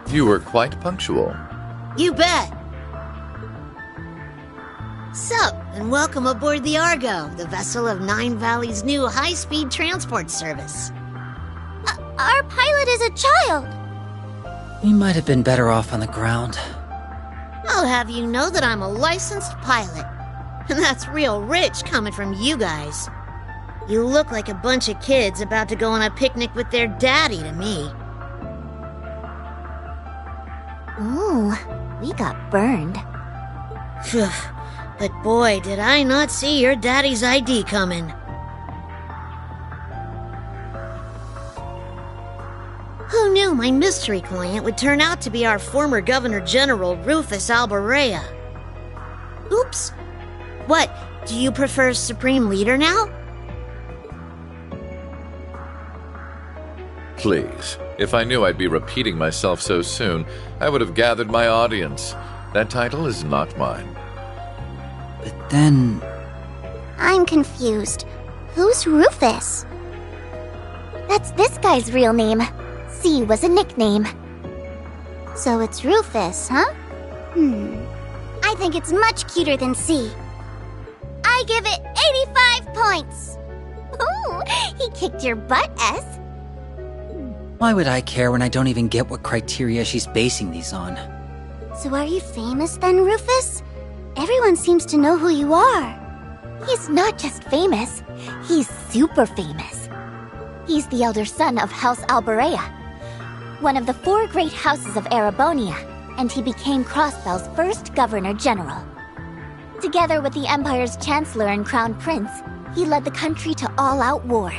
You were quite punctual. You bet. Sup, and welcome aboard the Argo, the vessel of Nine Valley's new high-speed transport service. Our pilot is a child. We might have been better off on the ground. I'll have you know that I'm a licensed pilot. And that's real rich coming from you guys. You look like a bunch of kids about to go on a picnic with their daddy to me. Ooh, we got burned. Phew, but boy, did I not see your daddy's ID coming. Who knew my mystery client would turn out to be our former Governor General, Rufus Albarea? Oops. What, do you prefer Supreme Leader now? Please, if I knew I'd be repeating myself so soon, I would have gathered my audience. That title is not mine. But then... I'm confused. Who's Rufus? That's this guy's real name. C was a nickname. So it's Rufus, huh? I think it's much cuter than C. I give it 85 points! Ooh, he kicked your butt, S. Why would I care when I don't even get what criteria she's basing these on? So are you famous then, Rufus? Everyone seems to know who you are. He's not just famous, he's super famous. He's the elder son of House Albarea, one of the 4 great houses of Erebonia, and he became Crossbell's first Governor General. Together with the Empire's Chancellor and Crown Prince, he led the country to all-out war.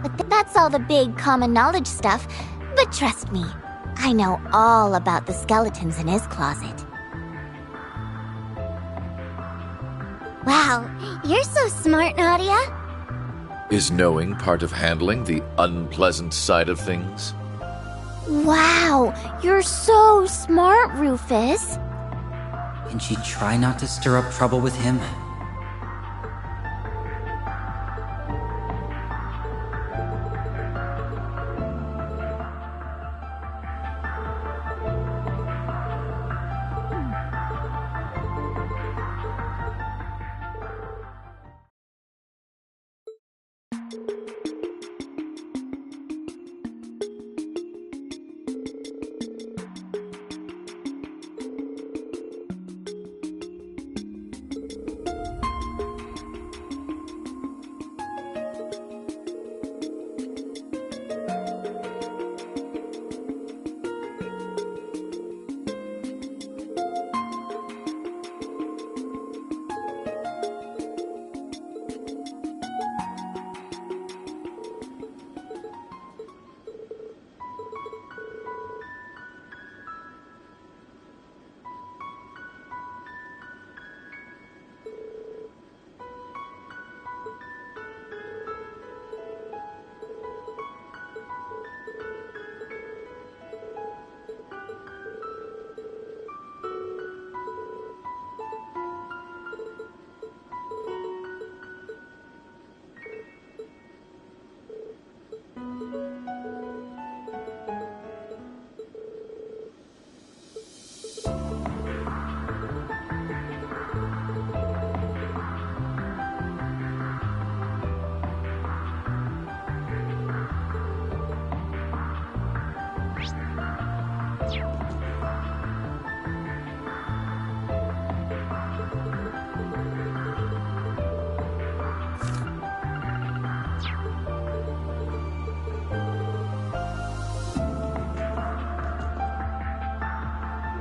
But that's all the big common knowledge stuff, but trust me, I know all about the skeletons in his closet. Wow, you're so smart, Nadia. Is knowing part of handling the unpleasant side of things? Wow, you're so smart, Rufus. Can she try not to stir up trouble with him?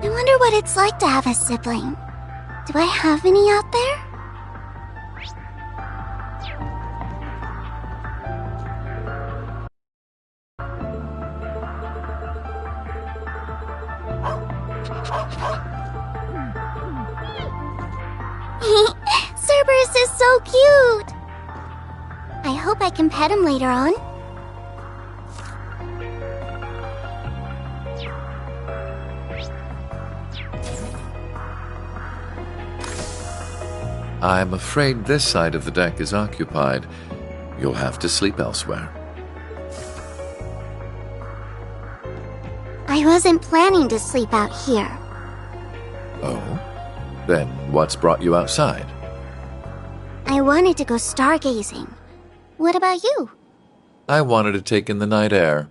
I wonder what it's like to have a sibling. Do I have any out there? Cerberus is so cute! I hope I can pet him later on. I'm afraid this side of the deck is occupied. You'll have to sleep elsewhere. I I wasn't planning to sleep out here. Oh? Then what's brought you outside? I wanted to go stargazing. What about you? I wanted to take in the night air.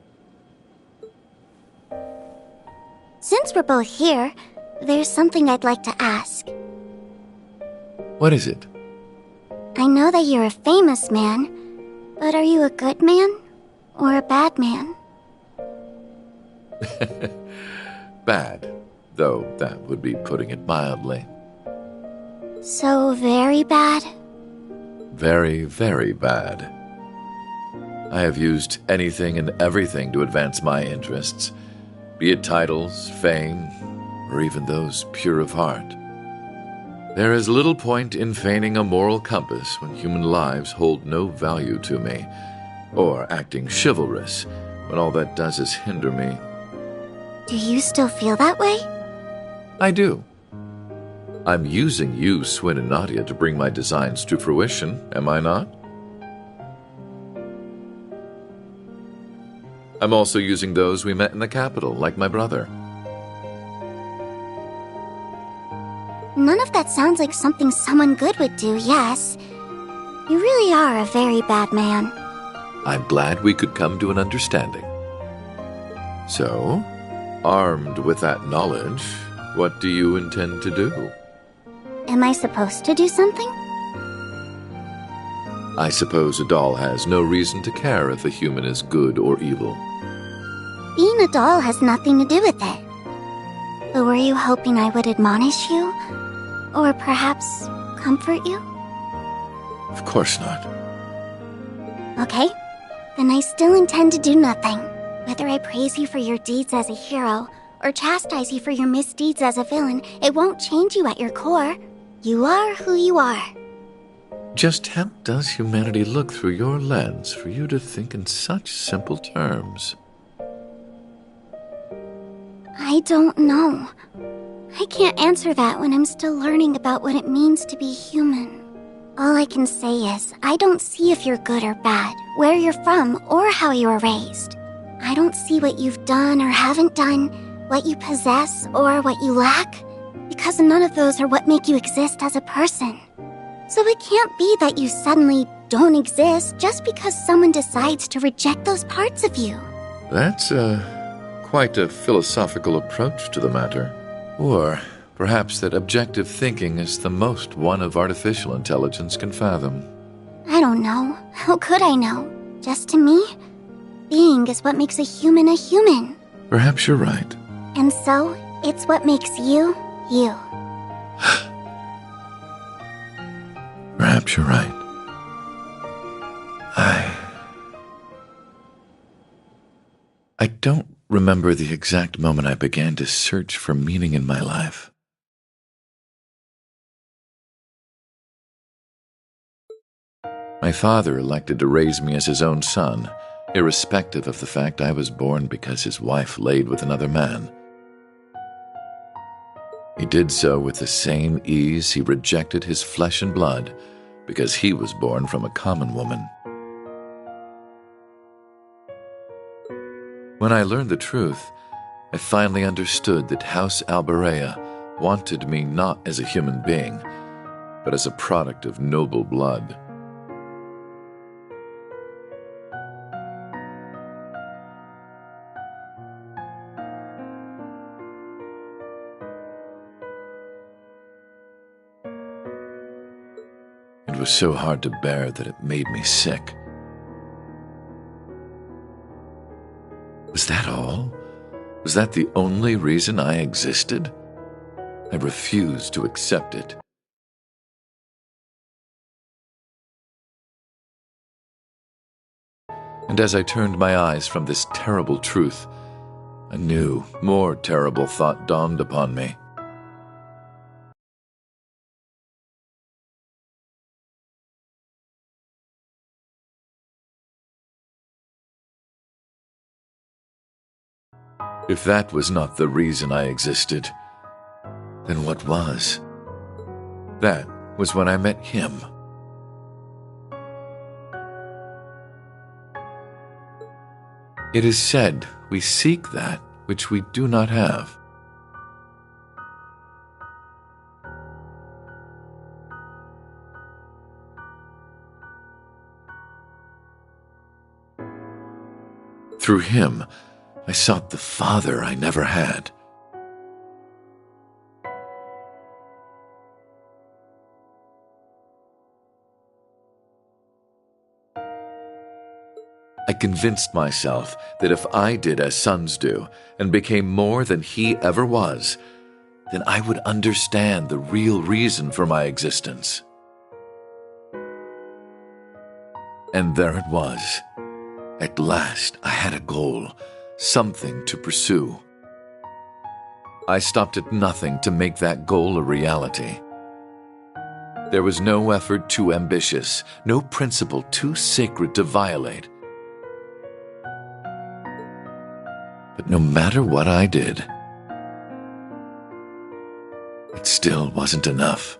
Since we're both here, there's something I'd like to ask. What is it? I know that you're a famous man, but are you a good man or a bad man? Bad, though that would be putting it mildly. So very bad? Very, very bad. I have used anything and everything to advance my interests, be it titles, fame, or even those pure of heart. There is little point in feigning a moral compass when human lives hold no value to me, or acting chivalrous when all that does is hinder me. Do you still feel that way? I do. I'm using you, Swin and Nadia, to bring my designs to fruition, am I not? I'm also using those we met in the capital, like my brother. None of that sounds like something someone good would do, yes. You really are a very bad man. I'm glad we could come to an understanding. So, armed with that knowledge, what do you intend to do? Am I supposed to do something? I suppose a doll has no reason to care if a human is good or evil. Being a doll has nothing to do with it. But were you hoping I would admonish you? Or perhaps comfort you? Of course not. Okay, then I still intend to do nothing. Whether I praise you for your deeds as a hero, or chastise you for your misdeeds as a villain, it won't change you at your core. You are who you are. Just how does humanity look through your lens for you to think in such simple terms? I don't know. I can't answer that when I'm still learning about what it means to be human. All I can say is, I don't see if you're good or bad, where you're from, or how you were raised. I don't see what you've done or haven't done, what you possess or what you lack, because none of those are what make you exist as a person. So it can't be that you suddenly don't exist just because someone decides to reject those parts of you. That's quite a philosophical approach to the matter. Or perhaps that objective thinking is the most one of artificial intelligence can fathom. I don't know. How could I know? Just to me, being is what makes a human a human. Perhaps you're right. And so, it's what makes you, you. Perhaps you're right. I don't remember the exact moment I began to search for meaning in my life. My father elected to raise me as his own son, irrespective of the fact I was born because his wife laid with another man. He did so with the same ease he rejected his flesh and blood because he was born from a common woman. When I learned the truth, I finally understood that House Alberea wanted me not as a human being, but as a product of noble blood. It was so hard to bear that it made me sick. Was that all? Was that the only reason I existed? I refused to accept it. And as I turned my eyes from this terrible truth, a new, more terrible thought dawned upon me. If that was not the reason I existed, then what was? That was when I met him. It is said we seek that which we do not have. Through him, I sought the father I never had. I convinced myself that if I did as sons do and became more than he ever was, then I would understand the real reason for my existence. And there it was. At last, I had a goal, something to pursue. I stopped at nothing to make that goal a reality. There was no effort too ambitious, no principle too sacred to violate. But no matter what I did, it still wasn't enough.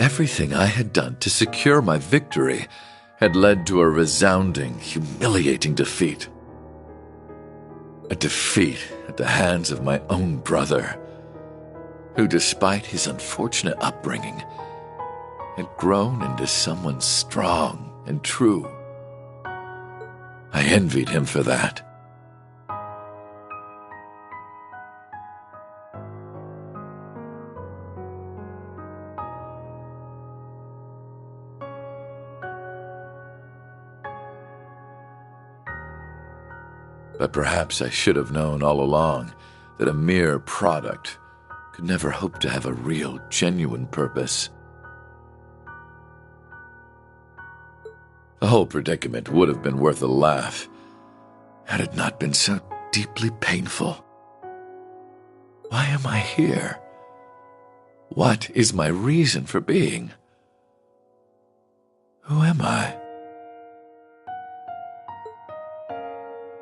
Everything I had done to secure my victory had led to a resounding, humiliating defeat. A defeat at the hands of my own brother, who, despite his unfortunate upbringing, had grown into someone strong and true. I envied him for that. But perhaps I should have known all along that a mere product could never hope to have a real, genuine purpose. The whole predicament would have been worth a laugh had it not been so deeply painful. Why am I here? What is my reason for being? Who am I?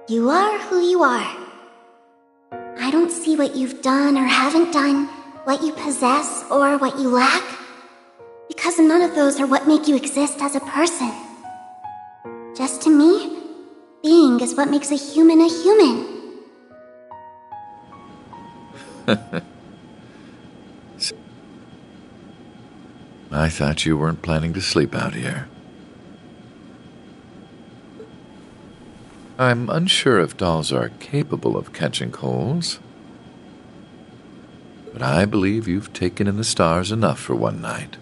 You are who you are. I don't see what you've done or haven't done, what you possess or what you lack, because none of those are what make you exist as a person. Just to me, being is what makes a human a human. I thought you weren't planning to sleep out here. I'm unsure if dolls are capable of catching colds, but I believe you've taken in the stars enough for one night.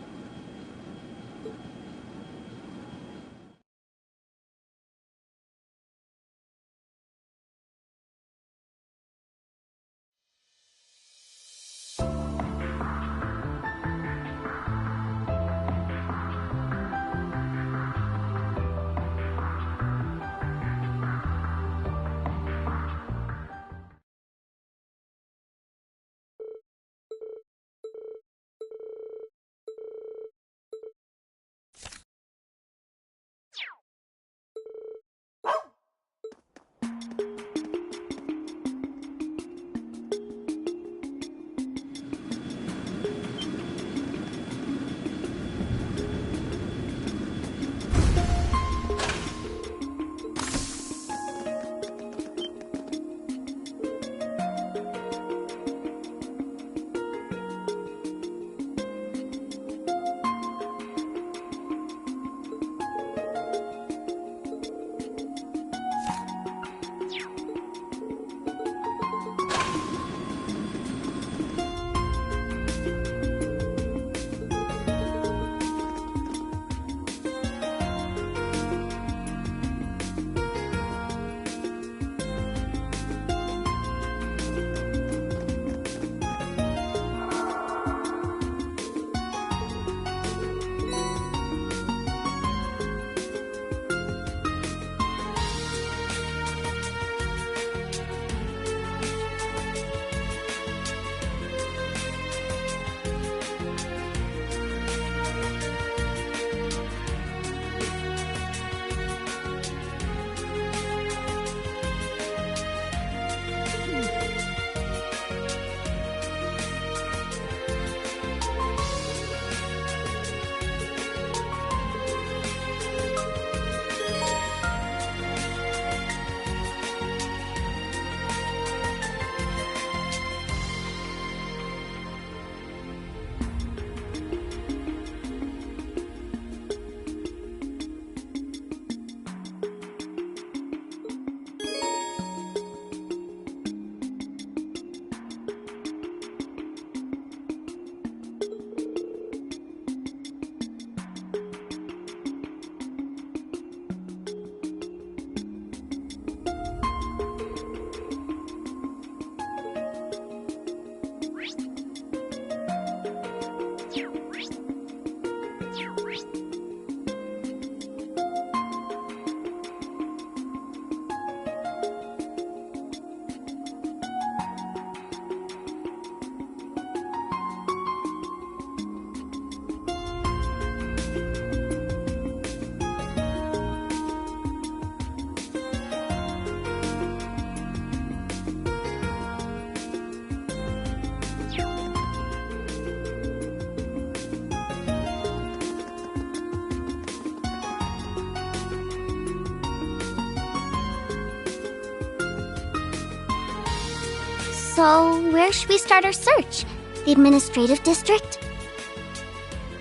So, where should we start our search? The administrative district?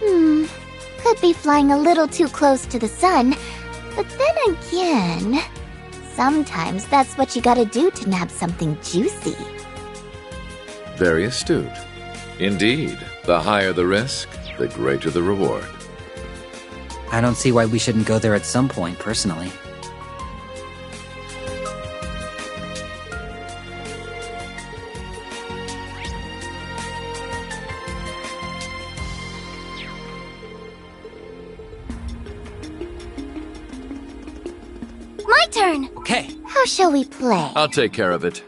Could be flying a little too close to the sun, but then again, sometimes that's what you gotta do to nab something juicy. Very astute. Indeed, the higher the risk, the greater the reward. I don't see why we shouldn't go there at some point, personally. My turn! Okay. How shall we play? I'll take care of it.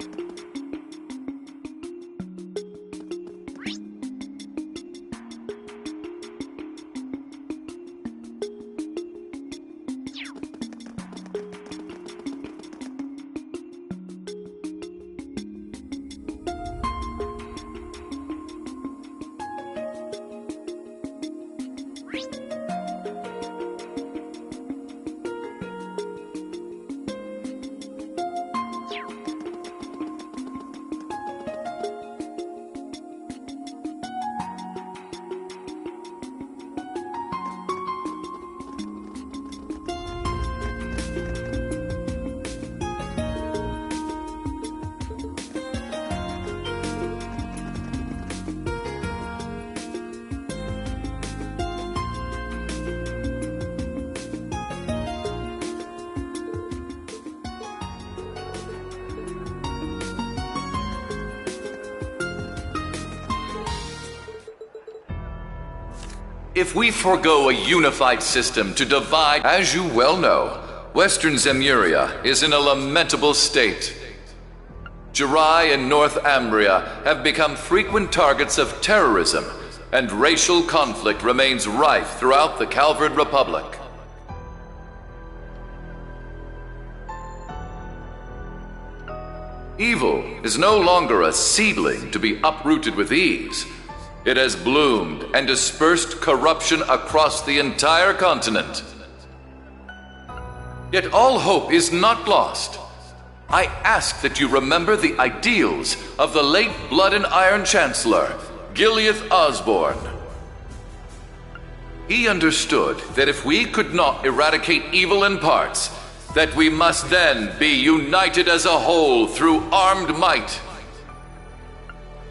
If we forego a unified system to divide, as you well know, Western Zemuria is in a lamentable state. Jirai and North Ambria have become frequent targets of terrorism, and racial conflict remains rife throughout the Calvard Republic. Evil is no longer a seedling to be uprooted with ease. It has bloomed and dispersed corruption across the entire continent. Yet all hope is not lost. I ask that you remember the ideals of the late Blood and Iron Chancellor, Gileath Osborne. He understood that if we could not eradicate evil in parts, that we must then be united as a whole through armed might.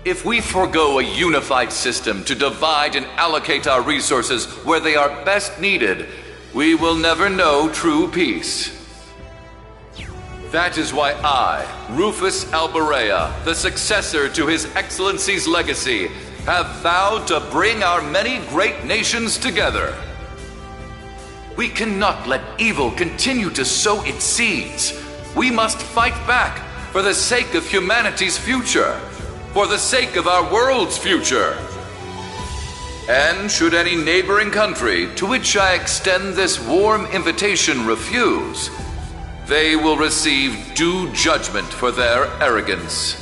If we forego a unified system to divide and allocate our resources where they are best needed, we will never know true peace. That is why I, Rufus Alberea, the successor to His Excellency's legacy, have vowed to bring our many great nations together. We cannot let evil continue to sow its seeds. We must fight back for the sake of humanity's future. For the sake of our world's future. And should any neighboring country to which I extend this warm invitation refuse, they will receive due judgment for their arrogance.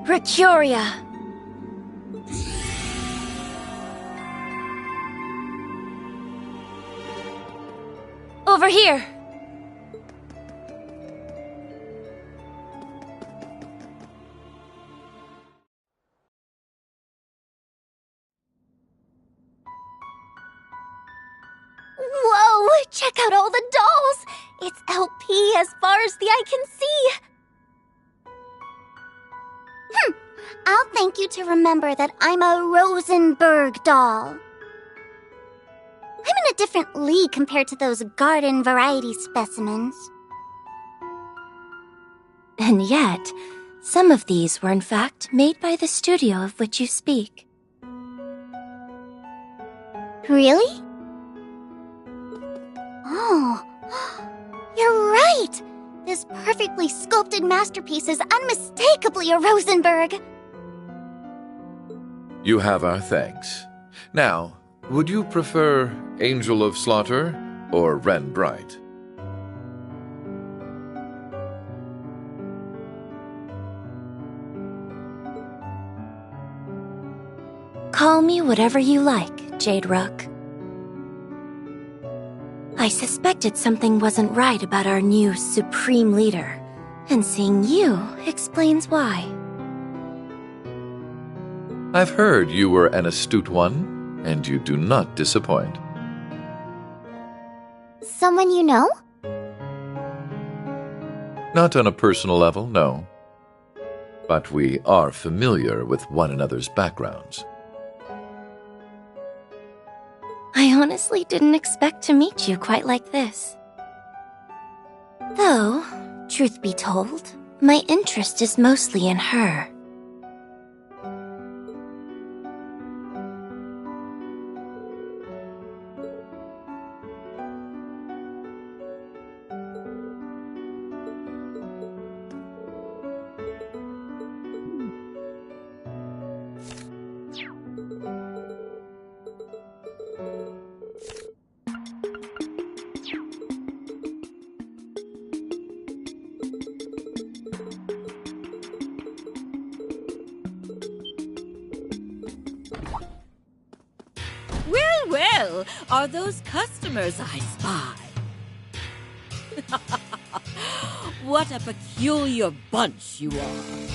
Mercuria. Over here. Whoa! Check out all the dolls! It's LP as far as the eye can see! I'll thank you to remember that I'm a Rosenberg doll. I'm in a different league compared to those garden variety specimens. And yet, some of these were in fact made by the studio of which you speak. Really? Oh, you're right! This perfectly sculpted masterpiece is unmistakably a Rosenberg. You have our thanks. Now, would you prefer Angel of Slaughter or Ren Bright? Call me whatever you like, Jade Rook. I suspected something wasn't right about our new Supreme Leader, and seeing you explains why. I've heard you were an astute one, and you do not disappoint. Someone you know? Not on a personal level, no. But we are familiar with one another's backgrounds. I honestly didn't expect to meet you quite like this. Though, truth be told, my interest is mostly in her. Well, are those customers I spy? What a peculiar bunch you are.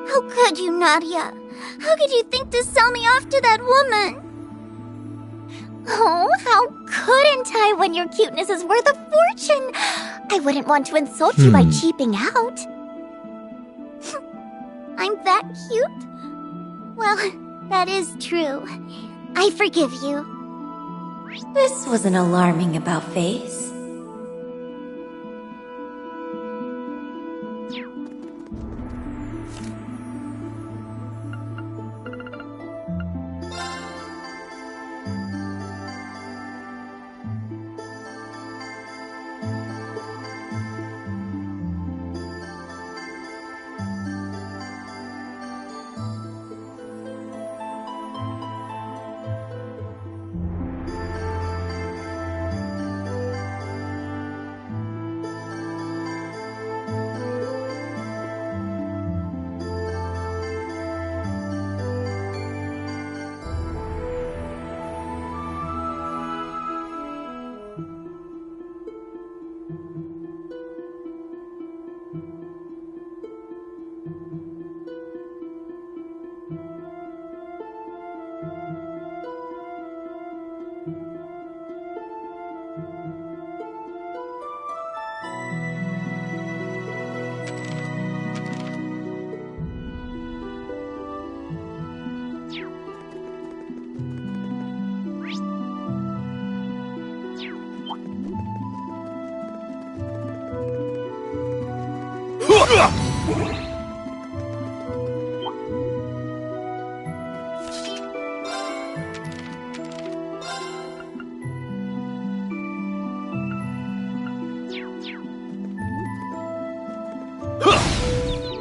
How could you, Nadia? How could you think to sell me off to that woman? Oh, how couldn't I when your cuteness is worth a fortune? I wouldn't want to insult you by cheaping out. I'm that cute? Well, that is true. I forgive you. This was an alarming about-face.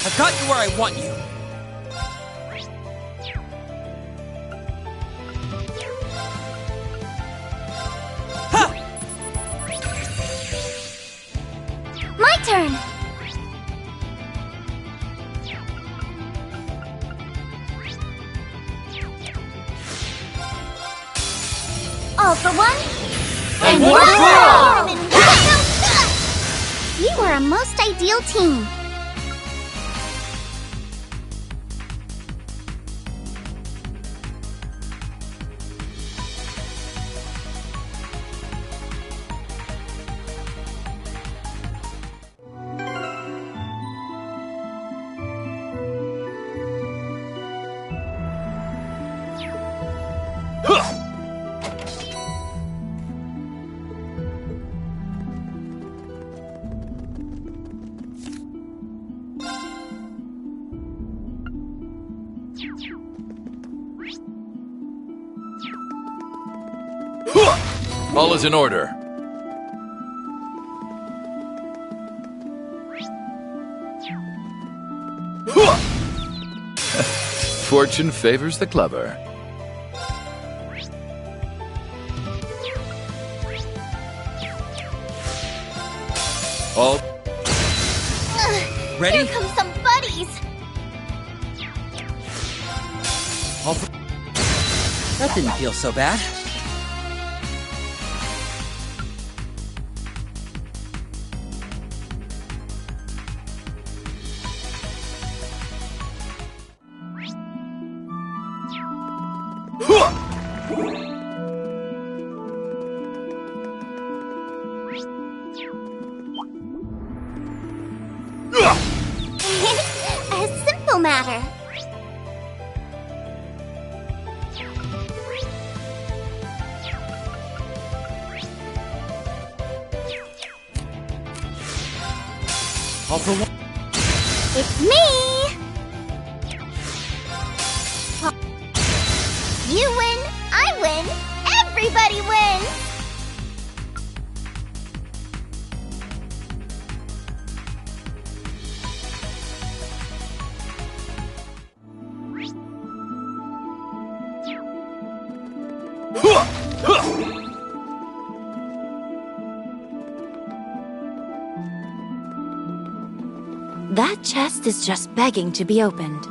I've got you where I want you. Ha! My turn! All for one, and one for all! You are a most ideal team. All is in order. Fortune favors the clever. All Ready? Here come some buddies. That didn't feel so bad. A simple matter. All for one. It's me! You win, I win, everybody wins! That chest is just begging to be opened.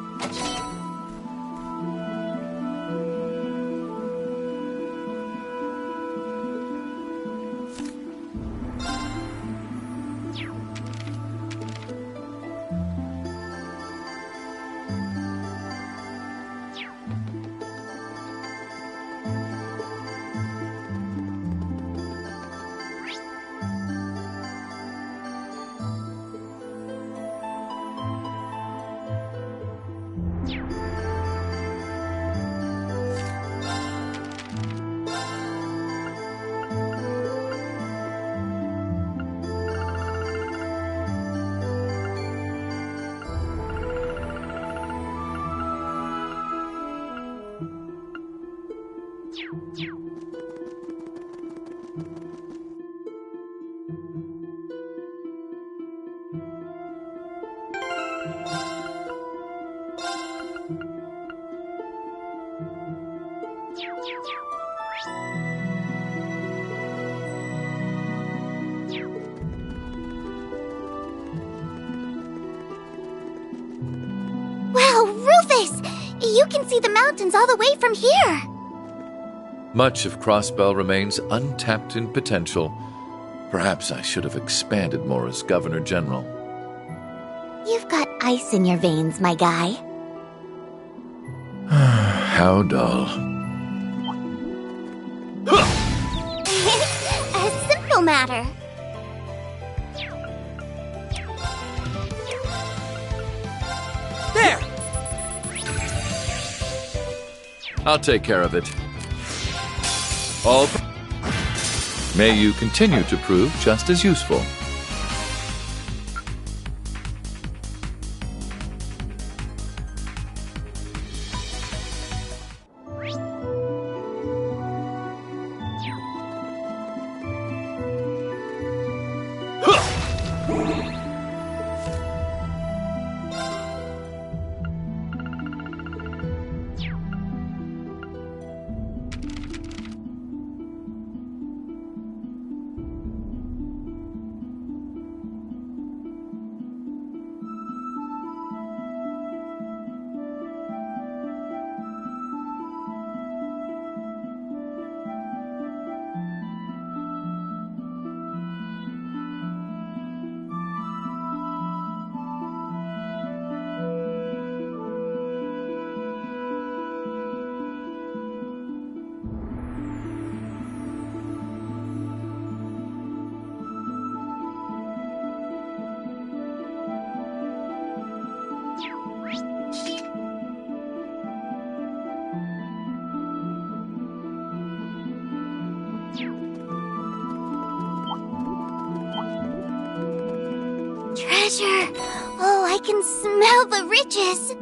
Wow, Rufus! You can see the mountains all the way from here! Much of Crossbell remains untapped in potential. Perhaps I should have expanded more as Governor General. You've got ice in your veins, my guy. How dull. A simple matter. There! I'll take care of it. All. May you continue to prove just as useful. Treasure! Oh, I can smell the riches!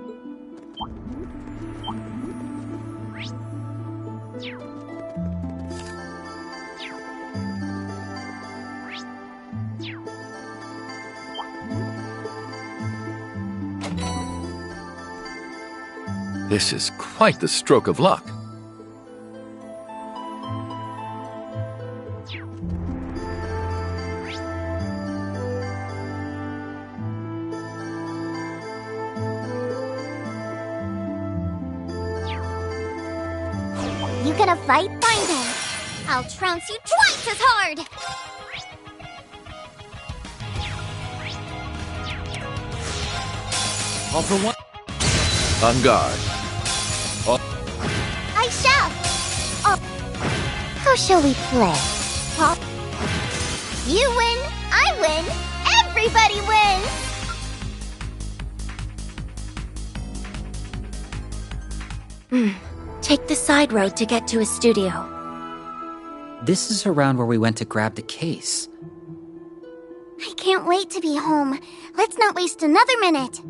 This is quite the stroke of luck. You gonna fight? Fine then. I'll trounce you twice as hard! All for one. On guard. I shall! Oh. How shall we play? Huh? You win, I win, everybody wins! Take the side road to get to his studio. This is around where we went to grab the case. I can't wait to be home. Let's not waste another minute.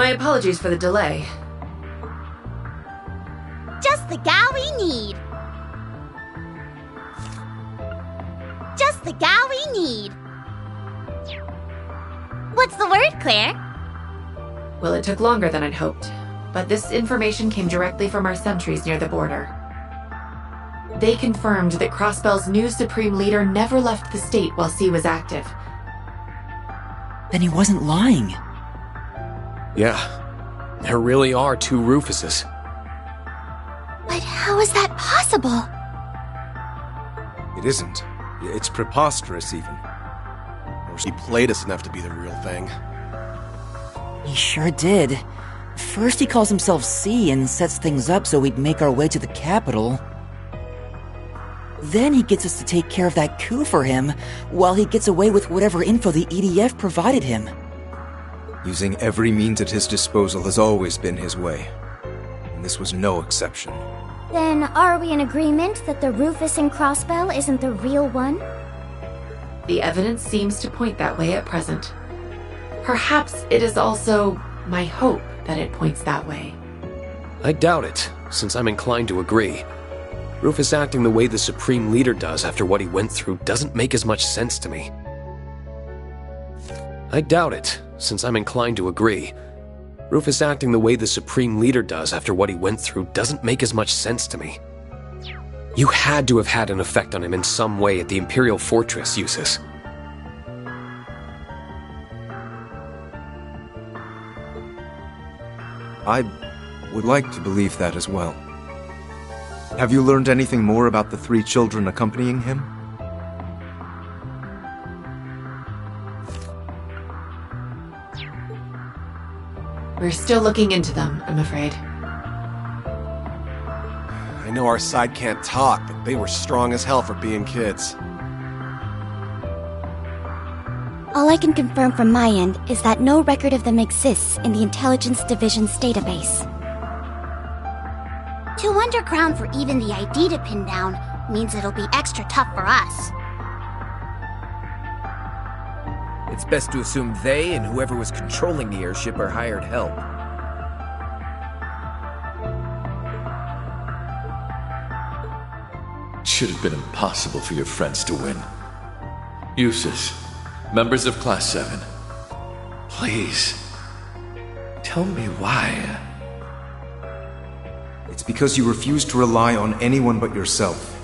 My apologies for the delay. Just the gal we need. Just the gal we need. What's the word, Claire? Well, it took longer than I'd hoped, but this information came directly from our sentries near the border. They confirmed that Crossbell's new Supreme Leader never left the state while C was active. Then he wasn't lying. Yeah, there really are two Rufuses. But how is that possible? It isn't. It's preposterous, even. Or he played us enough to be the real thing. He sure did. First he calls himself C and sets things up so we'd make our way to the capital. Then he gets us to take care of that coup for him, while he gets away with whatever info the EDF provided him. Using every means at his disposal has always been his way. And this was no exception. Then are we in agreement that the Rufus in Crossbell isn't the real one? The evidence seems to point that way at present. Perhaps it is also my hope that it points that way. I doubt it, since I'm inclined to agree. Rufus acting the way the Supreme Leader does after what he went through doesn't make as much sense to me. I doubt it, since I'm inclined to agree. Rufus acting the way the Supreme Leader does after what he went through doesn't make as much sense to me. You had to have had an effect on him in some way at the Imperial Fortress, Eustace. I would like to believe that as well. Have you learned anything more about the three children accompanying him? We're still looking into them, I'm afraid. I know our side can't talk, but they were strong as hell for being kids. All I can confirm from my end is that no record of them exists in the Intelligence Division's database. Too underground for even the ID to pin down means it'll be extra tough for us. It's best to assume they and whoever was controlling the airship are hired help. It should have been impossible for your friends to win. Eustace, members of Class 7, please, tell me why. It's because you refuse to rely on anyone but yourself.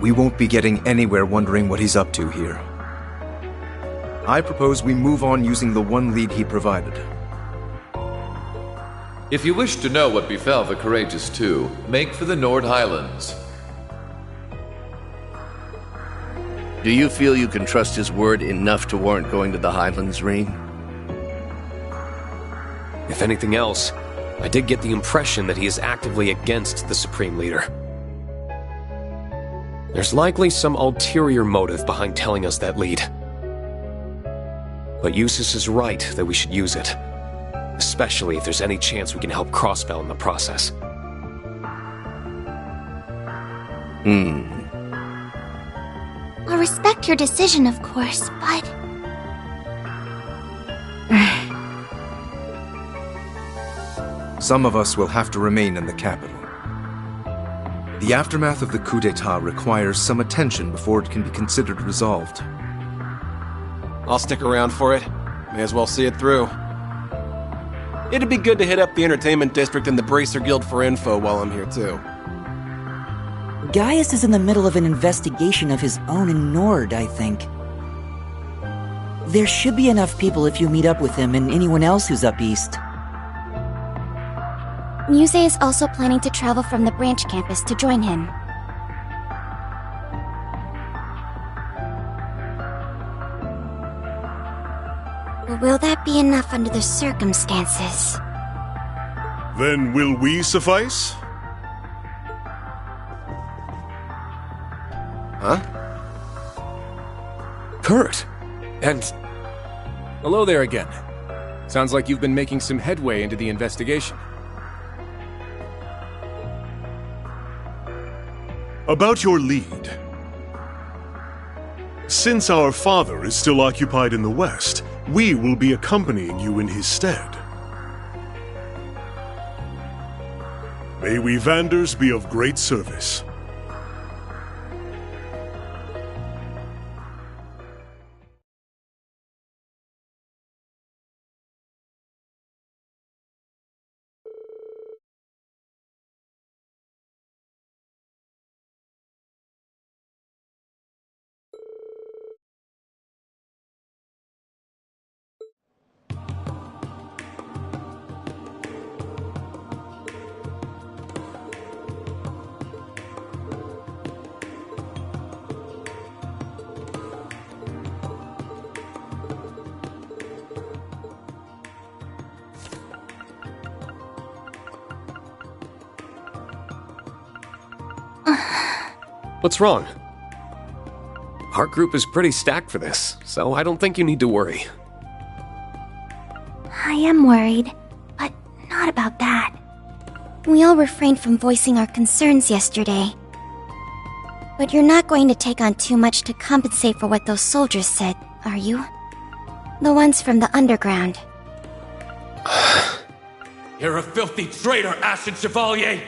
We won't be getting anywhere wondering what he's up to here. I propose we move on using the one lead he provided. If you wish to know what befell the Courageous Two, make for the Nord Highlands. Do you feel you can trust his word enough to warrant going to the Highlands, Rean? If anything else, I did get the impression that he is actively against the Supreme Leader. There's likely some ulterior motive behind telling us that lead. But Eustace is right that we should use it. Especially if there's any chance we can help Crossbell in the process. I'll respect your decision, of course, but... Some of us will have to remain in the capital. The aftermath of the coup d'etat requires some attention before it can be considered resolved. I'll stick around for it. May as well see it through. It'd be good to hit up the entertainment district and the Bracer Guild for info while I'm here too. Gaius is in the middle of an investigation of his own in Nord, I think. There should be enough people if you meet up with him and anyone else who's up east. Muse is also planning to travel from the branch campus to join him. Will that be enough under the circumstances? Then will we suffice? Huh? Kurt! And... Hello there again. Sounds like you've been making some headway into the investigation. About your lead. Since our father is still occupied in the West, we will be accompanying you in his stead. May we Vanders be of great service. What's wrong? Our group is pretty stacked for this, so I don't think you need to worry. I am worried, but not about that. We all refrained from voicing our concerns yesterday. But you're not going to take on too much to compensate for what those soldiers said, are you? The ones from the underground. You're a filthy traitor, Ashen Chevalier!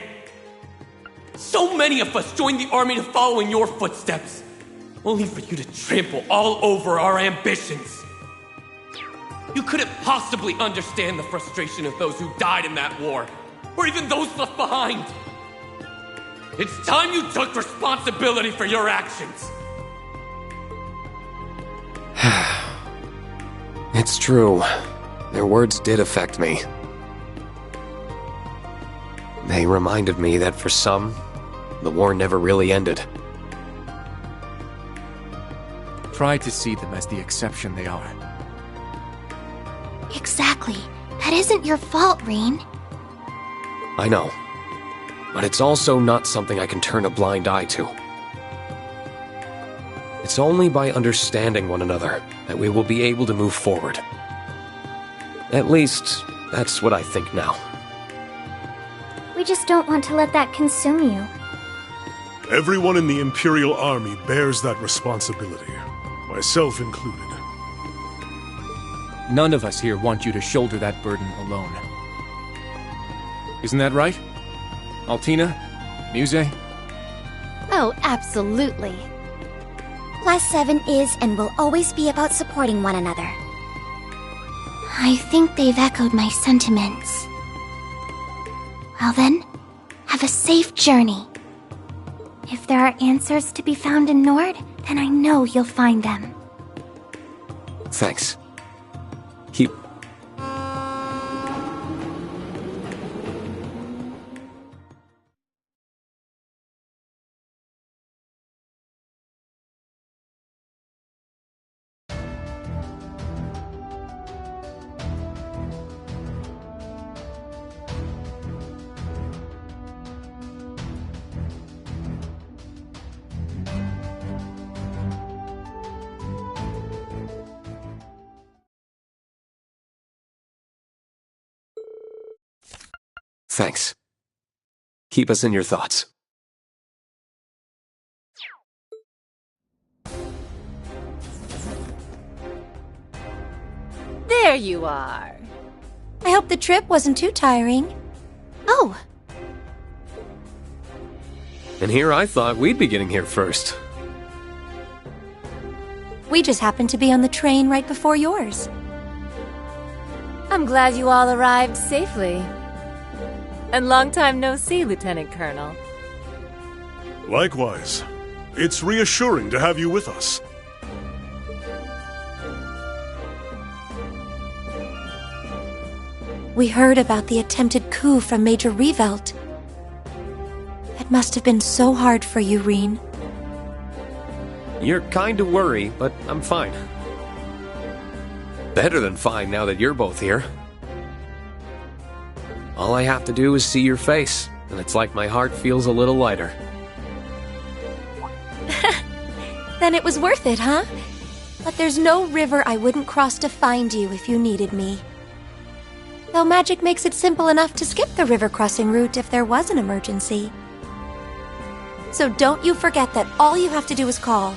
So many of us joined the army to follow in your footsteps, only for you to trample all over our ambitions. You couldn't possibly understand the frustration of those who died in that war, or even those left behind. It's time you took responsibility for your actions. It's true. Their words did affect me. They reminded me that for some, the war never really ended. Try to see them as the exception they are. Exactly. That isn't your fault, Rean. I know. But it's also not something I can turn a blind eye to. It's only by understanding one another that we will be able to move forward. At least, that's what I think now. We just don't want to let that consume you. Everyone in the Imperial Army bears that responsibility, myself included. None of us here want you to shoulder that burden alone. Isn't that right? Altina? Muse? Oh, absolutely. Class 7 is and will always be about supporting one another. I think they've echoed my sentiments. Well then, have a safe journey. If there are answers to be found in Nord, then I know you'll find them. Thanks. Keep... Thanks. Keep us in your thoughts. There you are. I hope the trip wasn't too tiring. Oh, And here I thought we'd be getting here first. We just happened to be on the train right before yours. I'm glad you all arrived safely. And long time no see, Lieutenant Colonel. Likewise. It's reassuring to have you with us. We heard about the attempted coup from Major Revelt. It must have been so hard for you, Rean. You're kind of worried, but I'm fine. Better than fine now that you're both here. All I have to do is see your face, and it's like my heart feels a little lighter. Then it was worth it, huh? But there's no river I wouldn't cross to find you if you needed me. Though magic makes it simple enough to skip the river crossing route if there was an emergency. So don't you forget that all you have to do is call,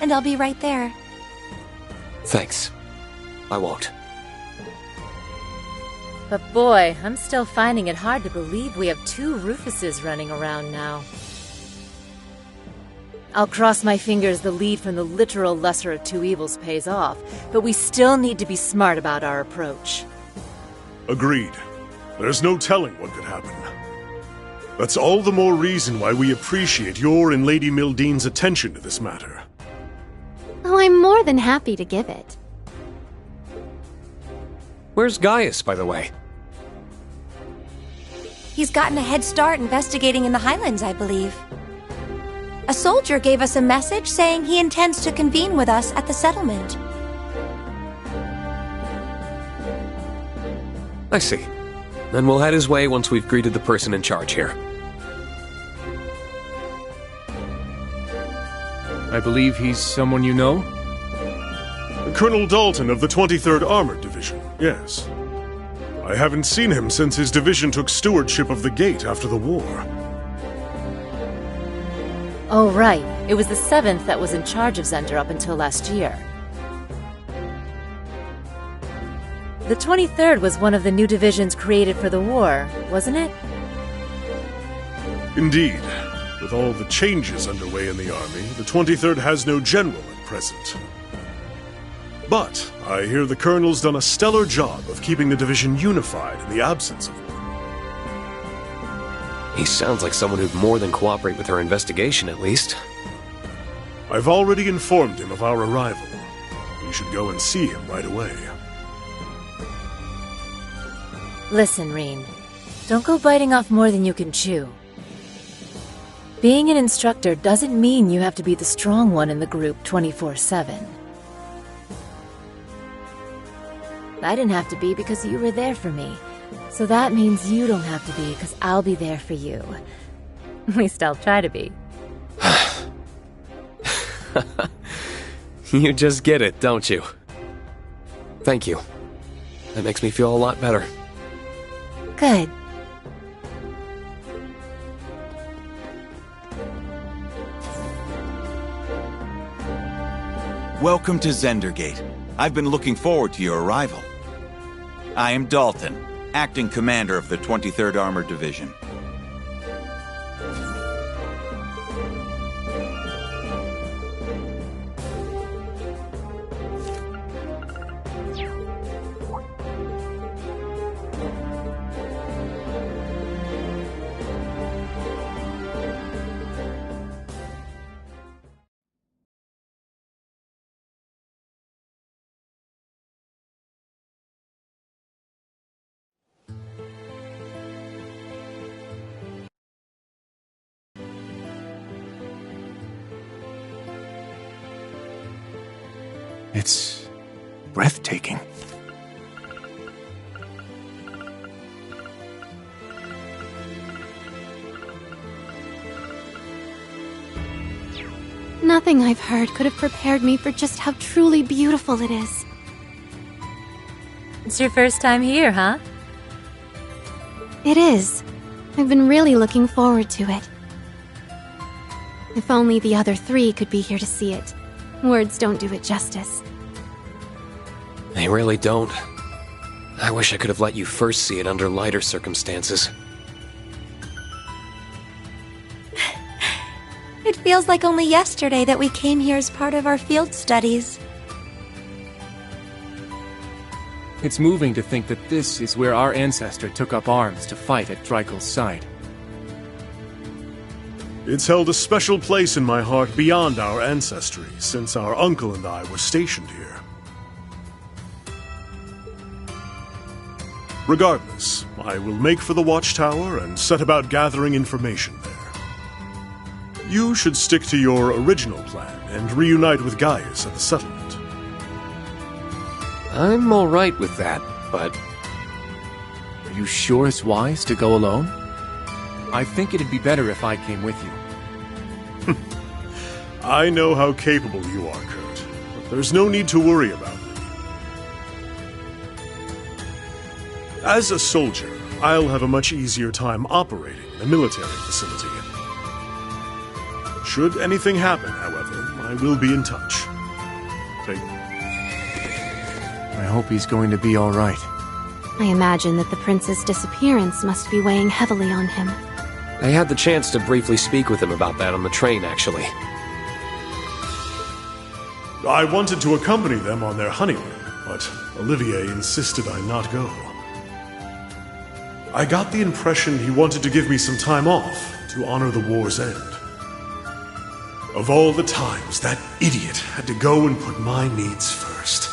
and I'll be right there. Thanks. I won't. But boy, I'm still finding it hard to believe we have two Rufuses running around now. I'll cross my fingers the lead from the literal lesser of two evils pays off, but we still need to be smart about our approach. Agreed. There's no telling what could happen. That's all the more reason why we appreciate your and Lady Mildean's attention to this matter. Oh, I'm more than happy to give it. Where's Gaius, by the way? He's gotten a head start investigating in the Highlands, I believe. A soldier gave us a message saying he intends to convene with us at the settlement. I see. Then we'll head his way once we've greeted the person in charge here. I believe he's someone you know? Colonel Dalton of the 23rd Armored Division, yes. I haven't seen him since his division took stewardship of the gate after the war. Oh, right. It was the 7th that was in charge of Zender up until last year. The 23rd was one of the new divisions created for the war, wasn't it? Indeed. With all the changes underway in the army, the 23rd has no general at present. But I hear the colonel's done a stellar job of keeping the division unified in the absence of one. He sounds like someone who'd more than cooperate with our investigation, at least. I've already informed him of our arrival. We should go and see him right away. Listen, Rean. Don't go biting off more than you can chew. Being an instructor doesn't mean you have to be the strong one in the group 24/7. I didn't have to be because you were there for me. So that means you don't have to be because I'll be there for you. At least I'll try to be. You just get it, don't you? Thank you. That makes me feel a lot better. Good. Welcome to Zendergate. I've been looking forward to your arrival. I am Dalton, acting commander of the 23rd Armored Division. It's breathtaking. Nothing I've heard could have prepared me for just how truly beautiful it is. It's your first time here, huh? It is. I've been really looking forward to it. If only the other 3 could be here to see it. Words don't do it justice. They really don't. I wish I could have let you first see it under lighter circumstances. It feels like only yesterday that we came here as part of our field studies. It's moving to think that this is where our ancestor took up arms to fight at Dreikel's side. It's held a special place in my heart beyond our ancestry, since our uncle and I were stationed here. Regardless, I will make for the watchtower and set about gathering information there. You should stick to your original plan and reunite with Gaius at the settlement. I'm alright with that, but... Are you sure it's wise to go alone? I think it'd be better if I came with you. I know how capable you are, Kurt, but there's no need to worry about me. As a soldier, I'll have a much easier time operating the military facility. Should anything happen, however, I will be in touch. I hope he's going to be all right. I imagine that the prince's disappearance must be weighing heavily on him. I had the chance to briefly speak with him about that on the train, actually. I wanted to accompany them on their honeymoon, but Olivier insisted I not go. I got the impression he wanted to give me some time off to honor the war's end. Of all the times that idiot had to go and put my needs first.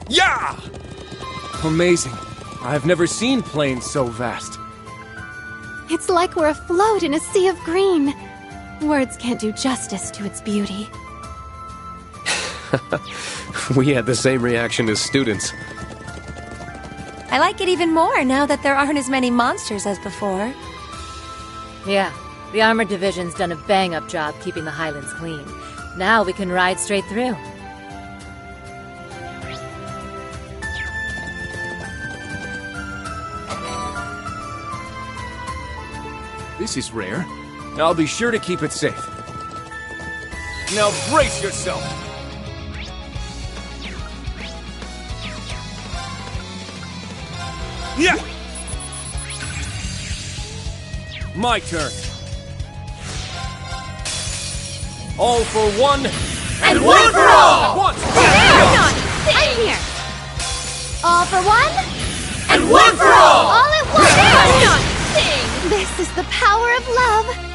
Yeah! Amazing. I've never seen plains so vast. It's like we're afloat in a sea of green. Words can't do justice to its beauty. We had the same reaction as students. I like it even more now that there aren't as many monsters as before. Yeah, the Armored Division's done a bang-up job keeping the Highlands clean. Now we can ride straight through. This is rare. I'll be sure to keep it safe. Now brace yourself! Yeah! My turn. All for one, And one for all! Once! I'm here! All for one? And one for all! All at once! I'm not sing! This is the power of love!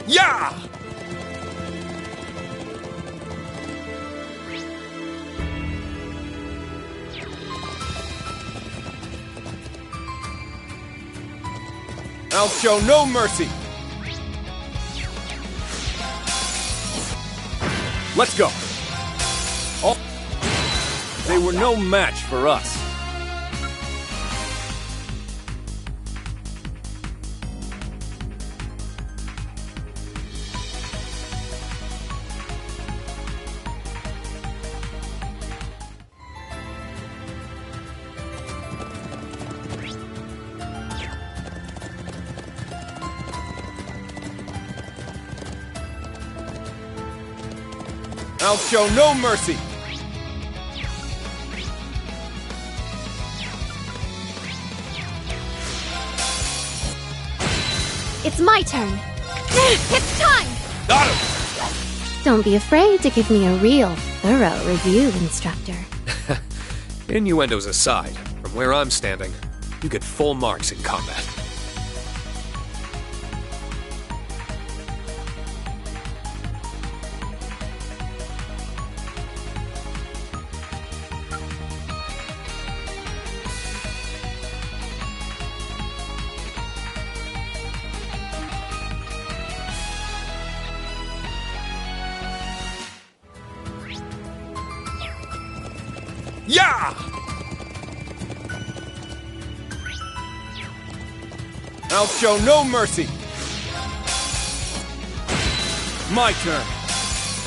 Yeah! I'll show no mercy! Let's go! Oh, they were no match for us. I'll show no mercy! It's my turn. It's time! Got him! Don't be afraid to give me a real, thorough review, instructor. Innuendos aside, from where I'm standing, you get full marks in combat. Yeah! I'll show no mercy! My turn!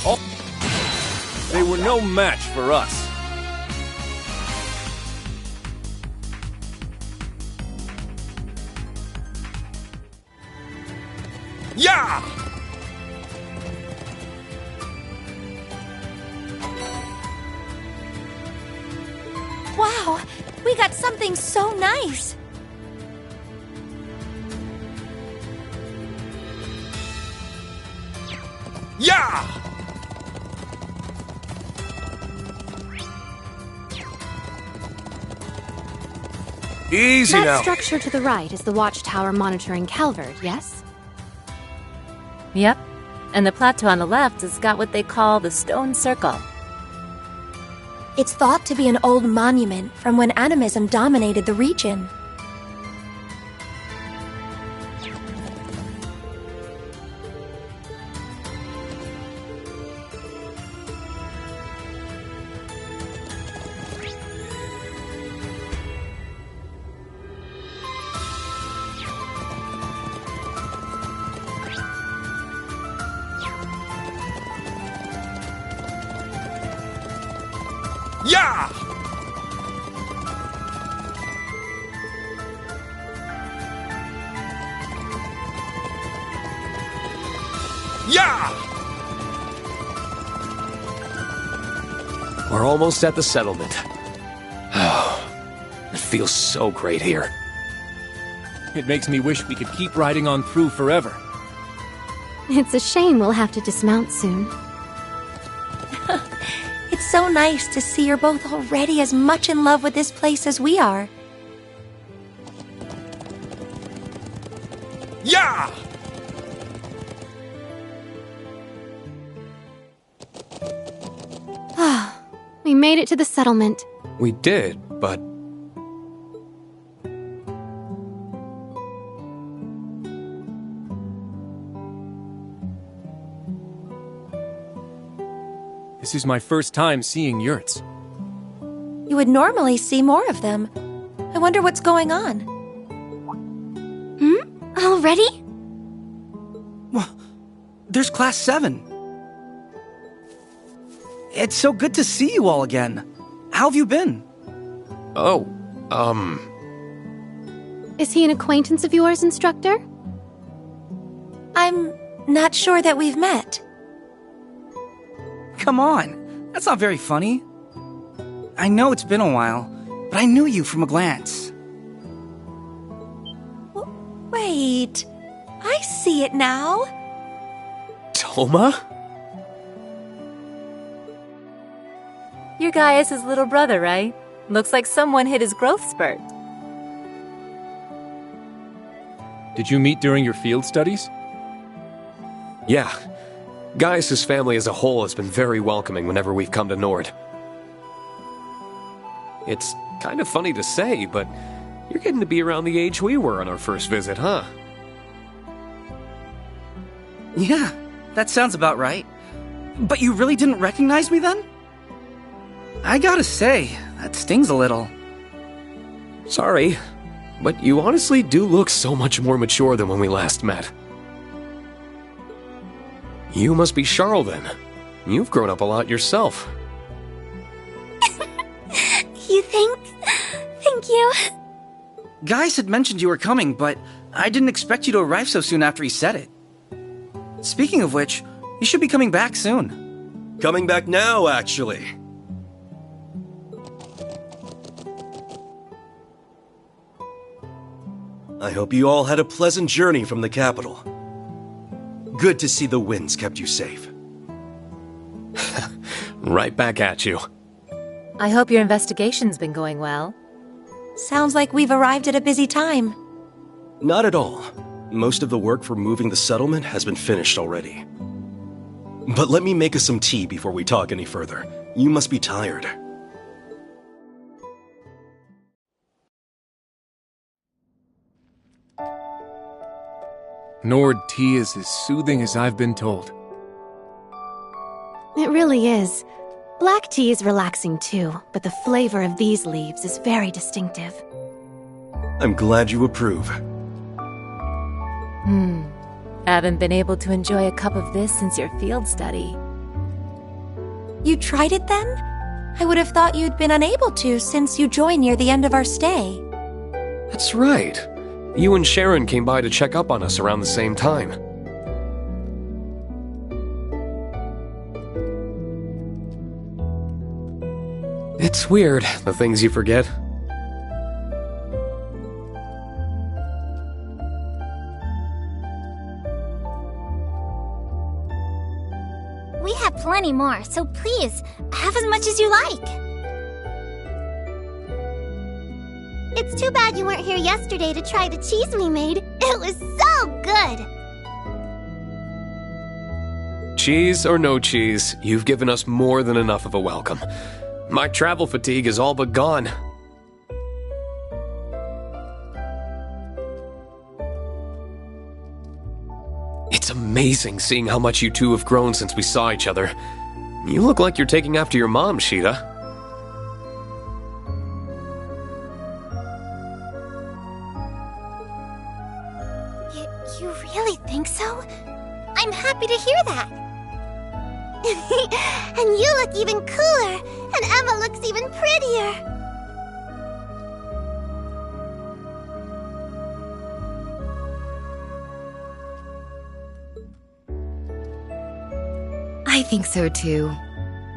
Oh, they were no match for us. Yeah! Wow, we got something so nice. Yeah! Easy That now. structure to the right is the watchtower monitoring Calvert, yes? Yep. And the plateau on the left has got what they call the Stone Circle. It's thought to be an old monument from when animism dominated the region. Yeah! Yeah! We're almost at the settlement. It feels so great here. It makes me wish we could keep riding on through forever. It's a shame we'll have to dismount soon. It's so nice to see you're both already as much in love with this place as we are. Yeah! We made it to the settlement. We did, but... This is my first time seeing yurts. You would normally see more of them. I wonder what's going on. Already? Well, there's Class 7. It's so good to see you all again. How have you been? Oh, Is he an acquaintance of yours, Instructor? I'm not sure that we've met. Come on, that's not very funny. I know it's been a while, but I knew you from a glance. Wait, I see it now. Toma? You're Gaius' little brother, right? Looks like someone hit his growth spurt. Did you meet during your field studies? Yeah. Gaius' family as a whole has been very welcoming whenever we've come to Nord. It's kind of funny to say, but you're getting to be around the age we were on our first visit, huh? Yeah, that sounds about right. But you really didn't recognize me then? I gotta say, that stings a little. Sorry, but you honestly do look so much more mature than when we last met. You must be Charles then. You've grown up a lot yourself. You think? Thank you. Gaius had mentioned you were coming, but I didn't expect you to arrive so soon after he said it. Speaking of which, you should be coming back soon. Coming back now, actually. I hope you all had a pleasant journey from the capital. Good to see the winds kept you safe. Right back at you. I hope your investigation's been going well. Sounds like we've arrived at a busy time. Not at all. Most of the work for moving the settlement has been finished already. But let me make us some tea before we talk any further. You must be tired. Nord tea is as soothing as I've been told. It really is. Black tea is relaxing too, but the flavor of these leaves is very distinctive. I'm glad you approve. Haven't been able to enjoy a cup of this since your field study. You tried it then? I would have thought you'd been unable to since you joined near the end of our stay. That's right. You and Sharon came by to check up on us around the same time. It's weird, the things you forget. We have plenty more, so please, have as much as you like. It's too bad you weren't here yesterday to try the cheese we made. It was so good! Cheese or no cheese, you've given us more than enough of a welcome. My travel fatigue is all but gone. It's amazing seeing how much you two have grown since we saw each other. You look like you're taking after your mom, Sheeta. You really think so? I'm happy to hear that. And you look even cooler, and Emma looks even prettier. I think so too.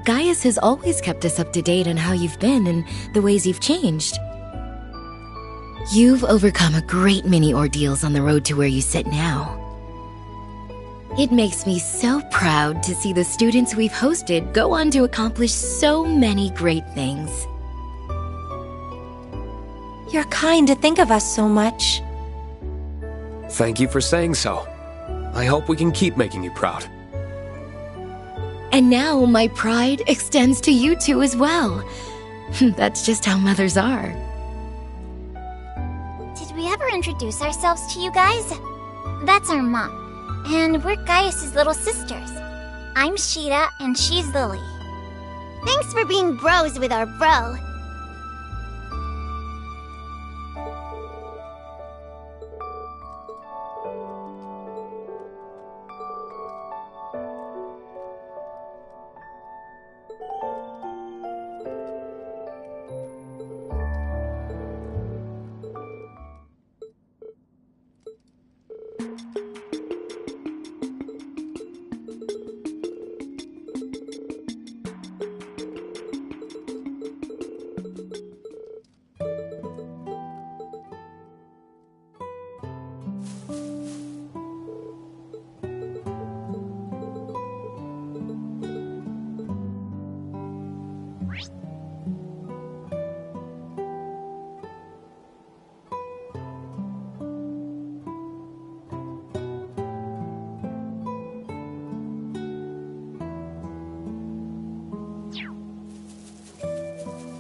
Gaius has always kept us up to date on how you've been and the ways you've changed. You've overcome a great many ordeals on the road to where you sit now. It makes me so proud to see the students we've hosted go on to accomplish so many great things. You're kind to think of us so much. Thank you for saying so. I hope we can keep making you proud. And now my pride extends to you two as well. That's just how mothers are. Did we ever introduce ourselves to you guys? That's our mom, and we're Gaius's little sisters. I'm Sheeta, and she's Lily. Thanks for being bros with our bro.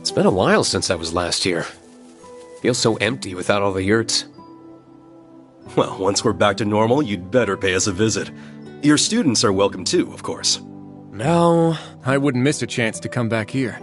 It's been a while since I was last here. Feels so empty without all the yurts. Well, once we're back to normal, you'd better pay us a visit. Your students are welcome too, of course. No, I wouldn't miss a chance to come back here.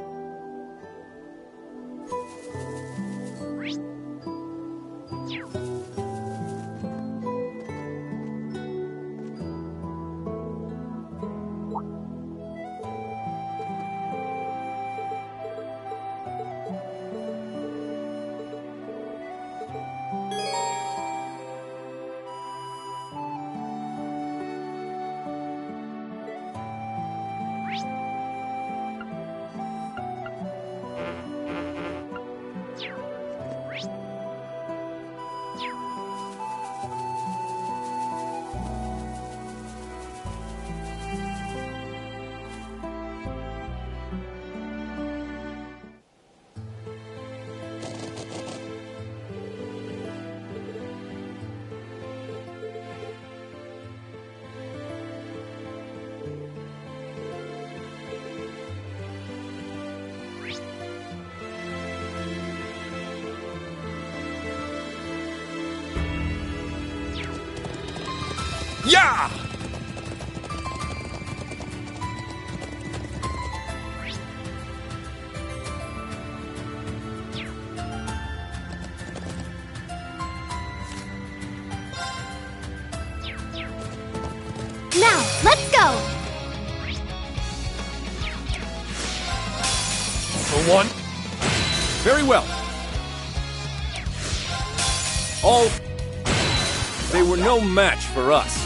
Yeah! Now, let's go! For one. Very well. They were no match for us.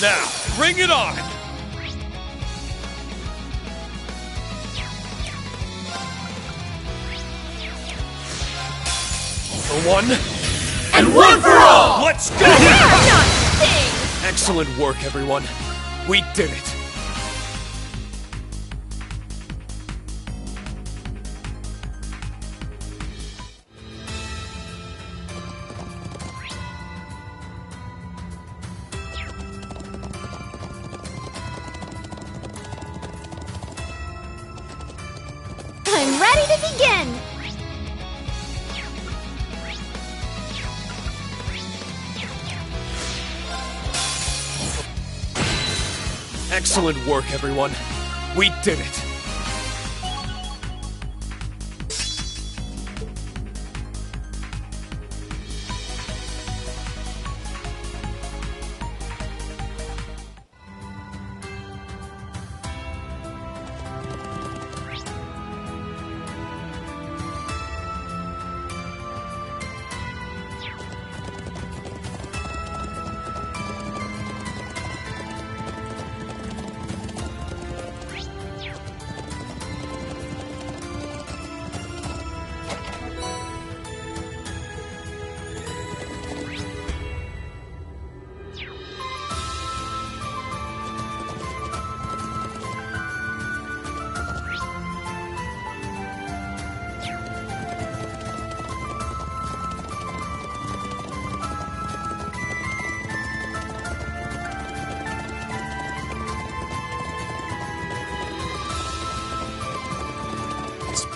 Now, bring it on! For one. And one for all! Let's go! Excellent work, everyone. We did it. I'm ready to begin! Excellent work, everyone. We did it.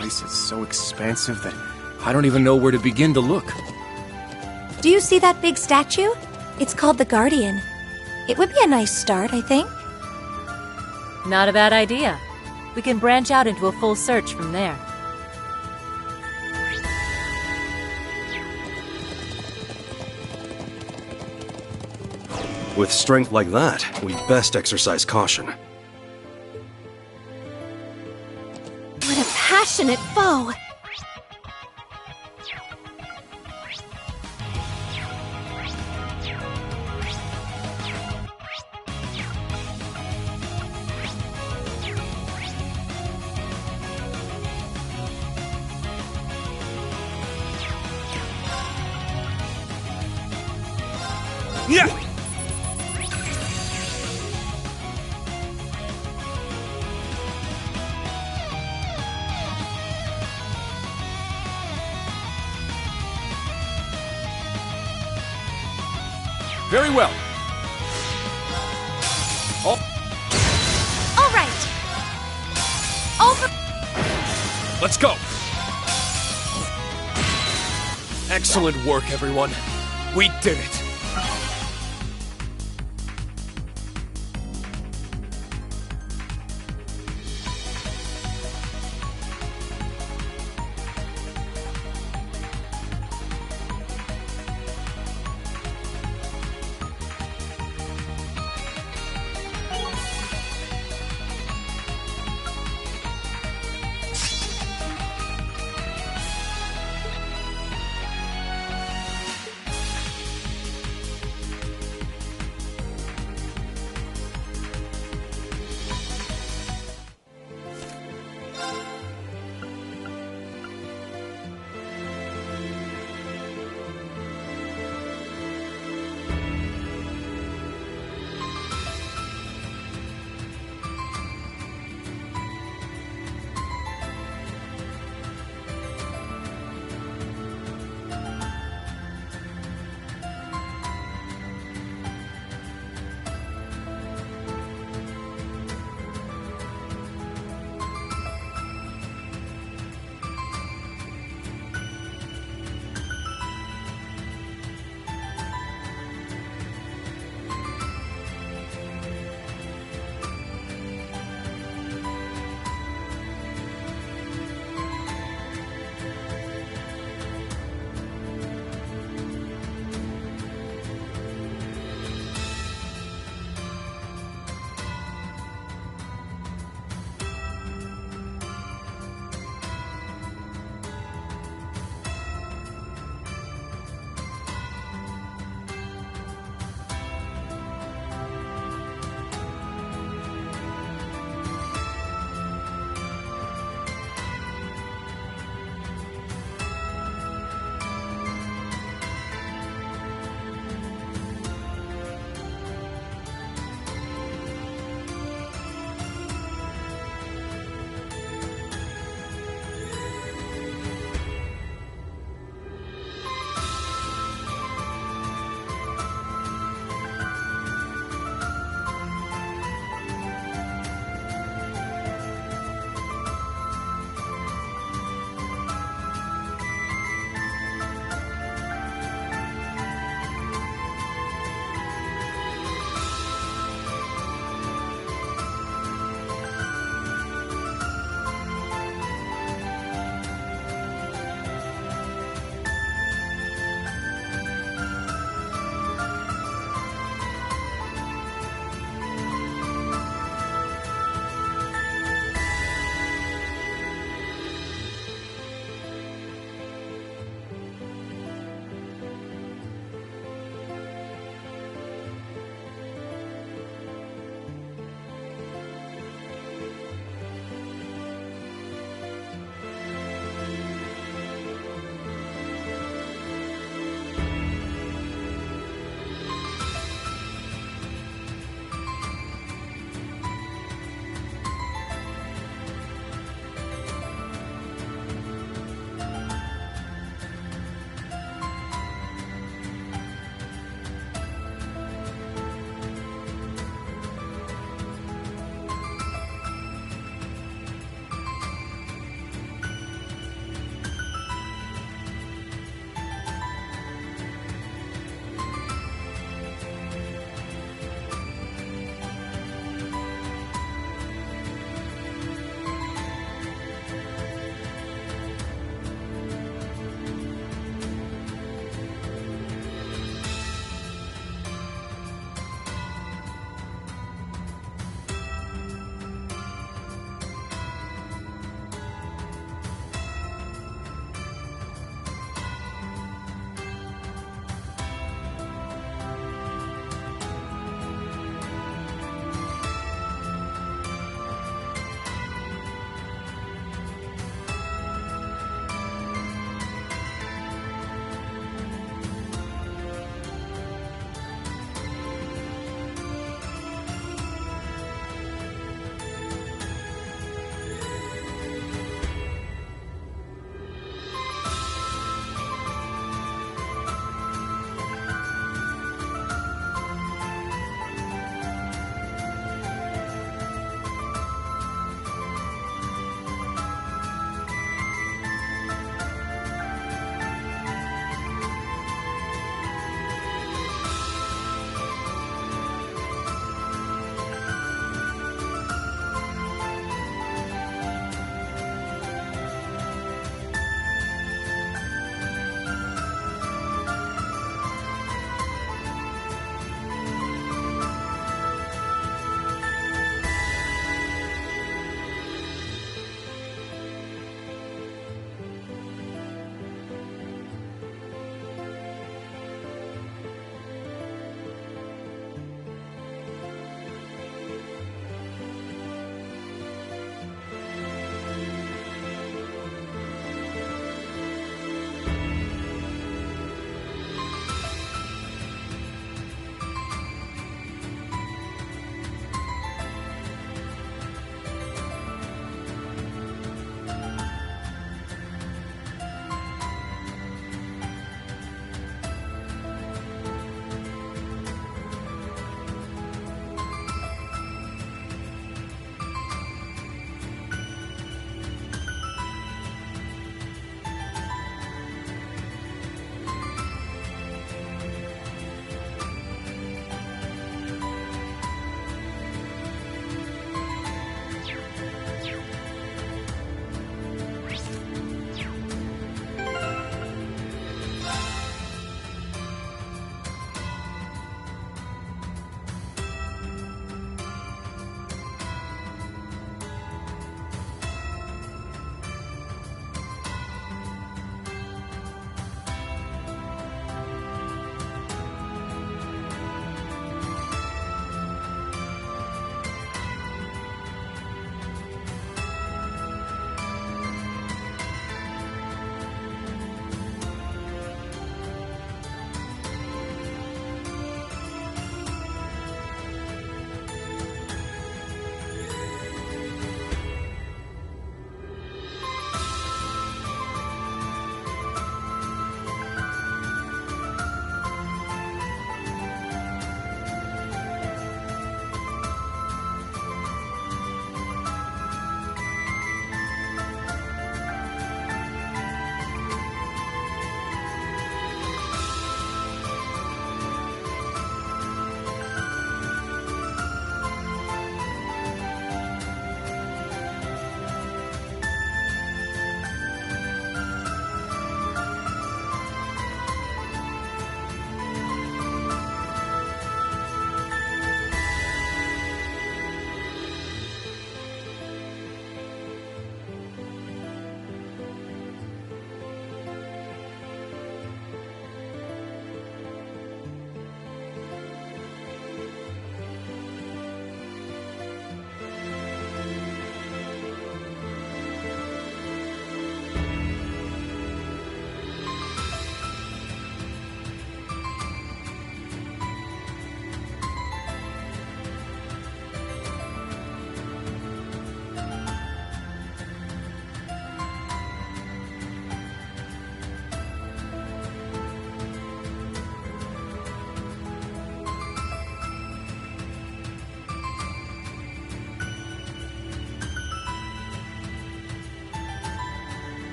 This is so expansive that I don't even know where to begin to look. Do you see that big statue? It's called the Guardian. It would be a nice start, I think. Not a bad idea. We can branch out into a full search from there. With strength like that, we best exercise caution. What a passionate foe! Yeah! Very well. All right. Over. Let's go. Excellent work, everyone. We did it.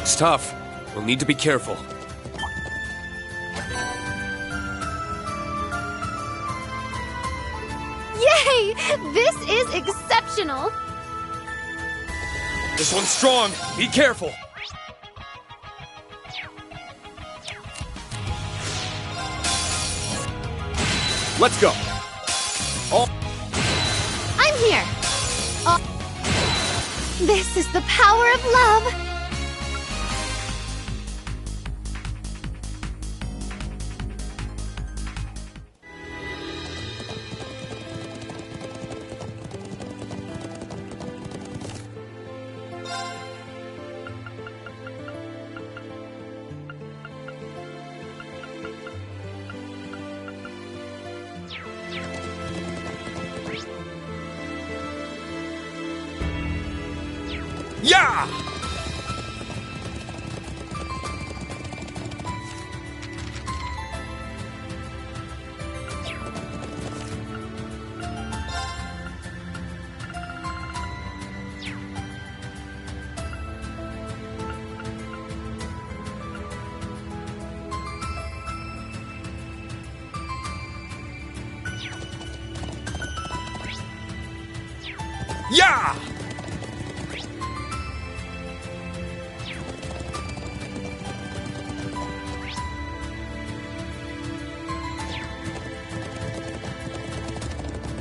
Looks tough. We'll need to be careful. Yay! This is exceptional! This one's strong. Be careful. Let's go. I'm here! This is the power of love! Yeah! Yeah!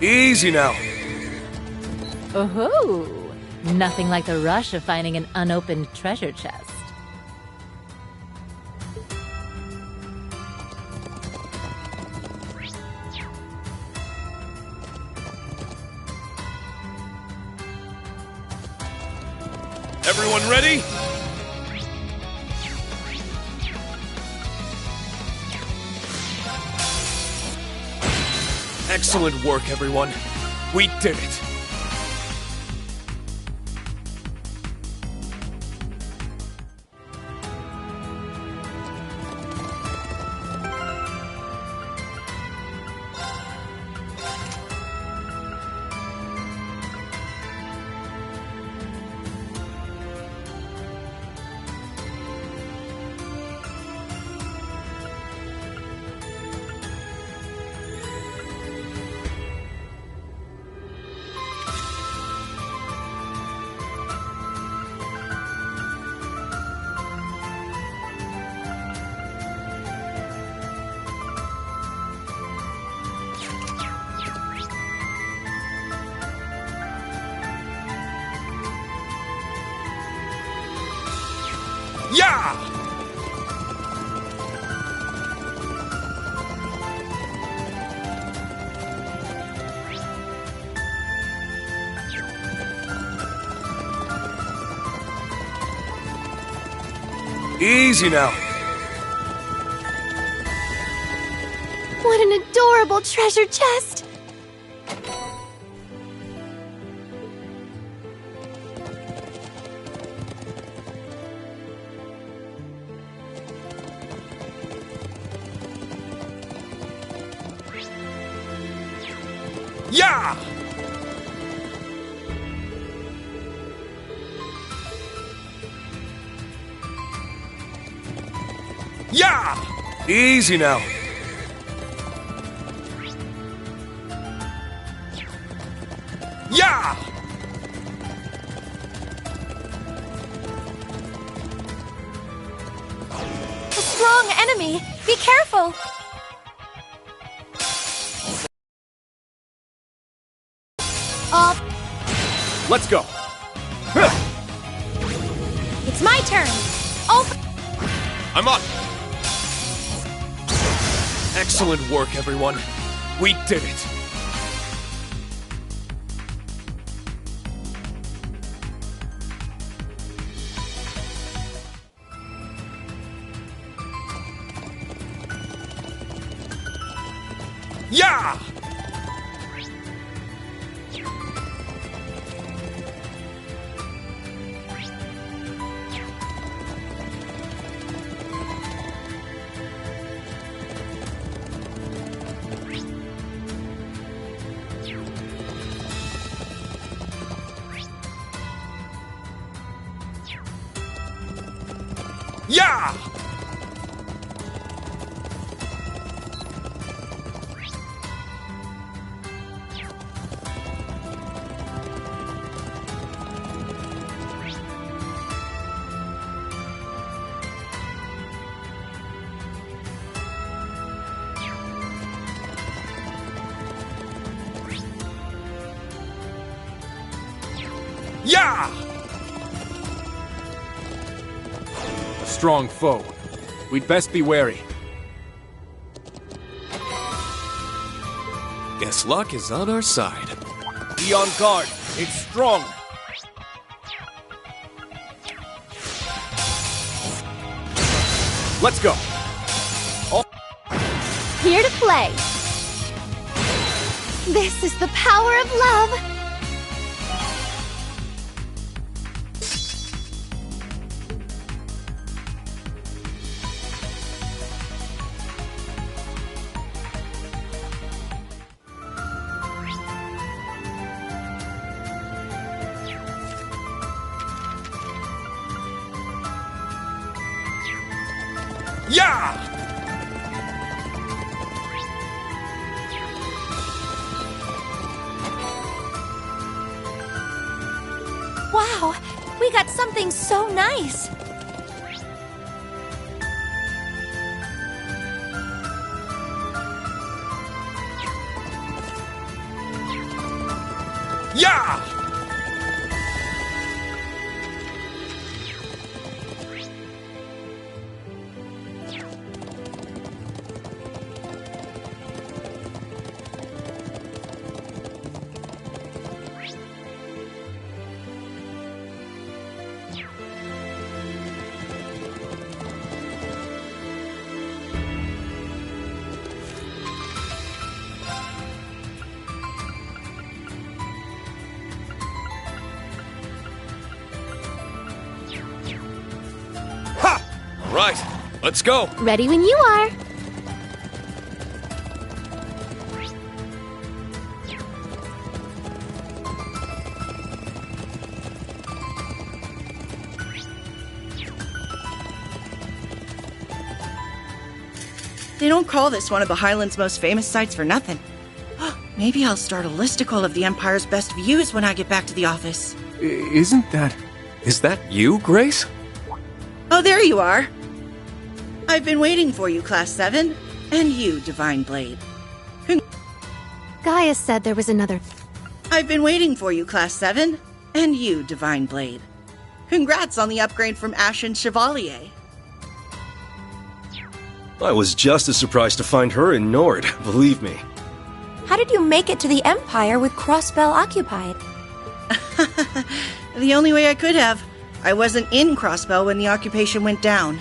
Easy now. Oh-ho! Nothing like the rush of finding an unopened treasure chest. Everyone ready? Excellent work, everyone. We did it. Yeah! Easy now. What an adorable treasure chest! Yeah! Yeah! Easy now. Yeah! A strong enemy! Be careful! Let's go. It's my turn! Oh! I'm up. Excellent work, everyone. We did it. Yeah! Yeah! Yeah! A strong foe. We'd best be wary. Guess luck is on our side. Be on guard. It's strong. Let's go. Here to play. This is the power of love. Yeah! Wow, we got something so nice. Yeah! Right, let's go. Ready when you are. They don't call this one of the Highlands' most famous sites for nothing. Maybe I'll start a listicle of the Empire's best views when I get back to the office. Isn't that... Is that you, Grace? Oh, there you are. I've been waiting for you, Class 7. And you, Divine Blade. Gaia said there was another... I've been waiting for you, Class 7. And you, Divine Blade. Congrats on the upgrade from Ashen Chevalier. I was just as surprised to find her in Nord, believe me. How did you make it to the Empire with Crossbell occupied? The only way I could have. I wasn't in Crossbell when the occupation went down.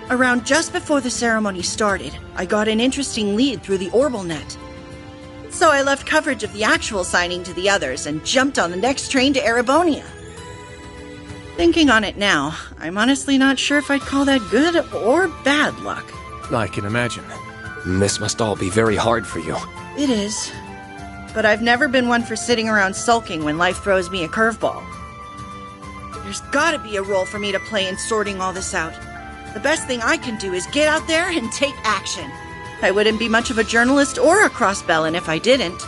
Around just before the ceremony started, I got an interesting lead through the Orbal net. So I left coverage of the actual signing to the others and jumped on the next train to Erebonia. Thinking on it now, I'm honestly not sure if I'd call that good or bad luck. I can imagine. This must all be very hard for you. It is. But I've never been one for sitting around sulking when life throws me a curveball. There's gotta be a role for me to play in sorting all this out. The best thing I can do is get out there and take action. I wouldn't be much of a journalist or a crossbellin if I didn't.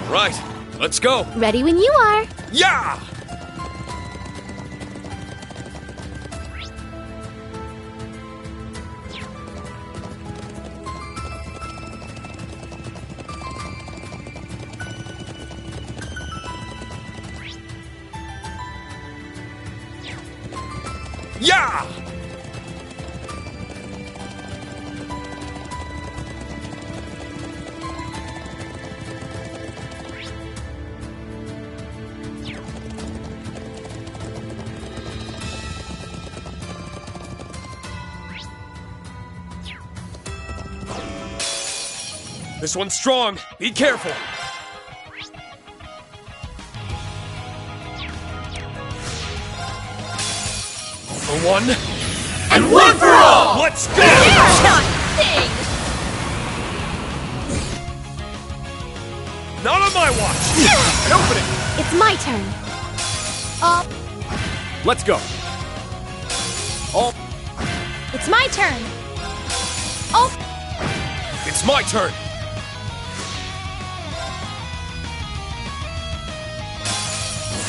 Right, let's go. Ready when you are. Yeah! Yeah! This one's strong. Be careful. For one. And one for all! Let's go! Not on my watch! Open it! It's my turn. Let's go. Oh, It's my turn. Oh, it's my turn.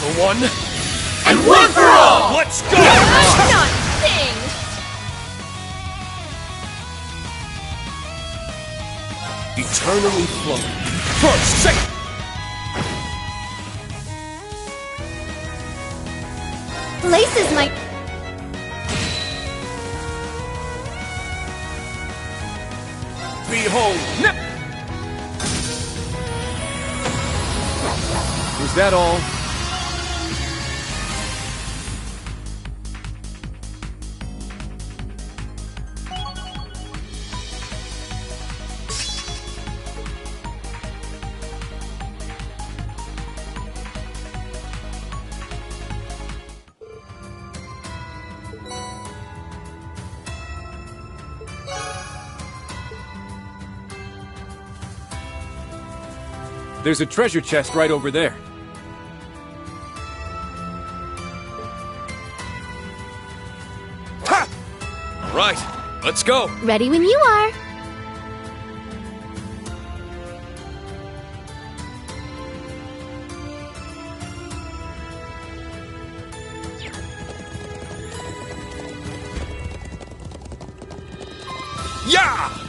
For one. And one for all! Let's go! Eternally flowing. First, second. Laces might. Behold. Nip. Is that all? There's a treasure chest right over there. Ha! All right, let's go. Ready when you are. Yeah!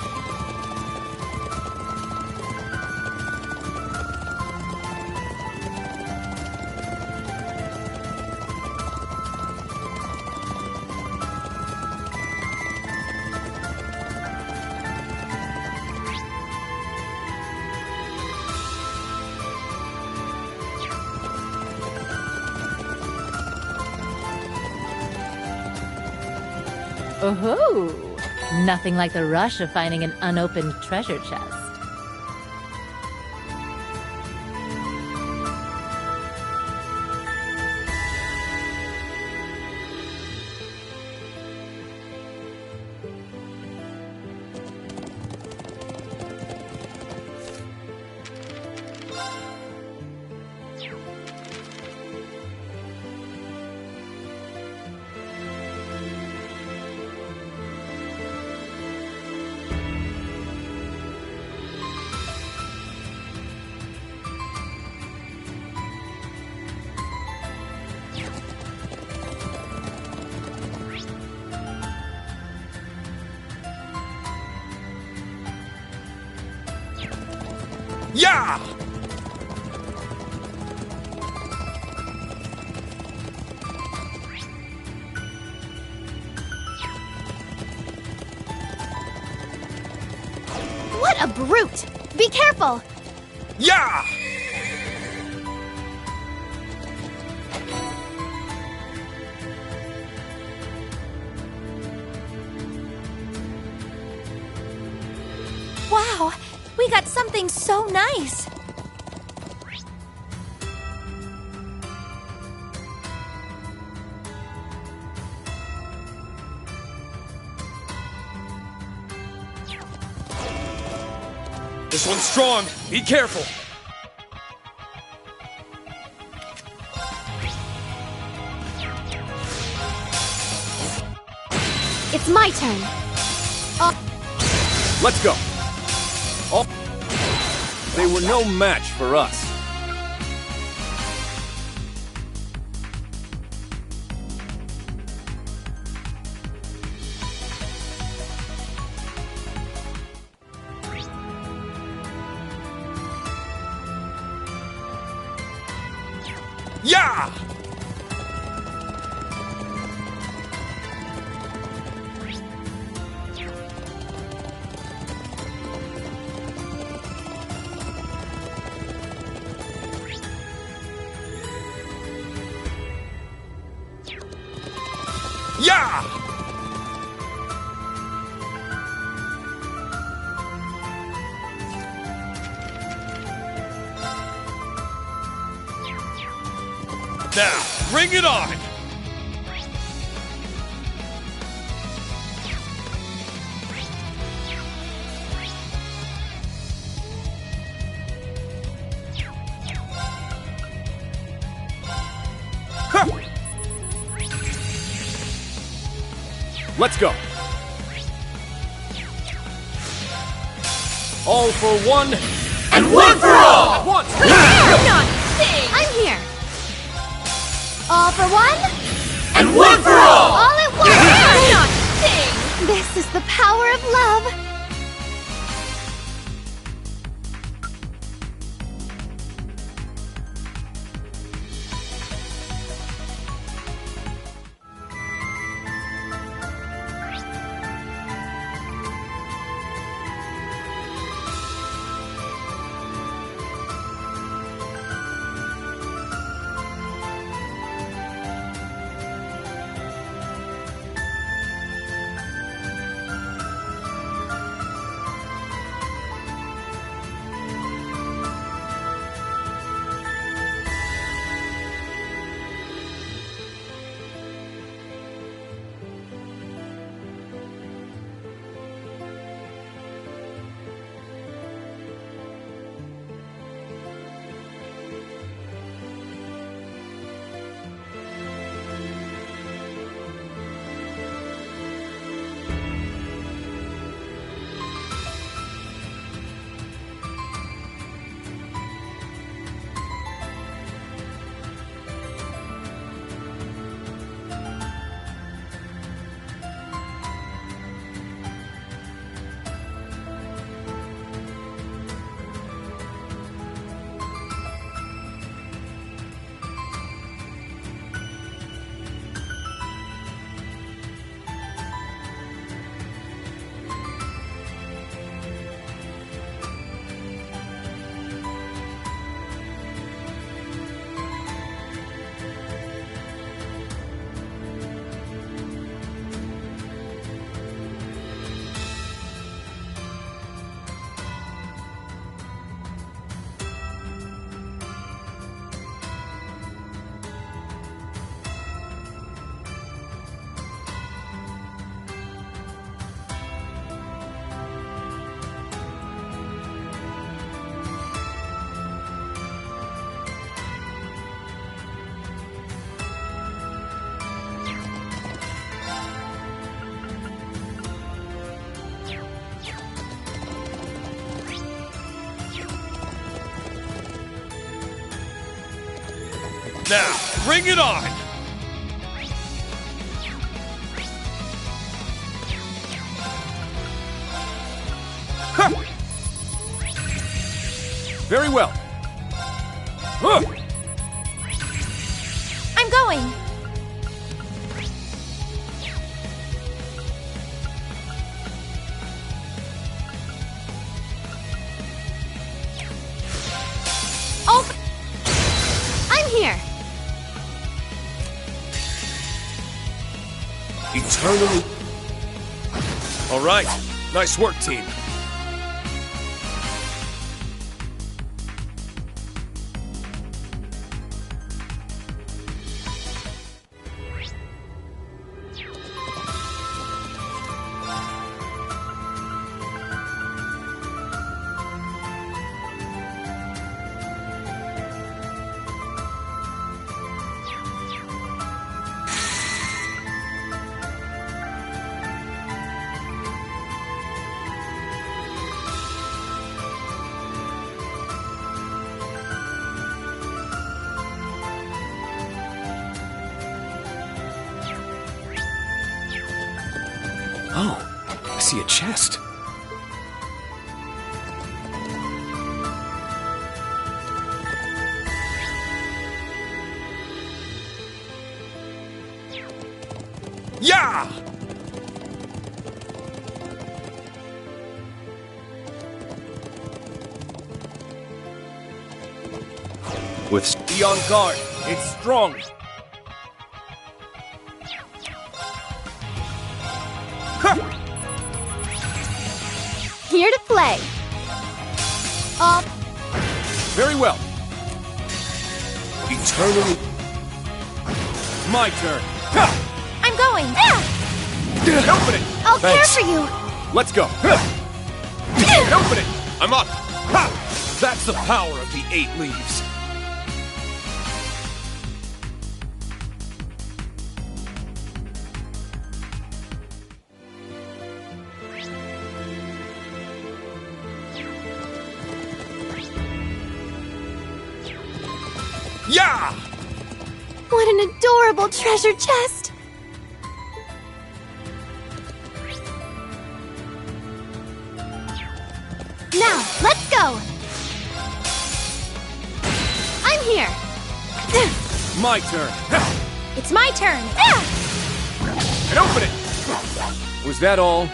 Oh-ho! Nothing like the rush of finding an unopened treasure chest. Yeah! What a brute! Be careful! Yeah! wow. We got something so nice. This one's strong. Be careful. It's my turn. Let's go. Oh, they were no match for us. Yeah! Yeah! Now, bring it on! Let's go. All for one, and one for all! At once! I'm here. All for one, and one for all! all at once. This is the power of love. Now, bring it on! Very well. I'm going. Oh, I'm here. Eternally. All right. Nice work, team. Oh, I see a chest. Yeah! With Be on guard. It's strong. Here to play. Up. Very well. Eternally. My turn. I'm going. Open it. I'll Thanks. care for you. Let's go. Open it. I'm up. That's the power of the 8 leaves. Yeah! What an adorable treasure chest. Now, let's go. I'm here. My turn. It's my turn. And open it. Was that all?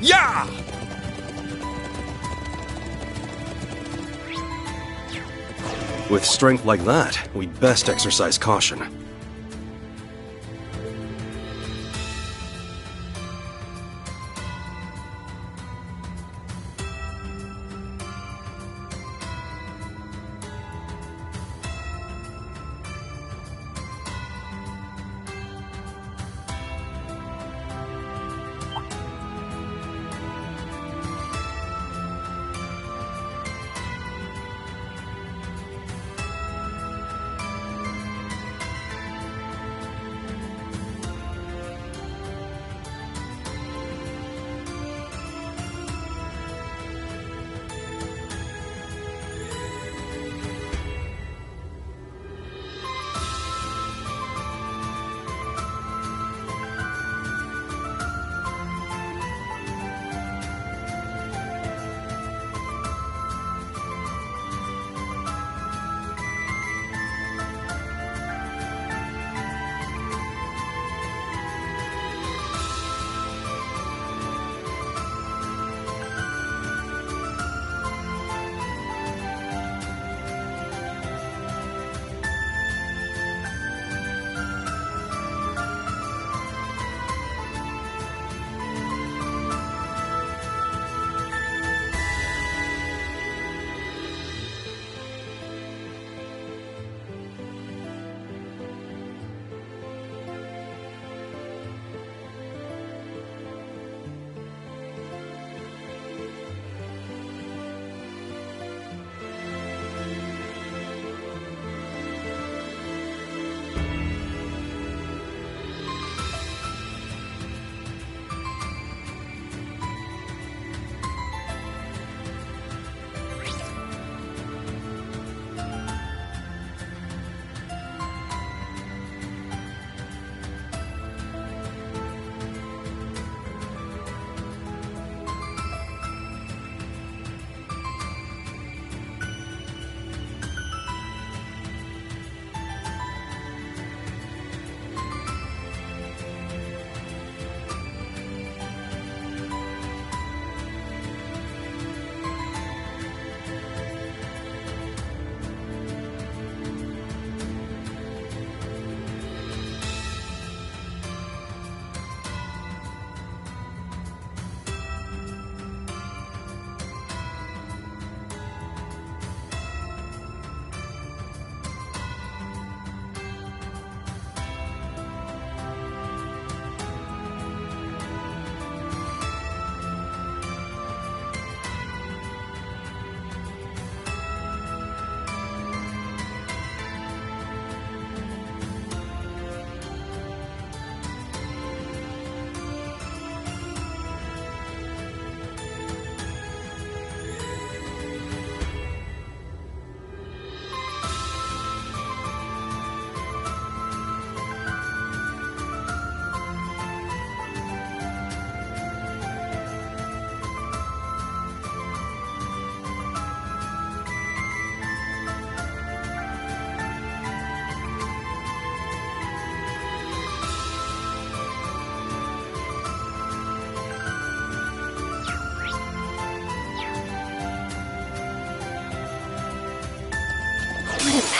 Yeah! With strength like that, we'd best exercise caution.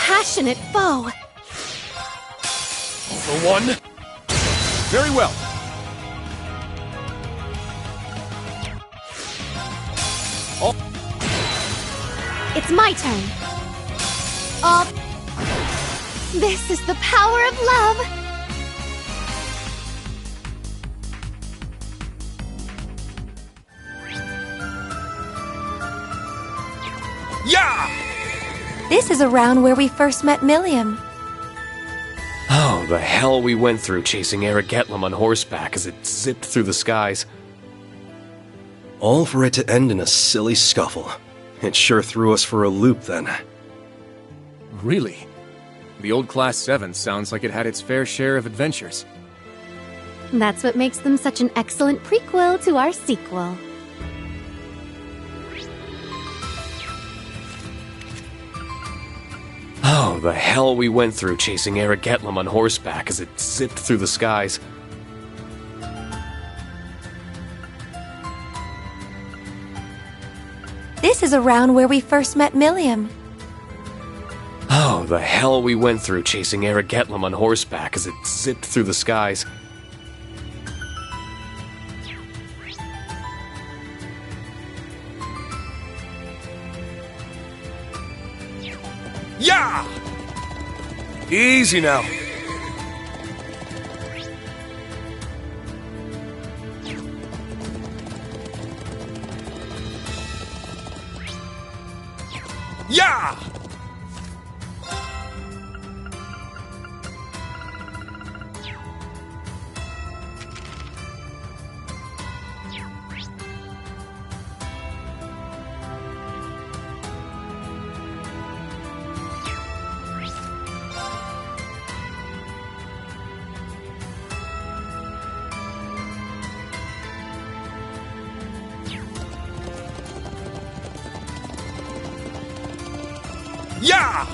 passionate foe. For one. Very well. It's my turn. This is the power of love. Yeah! This is around where we first met Milliam. Oh, the hell we went through chasing Aragetlam on horseback as it zipped through the skies. All for it to end in a silly scuffle. It sure threw us for a loop then. Really? The old Class 7 sounds like it had its fair share of adventures. That's what makes them such an excellent prequel to our sequel. Oh, the hell we went through chasing Aragetlam on horseback as it zipped through the skies. This is around where we first met Milliam. Oh, the hell we went through chasing Aragetlam on horseback as it zipped through the skies. Yeah! Easy now. Yeah! Yeah!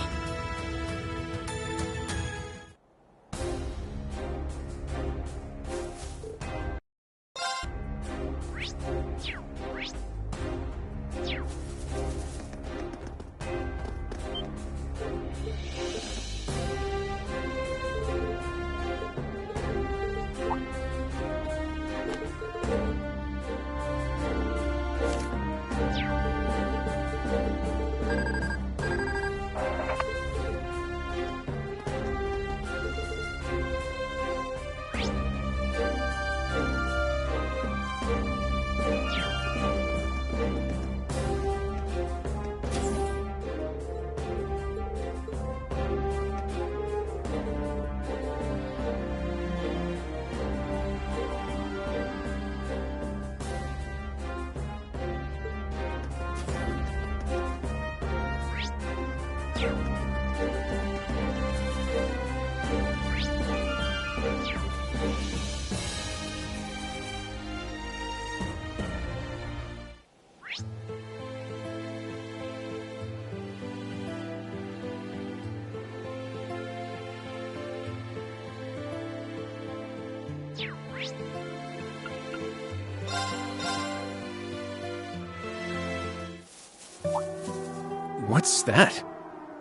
What's that?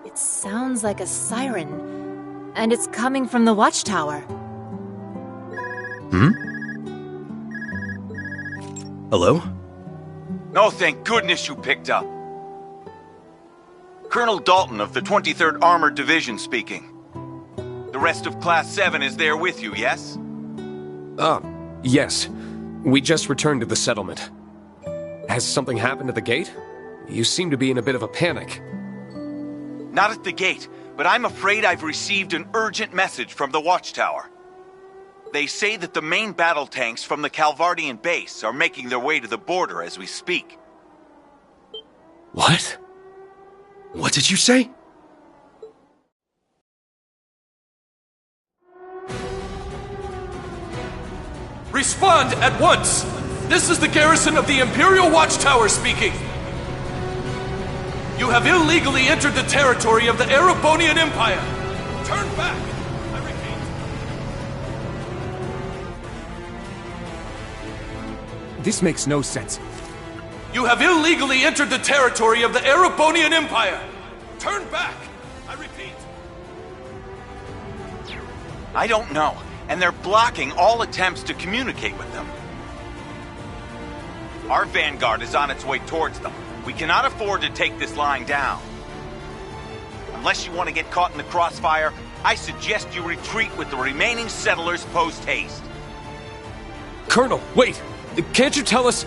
It sounds like a siren, and it's coming from the watchtower. Hello? Oh, thank goodness you picked up. Colonel Dalton of the 23rd Armored Division speaking. The rest of Class 7 is there with you, yes? Yes. We just returned to the settlement. Has something happened at the gate? You seem to be in a bit of a panic. Not at the gate, but I'm afraid I've received an urgent message from the watchtower. They say that the main battle tanks from the Calvardian base are making their way to the border as we speak. What? What did you say? Respond at once! This is the garrison of the Imperial Watchtower speaking! You have illegally entered the territory of the Erebonian Empire! Turn back! I repeat. This makes no sense. You have illegally entered the territory of the Erebonian Empire! Turn back! I repeat. I don't know, and they're blocking all attempts to communicate with them. Our vanguard is on its way towards them. We cannot afford to take this line down. Unless you want to get caught in the crossfire, I suggest you retreat with the remaining settlers post-haste. Colonel, wait! Can't you tell us...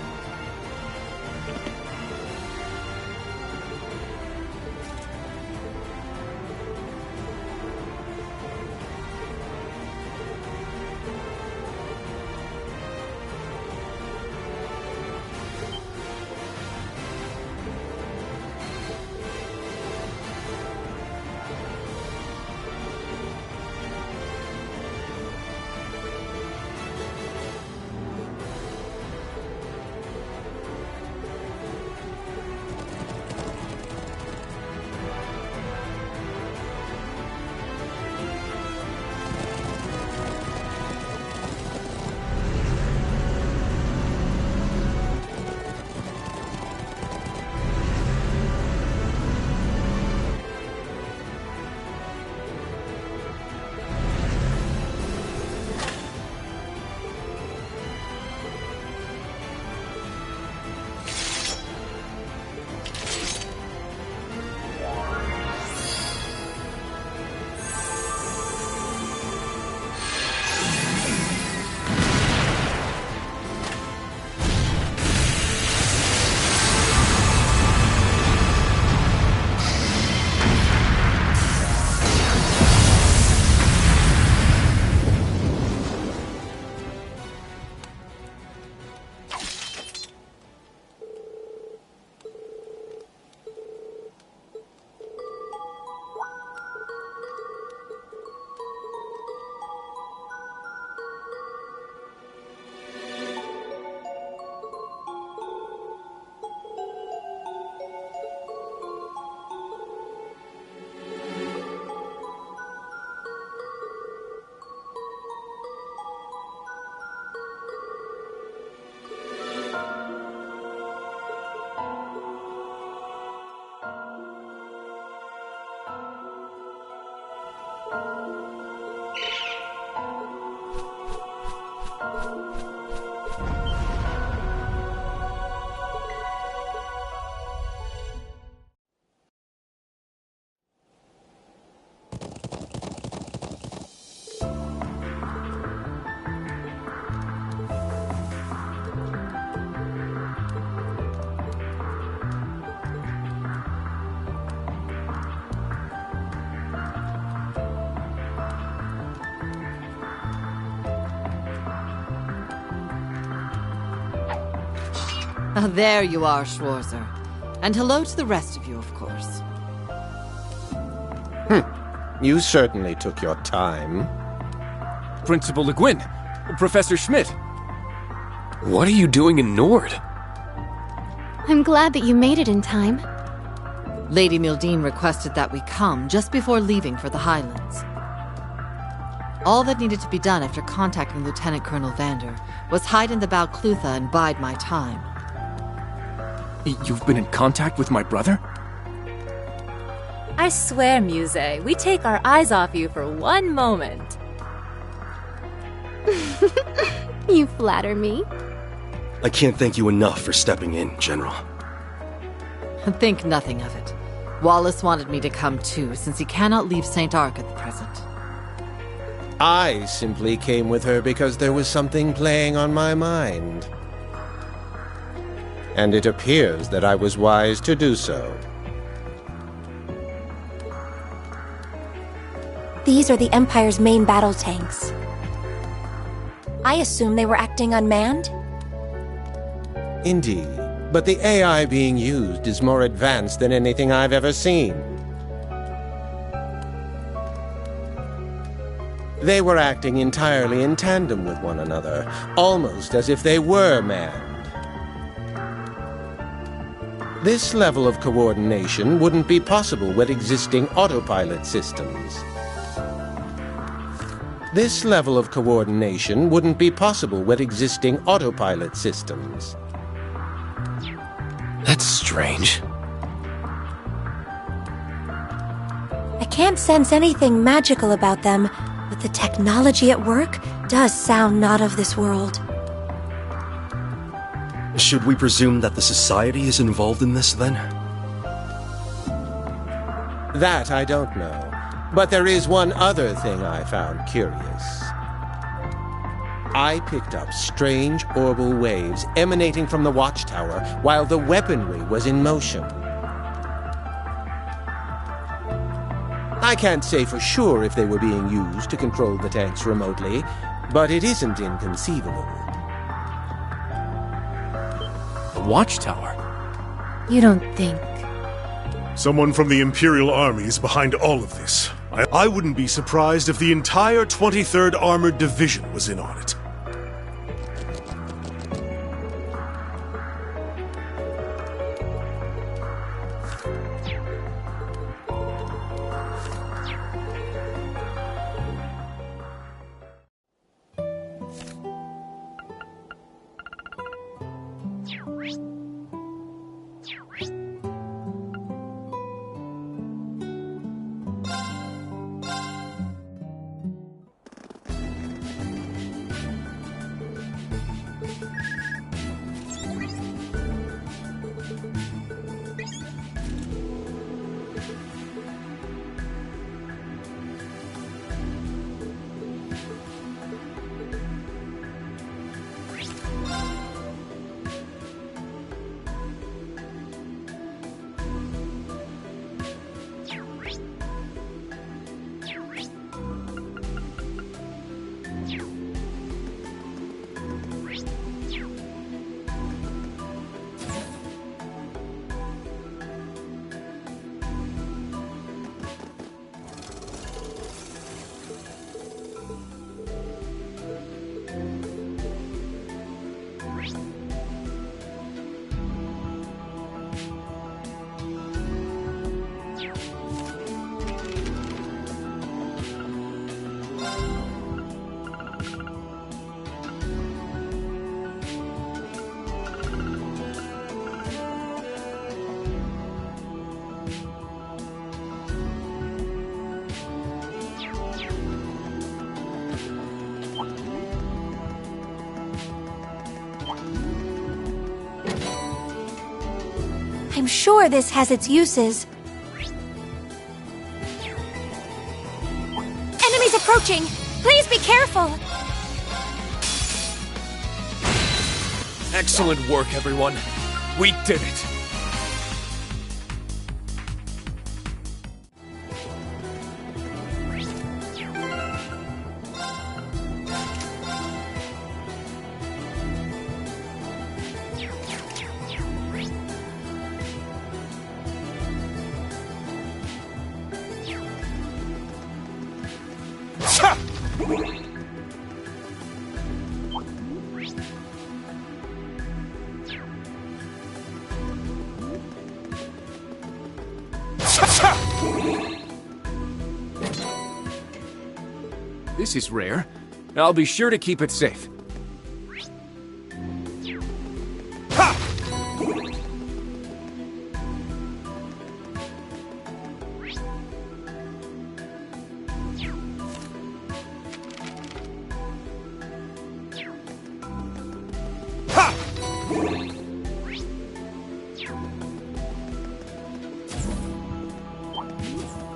Oh, there you are, Schwarzer. And hello to the rest of you, of course. You certainly took your time. Principal Le Guin, Professor Schmidt. What are you doing in Nord? I'm glad that you made it in time. Lady Mildine requested that we come just before leaving for the Highlands. All that needed to be done after contacting Lieutenant Colonel Vander was hide in the Balclutha and bide my time. You've been in contact with my brother? I swear, Muse, we take our eyes off you for one moment. You flatter me. I can't thank you enough for stepping in, General. Think nothing of it. Wallace wanted me to come too, since he cannot leave St. Arc at the present. I simply came with her because there was something playing on my mind. And it appears that I was wise to do so. These are the Empire's main battle tanks. I assume they were acting unmanned? Indeed, but the AI being used is more advanced than anything I've ever seen. They were acting entirely in tandem with one another, almost as if they were manned. This level of coordination wouldn't be possible with existing autopilot systems. This level of coordination wouldn't be possible with existing autopilot systems. That's strange. I can't sense anything magical about them, but the technology at work does sound not of this world. Should we presume that the Society is involved in this, then? That I don't know. But there is one other thing I found curious. I picked up strange orbital waves emanating from the watchtower while the weaponry was in motion. I can't say for sure if they were being used to control the tanks remotely, but it isn't inconceivable. The watchtower? You don't think... Someone from the Imperial Army is behind all of this. I wouldn't be surprised if the entire 23rd Armored Division was in on it. I'm sure this has its uses. Enemies approaching! Please be careful! Excellent work, everyone. We did it. This is rare. I'll be sure to keep it safe.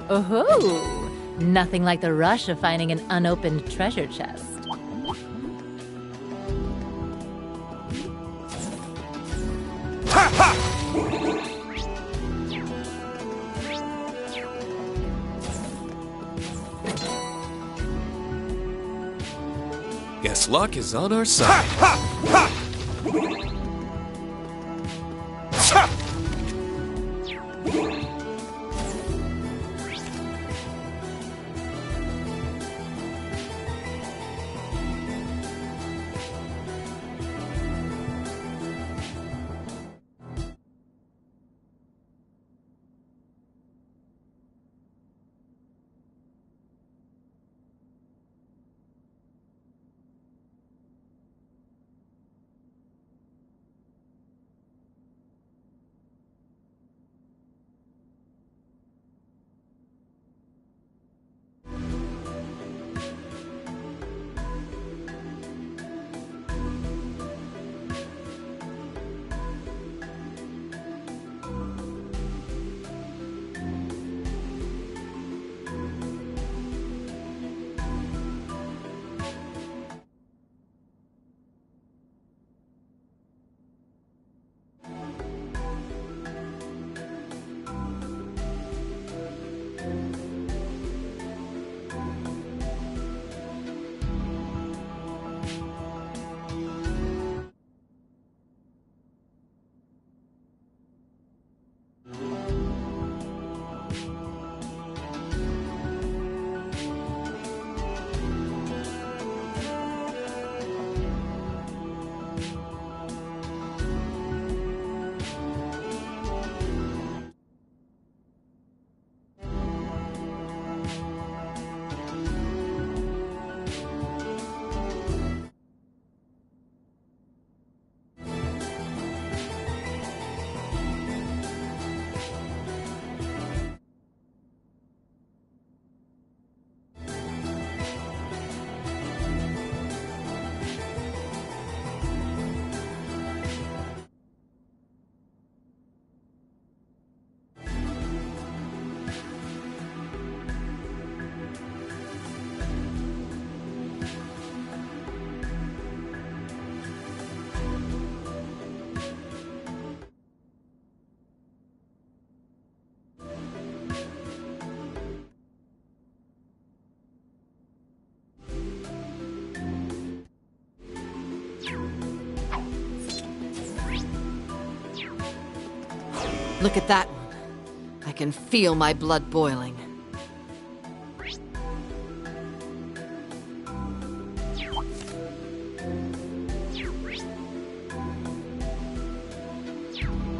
Oh-ho! Nothing like the rush of finding an unopened treasure chest. Guess luck is on our side. Look at that one. I can feel my blood boiling.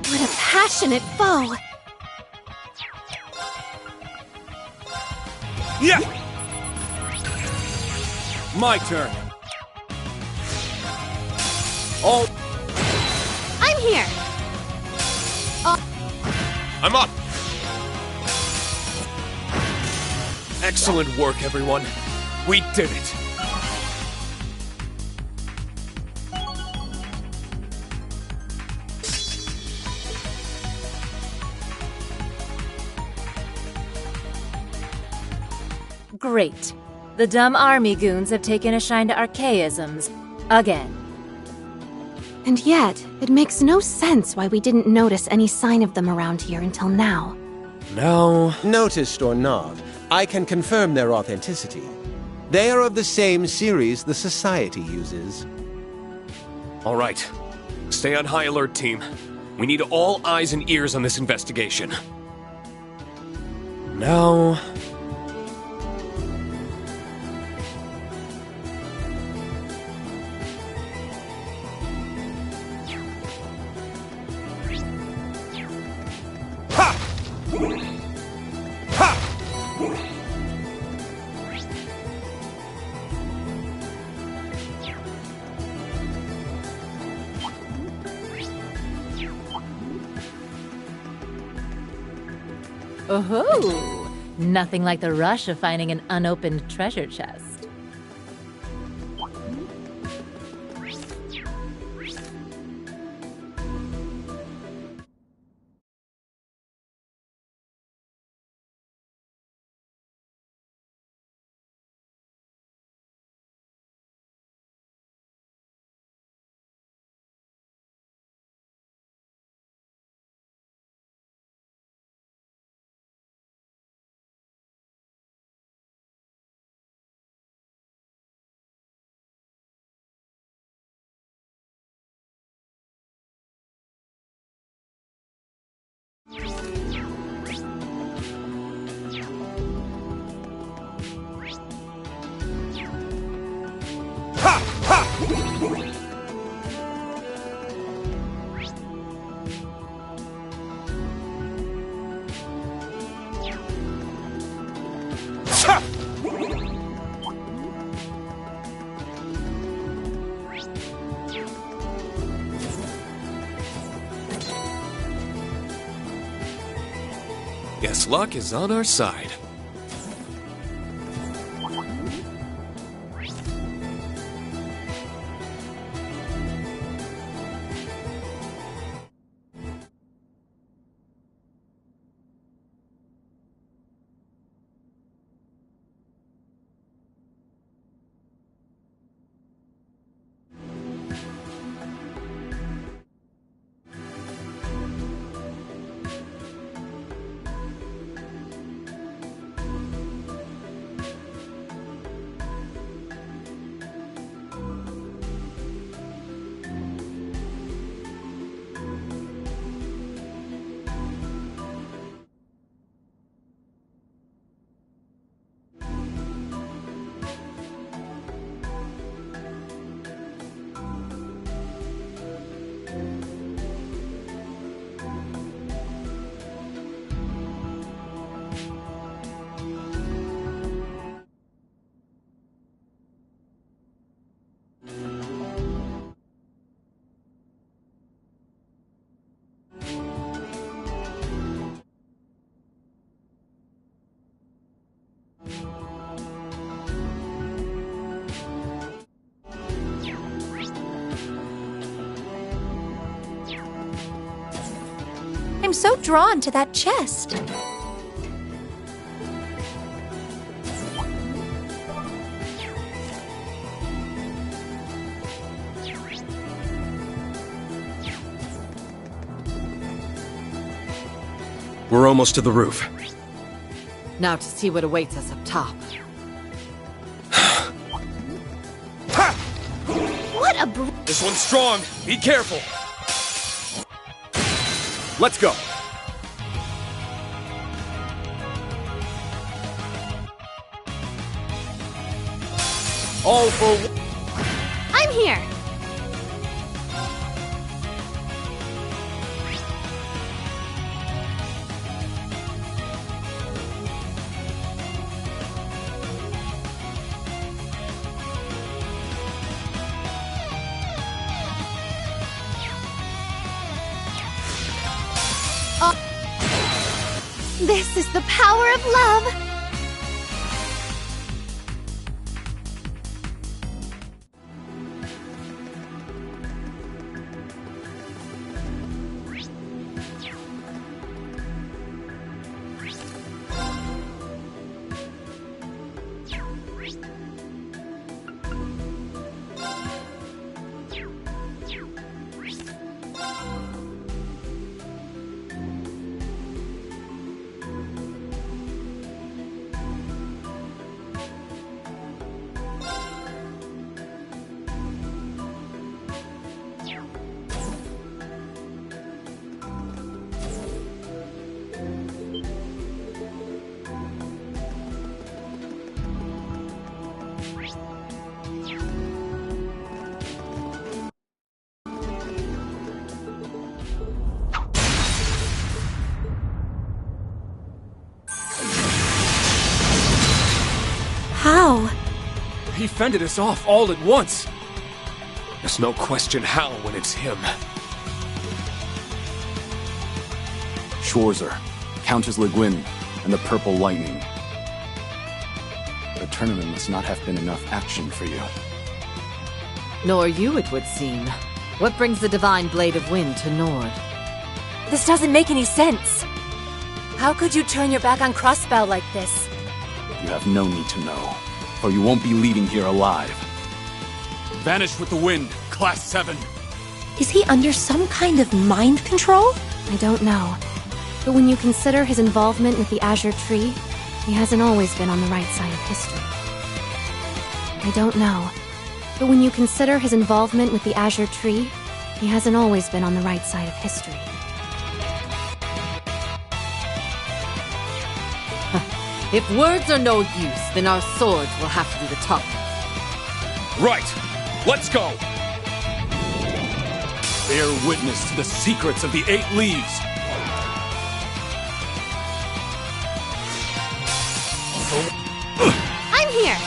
What a passionate foe! Yeah! My turn. All. I'm here! I'm up! Excellent work, everyone. We did it. Great. The dumb army goons have taken a shine to archaisms. Again. And yet, it makes no sense why we didn't notice any sign of them around here until now. No. Noticed or not, I can confirm their authenticity. They are of the same series the Society uses. All right. Stay on high alert, team. We need all eyes and ears on this investigation. No. Oh-ho! Nothing like the rush of finding an unopened treasure chest. Guess luck is on our side. I'm so drawn to that chest. We're almost to the roof. Now to see what awaits us up top. What a This one's strong. Be careful. Let's go. All for... I'm here! This is the power of love! How? He fended us off all at once. There's no question how when it's him. Schwarzer, Countess Le Guin, and the Purple Lightning. The tournament must not have been enough action for you. Nor you, it would seem. What brings the Divine Blade of Wind to Nord? This doesn't make any sense. How could you turn your back on Crossbell like this? You have no need to know, or you won't be leaving here alive. Vanish with the wind, Class 7. Is he under some kind of mind control? I don't know. But when you consider his involvement with the Azure Tree, he hasn't always been on the right side of history. I don't know. But when you consider his involvement with the Azure Tree, he hasn't always been on the right side of history. If words are no use, then our swords will have to do the talking. Right! Let's go! Bear witness to the secrets of the 8 Leaves. I'm here!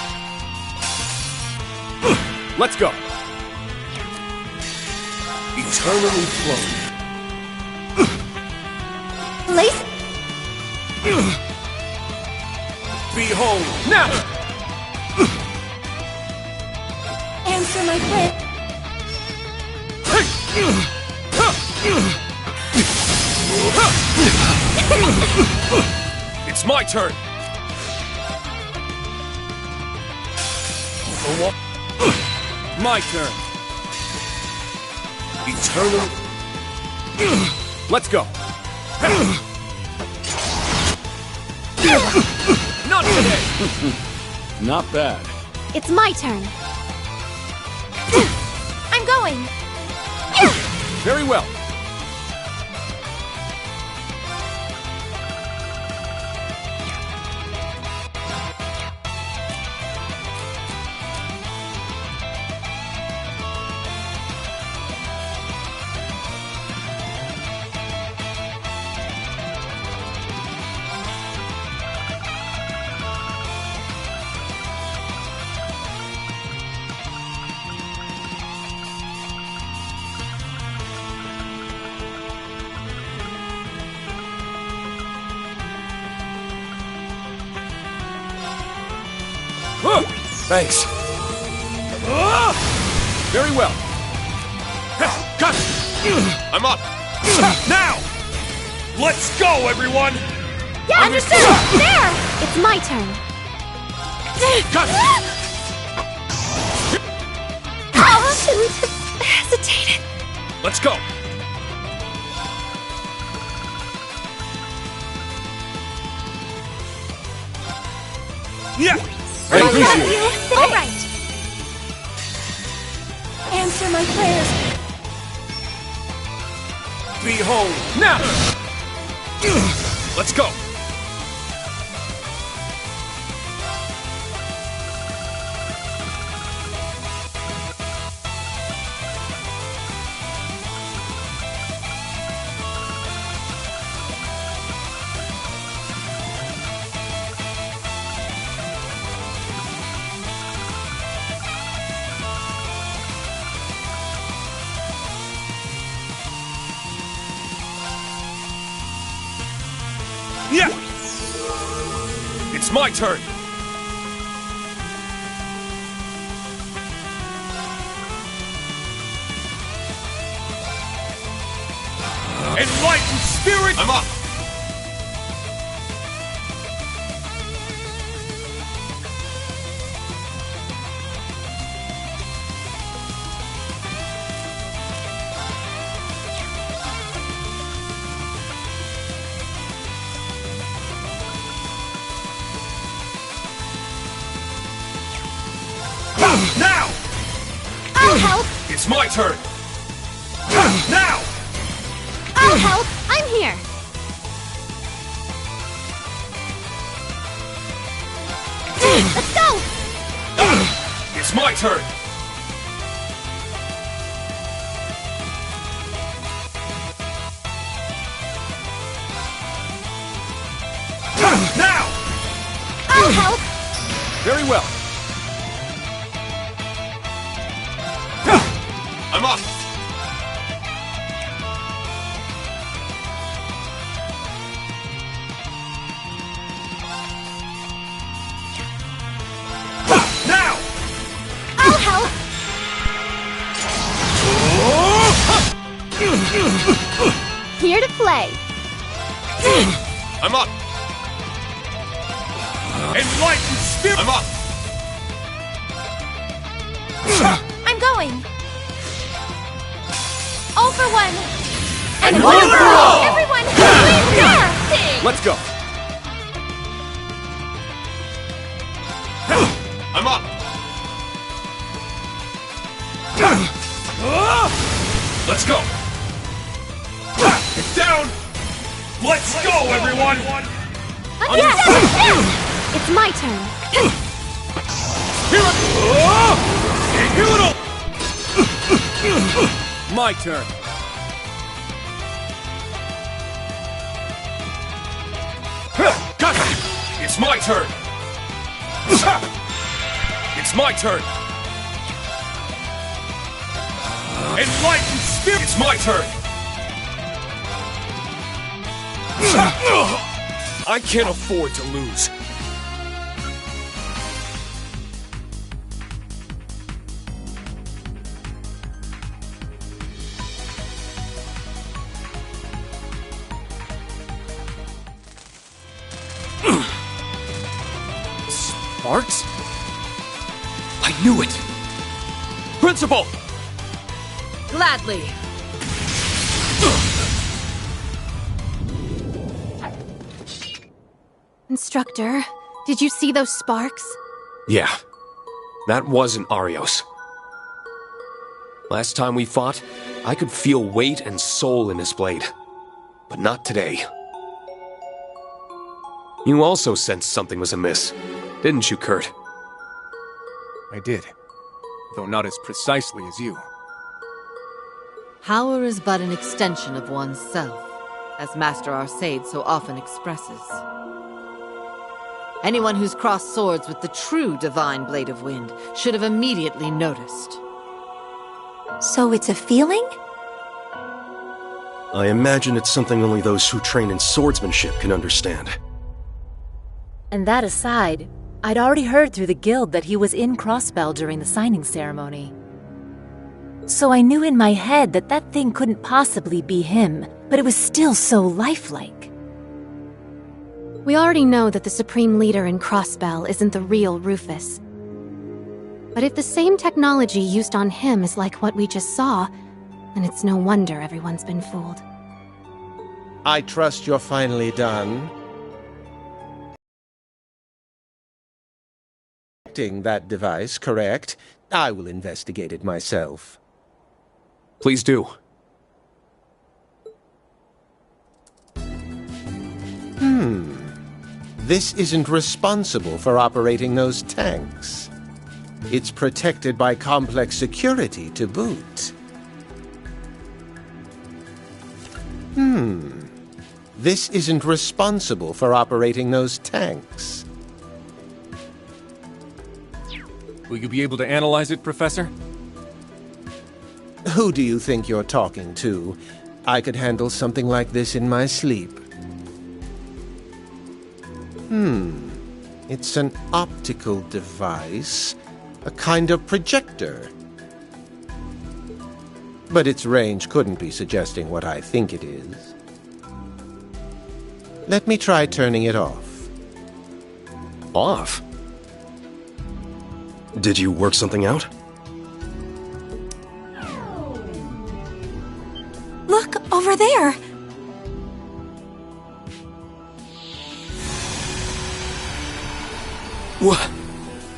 Let's go! Eternally flowing. Lace... Behold, now! Answer my prayer. It's my turn! My turn! Eternal... Let's go! Not today! Not bad. It's my turn. I'm going. Very well. Thanks. Very well. Cut! I'm up! Now! Let's go, everyone! Yeah, understood! There! It's my turn. Cut! I shouldn't have hesitated. Let's go! Yeah! I appreciate you. it. All right. Answer my prayers. Behold, now! Let's go! Yeah! It's my turn! Enlightened spirit! I'm up! Now! I'll help! It's my turn! Now! I'll help! I'm here! Let's go! It's my turn! Now! I'll help! Very well. I'm up! Now! I'll help! Here to play. I'm up! Enlightened spirit! I'm up! I'm going. All for one. And one for all! Everyone, please go! Let's go. I'm up! Let's go! It's down! Let's go, everyone! Yes! It's my turn. My turn. Got it! It's my turn! It's my turn! Enlightened spirit! It's my turn! I can't afford to lose. Sparks? I knew it! Principal! Gladly. Instructor, did you see those sparks? Yeah. That wasn't Arios. Last time we fought, I could feel weight and soul in his blade. But not today. You also sensed something was amiss, didn't you, Kurt? I did, though not as precisely as you. Power is but an extension of one's self, as Master Arcade so often expresses. Anyone who's crossed swords with the true Divine Blade of Wind should have immediately noticed. So it's a feeling? I imagine it's something only those who train in swordsmanship can understand. And that aside, I'd already heard through the guild that he was in Crossbell during the signing ceremony. So I knew in my head that that thing couldn't possibly be him, but it was still so lifelike. We already know that the Supreme Leader in Crossbell isn't the real Rufus. But if the same technology used on him is like what we just saw, then it's no wonder everyone's been fooled. I trust you're finally done. That device, correct? I will investigate it myself. Please do. This isn't responsible for operating those tanks. It's protected by complex security to boot. This isn't responsible for operating those tanks. Will you be able to analyze it, Professor? Who do you think you're talking to? I could handle something like this in my sleep. It's an optical device, a kind of projector. But its range couldn't be suggesting what I think it is. Let me try turning it off. Off? Did you work something out? Look, over there! What?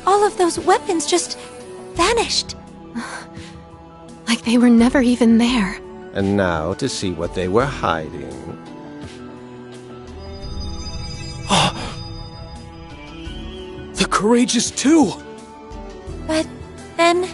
All of those weapons just vanished. Like they were never even there. And now to see what they were hiding. The Courageous 2! But then...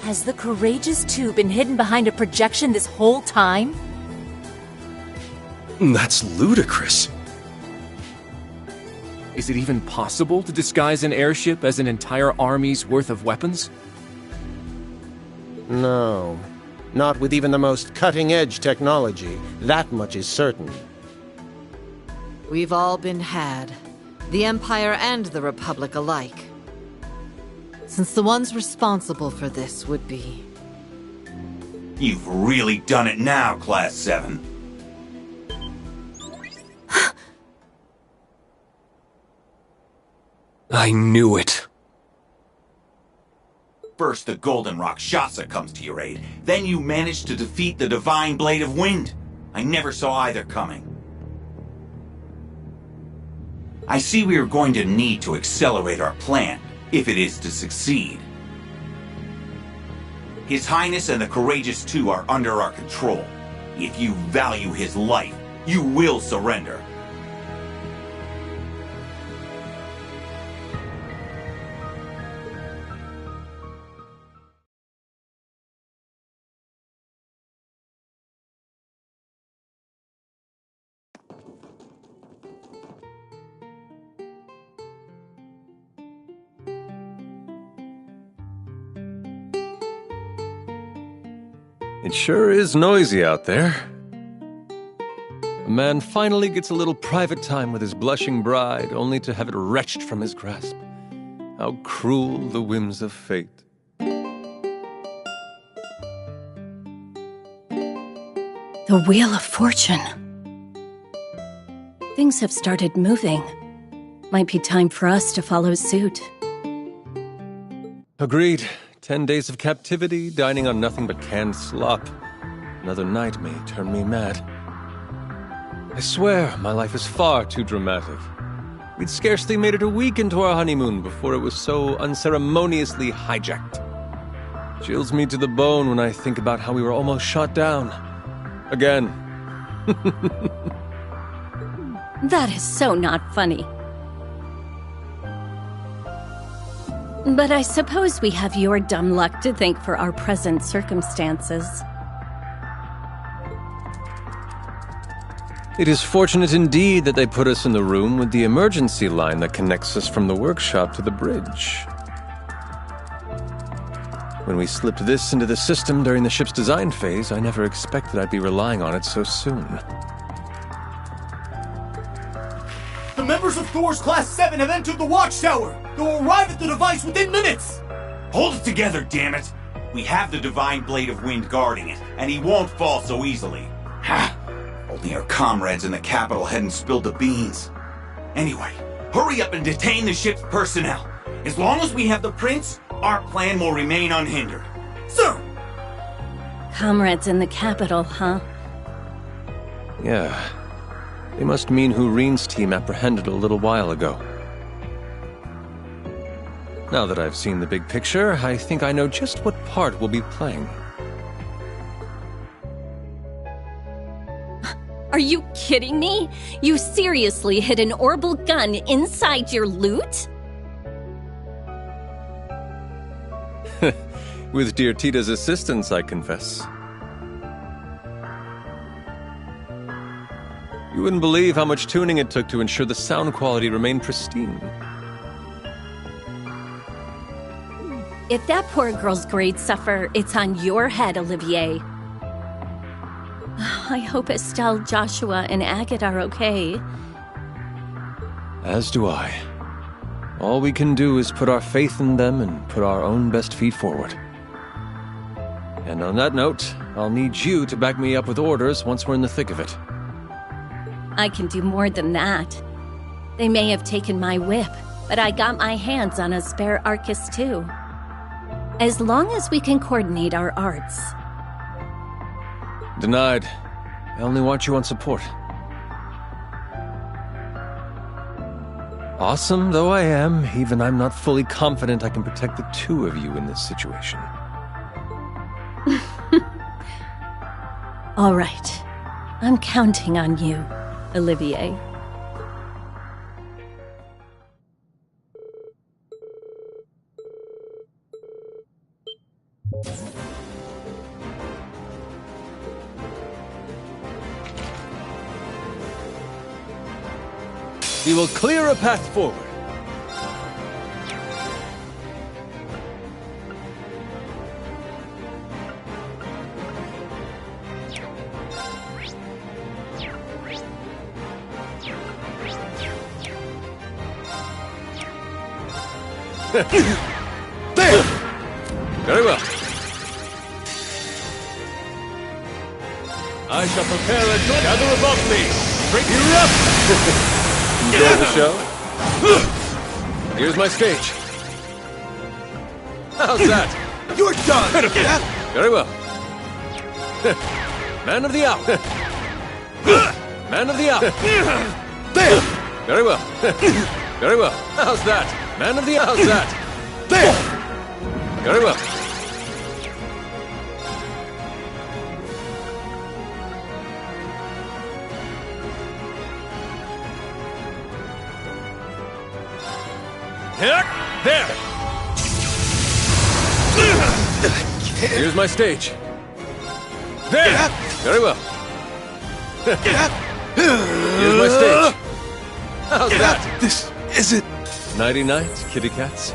Has the Courageous 2 been hidden behind a projection this whole time? That's ludicrous. Is it even possible to disguise an airship as an entire army's worth of weapons? No. Not with even the most cutting-edge technology. That much is certain. We've all been had. The Empire and the Republic alike. Since the ones responsible for this would be... You've really done it now, Class 7. I knew it. First, the Golden Rakshasa comes to your aid. Then you manage to defeat the Divine Blade of Wind. I never saw either coming. I see we are going to need to accelerate our plan, if it is to succeed. His Highness and the Courageous 2 are under our control. If you value his life, you will surrender. It sure is noisy out there. A man finally gets a little private time with his blushing bride, only to have it wrenched from his grasp. How cruel the whims of fate. The Wheel of Fortune. Things have started moving. Might be time for us to follow suit. Agreed. 10 days of captivity, dining on nothing but canned slop. Another night may turn me mad. I swear, my life is far too dramatic. We'd scarcely made it a week into our honeymoon before it was so unceremoniously hijacked. Chills me to the bone when I think about how we were almost shot down. Again. That is so not funny. But I suppose we have your dumb luck to thank for our present circumstances. It is fortunate indeed that they put us in the room with the emergency line that connects us from the workshop to the bridge. When we slipped this into the system during the ship's design phase, I never expected I'd be relying on it so soon. The members of Thor's Class 7 have entered the Watchtower! They will arrive at the device within minutes! Hold it together, damn it! We have the Divine Blade of Wind guarding it, and he won't fall so easily. Ha! Only our comrades in the capital hadn't spilled the beans. Anyway, hurry up and detain the ship's personnel. As long as we have the prince, our plan will remain unhindered. Sir! Comrades in the capital, huh? Yeah. They must mean who Rean's team apprehended a little while ago. Now that I've seen the big picture, I think I know just what part we'll be playing. Are you kidding me? You seriously hid an orbital gun inside your loot? With dear Tita's assistance, I confess. You wouldn't believe how much tuning it took to ensure the sound quality remained pristine. If that poor girl's grades suffer, it's on your head, Olivier. I hope Estelle, Joshua, and Agate are okay. As do I. All we can do is put our faith in them and put our own best feet forward. And on that note, I'll need you to back me up with orders once we're in the thick of it. I can do more than that. They may have taken my whip, but I got my hands on a spare Arcus too. As long as we can coordinate our arts. Denied. I only want you on support. Awesome though I am, even I'm not fully confident I can protect the two of you in this situation. All right. I'm counting on you, Olivier. We will clear a path forward. There! Very well. I shall prepare a gather above me. Break you up! Enjoy the show? Here's my stage. How's that? You're done! Very well. Man of the hour. Man of the hour. There! Very well. Very well. How's that? Man of the hour. How's that? There! Very well. There! Here's my stage. There! Very well. Here's my stage. How's that? This isn't... Nighty-night, kitty cats.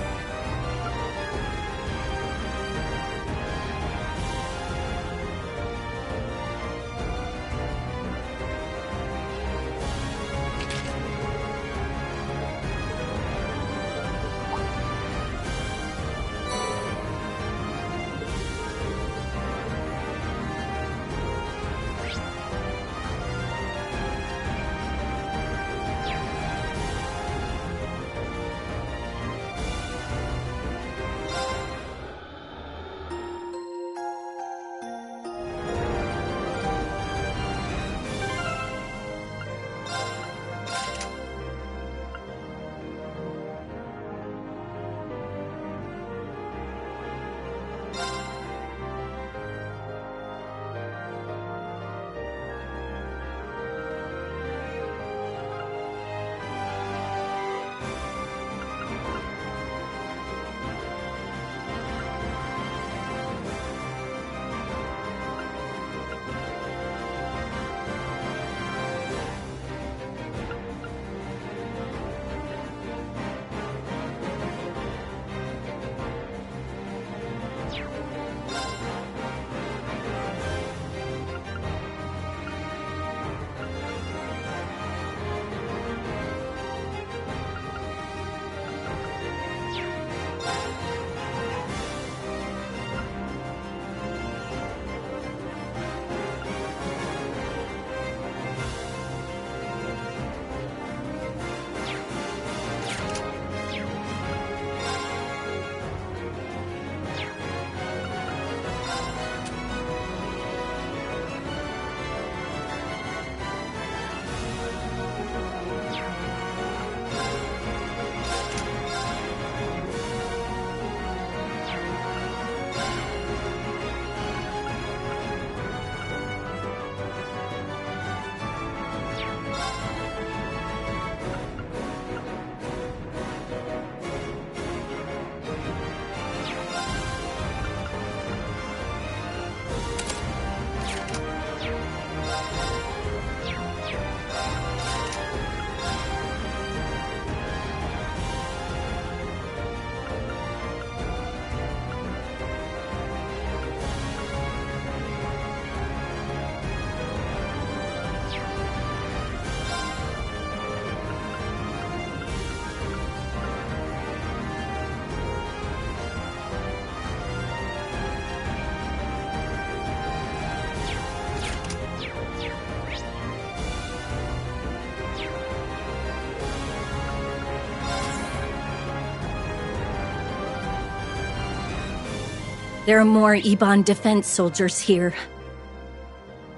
There are more Ebon defense soldiers here.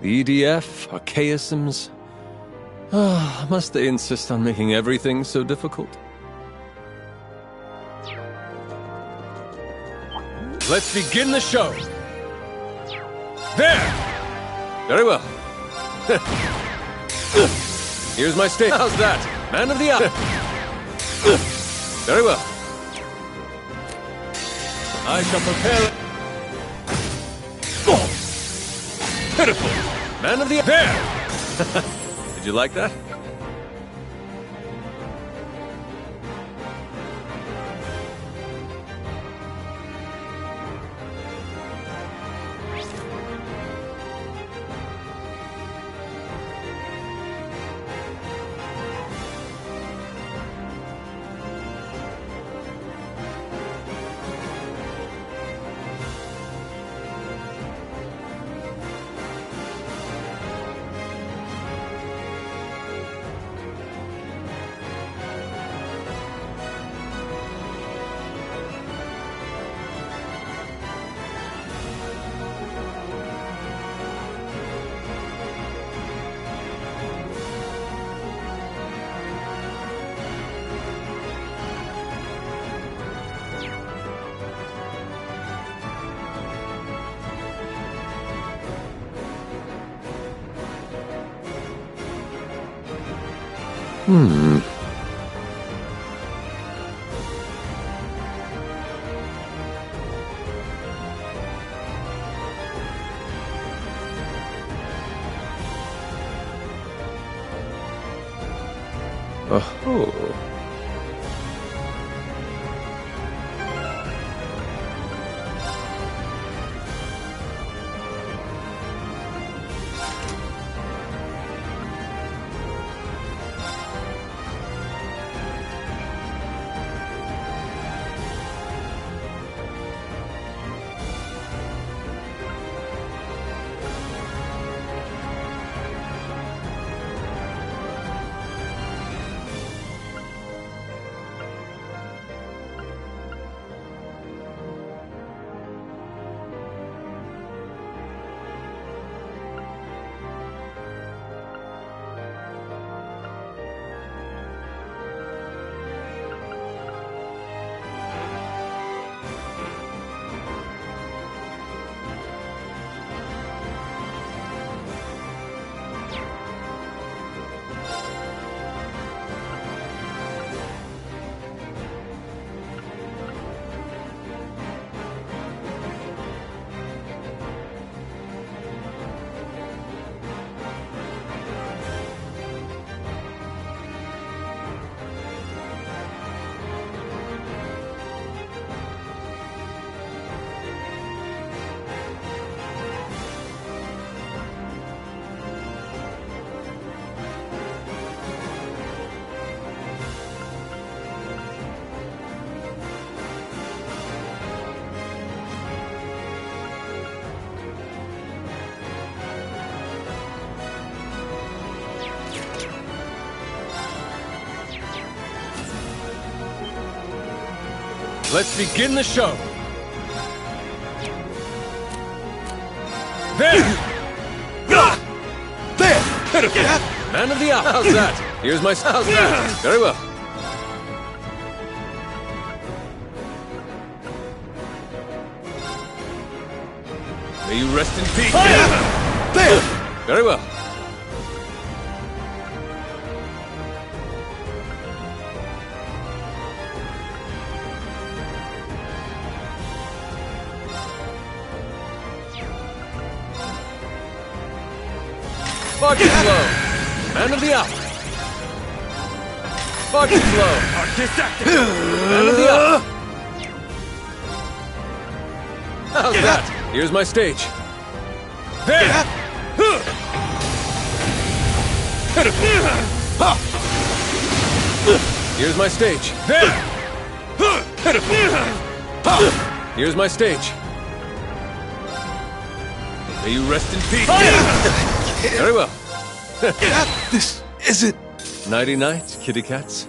The EDF, archaisms. Ah, must they insist on making everything so difficult? Let's begin the show! There! Very well. Here's my stage. How's that? Man of the hour. Very well. I shall prepare. Oh. Pitiful. Man of the hour. There! Did you like that? Oh. Let's begin the show. There! There! Man of the hour. How's that? Here's my... How's that? Very well. May you rest in peace. There! Very well. Fucking blow! Man of the hour! Fucking blow! Man of the hour! How's that? Here's my stage. There! Here's my stage. There! Here's my stage. May you rest in peace. Very well. This isn't... Nighty-night, kitty cats.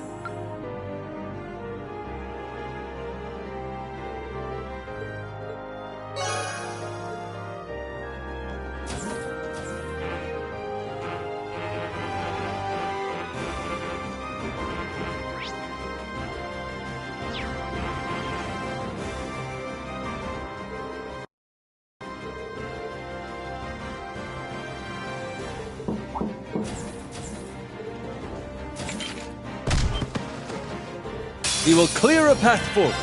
We will clear a path forward.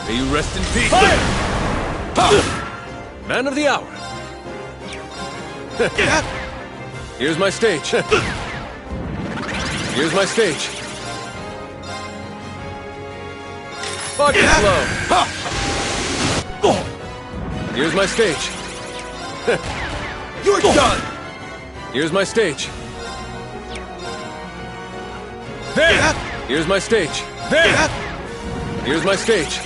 May you rest in peace. Man of the hour. Here's my stage. Here's my stage. Body flow. Here's my stage. You're done. Here's my stage. There. Here's my stage. There. Here's my stage.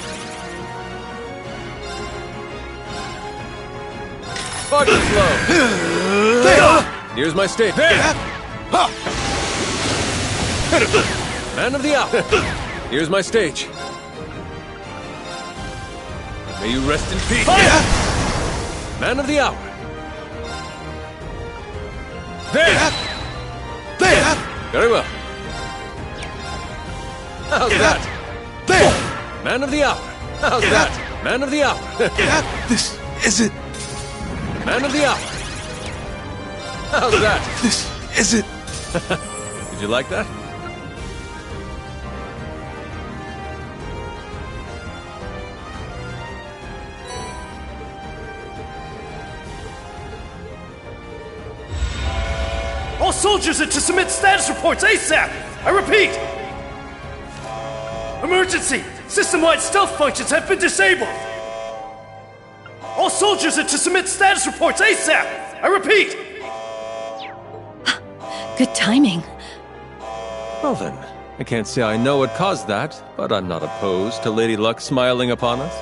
Body flow. Here's my stage. Man of the hour. Here's my stage. May you rest in peace. Man of the hour. There. Very well. How's that? There. Man of the hour. How's that? Man of the hour. This is it. Man of the hour. How's that? This is it. Did you like that? All soldiers are to submit status reports ASAP! I repeat! Emergency! System-wide stealth functions have been disabled! All soldiers are to submit status reports ASAP! I repeat! Good timing. Well then, I can't say I know what caused that, but I'm not opposed to Lady Luck smiling upon us.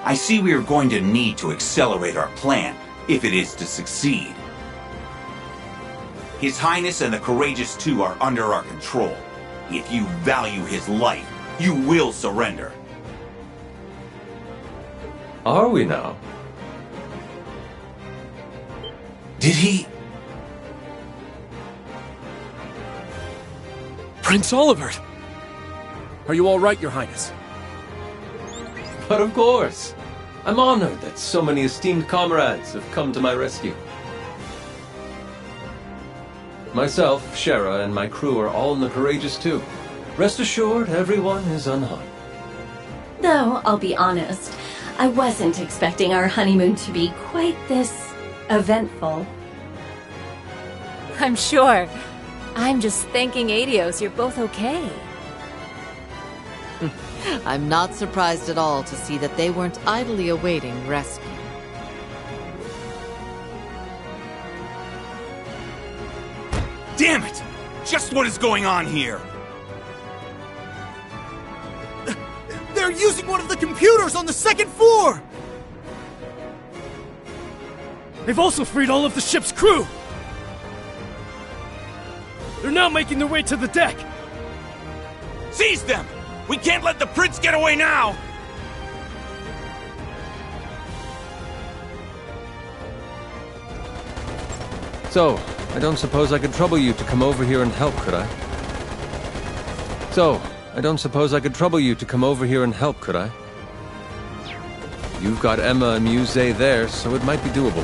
I see we are going to need to accelerate our plan, if it is to succeed. His Highness and the Courageous Two are under our control. If you value his life, you will surrender. Are we now? Did he? Prince Olivert! Are you all right, Your Highness? But of course. I'm honored that so many esteemed comrades have come to my rescue. Myself, Shera, and my crew are all in the Courageous Two. Rest assured, everyone is unharmed. Though, I'll be honest, I wasn't expecting our honeymoon to be quite this eventful. I'm sure. I'm just thanking Adios you're both okay. I'm not surprised at all to see that they weren't idly awaiting rescue. Damn it! Just what is going on here? They're using one of the computers on the second floor! They've also freed all of the ship's crew! They're now making their way to the deck! Seize them! We can't let the prince get away now! So, I don't suppose I could trouble you to come over here and help, could I? Could I? You've got Emma and Muse there, so it might be doable.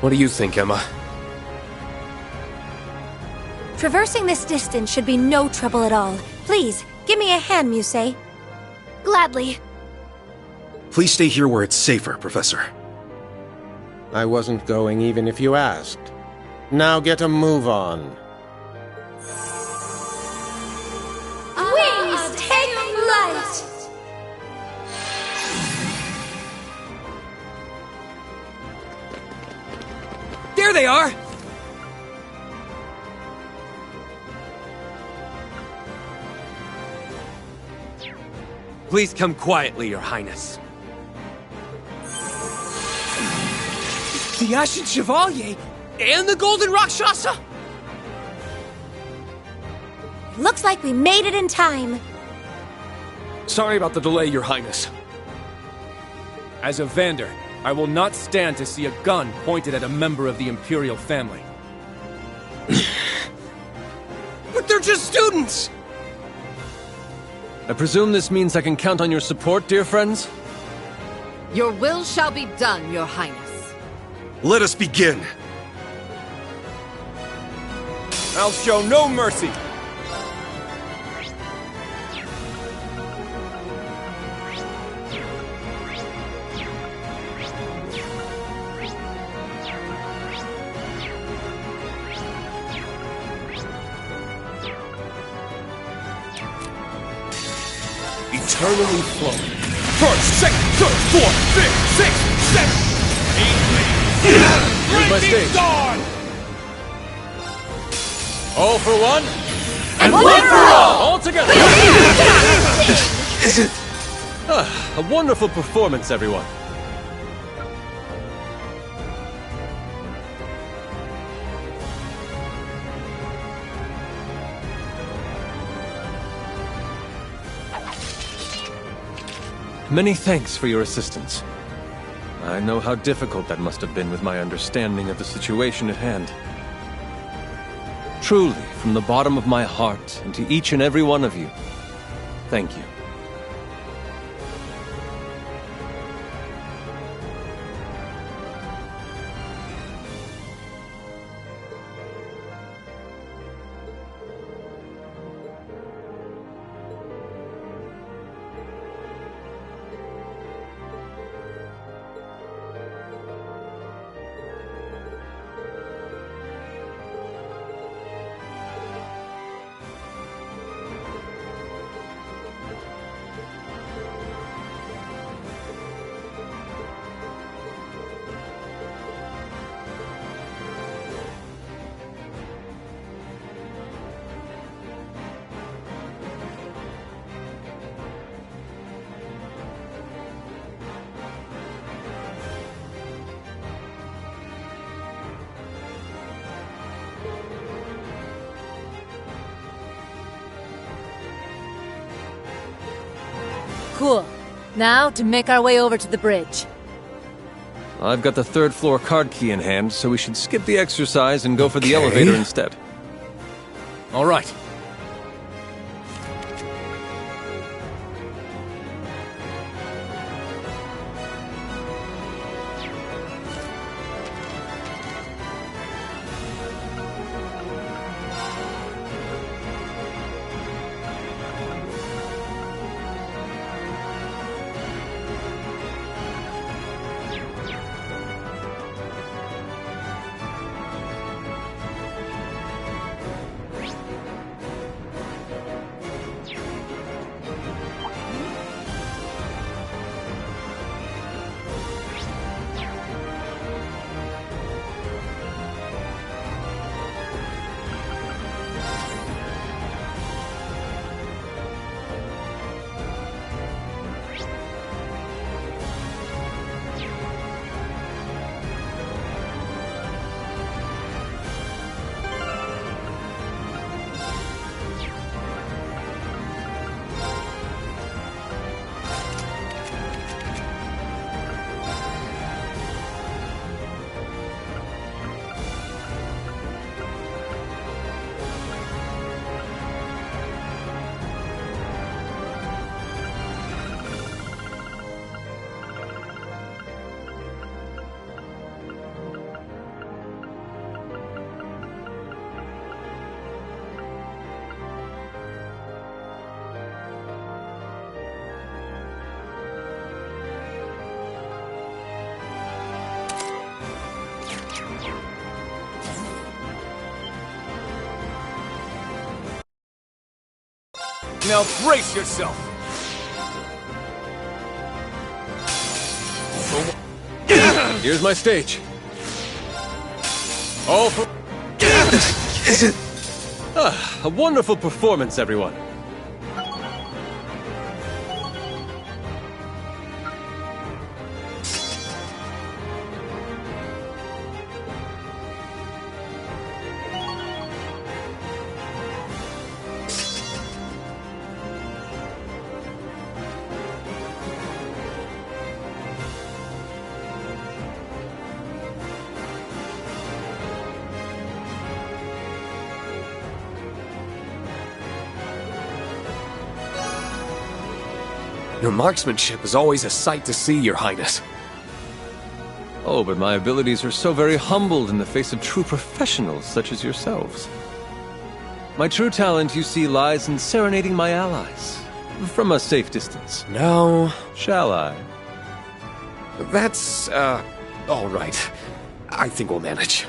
What do you think, Emma? Traversing this distance should be no trouble at all. Please, give me a hand, Muse. Gladly. Please stay here where it's safer, Professor. I wasn't going even if you asked. Now get a move on. Wings take flight! There they are! Please come quietly, Your Highness. The Ashen Chevalier and the Golden Rakshasa? Looks like we made it in time. Sorry about the delay, Your Highness. As a Vander, I will not stand to see a gun pointed at a member of the Imperial family. But they're just students! I presume this means I can count on your support, dear friends? Your will shall be done, Your Highness. Let us begin! I'll show no mercy! Eternally flowing. First, second, third, fourth, fifth, sixth, seventh, eighth, Here's my stage. dawn! All for one, And one for all! all together! A wonderful performance, everyone. Many thanks for your assistance. I know how difficult that must have been with my understanding of the situation at hand. Truly, from the bottom of my heart, and to each and every one of you, thank you. Cool. Now to make our way over to the bridge. I've got the third floor card key in hand, so we should skip the exercise and go for the elevator instead. All right. Now brace yourself! Here's my stage. All for... a wonderful performance, everyone. Your marksmanship is always a sight to see, Your Highness. Oh, but my abilities are so very humbled in the face of true professionals such as yourselves. My true talent, you see, lies in serenading my allies. From a safe distance. No. Shall I? That's, all right. I think we'll manage.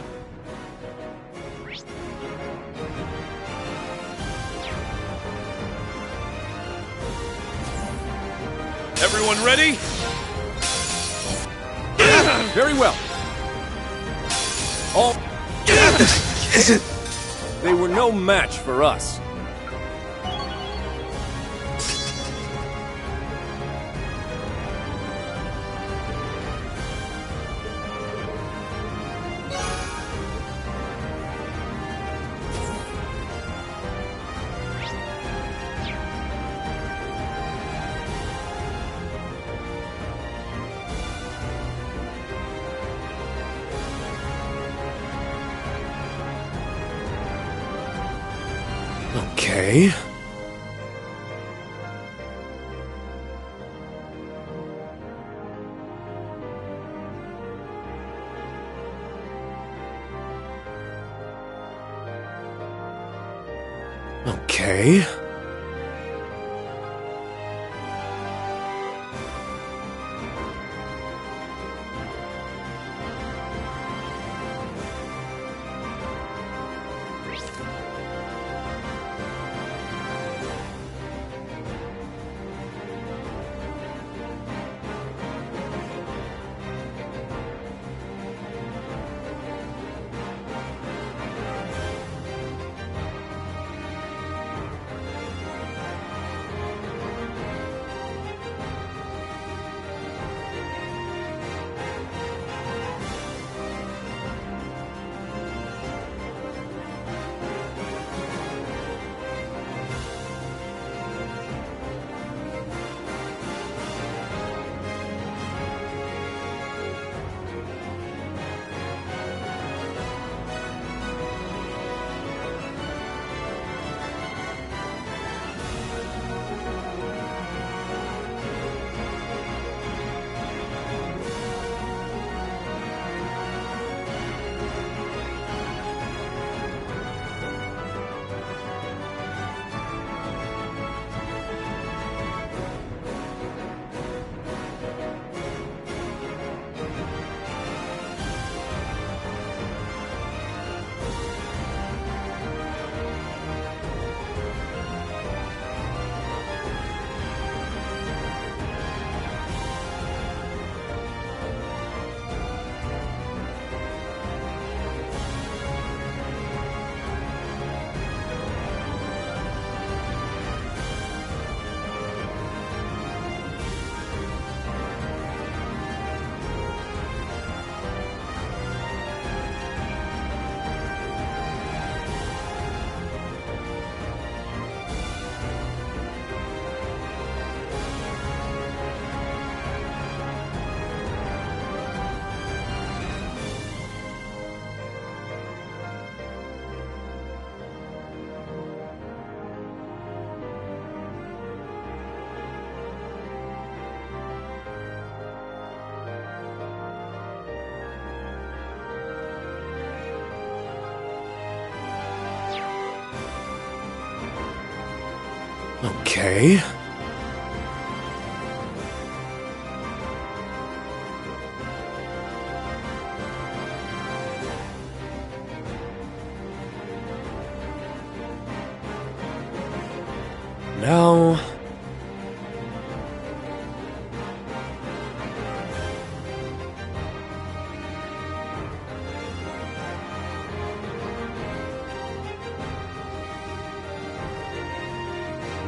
Everyone ready? Very well. All... They were no match for us. Okay. Okay. Okay. Now...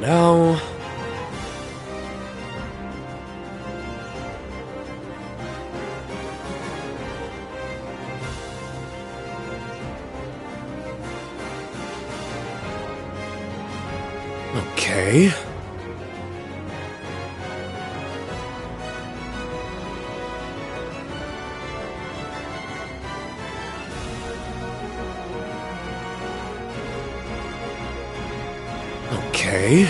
Now... Okay. Okay.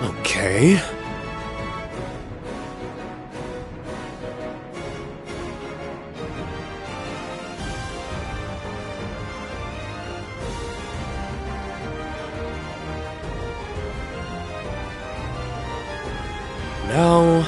Okay. Now...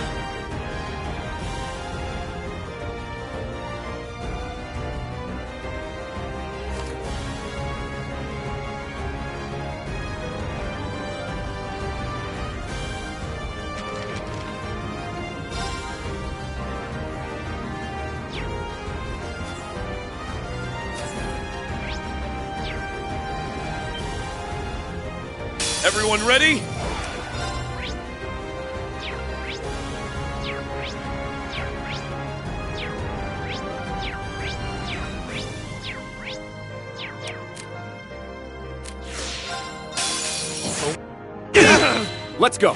Everyone ready? Let's go.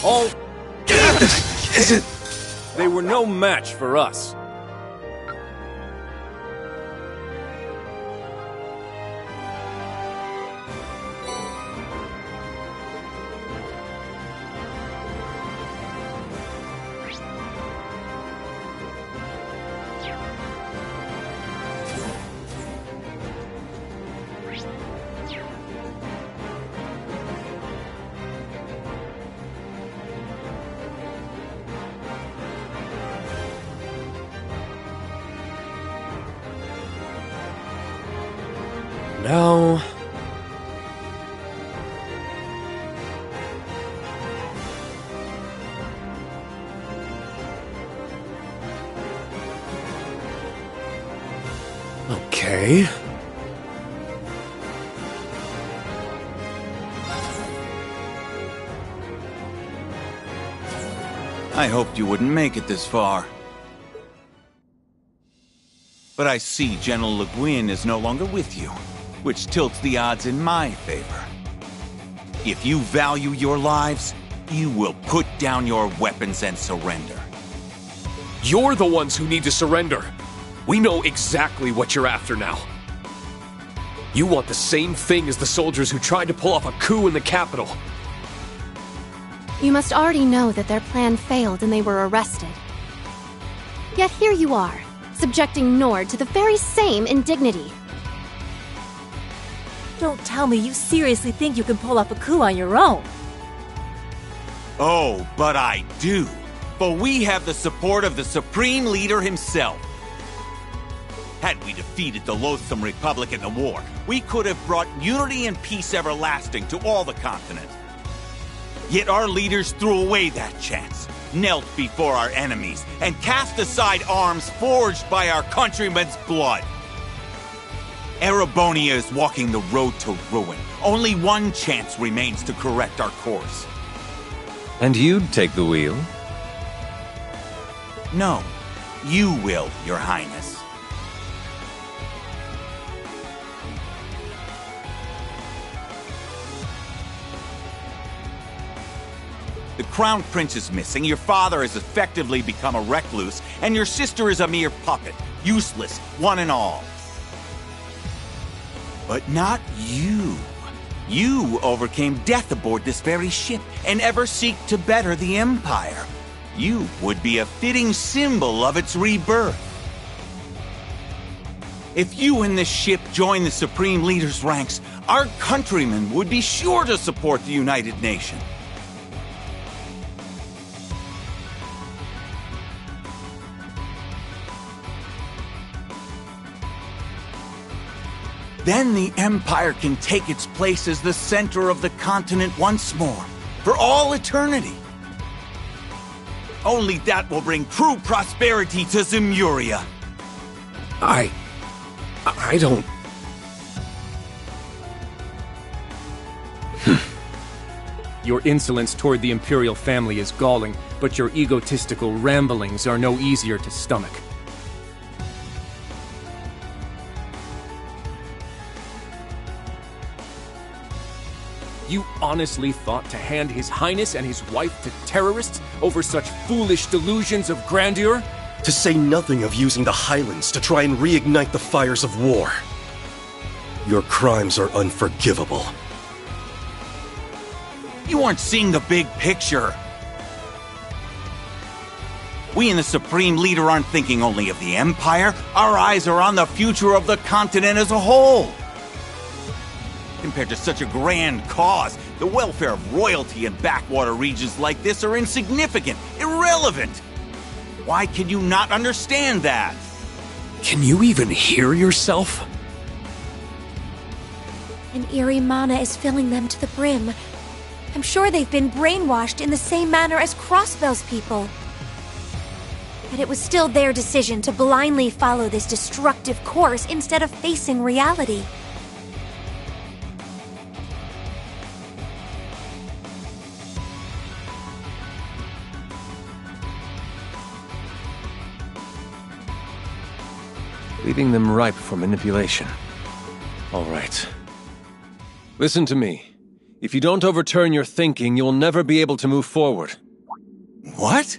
All... They were no match for us. Now... Okay... I hoped you wouldn't make it this far. But I see General Le Guin is no longer with you, which tilts the odds in my favor. If you value your lives, you will put down your weapons and surrender. You're the ones who need to surrender. We know exactly what you're after now. You want the same thing as the soldiers who tried to pull off a coup in the capital. You must already know that their plan failed and they were arrested. Yet here you are, subjecting Nord to the very same indignity. Don't tell me you seriously think you can pull off a coup on your own. Oh, but I do. For we have the support of the Supreme Leader himself. Had we defeated the loathsome Republic in the war, we could have brought unity and peace everlasting to all the continent. Yet our leaders threw away that chance, knelt before our enemies, and cast aside arms forged by our countrymen's blood. Erebonia is walking the road to ruin. Only one chance remains to correct our course. And you'd take the wheel? No, you will, Your Highness. The Crown Prince is missing, your father has effectively become a recluse, and your sister is a mere puppet, useless, one and all. But not you. You overcame death aboard this very ship, and ever seek to better the Empire. You would be a fitting symbol of its rebirth. If you and this ship join the Supreme Leader's ranks, our countrymen would be sure to support the United Nation. Then the Empire can take its place as the center of the continent once more, for all eternity. Only that will bring true prosperity to Zemuria. I don't... Your insolence toward the Imperial family is galling, but your egotistical ramblings are no easier to stomach. You honestly thought to hand His Highness and his wife to terrorists over such foolish delusions of grandeur? To say nothing of using the Highlands to try and reignite the fires of war. Your crimes are unforgivable. You aren't seeing the big picture. We and the Supreme Leader aren't thinking only of the Empire. Our eyes are on the future of the continent as a whole. Compared to such a grand cause, the welfare of royalty in backwater regions like this are insignificant, irrelevant. Why can you not understand that? Can you even hear yourself? An eerie mana is filling them to the brim. I'm sure they've been brainwashed in the same manner as Crossbell's people. But it was still their decision to blindly follow this destructive course instead of facing reality. Leaving them ripe for manipulation. All right. Listen to me. If you don't overturn your thinking, you'll never be able to move forward. What?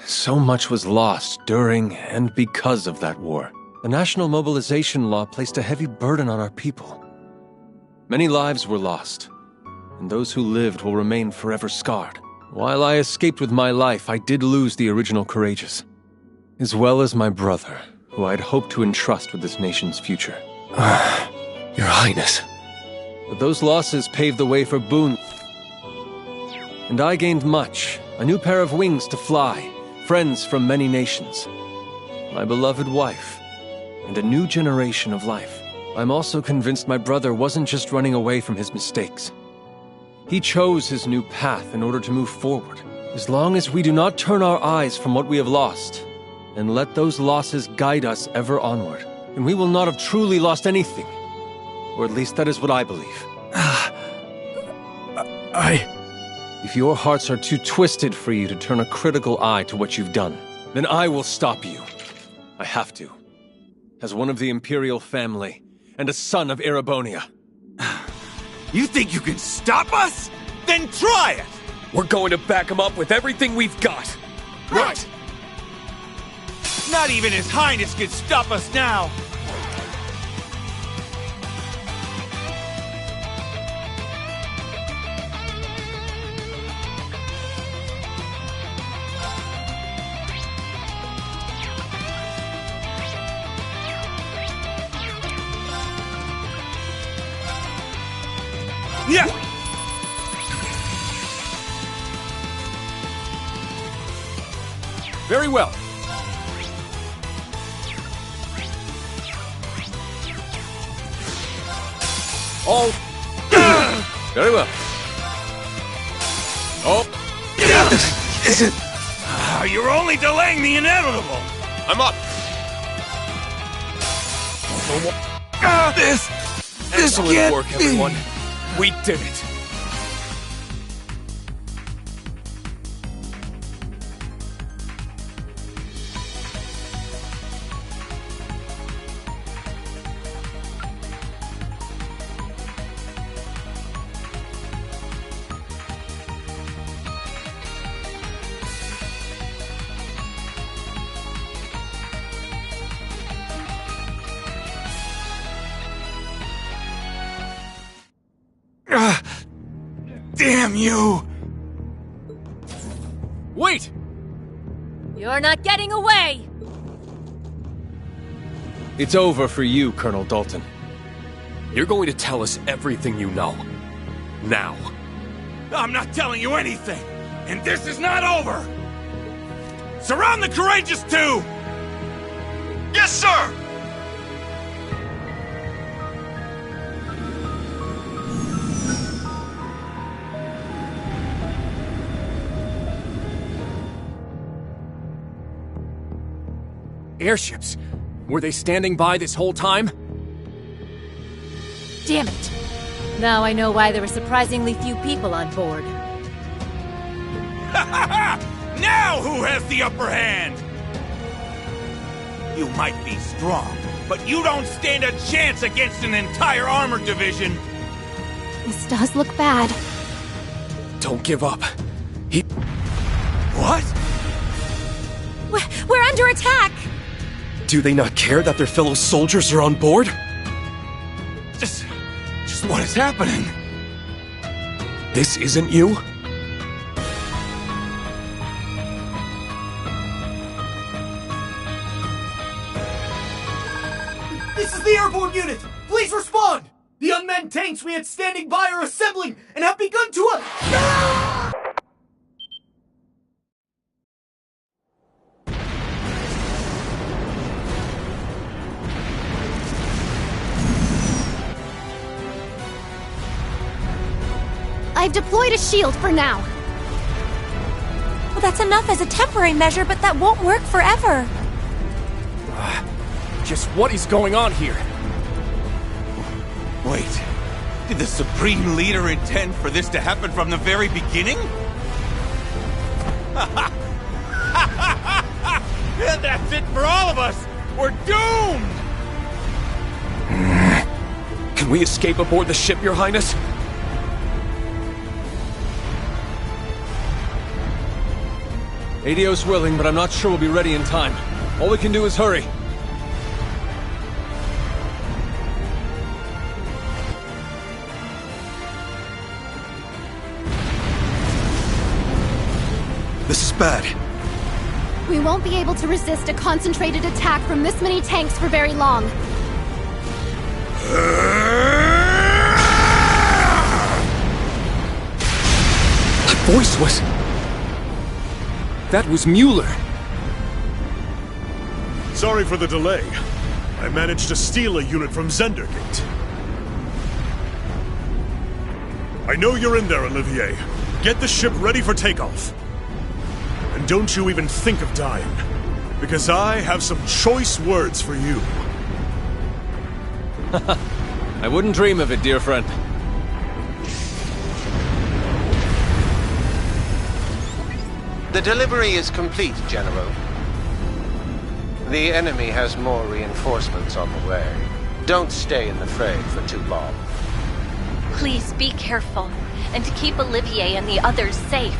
So much was lost during and because of that war. The national mobilization law placed a heavy burden on our people. Many lives were lost, and those who lived will remain forever scarred. While I escaped with my life, I did lose the original Courageous, as well as my brother, who I'd hoped to entrust with this nation's future. Your Highness. But those losses paved the way for Boone. And I gained much. A new pair of wings to fly, friends from many nations, my beloved wife, and a new generation of life. I'm also convinced my brother wasn't just running away from his mistakes. He chose his new path in order to move forward. As long as we do not turn our eyes from what we have lost, and let those losses guide us ever onward, then we will not have truly lost anything. Or at least that is what I believe. If your hearts are too twisted for you to turn a critical eye to what you've done, then I will stop you. I have to. As one of the Imperial family, and a son of Erebonia. You think you can stop us? Then try it! We're going to back him up with everything we've got. Right! Not even His Highness can stop us now! Yeah! Very well. All. Very well. Oh. You're only delaying the inevitable! I'm up. This Excellent can't work, be. everyone. We did it. Damn you! Wait! You're not getting away! It's over for you, Colonel Dalton. You're going to tell us everything you know. Now. I'm not telling you anything! And this is not over! Surround the Courageous too! Yes, sir! Airships. Were they standing by this whole time? Damn it! Now I know why there were surprisingly few people on board. Now who has the upper hand? You might be strong, but you don't stand a chance against an entire armored division. This does look bad. Don't give up. What? We're under attack! Do they not care that their fellow soldiers are on board? Just what is happening? This isn't you? This is the airborne unit! Please respond! The unmanned tanks we had standing by are assembling and have begun to I've deployed a shield for now. Well, that's enough as a temporary measure, but that won't work forever. Just what is going on here? Wait, did the Supreme Leader intend for this to happen from the very beginning? That's it for all of us! We're doomed! Can we escape aboard the ship, Your Highness? ADO's willing, but I'm not sure we'll be ready in time. All we can do is hurry. This is bad. We won't be able to resist a concentrated attack from this many tanks for very long. That voice was... That was Mueller. Sorry for the delay. I managed to steal a unit from Zendergate. I know you're in there, Olivier. Get the ship ready for takeoff. And don't you even think of dying, because I have some choice words for you. I wouldn't dream of it, dear friend. The delivery is complete, General. The enemy has more reinforcements on the way. Don't stay in the fray for too long. Please be careful, and to keep Olivier and the others safe.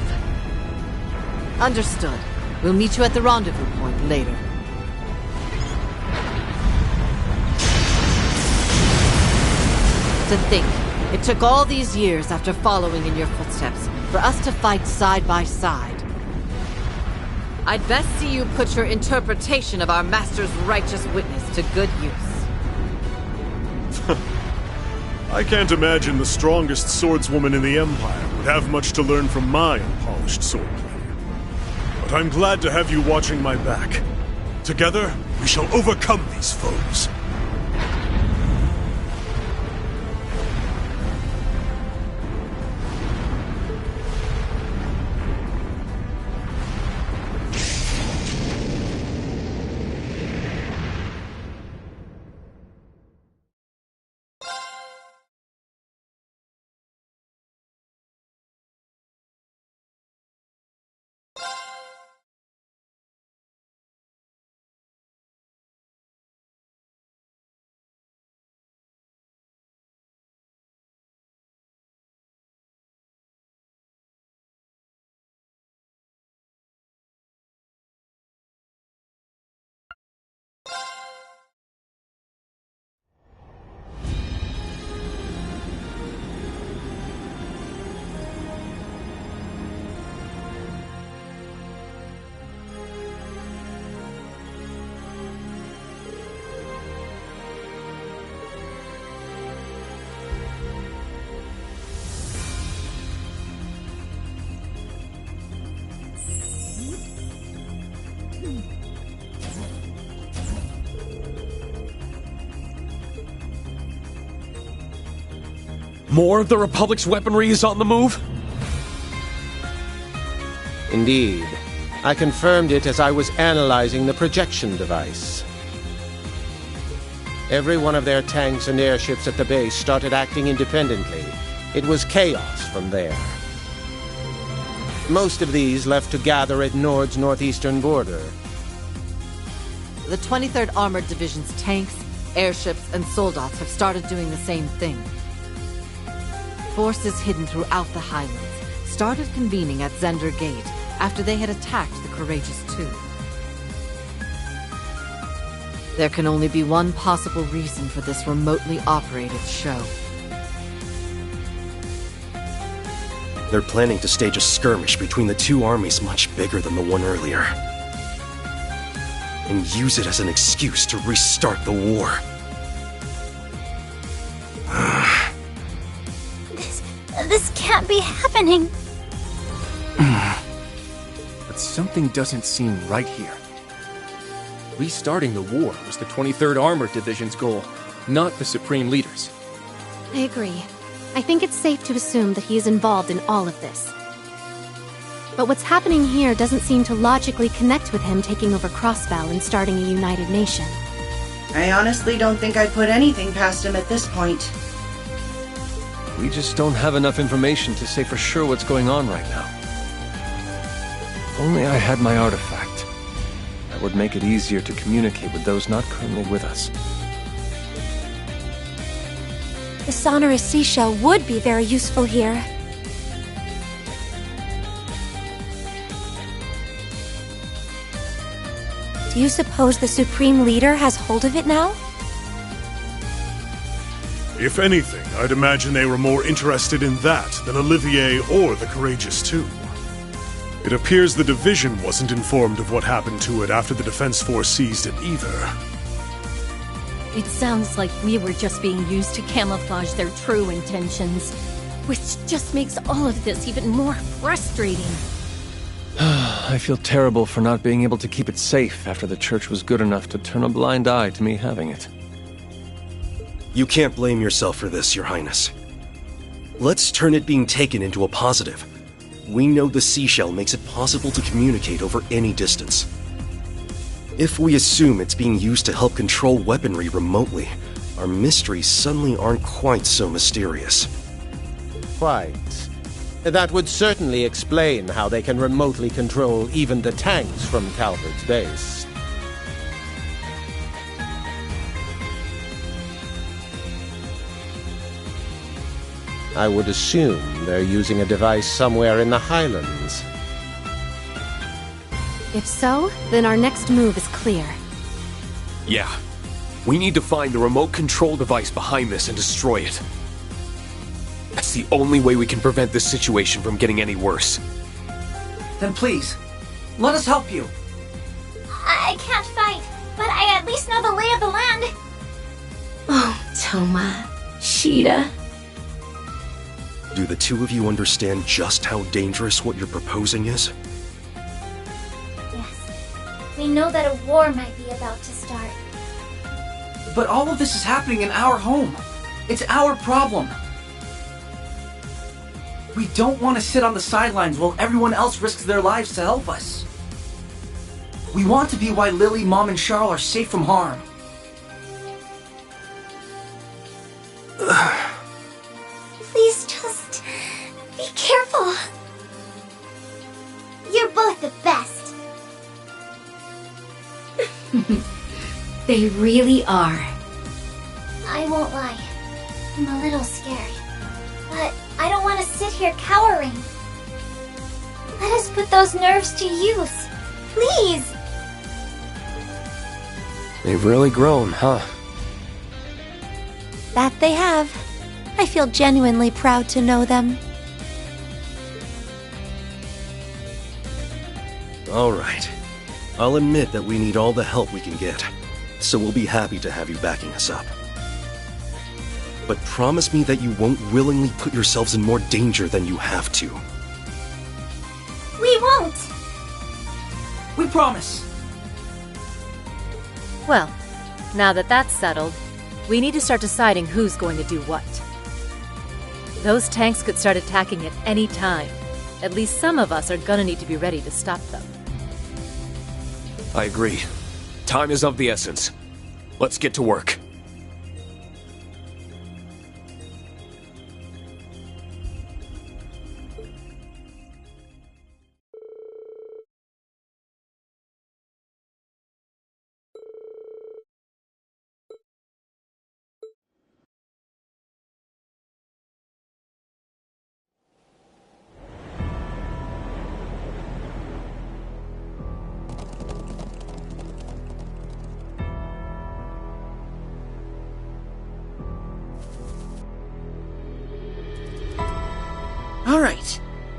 Understood. We'll meet you at the rendezvous point later. To think, it took all these years after following in your footsteps for us to fight side by side. I'd best see you put your interpretation of our master's righteous witness to good use. I can't imagine the strongest swordswoman in the Empire would have much to learn from my unpolished swordplay. But I'm glad to have you watching my back. Together, we shall overcome these foes. More of the Republic's weaponry is on the move? Indeed. I confirmed it as I was analyzing the projection device. Every one of their tanks and airships at the base started acting independently. It was chaos from there. Most of these left to gather at Nord's northeastern border. The 23rd Armored Division's tanks, airships, and soldats have started doing the same thing. Forces hidden throughout the Highlands started convening at Zender Gate after they had attacked the Courageous Two. There can only be one possible reason for this remotely operated show. They're planning to stage a skirmish between the two armies much bigger than the one earlier. And use it as an excuse to restart the war. This can't be happening. But something doesn't seem right here. Restarting the war was the 23rd Armored Division's goal, not the Supreme Leader's. I agree. I think it's safe to assume that he is involved in all of this. But what's happening here doesn't seem to logically connect with him taking over Crossbell and starting a united nation. I honestly don't think I'd put anything past him at this point. We just don't have enough information to say for sure what's going on right now. If only I had my artifact. That would make it easier to communicate with those not currently with us. The sonorous seashell would be very useful here. Do you suppose the Supreme Leader has hold of it now? If anything, I'd imagine they were more interested in that than Olivier or the Courageous 2. It appears the Division wasn't informed of what happened to it after the Defense Force seized it either. It sounds like we were just being used to camouflage their true intentions, which just makes all of this even more frustrating. I feel terrible for not being able to keep it safe after the Church was good enough to turn a blind eye to me having it. You can't blame yourself for this, Your Highness. Let's turn it being taken into a positive. We know the seashell makes it possible to communicate over any distance. If we assume it's being used to help control weaponry remotely, our mysteries suddenly aren't quite so mysterious. Quite. That would certainly explain how they can remotely control even the tanks from Calvard's base. I would assume they're using a device somewhere in the Highlands. If so, then our next move is clear. Yeah. We need to find the remote control device behind this and destroy it. That's the only way we can prevent this situation from getting any worse. Then please, let us help you. I can't fight, but I at least know the lay of the land. Oh, Toma, Sheeta. Do the two of you understand just how dangerous what you're proposing is? Yes. We know that a war might be about to start. But all of this is happening in our home. It's our problem. We don't want to sit on the sidelines while everyone else risks their lives to help us. We want to be why Lily, Mom, and Charles are safe from harm. Please just be careful. You're both the best. They really are. I won't lie. I'm a little scared. But I don't want to sit here cowering. Let us put those nerves to use. Please! They've really grown, huh? That they have. I feel genuinely proud to know them. All right. I'll admit that we need all the help we can get, so we'll be happy to have you backing us up. But promise me that you won't willingly put yourselves in more danger than you have to. We won't! We promise. Well, now that that's settled, we need to start deciding who's going to do what. Those tanks could start attacking at any time. At least some of us are gonna need to be ready to stop them. I agree. Time is of the essence. Let's get to work.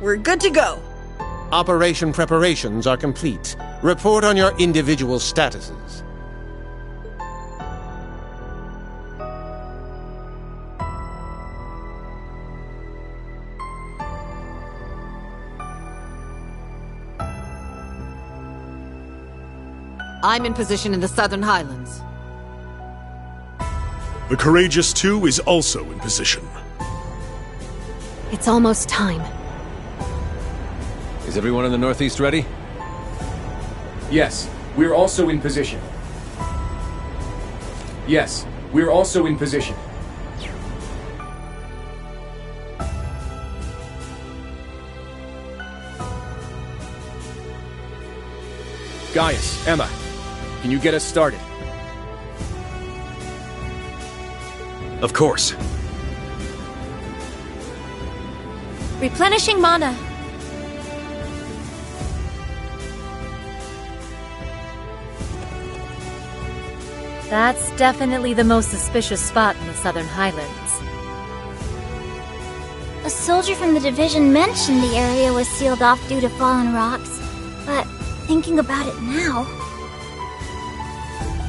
We're good to go. Operation preparations are complete. Report on your individual statuses. I'm in position in the Southern Highlands. The Courageous 2 is also in position. It's almost time. Is everyone in the Northeast ready? Yes, we're also in position. Yes, we're also in position. Gaius, Emma, can you get us started? Of course. Replenishing mana. That's definitely the most suspicious spot in the Southern Highlands. A soldier from the division mentioned the area was sealed off due to fallen rocks, but thinking about it now,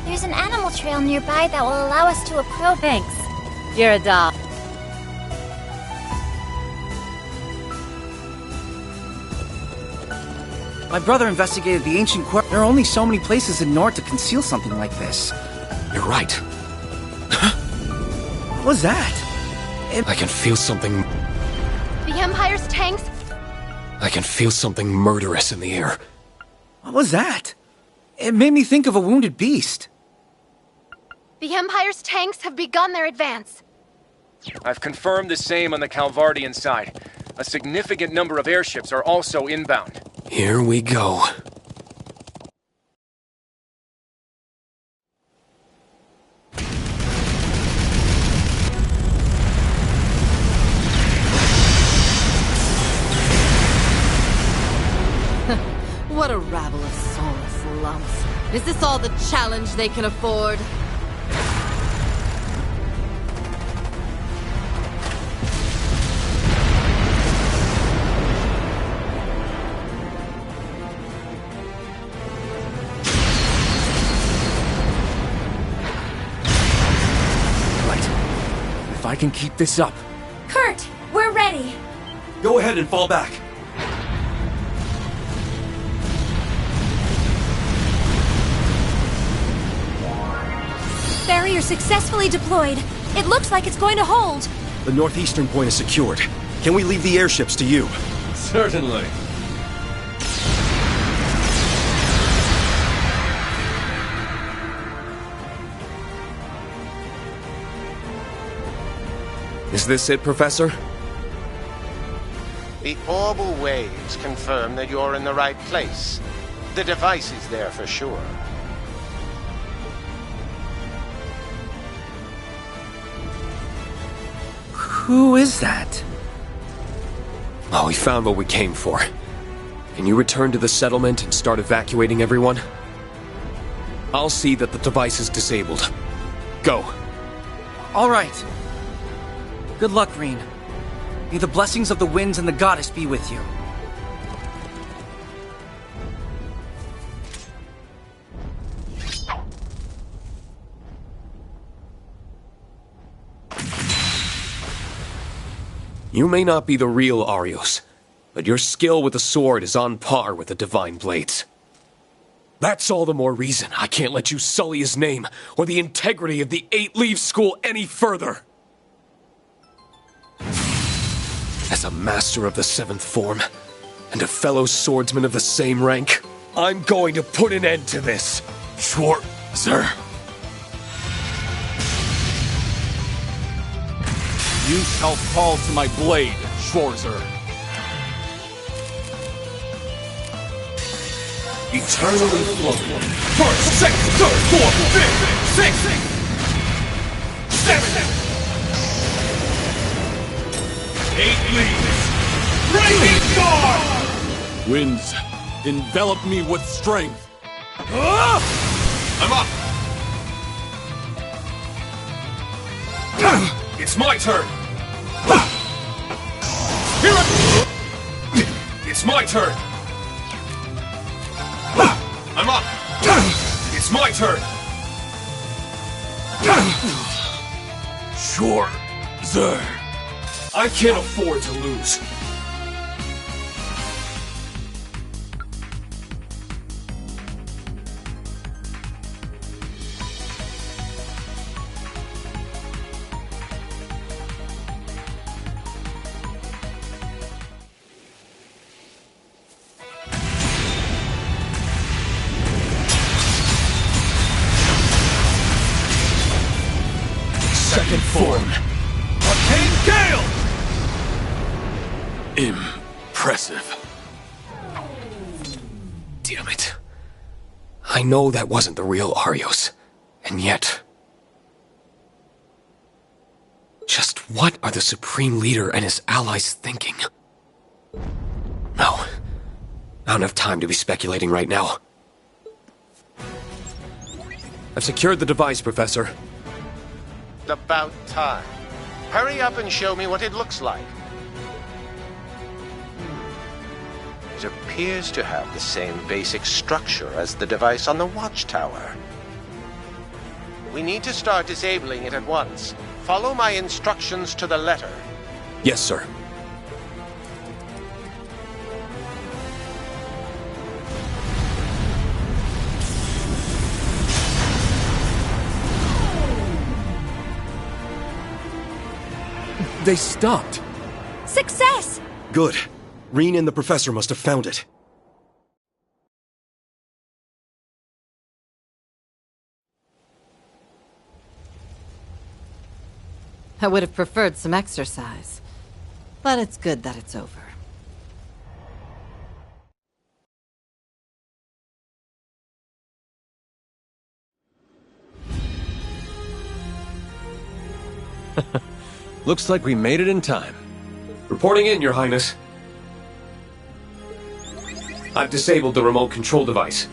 there's an animal trail nearby that will allow us to approach. Thanks. You're a doll. My brother investigated the ancient quarry. There are only so many places in Nord to conceal something like this. You're right. What was that? I can feel something... The Empire's tanks? I can feel something murderous in the air. What was that? It made me think of a wounded beast. The Empire's tanks have begun their advance. I've confirmed the same on the Calvardian side. A significant number of airships are also inbound. Here we go. What a rabble of soulless lumps. Is this all the challenge they can afford? If I can keep this up. Kurt, we're ready. Go ahead and fall back. Barrier successfully deployed. It looks like it's going to hold. The northeastern point is secured. Can we leave the airships to you? Certainly. Is this it, Professor? The orbal waves confirm that you're in the right place. The device is there for sure. Who is that? Oh, we found what we came for. Can you return to the settlement and start evacuating everyone? I'll see that the device is disabled. Go. All right. Good luck, Rean. May the blessings of the winds and the goddess be with you. You may not be the real Arios, but your skill with the sword is on par with the Divine Blades. That's all the more reason I can't let you sully his name or the integrity of the Eight Leaves School any further. As a master of the seventh form, and a fellow swordsman of the same rank, I'm going to put an end to this. Sure, sir. You shall fall to my blade, Schwarzer. Eternally floating. First, second, third, fourth, fifth, sixth, seventh. 8 leaves. Raging guard! Winds, envelop me with strength. I'm up. It's my turn. Here I It's my turn! I'm up! It's my turn! Sure, sir. I can't afford to lose. Second form. Arcane Gale! Impressive. Damn it. I know that wasn't the real Arios, and yet... Just what are the Supreme Leader and his allies thinking? No. I don't have time to be speculating right now. I've secured the device, Professor. About time. Hurry up and show me what it looks like. It appears to have the same basic structure as the device on the watchtower. We need to start disabling it at once. Follow my instructions to the letter. Yes, sir. They stopped. Success! Good. Rean and the professor must have found it. I would have preferred some exercise, but it's good that it's over. Looks like we made it in time. Reporting in, Your Highness. I've disabled the remote control device.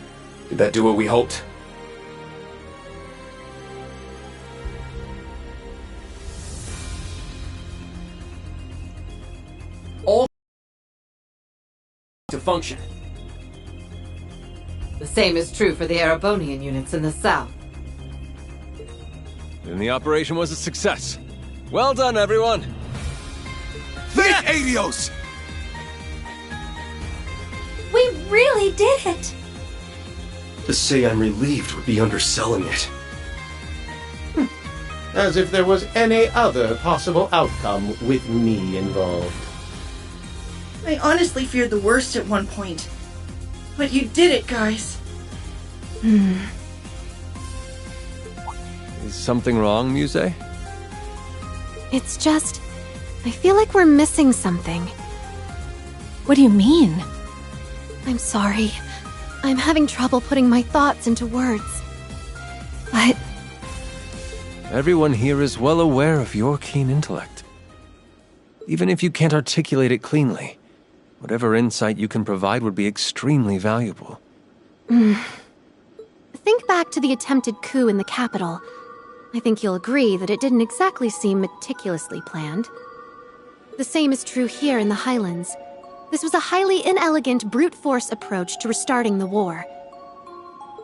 Did that do what we hoped? All to function. The same is true for the Erebonian units in the south. Then the operation was a success. Well done, everyone! Thank Adios! We really did it! To say I'm relieved would be underselling it. As if there was any other possible outcome with me involved. I honestly feared the worst at one point. But you did it, guys. Is something wrong, Muse? It's just... I feel like we're missing something. What do you mean? I'm sorry. I'm having trouble putting my thoughts into words. But... Everyone here is well aware of your keen intellect. Even if you can't articulate it cleanly, whatever insight you can provide would be extremely valuable. Think back to the attempted coup in the capital. I think you'll agree that it didn't exactly seem meticulously planned. The same is true here in the Highlands. This was a highly inelegant brute force approach to restarting the war.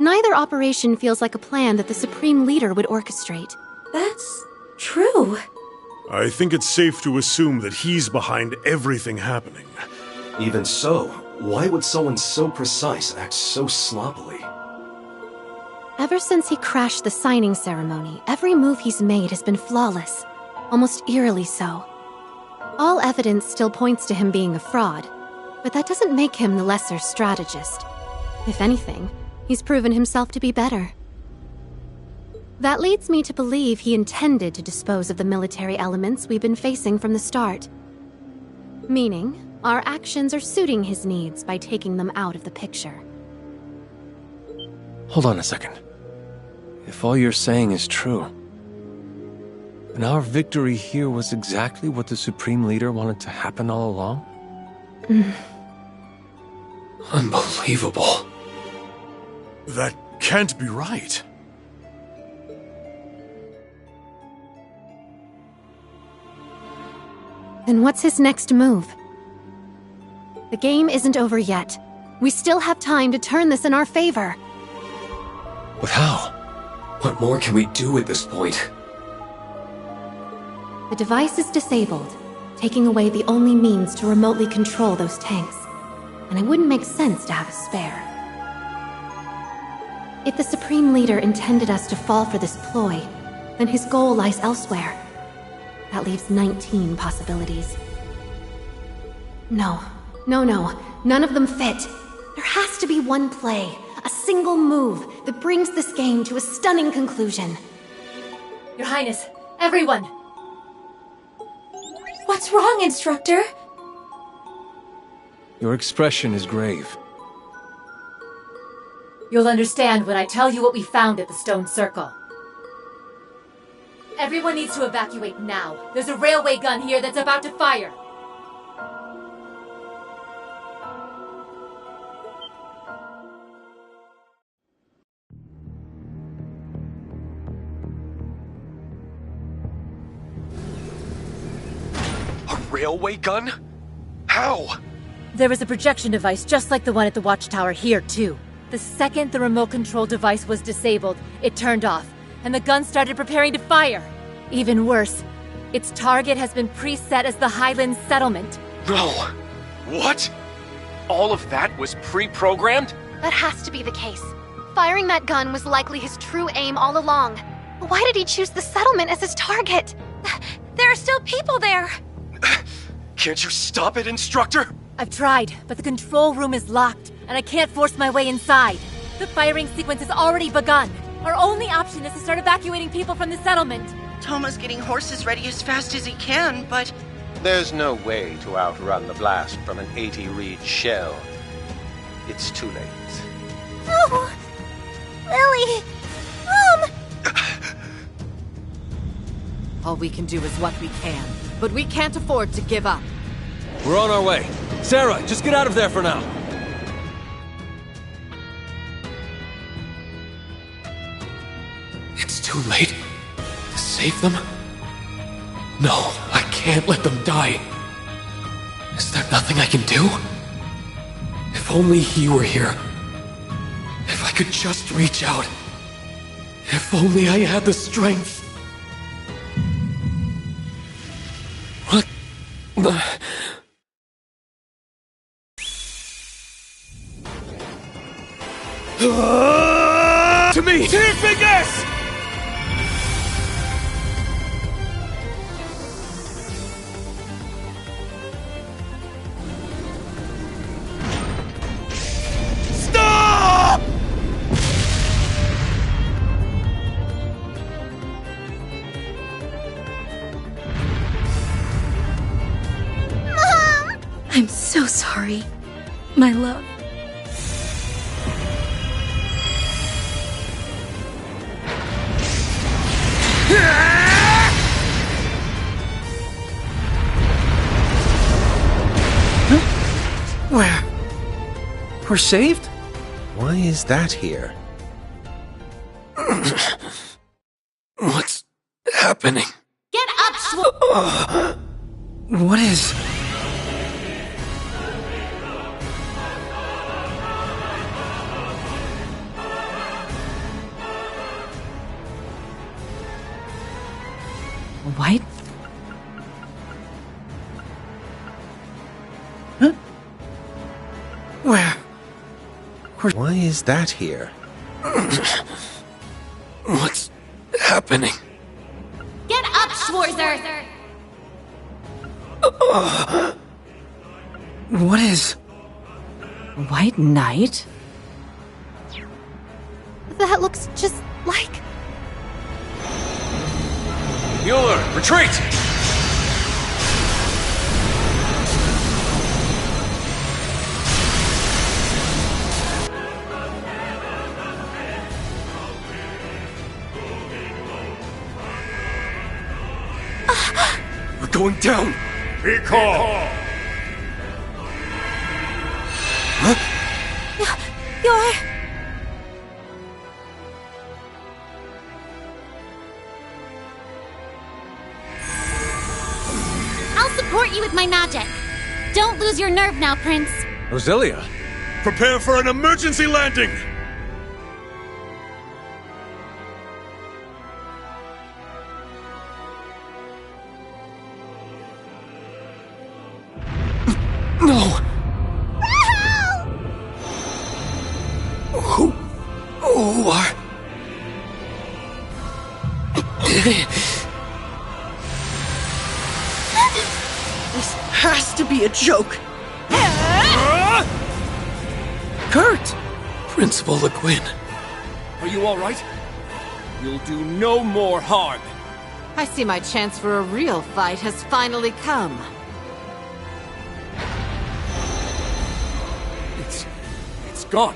Neither operation feels like a plan that the Supreme Leader would orchestrate. That's true. I think it's safe to assume that he's behind everything happening. Even so, why would someone so precise act so sloppily? Ever since he crashed the signing ceremony, every move he's made has been flawless, almost eerily so. All evidence still points to him being a fraud, but that doesn't make him the lesser strategist. If anything, he's proven himself to be better. That leads me to believe he intended to dispose of the military elements we've been facing from the start. Meaning, our actions are suiting his needs by taking them out of the picture. Hold on a second. If all you're saying is true, then our victory here was exactly what the Supreme Leader wanted to happen all along? Unbelievable. That can't be right. Then what's his next move? The game isn't over yet. We still have time to turn this in our favor. But how? What more can we do at this point? The device is disabled, taking away the only means to remotely control those tanks. And it wouldn't make sense to have a spare. If the Supreme Leader intended us to fall for this ploy, then his goal lies elsewhere. That leaves 19 possibilities. No. None of them fit. There has to be one play, a single move that brings this game to a stunning conclusion. Your Highness, everyone! What's wrong, Instructor? Your expression is grave. You'll understand when I tell you what we found at the Stone Circle. Everyone needs to evacuate now. There's a railway gun here that's about to fire. A railway gun? How? There was a projection device just like the one at the watchtower here, too. The second the remote control device was disabled, it turned off, and the gun started preparing to fire. Even worse, its target has been preset as the Highlands settlement. No! What? All of that was pre-programmed? That has to be the case. Firing that gun was likely his true aim all along. But why did he choose the settlement as his target? There are still people there! Can't you stop it, Instructor? I've tried, but the control room is locked, and I can't force my way inside. The firing sequence has already begun. Our only option is to start evacuating people from the settlement. Toma's getting horses ready as fast as he can, but... There's no way to outrun the blast from an 80-reed shell. It's too late. Oh! Lily! Mom! All we can do is what we can, but we can't afford to give up. We're on our way. Sarah, just get out of there for now. It's too late to save them? No, I can't let them die. Is there nothing I can do? If only he were here. If I could just reach out. If only I had the strength. What the... To me! Team Big S! Stop! Mom! I'm so sorry, my love. We're saved? Why is that here? What's happening? Get up, What is... White? Huh? Why is that here? What's happening? Get up, Schwarzer! What is... White Knight? That looks just like... Mueller, retreat! We're going down! Recall! You're... I'll support you with my magic. Don't lose your nerve now, Prince. Roselia! Prepare for an emergency landing! No! Who are... This has to be a joke. Kurt! Principal Le Guin. Are you alright? You'll do no more harm. I see my chance for a real fight has finally come. It's gone.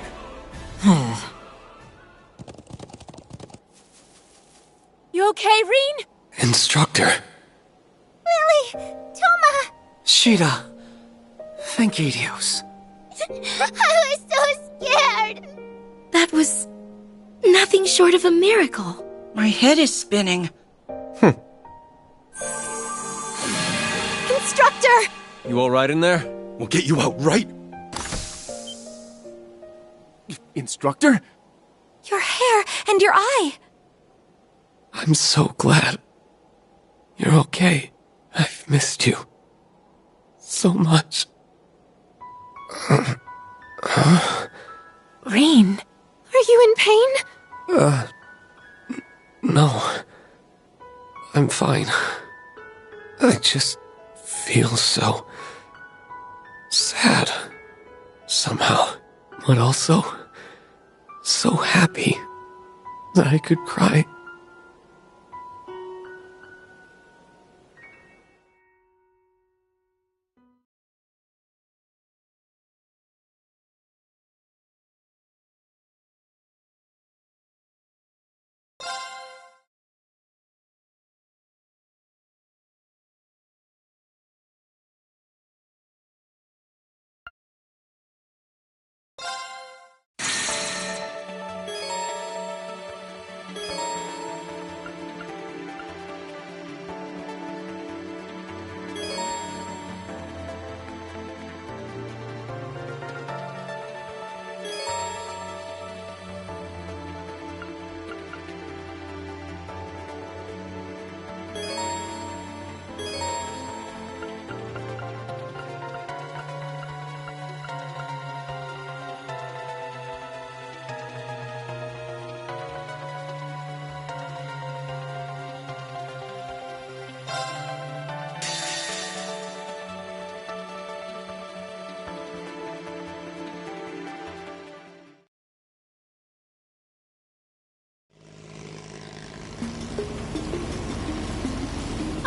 You okay, Rean? Instructor. Lily! Toma! Sheeta. Thank you, Dios. I was so scared! That was nothing short of a miracle. My head is spinning. Instructor! You alright in there? We'll get you out, right? Instructor? Your hair and your eye. I'm so glad. You're okay. I've missed you. So much. Rean, Are you in pain? No. I'm fine. I just feel so... sad. Somehow. But also... so happy that I could cry.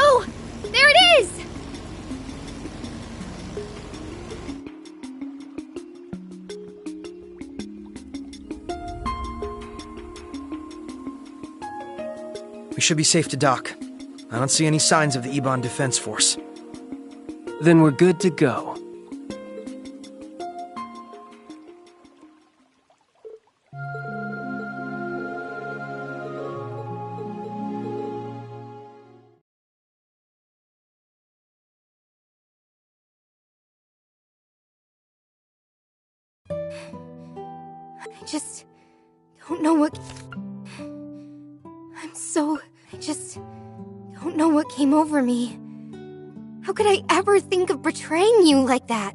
Oh! There it is! We should be safe to dock. I don't see any signs of the Ebon Defense Force. Then we're good to go. I just don't know what... I just don't know what came over me. How could I ever think of betraying you like that?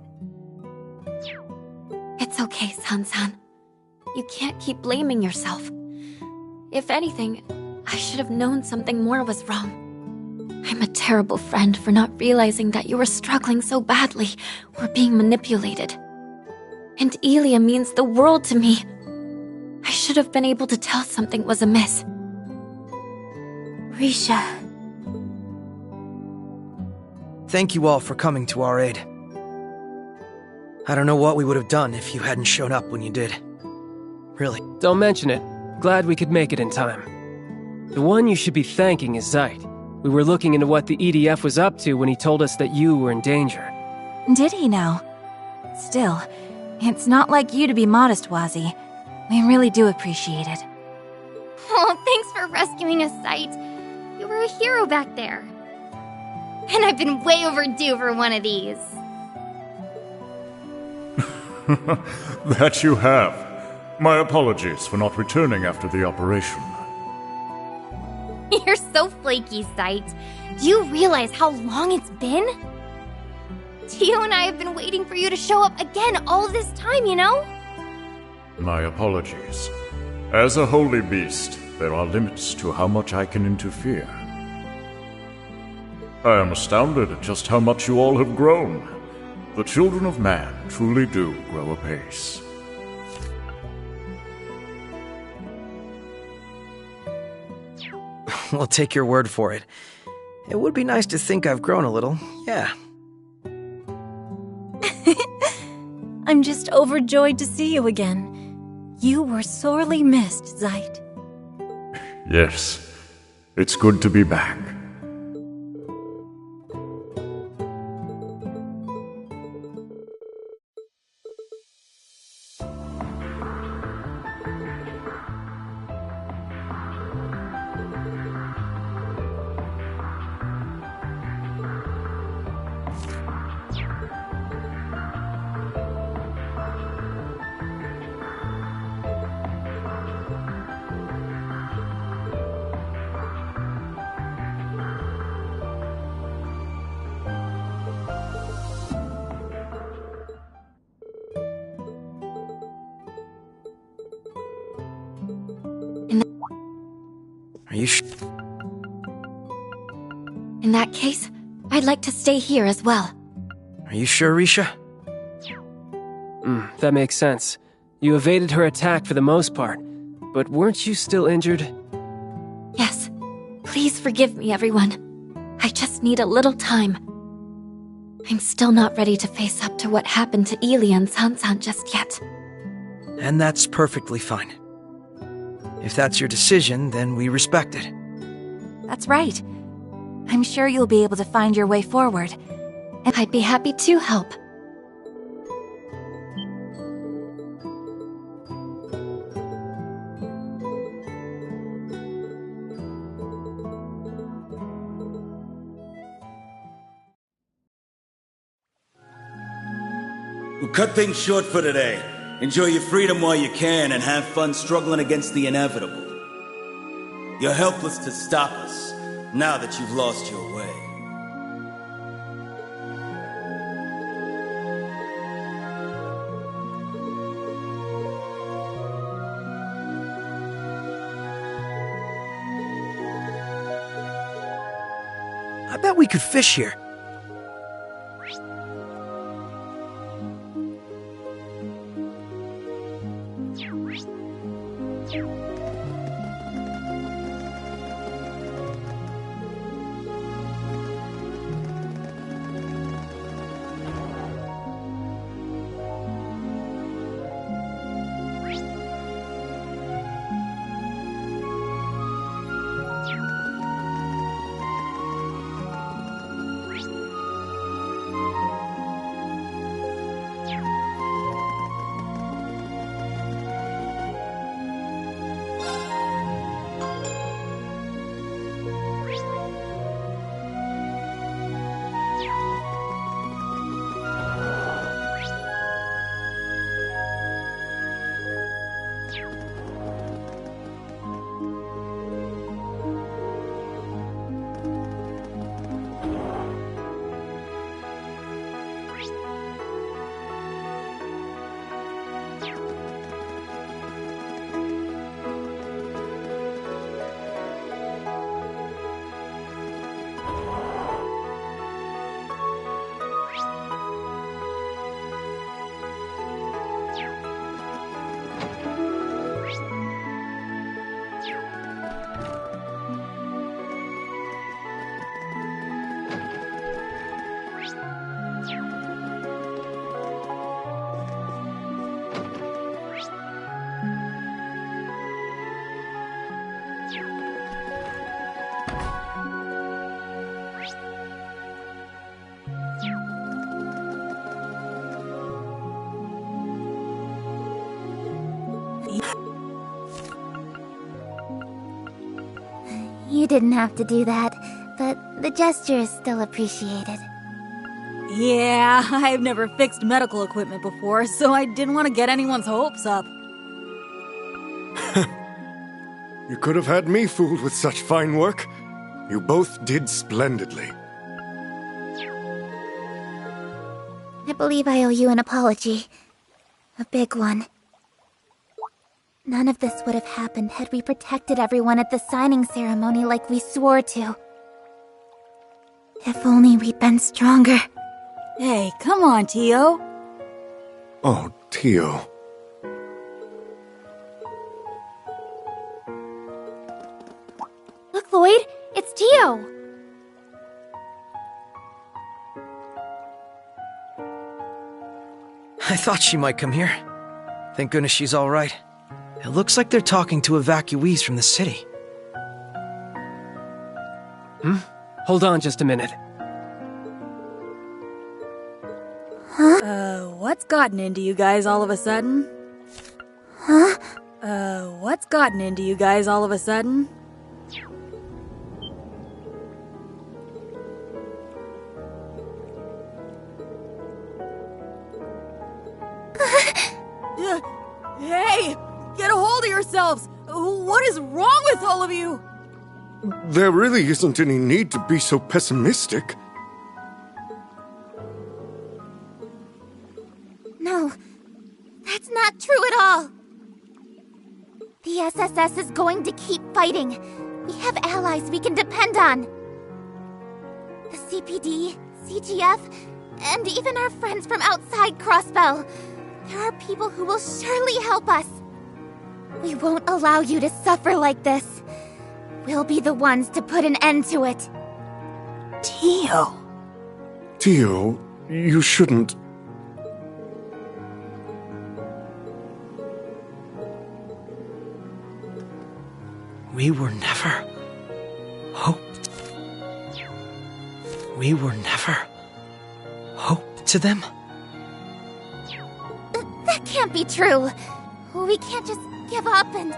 It's okay, San-san. You can't keep blaming yourself. If anything, I should have known something more was wrong. I'm a terrible friend for not realizing that you were struggling so badly or being manipulated. And Elia means the world to me. I should have been able to tell something was amiss. Risha. Thank you all for coming to our aid. I don't know what we would have done if you hadn't shown up when you did. Really. Don't mention it. Glad we could make it in time. The one you should be thanking is Zeit. We were looking into what the EDF was up to when he told us that you were in danger. Did he now? Still, it's not like you to be modest, Wazi. We really do appreciate it. Oh, thanks for rescuing us, Sight. You were a hero back there. And I've been way overdue for one of these. That you have. My apologies for not returning after the operation. You're so flaky, Sight. Do you realize how long it's been? Tio and I have been waiting for you to show up again all this time, you know? My apologies. As a holy beast, there are limits to how much I can interfere. I am astounded at just how much you all have grown. The children of man truly do grow apace. I'll take your word for it. It would be nice to think I've grown a little, yeah. I'm just overjoyed to see you again. You were sorely missed, Zeit. Yes, it's good to be back. Are you In that case, I'd like to stay here as well. Are you sure, Risha? That makes sense. You evaded her attack for the most part, but weren't you still injured? Yes. Please forgive me, everyone. I just need a little time. I'm still not ready to face up to what happened to Ili and Sansan just yet. And that's perfectly fine. If that's your decision, then we respect it. That's right. I'm sure you'll be able to find your way forward. And I'd be happy to help. We'll cut things short for today. Enjoy your freedom while you can and have fun struggling against the inevitable. You're helpless to stop us, now that you've lost your way. I bet we could fish here. You didn't have to do that, but the gesture is still appreciated. Yeah, I've never fixed medical equipment before, so I didn't want to get anyone's hopes up. You could have had me fooled with such fine work. You both did splendidly. I believe I owe you an apology. A big one. None of this would have happened had we protected everyone at the signing ceremony like we swore to. If only we'd been stronger. Hey, come on, Tio. Oh, Tio. Look, Lloyd, it's Tio. I thought she might come here. Thank goodness she's all right. It looks like they're talking to evacuees from the city. Hold on just a minute. What's gotten into you guys all of a sudden? Huh? What's gotten into you guys all of a sudden? Hey! Get a hold of yourselves! What is wrong with all of you? There really isn't any need to be so pessimistic. No, that's not true at all. The SSS is going to keep fighting. We have allies we can depend on. The CPD, CGF, and even our friends from outside Crossbell. There are people who will surely help us. We won't allow you to suffer like this. We'll be the ones to put an end to it. Tio. Tio, you shouldn't... We were never hoped. We were never hoped to them. That can't be true. We can't just give up and...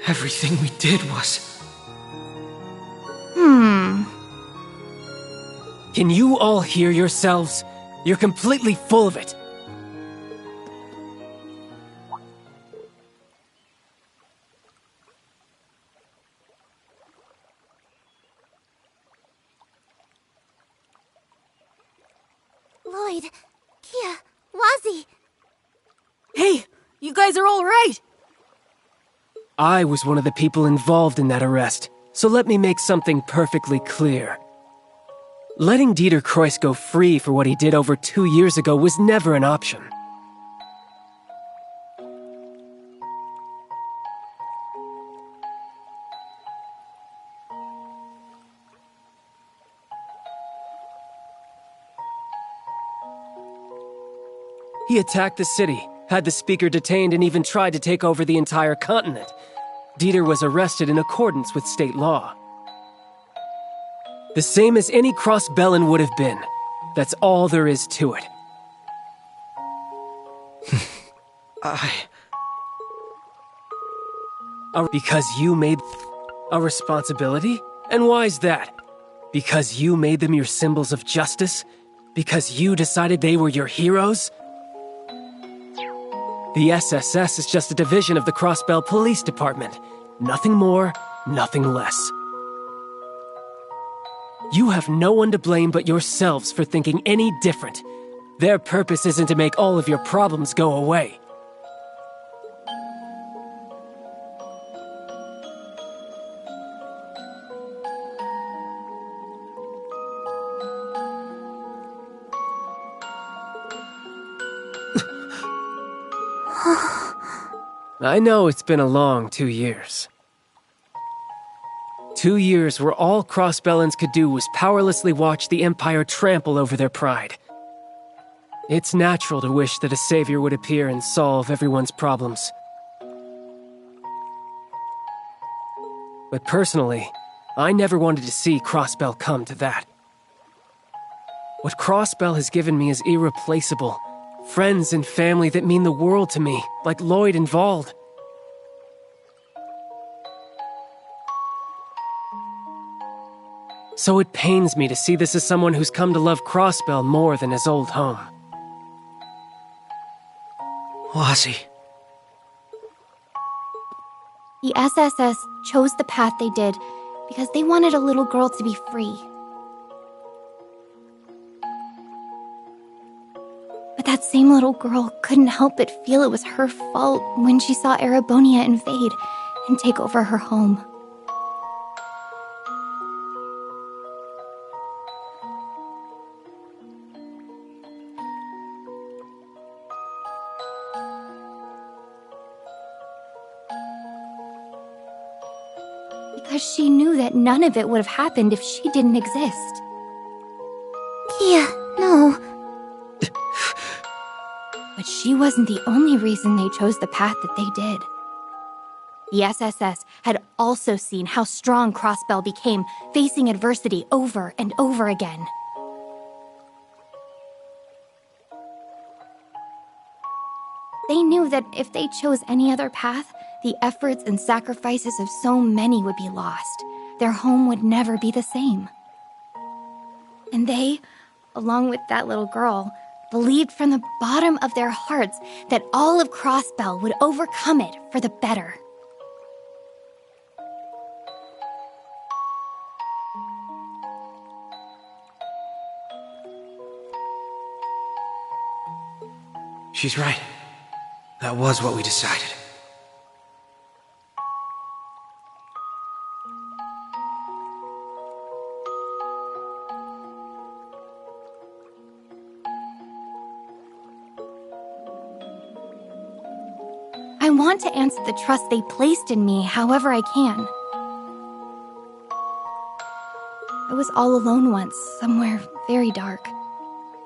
Everything we did was... Can you all hear yourselves? You're completely full of it. Lloyd, Kia, Wazzy. Hey, you guys are all right. I was one of the people involved in that arrest, so let me make something perfectly clear. Letting Dieter Kreuss go free for what he did over 2 years ago was never an option. He attacked the city, had the speaker detained, and even tried to take over the entire continent. Dieter was arrested in accordance with state law. The same as any Crossbellin would have been. That's all there is to it. Because you made a responsibility? And why's that? Because you made them your symbols of justice? Because you decided they were your heroes? The SSS is just a division of the Crossbell Police Department. Nothing more, nothing less. You have no one to blame but yourselves for thinking any different. Their purpose isn't to make all of your problems go away. I know it's been a long 2 years. 2 years where all Crossbellans could do was powerlessly watch the Empire trample over their pride. It's natural to wish that a savior would appear and solve everyone's problems. But personally, I never wanted to see Crossbell come to that. What Crossbell has given me is irreplaceable. Friends and family that mean the world to me, like Lloyd and Vald. So it pains me to see this as someone who's come to love Crossbell more than his old home. Ozzy. The SSS chose the path they did because they wanted a little girl to be free. But that same little girl couldn't help but feel it was her fault when she saw Erebonia invade and take over her home. Because she knew that none of it would have happened if she didn't exist. Yeah, no. But she wasn't the only reason they chose the path that they did. The SSS had also seen how strong Crossbell became, facing adversity over and over again. They knew that if they chose any other path, the efforts and sacrifices of so many would be lost. Their home would never be the same. And they, along with that little girl, believed from the bottom of their hearts that all of Crossbell would overcome it for the better. She's right. That was what we decided. I want to answer the trust they placed in me however I can. I was all alone once, somewhere very dark.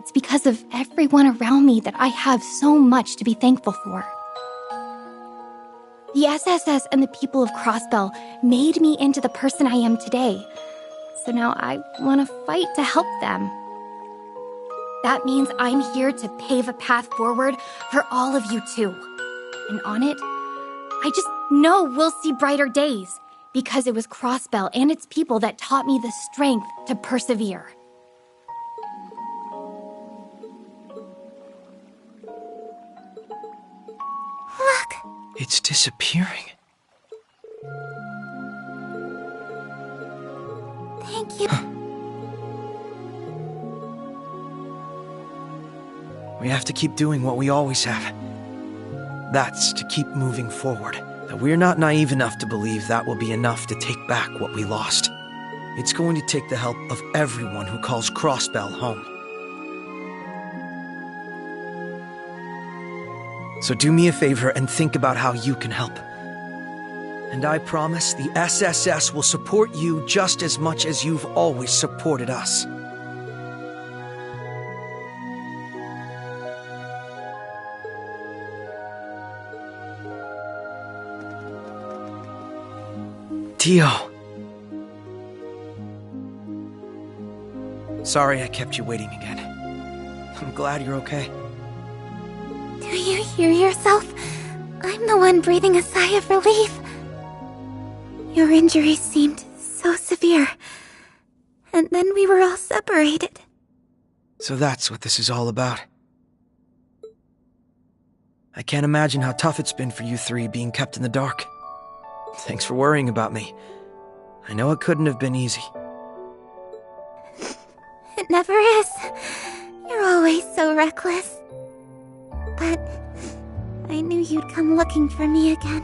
It's because of everyone around me that I have so much to be thankful for. The SSS and the people of Crossbell made me into the person I am today. So now I want to fight to help them. That means I'm here to pave a path forward for all of you too. And on it, I just know we'll see brighter days, because it was Crossbell and its people that taught me the strength to persevere. Look! It's disappearing. Thank you. We have to keep doing what we always have. That's to keep moving forward. That we're not naive enough to believe that will be enough to take back what we lost. It's going to take the help of everyone who calls Crossbell home. So do me a favor and think about how you can help. And I promise the SSS will support you just as much as you've always supported us. Tio. Sorry I kept you waiting again. I'm glad you're okay. Do you hear yourself? I'm the one breathing a sigh of relief. Your injuries seemed so severe. And then we were all separated. So that's what this is all about. I can't imagine how tough it's been for you three being kept in the dark. Thanks for worrying about me. I know it couldn't have been easy. It never is. You're always so reckless. But I knew you'd come looking for me again.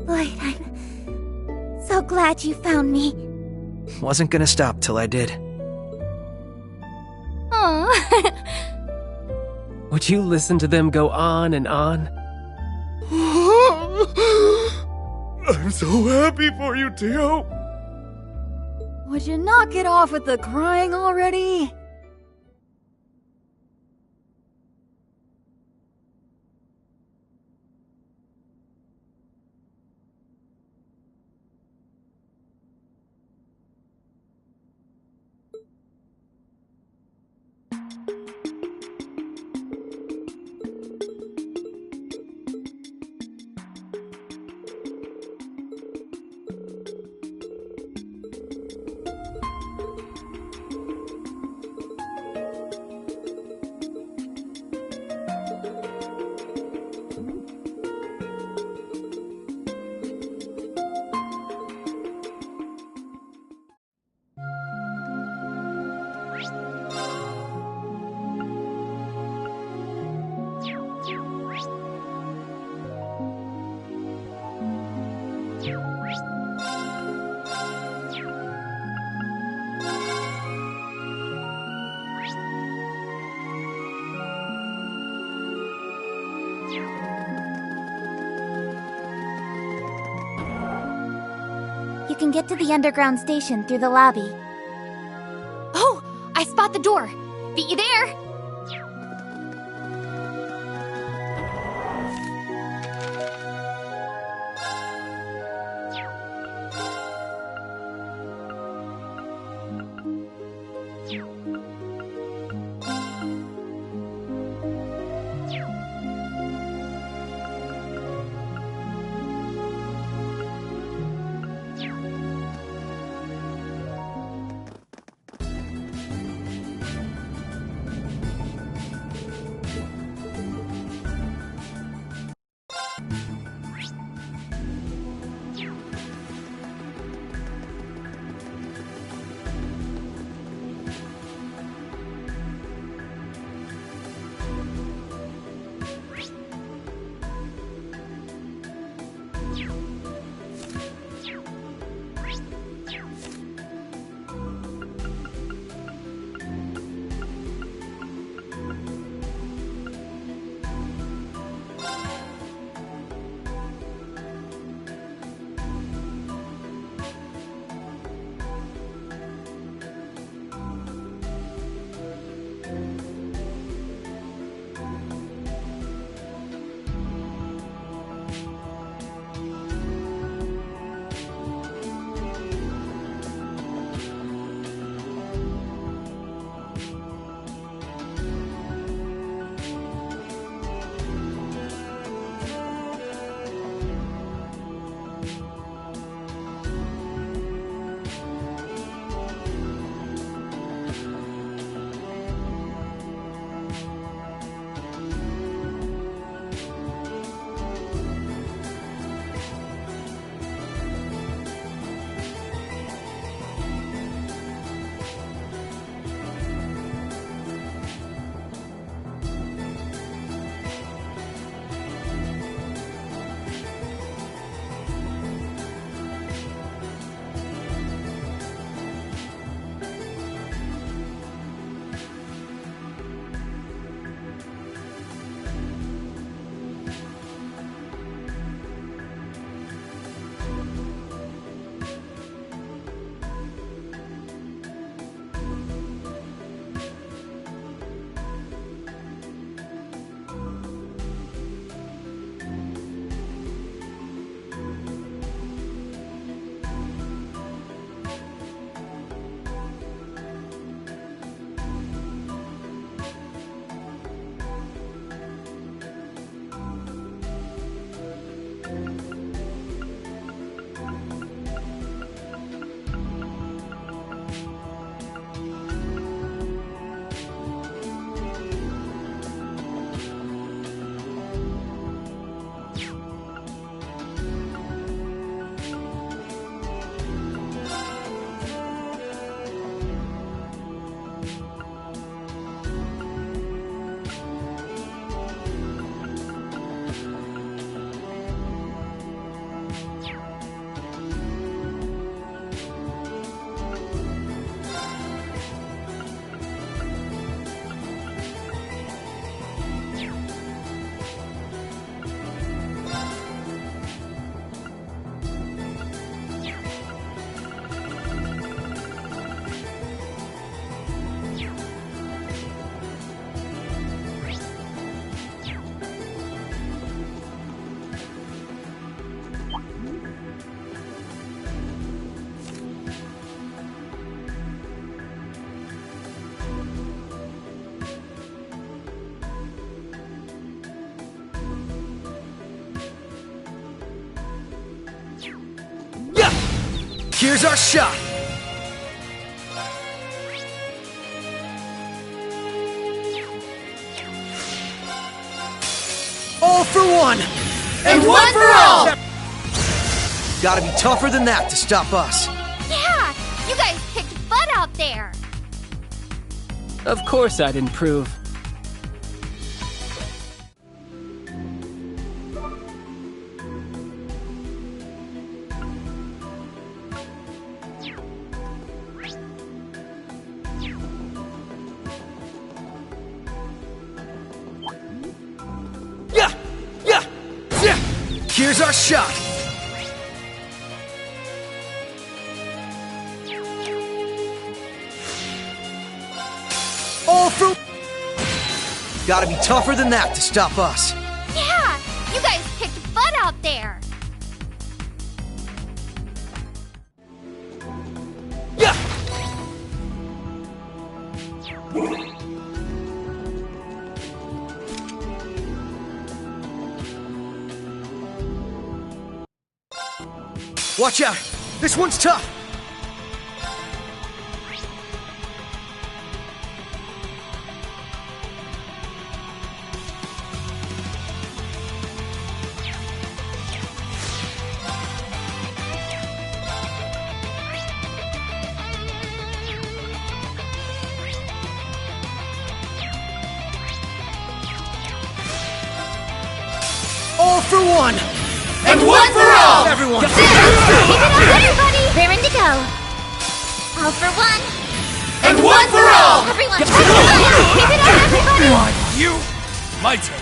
Lloyd, I'm so glad you found me. Wasn't gonna stop till I did. Aww. Would you listen to them go on and on? I'm so happy for you, Tio! Would you knock it off with the crying already? You can get to the underground station through the lobby. Oh! I spot the door! Beat you there! Here's our shot! All for one! And one for all! Gotta be tougher than that to stop us. Yeah! You guys kicked butt out there! Of course I'd improve. Here's our shot! All for... Gotta be tougher than that to stop us. Yeah! You guys kicked butt out there! Watch out! This one's tough! All for one! And one for all! Everyone! Keep it up, everybody! Raring to go! All for one! And one for all! Everyone! Keep it up, everybody! Come on, you! My turn.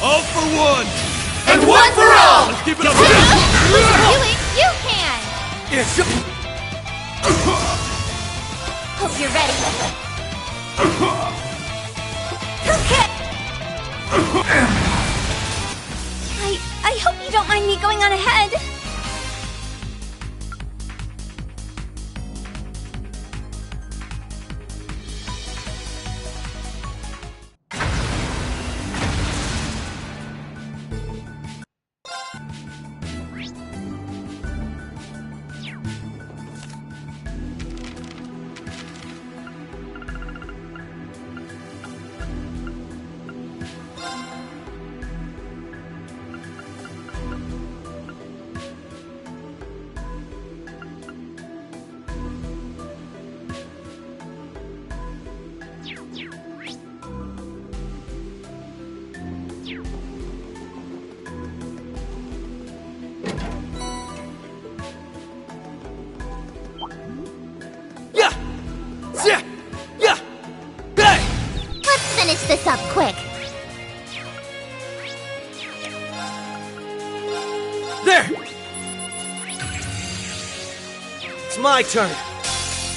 All for one! And one for all! Let's keep it up! You can! Yes. Hope you're ready. Okay! I hope you don't mind me going on ahead. Let's finish this up quick. There! It's my turn.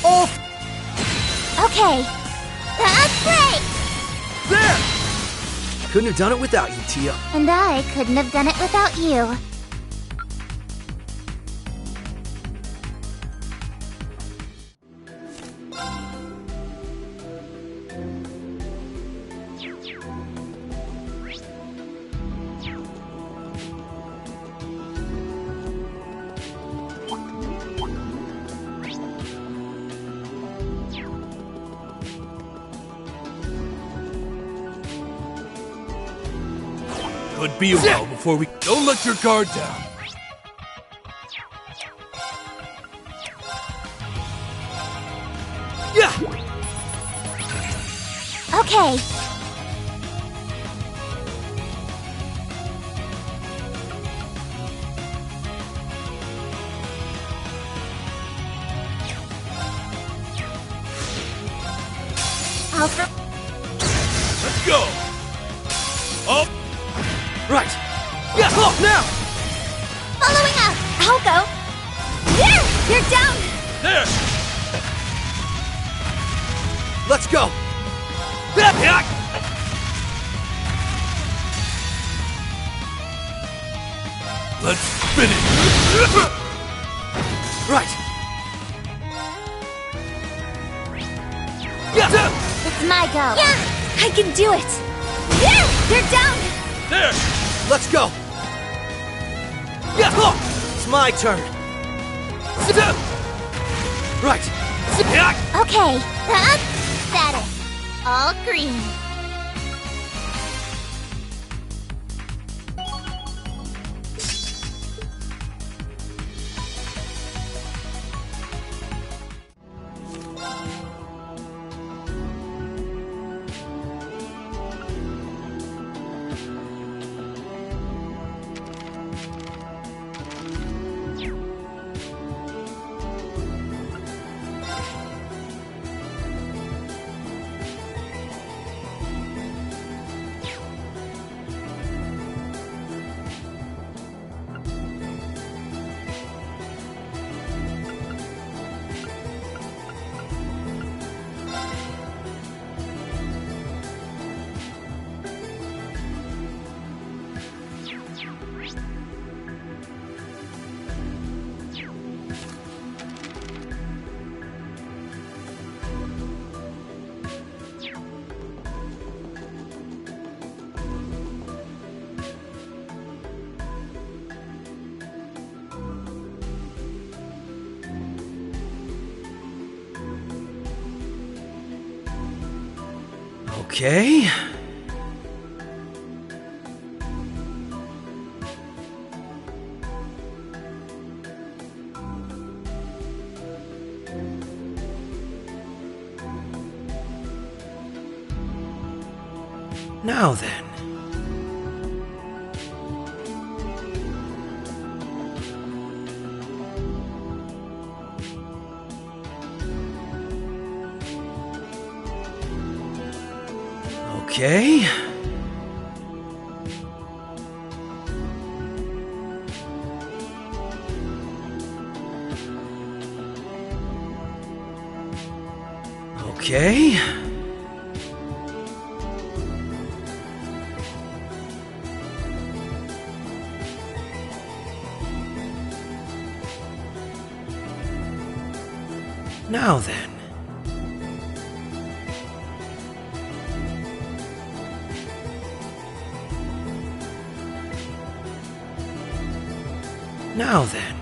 All... Okay. That's great! There! Couldn't have done it without you, Tia. And I couldn't have done it without you. Could be a while before we... Don't let your guard down. Okay. Let's go. Up. Right. Yeah, off now! Following up. I'll go. There! You're down! There! Let's go! Let's finish! Right. go. Yeah, I can do it. Yeah, you're down. There! Let's go! Yeah! It's my turn! Right! Okay, that is all green. Okay. Now then. Okay. Okay. Now then. Now then.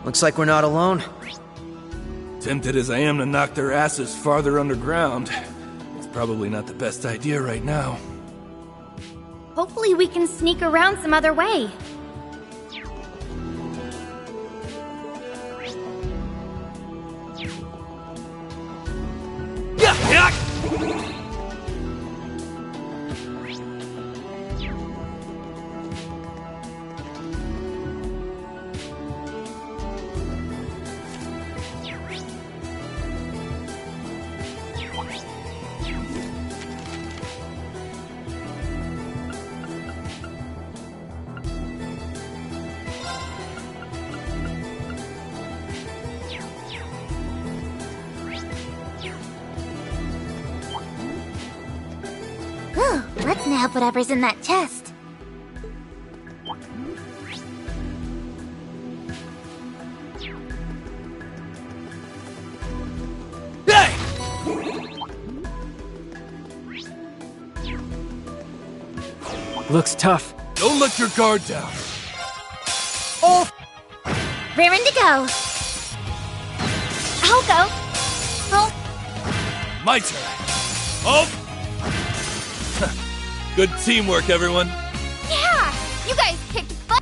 Looks like we're not alone. Tempted as I am to knock their asses farther underground, it's probably not the best idea right now. Hopefully we can sneak around some other way. Let's nab whatever's in that chest. Looks tough. Don't let your guard down. Oh! Raring to go. I'll go. Oh. My turn. Oh! Good teamwork, everyone. Yeah! You guys kicked butt!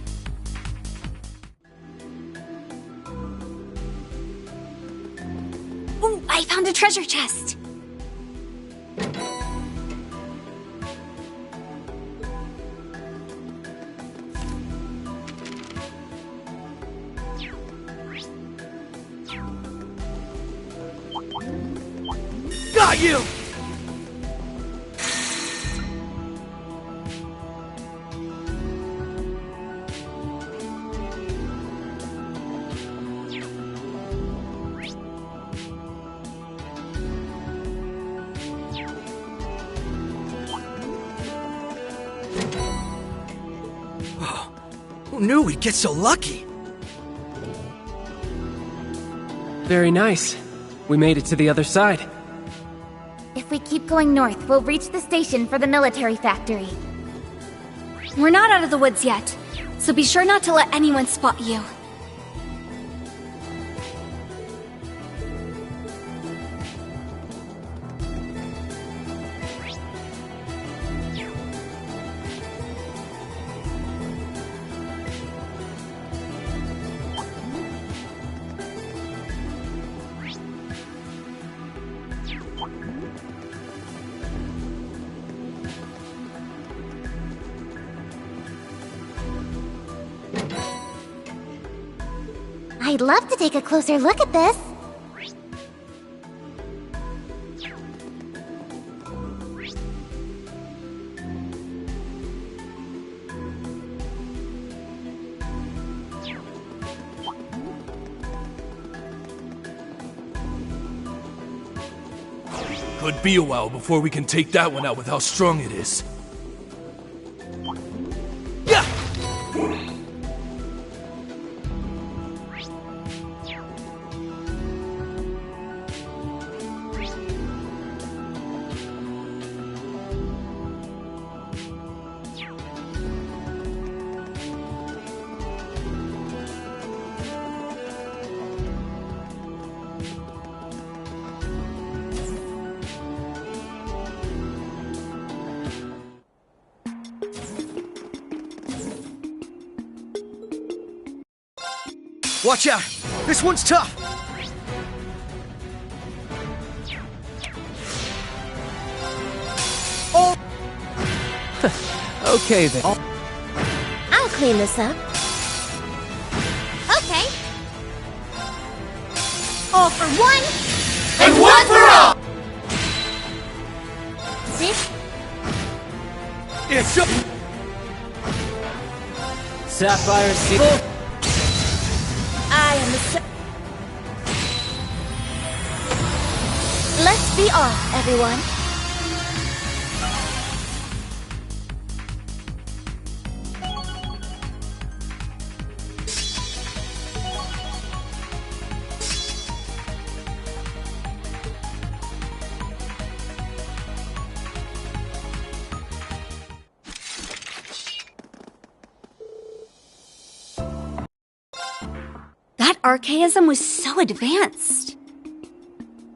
Ooh, I found a treasure chest! Got you! Who knew we'd get so lucky? Very nice. We made it to the other side. If we keep going north, we'll reach the station for the military factory. We're not out of the woods yet, so be sure not to let anyone spot you. I'd love to take a closer look at this. Could be a while before we can take that one out with how strong it is. Watch out! This one's tough! Oh! Okay then. I'll clean this up. Okay. All for one, and one for all! This? It's up! Sapphire Seal. I am the Let's be off, everyone. That archaism was so advanced.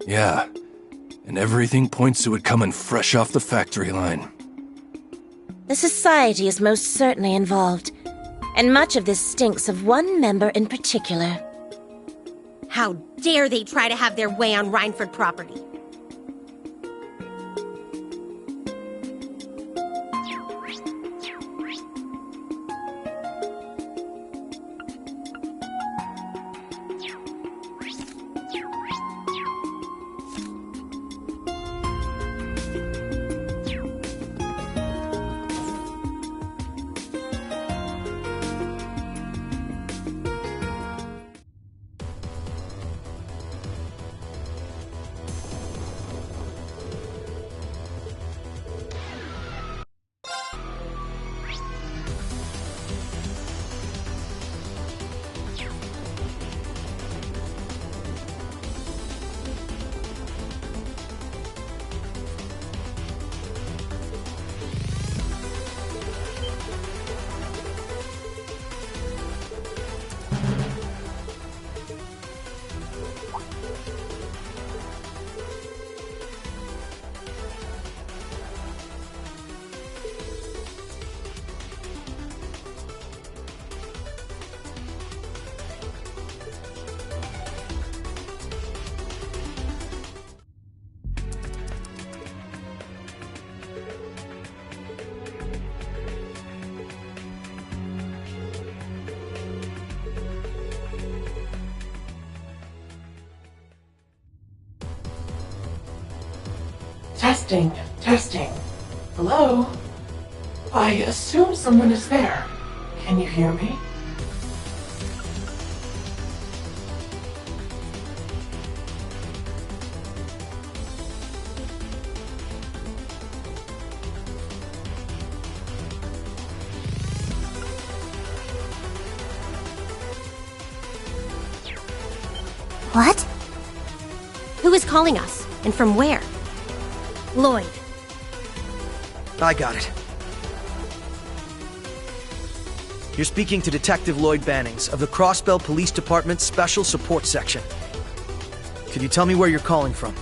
Yeah, and everything points to it coming fresh off the factory line. The society is most certainly involved, and much of this stinks of one member in particular. How dare they try to have their way on Rhineford property? Testing, testing. Hello? I assume someone is there. Can you hear me? What? Who is calling us? And from where? Lloyd. I got it. You're speaking to Detective Lloyd Bannings of the Crossbell Police Department's Special Support Section. Could you tell me where you're calling from?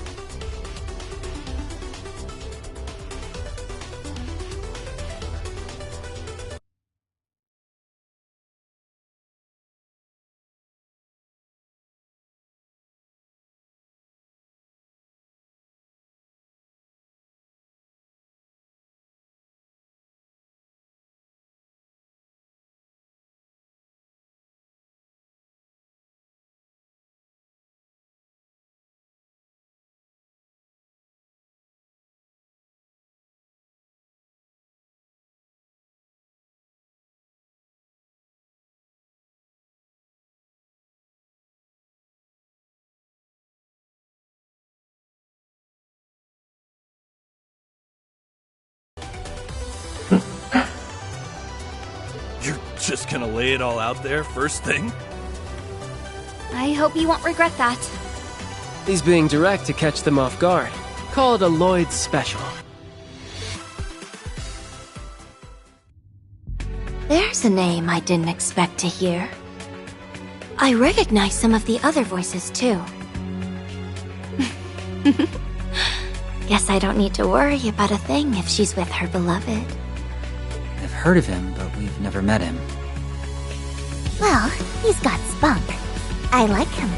You're just gonna lay it all out there first thing? I hope you won't regret that. He's being direct to catch them off guard. Call it a Lloyd special. There's a name I didn't expect to hear. I recognize some of the other voices, too. Guess I don't need to worry about a thing if she's with her beloved. I've heard of him, but we've never met him. Well, he's got spunk. I like him.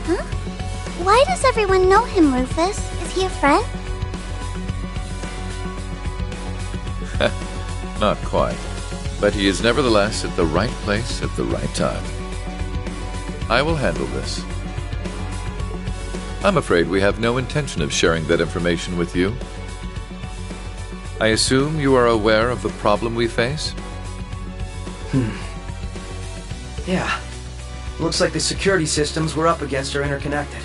Huh? Why does everyone know him, Rufus? Is he a friend? Not quite. But he is nevertheless at the right place at the right time. I will handle this. I'm afraid we have no intention of sharing that information with you. I assume you are aware of the problem we face? Yeah. Looks like the security systems we're up against are interconnected.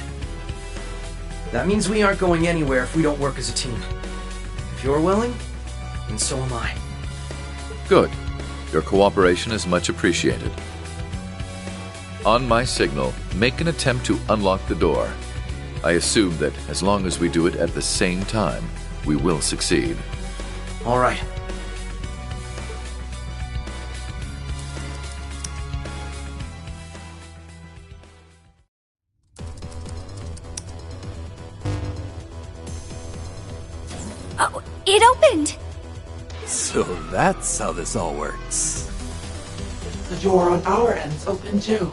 That means we aren't going anywhere if we don't work as a team. If you're willing, then so am I. Good. Your cooperation is much appreciated. On my signal, make an attempt to unlock the door. I assume that as long as we do it at the same time, we will succeed. All right. It opened! So that's how this all works. The door on our end's open too.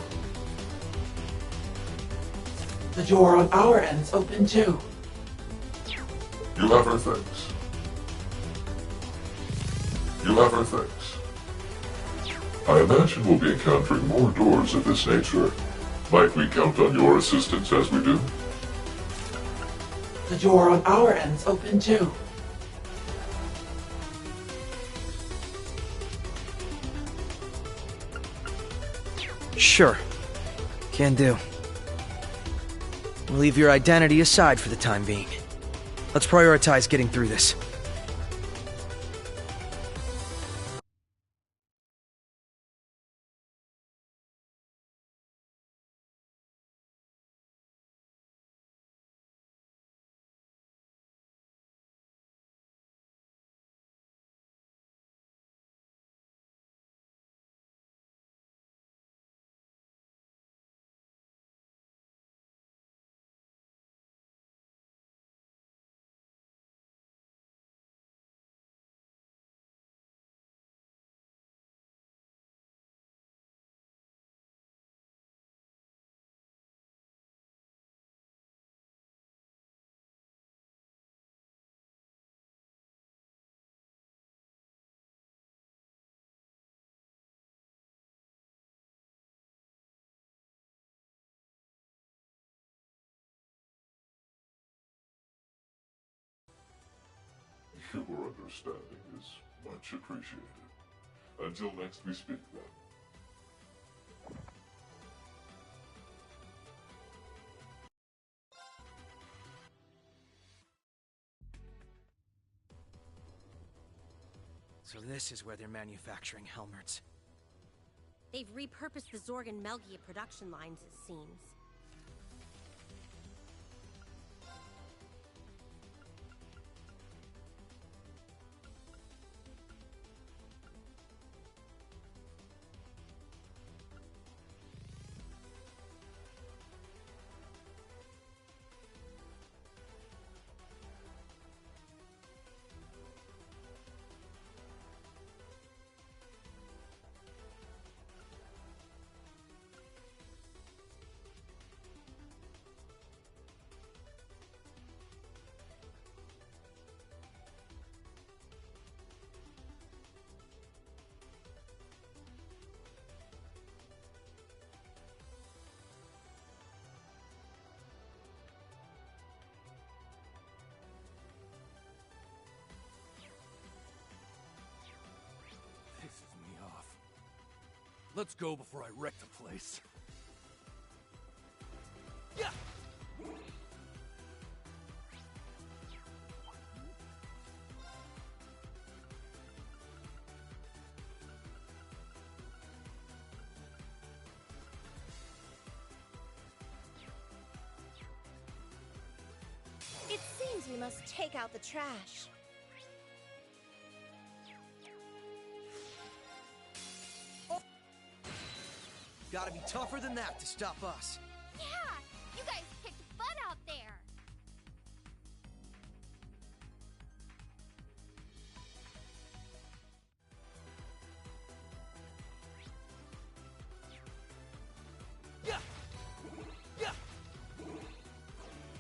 The door on our end's open too. You have her things. You have her things. I imagine we'll be encountering more doors of this nature. Might we count on your assistance as we do? The door on our end's open too. Sure. Can do. We'll leave your identity aside for the time being. Let's prioritize getting through this. Your understanding is much appreciated. Until next we speak, then. So this is where they're manufacturing helmets. They've repurposed the Zorg and Melgia production lines, it seems. Let's go before I wreck the place. Yeah. It seems we must take out the trash. Gotta be tougher than that to stop us. Yeah! You guys kicked butt out there!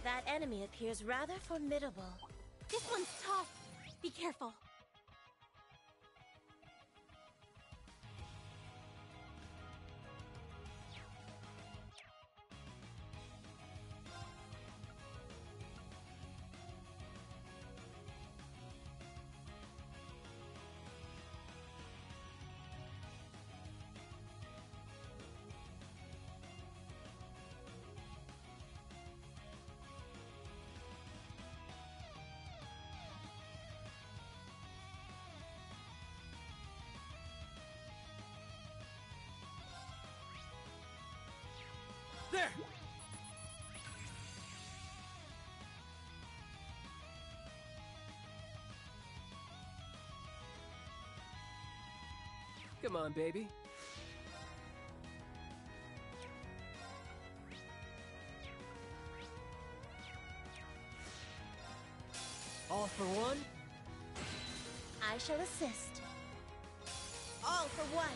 That enemy appears rather formidable. This one's tough. Be careful. There! Come on, baby. All for one, shall assist. All for one.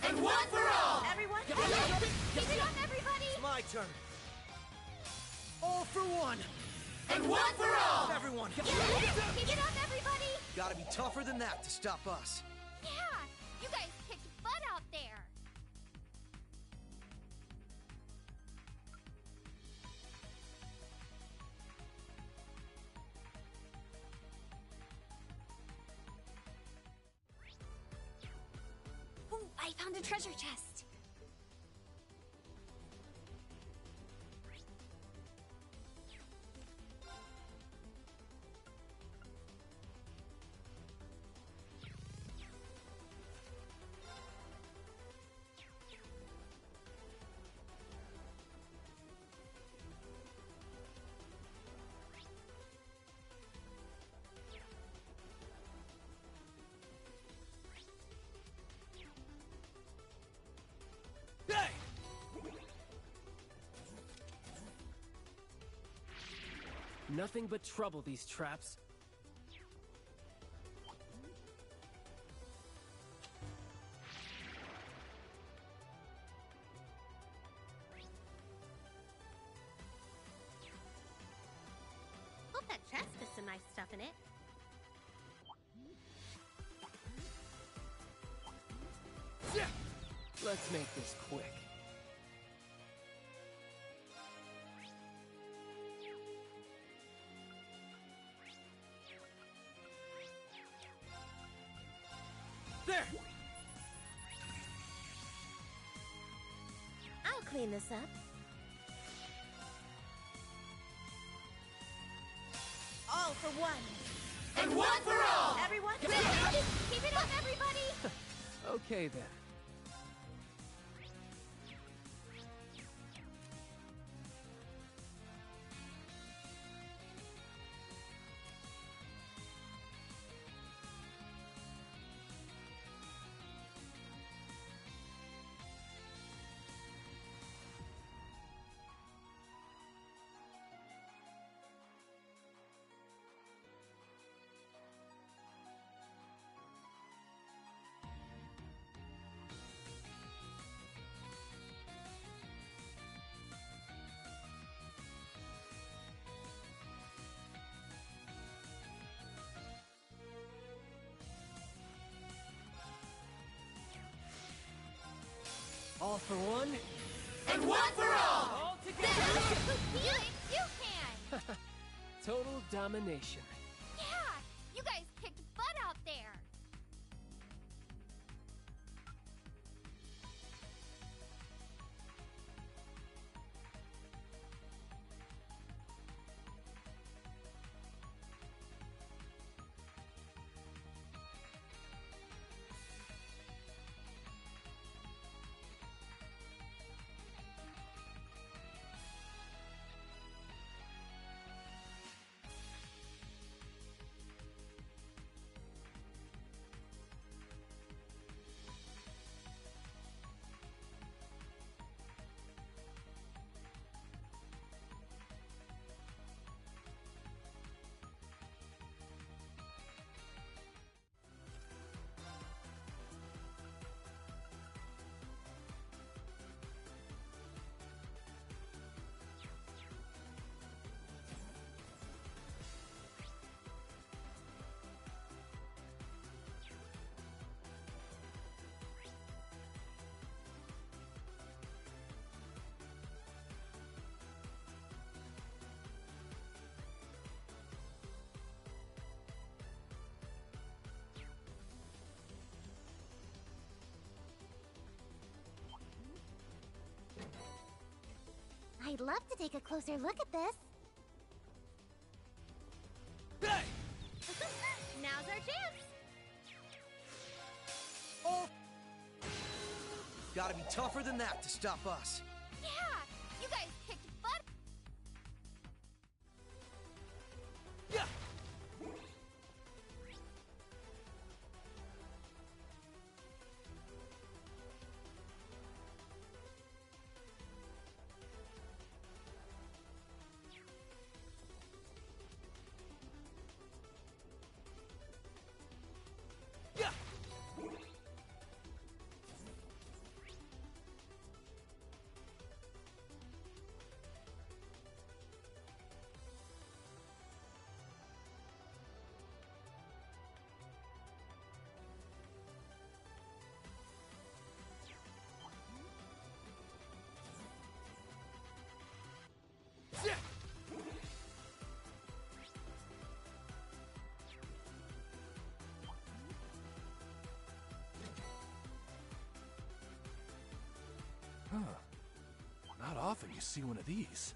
And one for all! Everyone, Keep it up, everybody! It's my turn. All for one. And one for all! Everyone. Keep it up, everybody! Gotta be tougher than that to stop us. Yeah, you guys kicked butt out there. Ooh, I found a treasure chest. Nothing but trouble, these traps. Hope that chest has some nice stuff in it. Let's make this quick. There! I'll clean this up. All for one. And one for all! Everyone, Keep it up, everybody! Okay then. All for one. And one for all! All together! You can! Total domination. Yeah, you guys kicked butt out there. I'd love to take a closer look at this. Now's our chance! Oh! Gotta be tougher than that to stop us. Yeah, you guys kicked butt. Yeah! often you see one of these.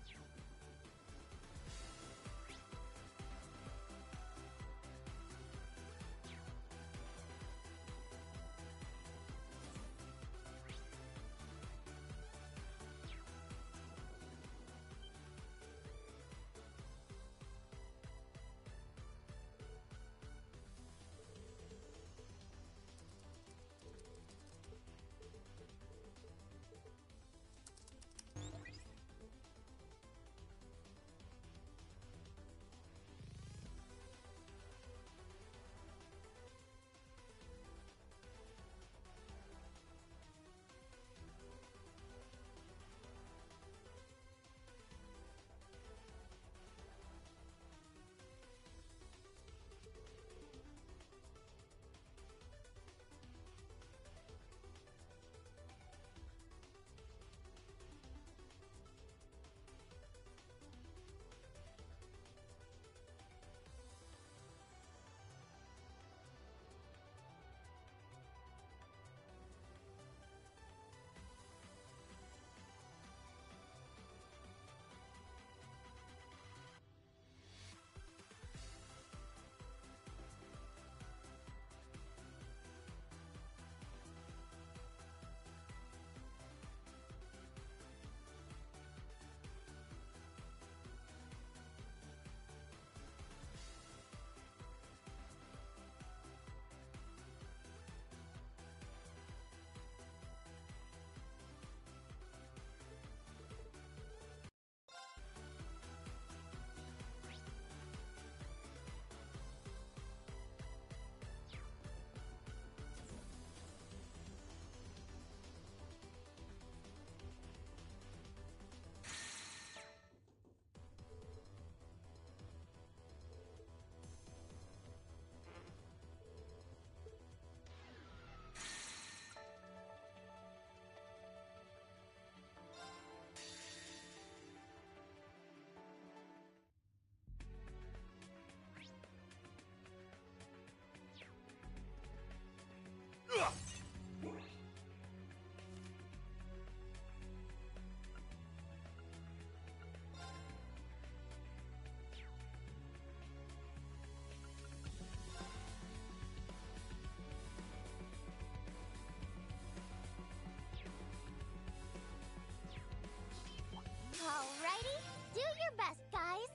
Alrighty, do your best, guys.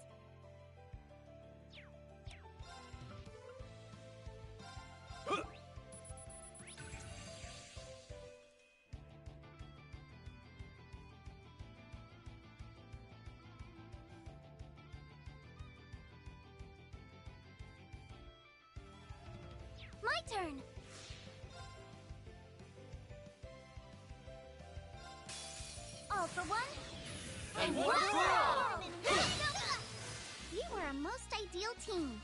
My turn. All for one, and one for all! You were a most ideal team.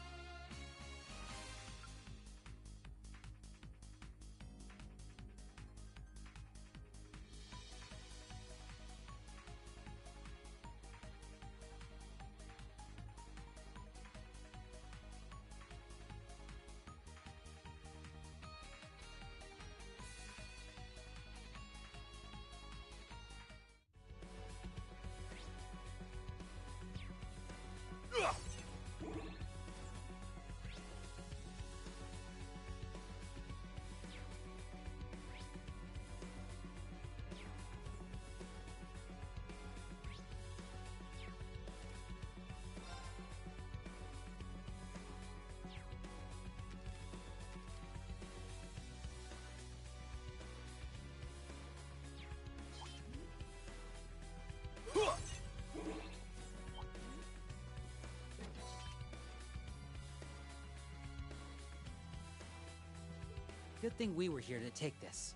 Good thing we were here to take this.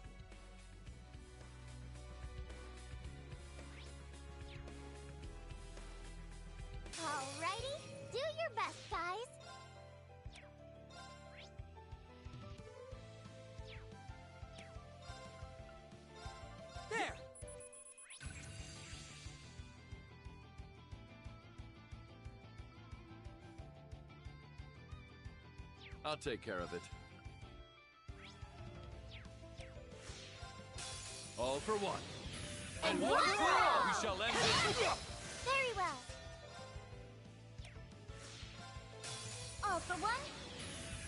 Alrighty, do your best, guys. There! I'll take care of it. All for one, And one for all! We shall end it. Very well. All for one.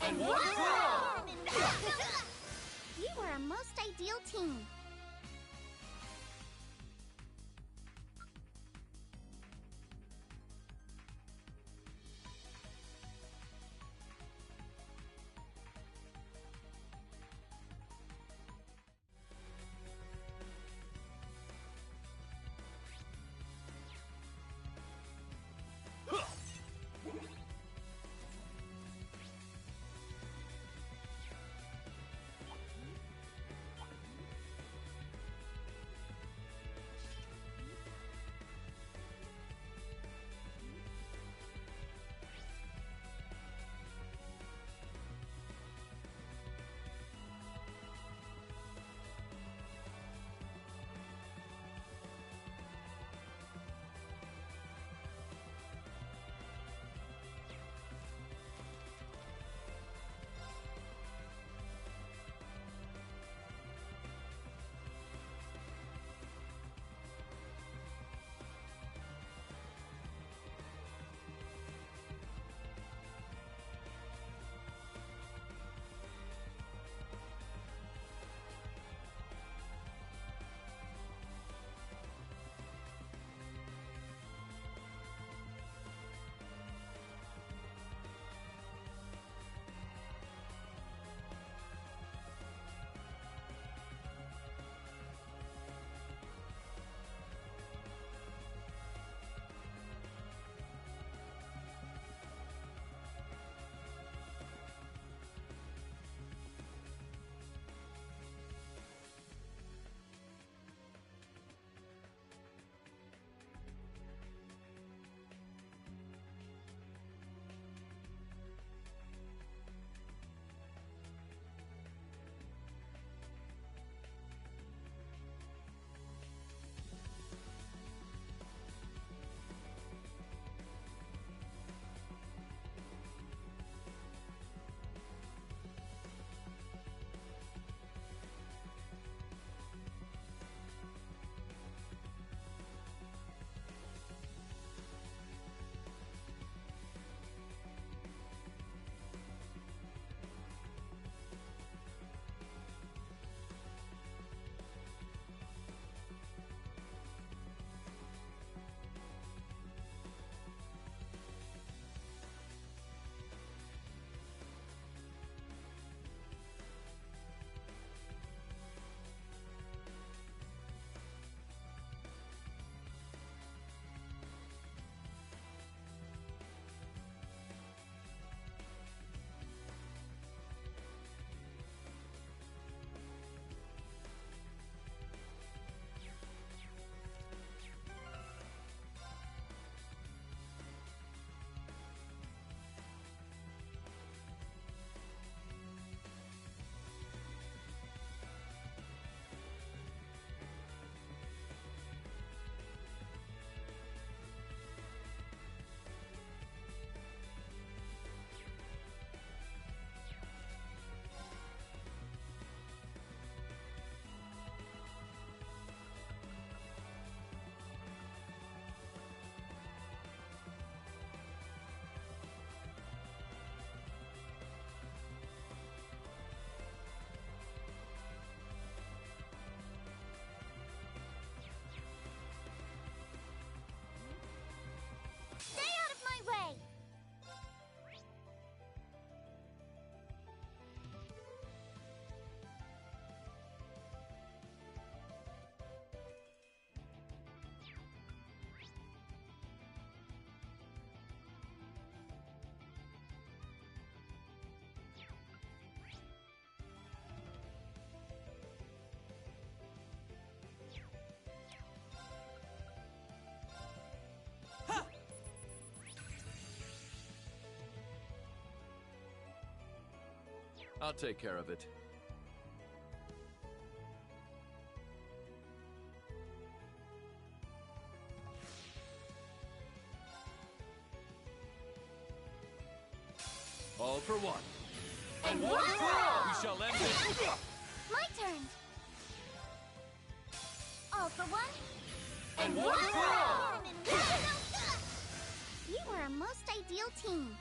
And one for all! You were a most ideal team. I'll take care of it. All for one. And one for all! We shall end it. My turn. All for one. And one for all! We were a most ideal team.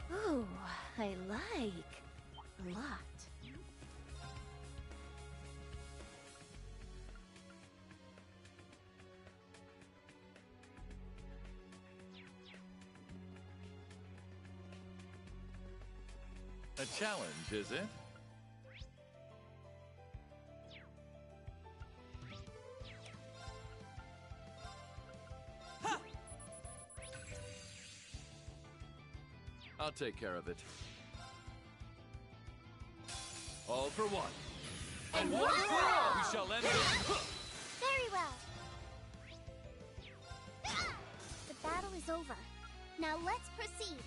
Ooh, I like a lot. A challenge, is it? I'll take care of it. All for one. And one for all! We shall end this. Very well. The battle is over. Now let's proceed.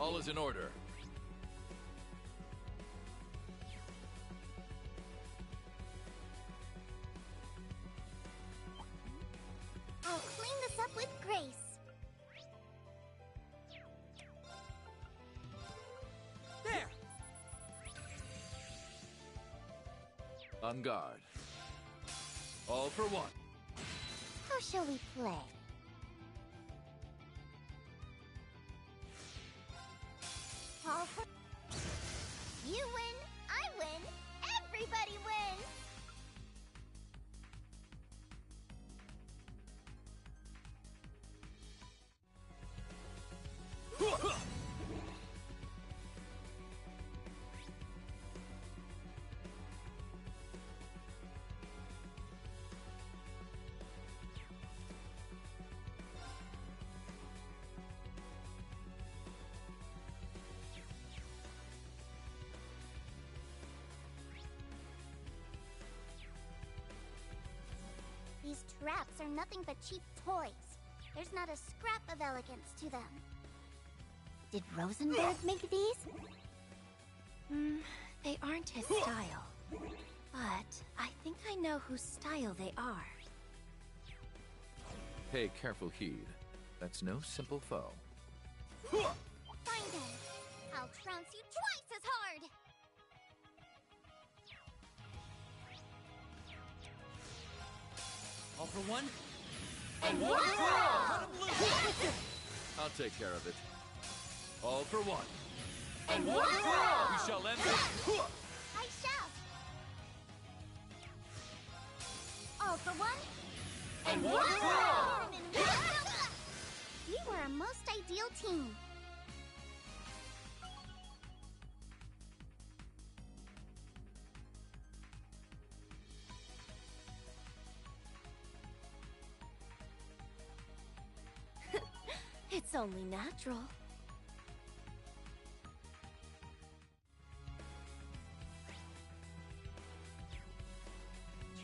All is in order. I'll clean this up with grace. There! On guard. All for one. How shall we play? All for... You win, I win, everybody wins! These traps are nothing but cheap toys. There's not a scrap of elegance to them. Did Rosenberg make these? They aren't his style. But I think I know whose style they are. Pay careful heed. That's no simple foe. Fine then. I'll trounce you twice as hard! All for one. And one for all! Cut 'em loose! I'll take care of it. All for one. And one for all! We shall end this. I shall! All for one. And one for all! We were a most ideal team. It's only natural.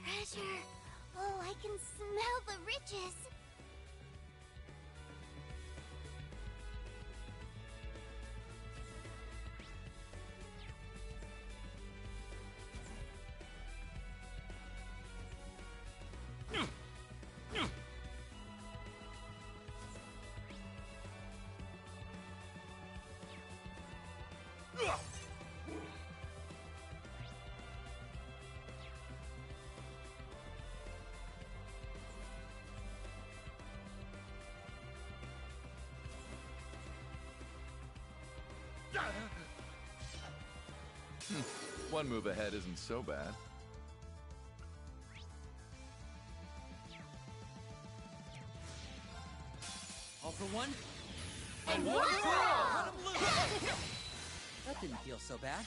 Treasure! Oh, I can smell the riches! One move ahead isn't so bad. All for one. And one for all! Let 'em loose! That didn't feel so bad.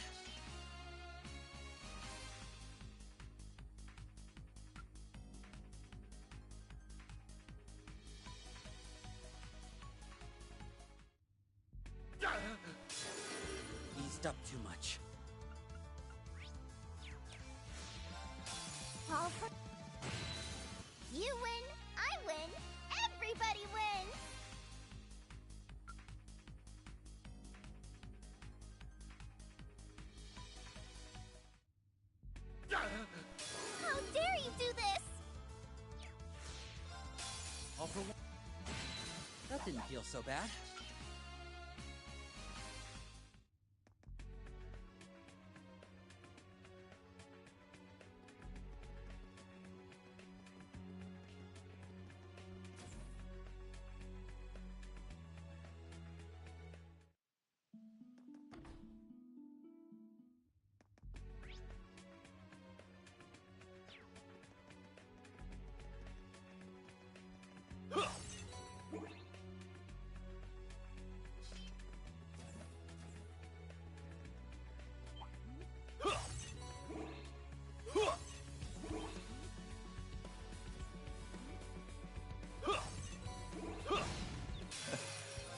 Eased up too much. All for... You win, I win, everybody wins! How dare you do this? All for one. That didn't feel so bad.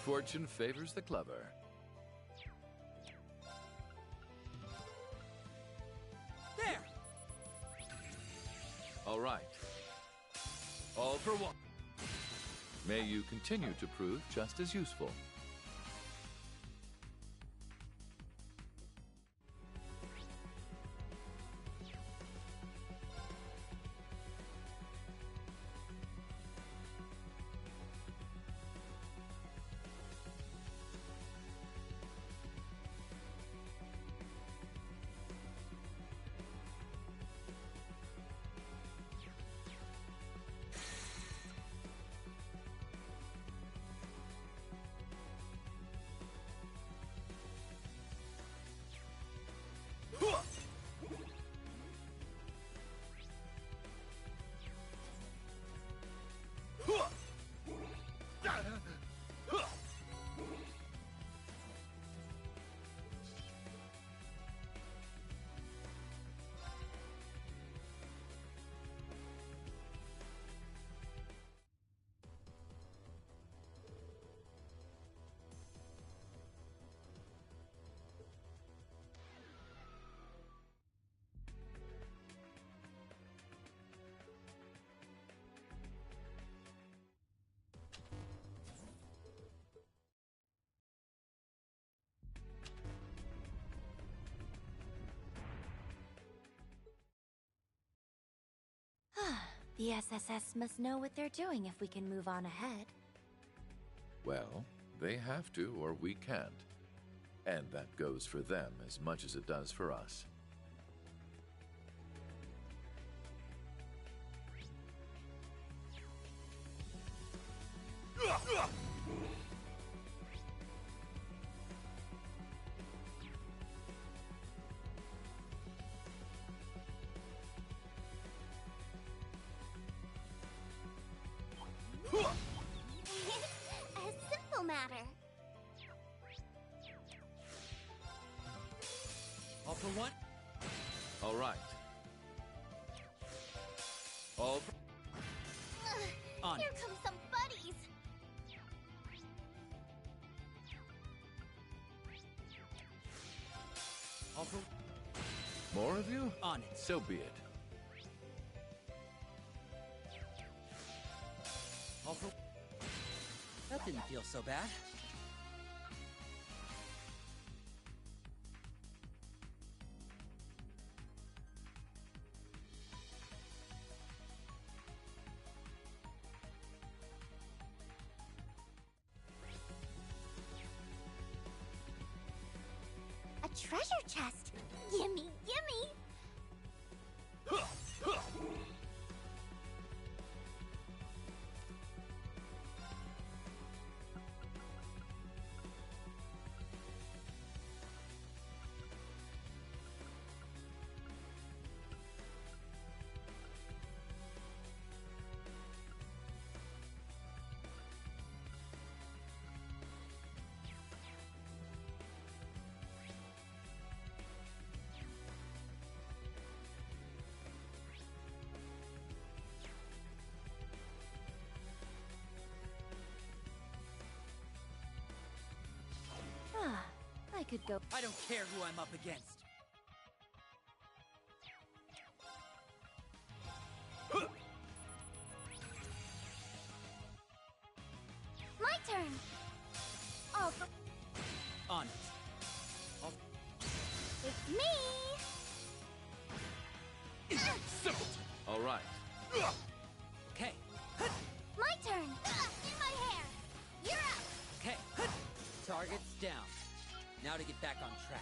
Fortune favors the clever. There! All right. All for one. May you continue to prove just as useful. The SSS must know what they're doing if we can move on ahead. Well, they have to or we can't. And that goes for them as much as it does for us. A simple matter. All for one. All right. All for... On. Here come some buddies. All for... More of you? On it. So be it. All for... That didn't feel so bad. A treasure chest. Gimme, gimme. could go. I don't care who I'm up against. My turn! Oh, On it. it's me! Simpleton! All right. Okay. My turn! In my hair! You're up! Okay. Target's down. Now to get back on track.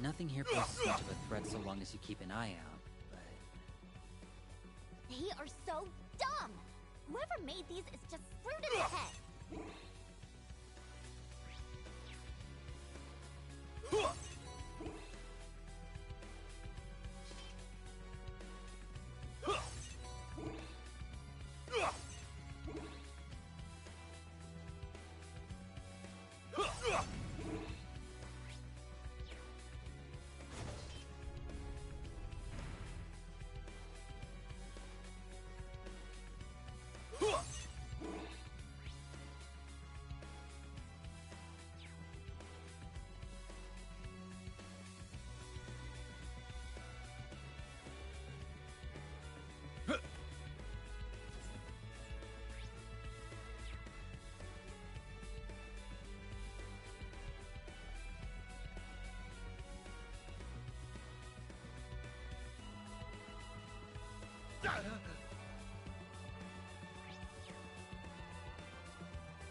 Nothing here poses much of a threat so long as you keep an eye out, but... They are so dumb! Whoever made these is just screwed in the head!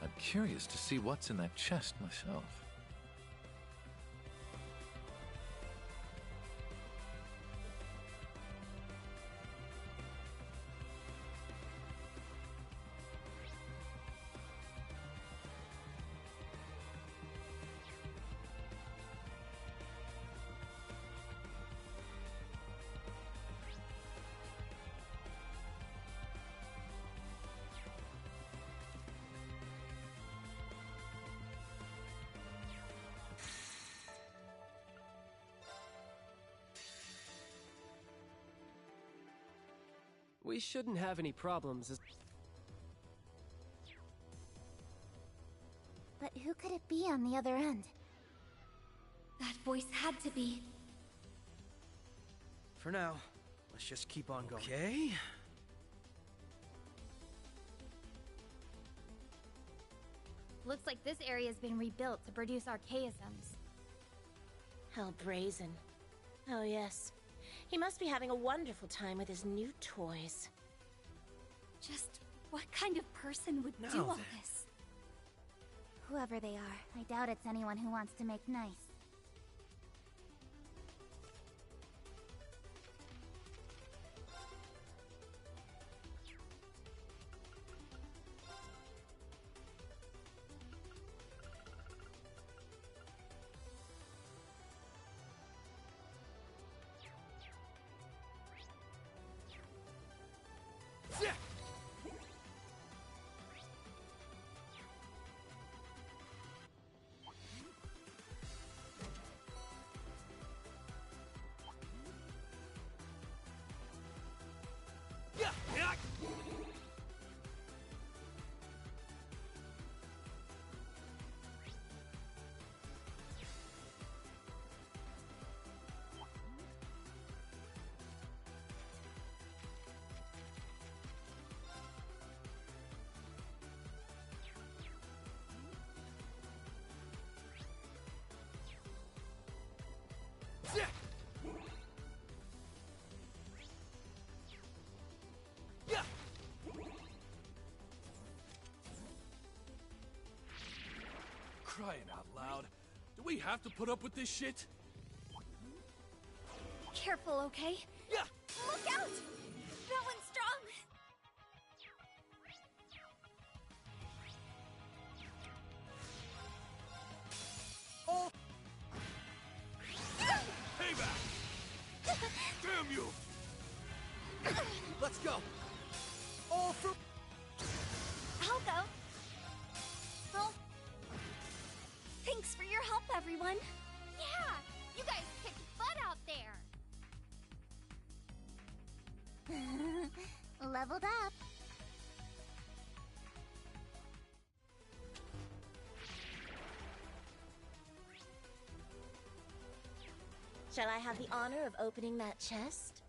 I'm curious to see what's in that chest myself. We shouldn't have any problems as... But who could it be on the other end? That voice had to be. For now, let's just keep on going. Okay? Looks like this area's been rebuilt to produce archaisms. How brazen. Oh, yes. He must be having a wonderful time with his new toys. Just what kind of person would Now do all then. this? Whoever they are, I doubt it's anyone who wants to make nice. Crying out loud. Do we have to put up with this shit? Careful, okay? Yeah! Look out! That one's strong! Oh! Payback! Damn you! Let's go! All for... I'll go. Well, thanks for your help, everyone. Yeah! You guys kicked butt out there! Leveled up. Shall I have the honor of opening that chest?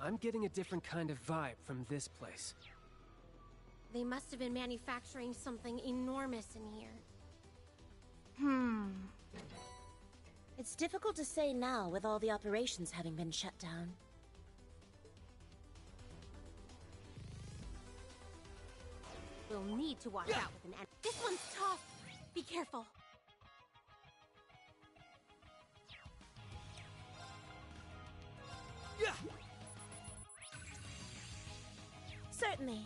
I'm getting a different kind of vibe from this place. They must have been manufacturing something enormous in here. It's difficult to say now with all the operations having been shut down. We'll need to watch out with an enemy. This one's tough! Be careful! Certainly.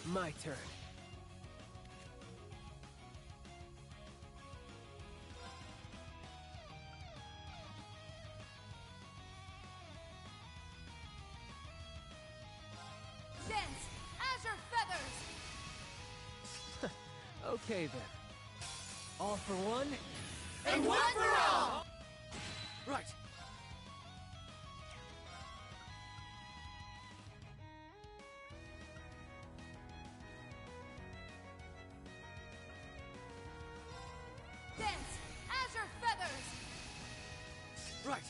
My turn. Dance! Azure Feathers! Okay then. All for one, And one for all! Right. Dance! Azure Feathers! Right.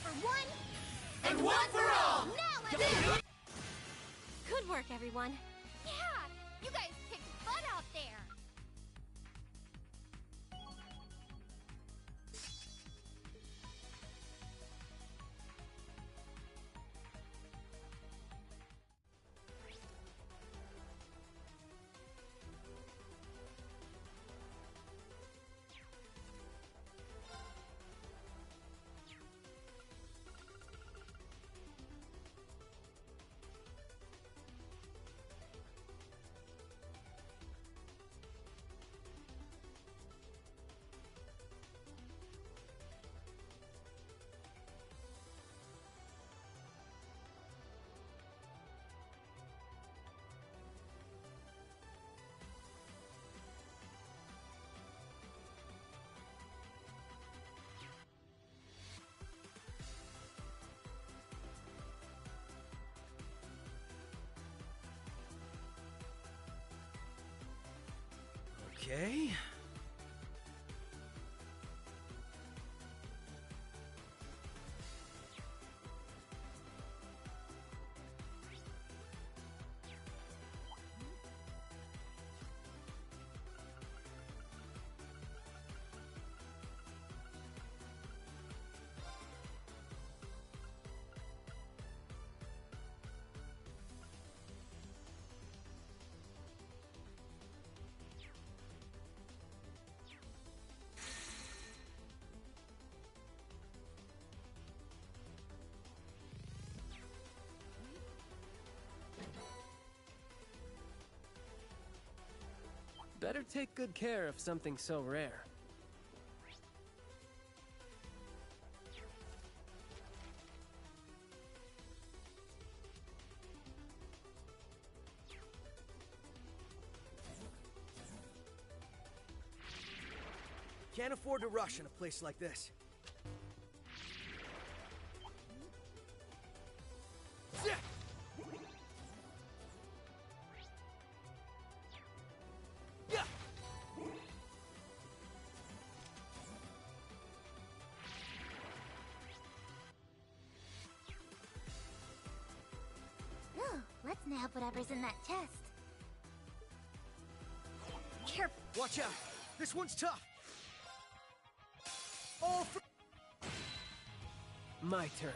for one. And one for all! Now let's go! Good work, everyone. Yeah! You guys kicked butt out there! Okay. Better take good care of something so rare. Can't afford to rush in a place like this. Ooh, let's nab whatever's in that chest. Careful. Watch out! This one's tough! All for... My turn.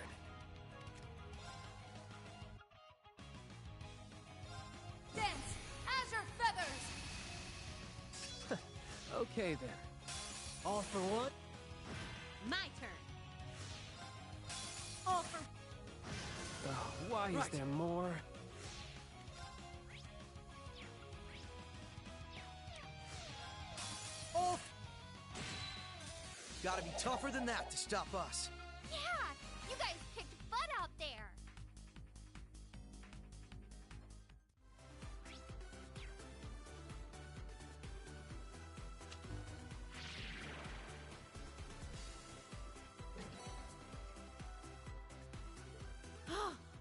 Dance! Azure Feathers! Okay then. All for one? My turn. All for... Oh, why is there more? Off! Gotta be tougher than that to stop us. Yeah! You guys kicked butt out there!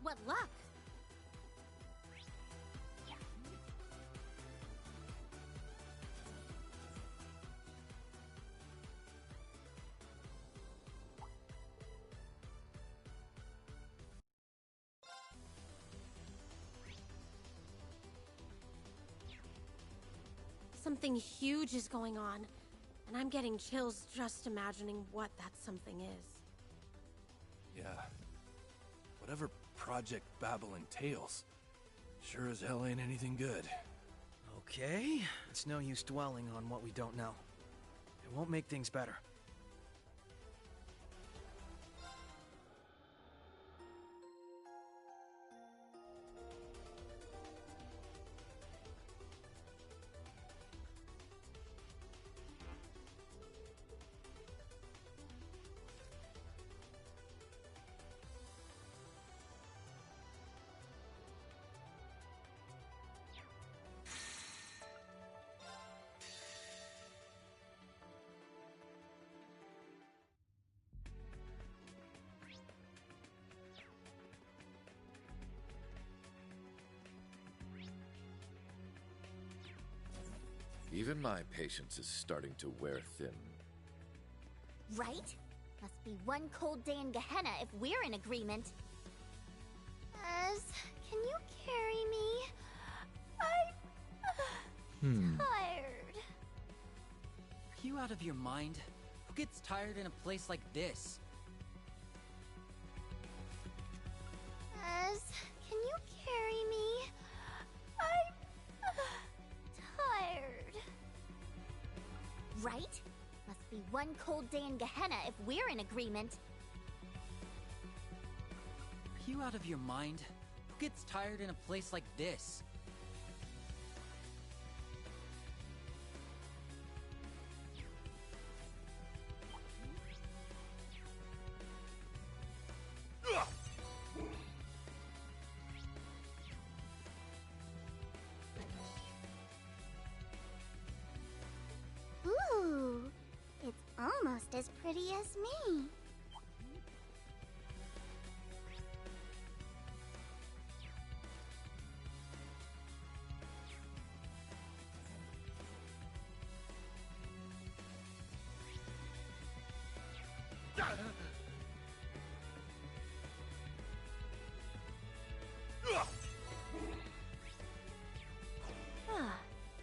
What luck! Something huge is going on, and I'm getting chills just imagining what that something is. Yeah. Whatever Project Babel entails, sure as hell ain't anything good. Okay, it's no use dwelling on what we don't know. It won't make things better. Even my patience is starting to wear thin. Right? Must Must be one cold day in Gehenna if we're in agreement. Can you carry me? I'm tired. Are you out of your mind? Who gets tired in a place like this? Can you carry me? I'm tired. Right? Must be one cold day in Gehenna if we're in agreement. Are you out of your mind? Who gets tired in a place like this? Ooh, it's almost as pretty as me.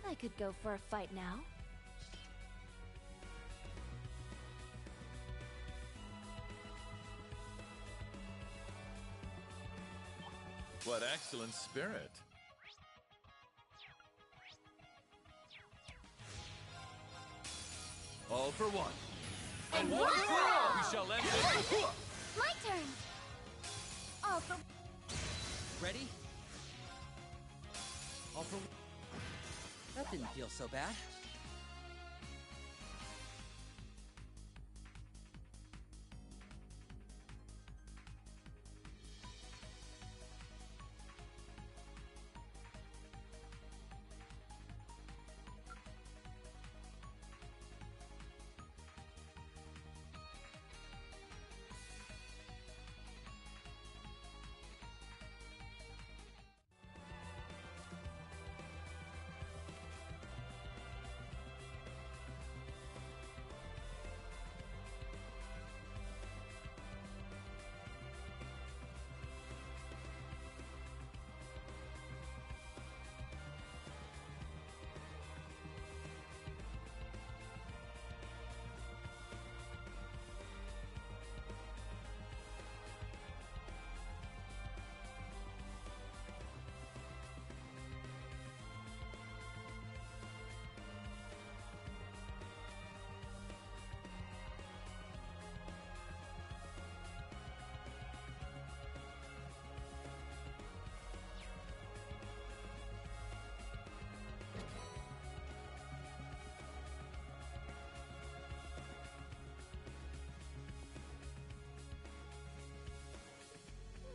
I could go for a fight now. What excellent spirit. All for one. And one for all! We shall end this. My turn! All for... Ready? All for... That didn't feel so bad.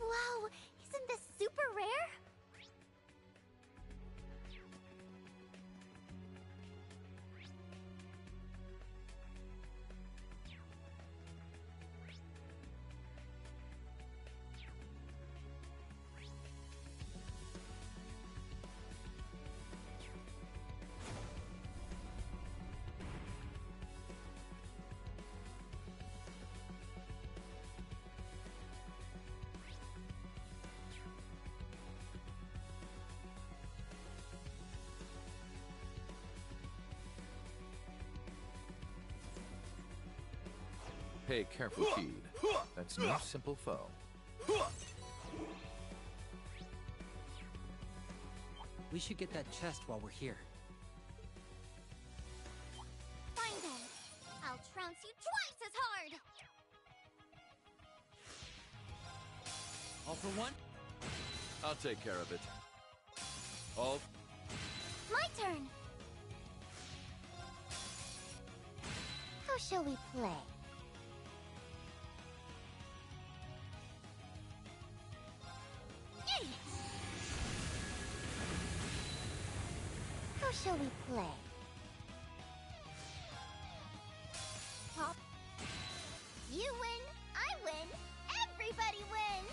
Wow, isn't this super rare? Pay careful heed. That's no simple foe. We should get that chest while we're here. Fine then. I'll trounce you twice as hard! All for one? I'll take care of it. All... My turn! How shall we play? How shall we play? Pop. You win, I win, everybody wins!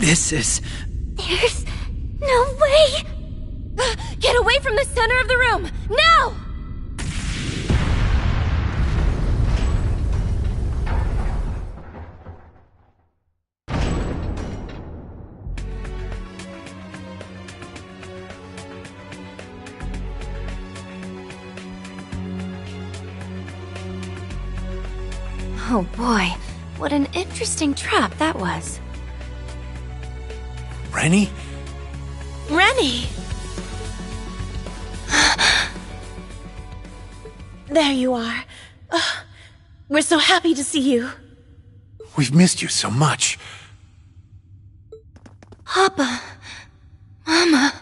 This is... There's no way! Get away from the center of the room! Now! Oh boy, what an interesting trap that was. Rennie? Rennie! There you are. Oh, we're so happy to see you. We've missed you so much. Papa. Mama.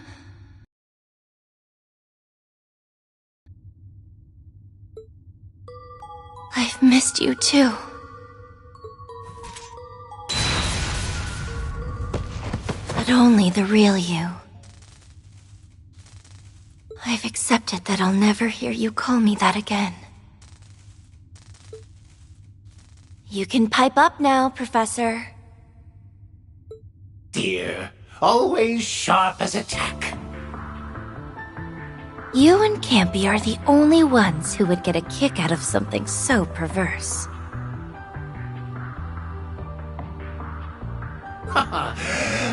I've missed you too. But only the real you. I've accepted that I'll never hear you call me that again. You can pipe up now, Professor. Dear, always sharp as a tack. You and Campy are the only ones who would get a kick out of something so perverse.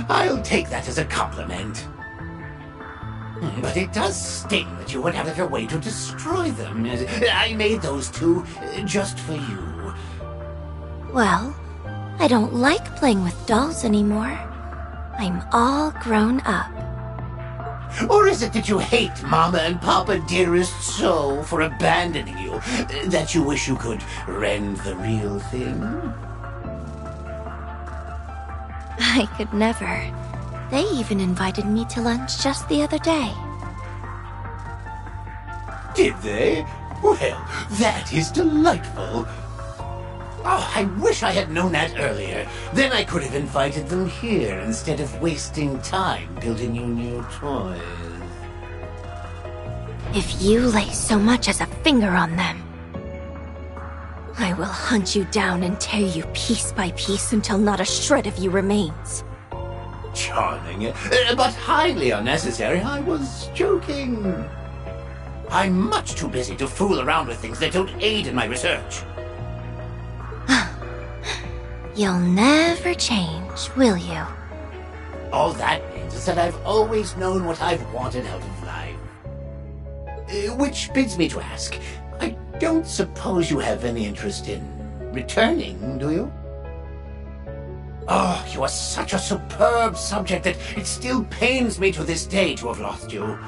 I'll take that as a compliment. But it does sting that you went out of your way to destroy them. I made those two just for you. Well, I don't like playing with dolls anymore. I'm all grown up. Or is it that you hate Mama and Papa Dearest so for abandoning you, that you wish you could rend the real thing? I could never. They even invited me to lunch just the other day. Did they? Well, that is delightful. Oh, I wish I had known that earlier. Then I could have invited them here instead of wasting time building you new toys. If you lay so much as a finger on them, I will hunt you down and tear you piece by piece until not a shred of you remains. Charming, but highly unnecessary. I was joking. I'm much too busy to fool around with things that don't aid in my research. You'll never change, will you? All that means is that I've always known what I've wanted out of life. Which bids me to ask, I don't suppose you have any interest in returning, do you? Oh, you are such a superb subject that it still pains me to this day to have lost you.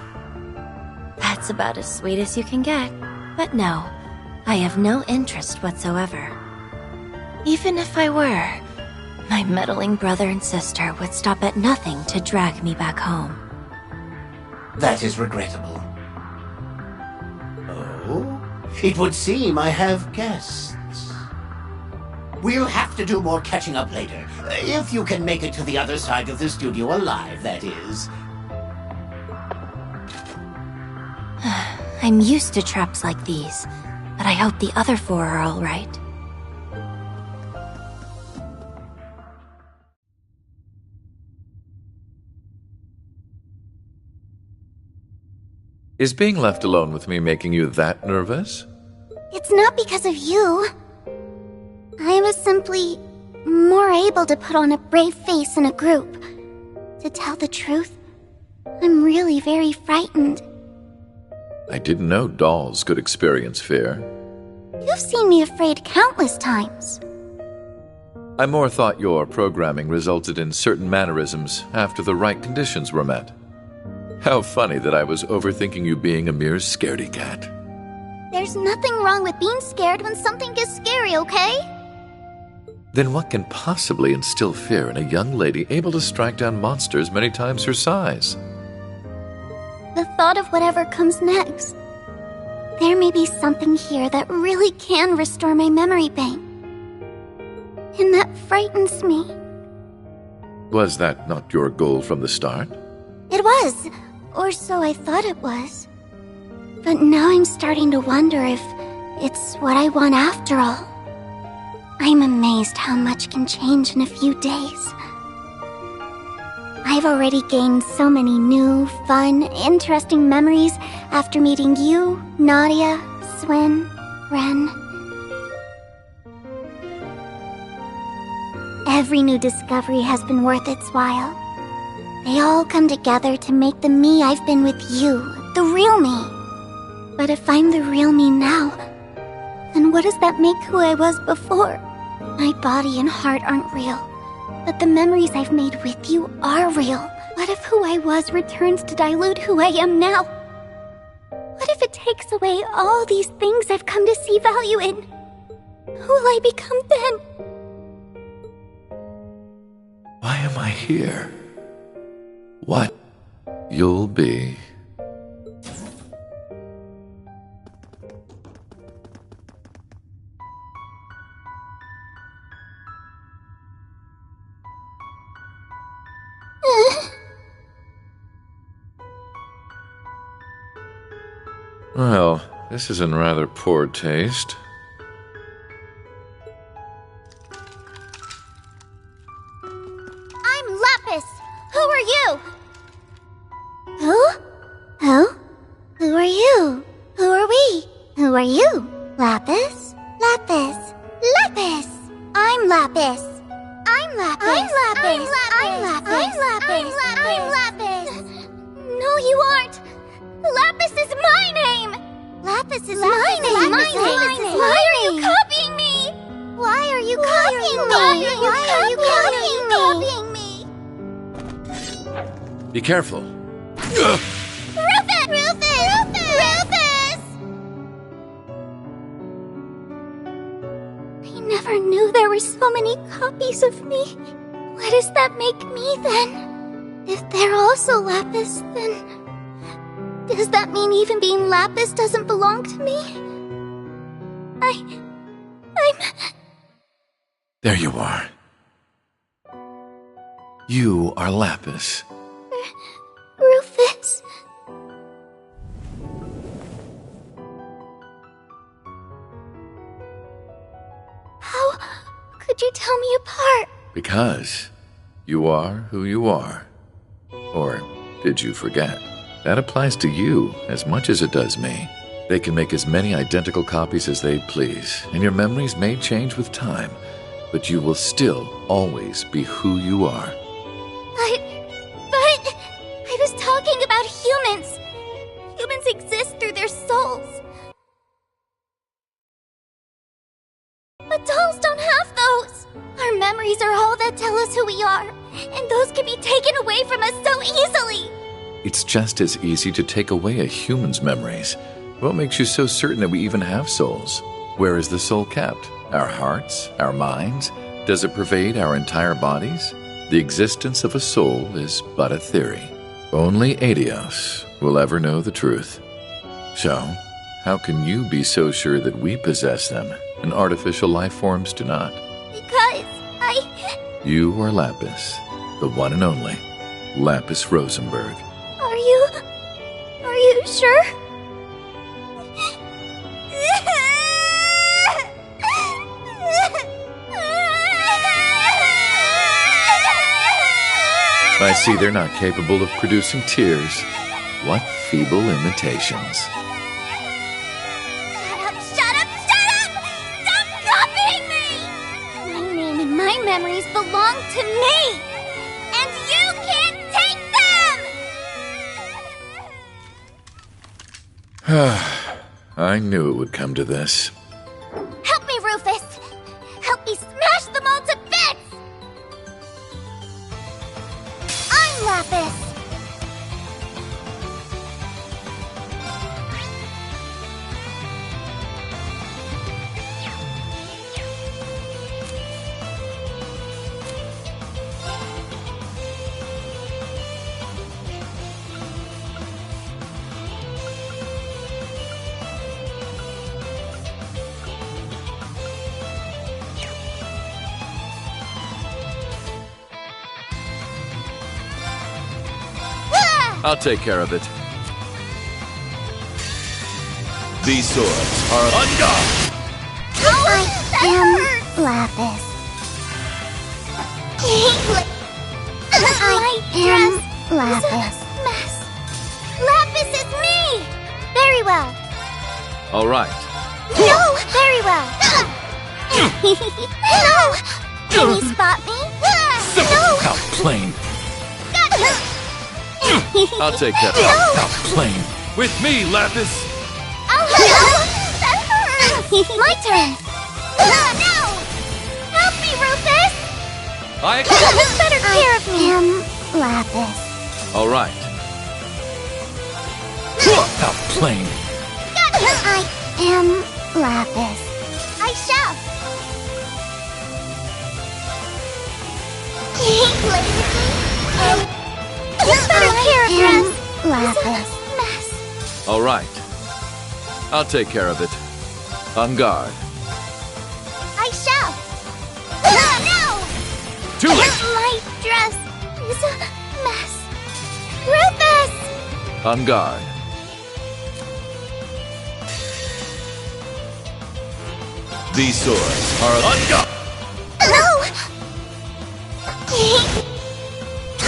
That's about as sweet as you can get. But no, I have no interest whatsoever. Even if I were, my meddling brother and sister would stop at nothing to drag me back home. That is regrettable. Oh, it would seem I have guests. We'll have to do more catching up later. If you can make it to the other side of the studio alive, that is. I'm used to traps like these, but I hope the other four are all right. Is being left alone with me making you that nervous? It's not because of you. I was simply more able to put on a brave face in a group. To tell the truth, I'm really very frightened. I didn't know dolls could experience fear. You've seen me afraid countless times. I more thought your programming resulted in certain mannerisms after the right conditions were met. How funny that I was overthinking you being a mere scaredy cat. There's nothing wrong with being scared when something gets scary, okay? Then what can possibly instill fear in a young lady able to strike down monsters many times her size? The thought of whatever comes next. There may be something here that really can restore my memory bank. And that frightens me. Was that not your goal from the start? It was, or so I thought it was. But now I'm starting to wonder if it's what I want after all. I'm amazed how much can change in a few days. I've already gained so many new, fun, interesting memories after meeting you, Nadia, Swin, Ren. Every new discovery has been worth its while. They all come together to make the me I've been with you, the real me. But if I'm the real me now, then what does that make who I was before? My body and heart aren't real, but the memories I've made with you are real. What if who I was returns to dilute who I am now? What if it takes away all these things I've come to see value in? Who will I become then? Why am I here? What you'll be. Well, this is in rather poor taste. I'm Lapis! Who are you? Who? Who? Who are you? Who are we? Who are you? Lapis? Lapis. Lapis! I'm Lapis! I'm Lapis! I'm Lapis! I'm Lapis! I'm Lapis! I'm Lapis! No, you aren't! Lapis is my name! Lapis is my name! Why are you copying me? Why are you copying me? Why are you copying me? Be careful. Rufus! Rufus! Rufus! I never knew there were so many copies of me. What does that make me then? If they're also Lapis, then... does that mean even being Lapis doesn't belong to me? I'm... There you are. You are Lapis. Rufus. How could you tell me apart? Because you are who you are. Or did you forget? That applies to you as much as it does me. They can make as many identical copies as they please, and your memories may change with time, but you will still always be who you are. But I was talking about humans. Humans exist through their souls. But dolls don't have those. Our memories are all that tell us who we are, and those can be taken away from us so easily. It's just as easy to take away a human's memories. What makes you so certain that we even have souls? Where is the soul kept? Our hearts? Our minds? Does it pervade our entire bodies? The existence of a soul is but a theory. Only Adios will ever know the truth. So, how can you be so sure that we possess them and artificial life forms do not? Because You are Lapis, the one and only Lapis Rosenberg. Are you sure? I see they're not capable of producing tears. What feeble imitations. Shut up! Stop copying me! My name and my memories belong to me! And you can't take them! I knew it would come to this. Help me, Rufus! Help me smash them all to bits! I'm Lapis! I'll take care of it. These swords are undone! I am Lapis. I am Lapis. Mess. Lapis is me! Very well. All right. No! Very well. No! Can you spot me? No! Outplane. Gotcha! I'll take that. No! Outplane. With me, Lapis. Oh, that hurts! My turn! No! Help me, Rufus! Take better care of me! I am Lapis. All right. Outplane. Gotcha! I am Lapis. I shall! Play with me? Take better care of us! Lapis. Mess. All right. I'll take care of it. On guard. I shall! No! Too late! My dress is a mess. Rufus! On guard. These swords are on guard. No!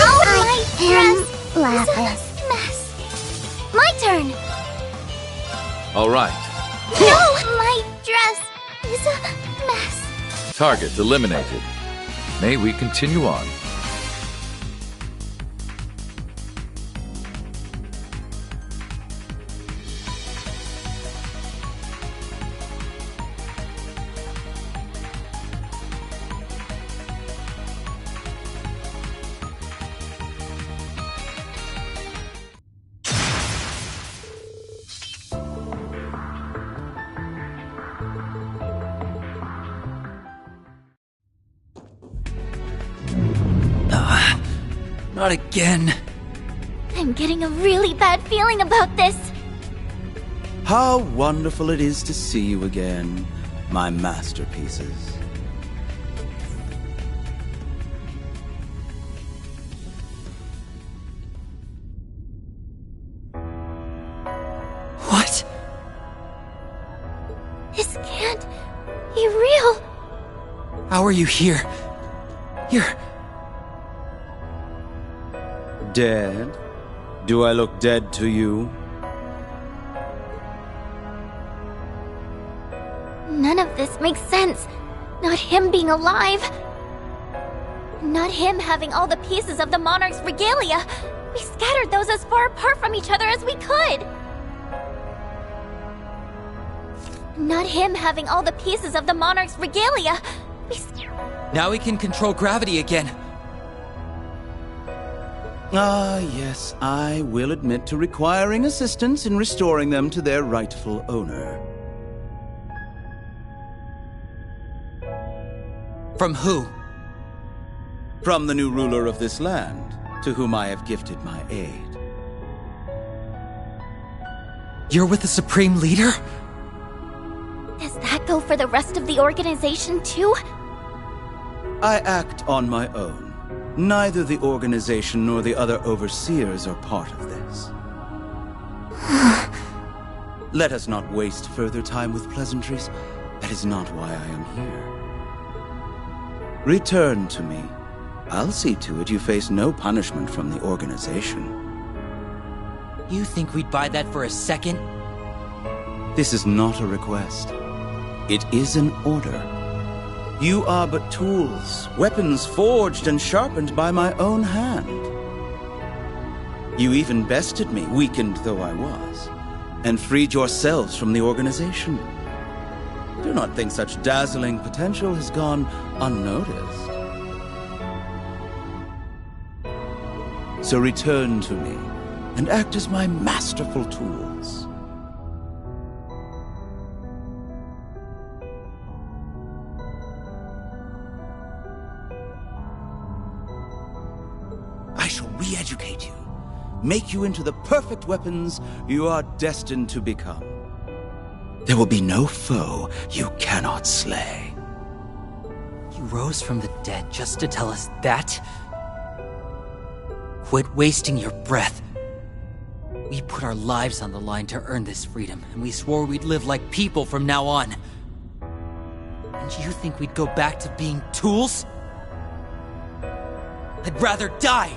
Oh, my dress Lapis. Mess. My turn! All right. No! My dress is a mess. Target eliminated. May we continue on? Not again. I'm getting a really bad feeling about this. How wonderful it is to see you again, my masterpieces. What? This can't be real. How are you here? You're... Dead? Do I look dead to you? None of this makes sense. Not him being alive. Not him having all the pieces of the monarch's regalia. We scattered those as far apart from each other as we could. Not him having all the pieces of the monarch's regalia. Now we can control gravity again. Ah, yes, I will admit to requiring assistance in restoring them to their rightful owner. From who? From the new ruler of this land, to whom I have gifted my aid. You're with the Supreme Leader? Does that go for the rest of the organization, too? I act on my own. Neither the organization nor the other overseers are part of this. Let us not waste further time with pleasantries. That is not why I am here. Return to me. I'll see to it you face no punishment from the organization. You think we'd buy that for a second? This is not a request. It is an order. You are but tools, weapons forged and sharpened by my own hand. You even bested me, weakened though I was, and freed yourselves from the organization. Do not think such dazzling potential has gone unnoticed. So return to me, and act as my masterful tools. I shall re-educate you, make you into the perfect weapons you are destined to become. There will be no foe you cannot slay. You rose from the dead just to tell us that? Quit wasting your breath. We put our lives on the line to earn this freedom, and we swore we'd live like people from now on. And you think we'd go back to being tools? I'd rather die!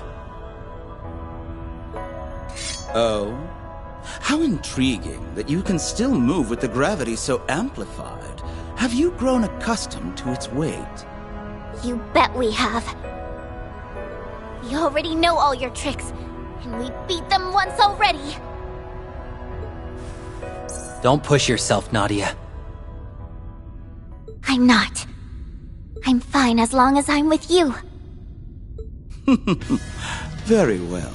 Oh? How intriguing that you can still move with the gravity so amplified. Have you grown accustomed to its weight? You bet we have. We already know all your tricks, and we beat them once already. Don't push yourself, Nadia. I'm not. I'm fine as long as I'm with you. Very well.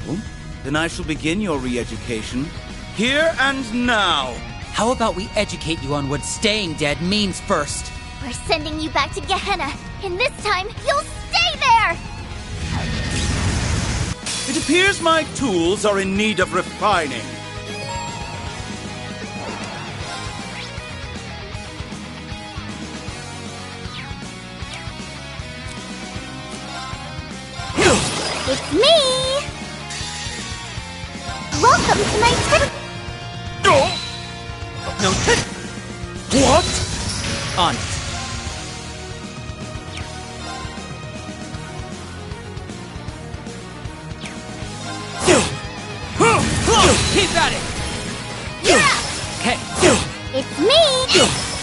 Then I shall begin your re-education here and now. How about we educate you on what staying dead means first? We're sending you back to Gehenna, and this time, you'll stay there! It appears my tools are in need of refining. It's me! Welcome to my trip! No. What? On it. Keep at it! Yeah! Okay. It's me!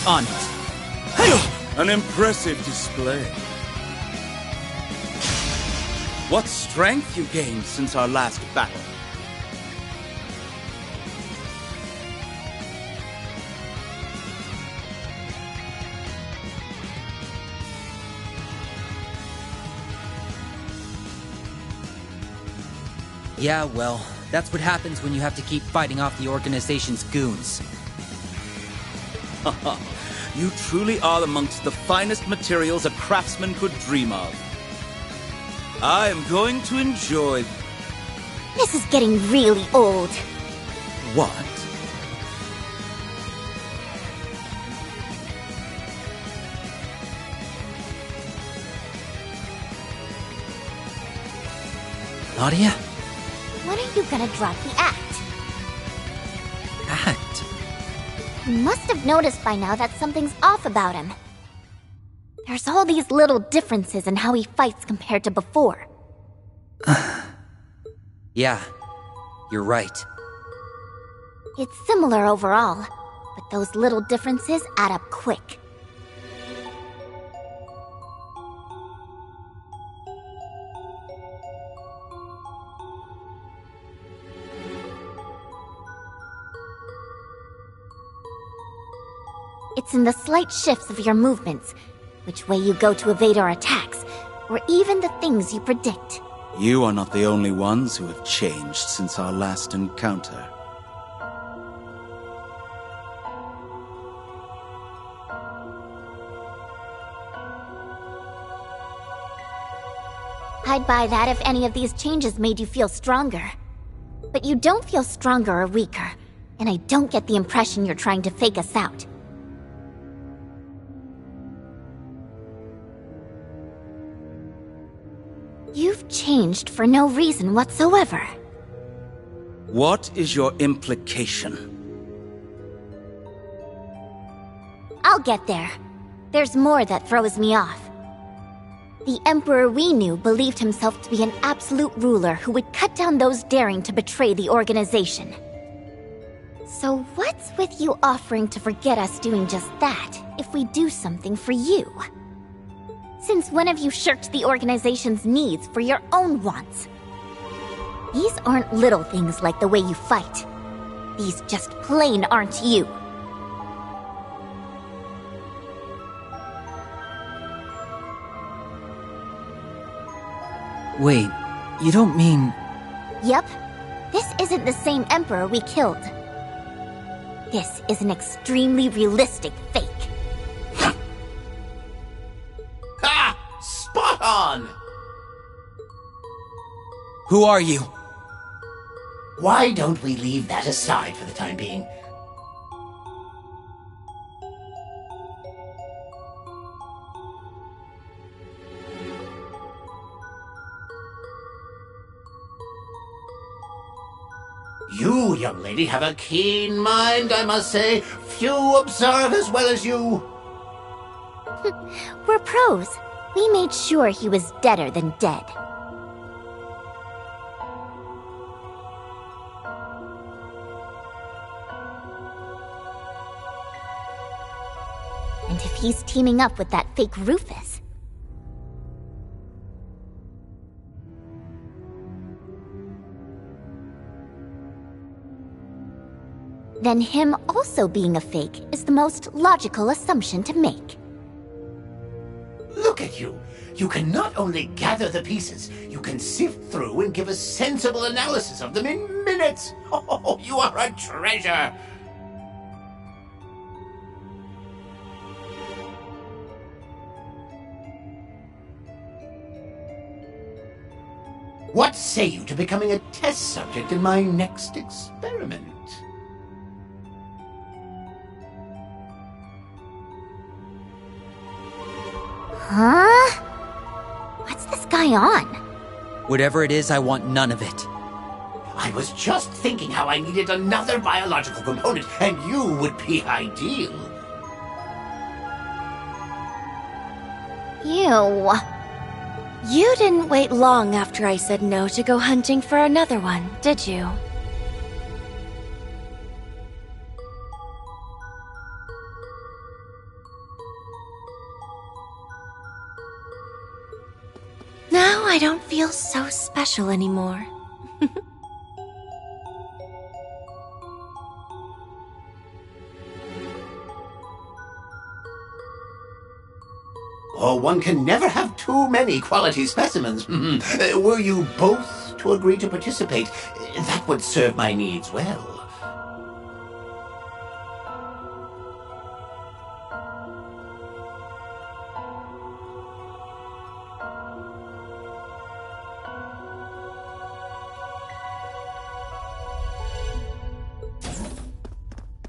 On it. An impressive display. What strength you gained since our last battle. Yeah, well, that's what happens when you have to keep fighting off the organization's goons. You truly are amongst the finest materials a craftsman could dream of. I am going to enjoy... This is getting really old. What? Nadia? When are you gonna drop the act? Act? You must have noticed by now that something's off about him. There's all these little differences in how he fights compared to before. Yeah, you're right. It's similar overall, but those little differences add up quick. It's in the slight shifts of your movements, which way you go to evade our attacks, or even the things you predict. You are not the only ones who have changed since our last encounter. I'd buy that if any of these changes made you feel stronger. But you don't feel stronger or weaker, and I don't get the impression you're trying to fake us out. You've changed for no reason whatsoever. What is your implication? I'll get there. There's more that throws me off. The Emperor we knew believed himself to be an absolute ruler who would cut down those daring to betray the organization. So what's with you offering to forget us doing just that if we do something for you? Since when have you shirked the organization's needs for your own wants? These aren't little things like the way you fight. These just plain aren't you. Wait, you don't mean... Yep. This isn't the same Emperor we killed. This is an extremely realistic fake. Ha! Spot on! Who are you? Why don't we leave that aside for the time being? You, young lady, have a keen mind, I must say. Few observe as well as you. We're pros. We made sure he was deader than dead. And if he's teaming up with that fake Rufus... then him also being a fake is the most logical assumption to make. Look at you! You can not only gather the pieces, you can sift through and give a sensible analysis of them in minutes! Oh, you are a treasure! What say you to becoming a test subject in my next experiment? Huh? What's this guy on? Whatever it is, I want none of it. I was just thinking how I needed another biological component, and you would be ideal. Ew. You didn't wait long after I said no to go hunting for another one, did you? Now I don't feel so special anymore. Oh, one can never have too many quality specimens. Were you both to agree to participate, that would serve my needs well.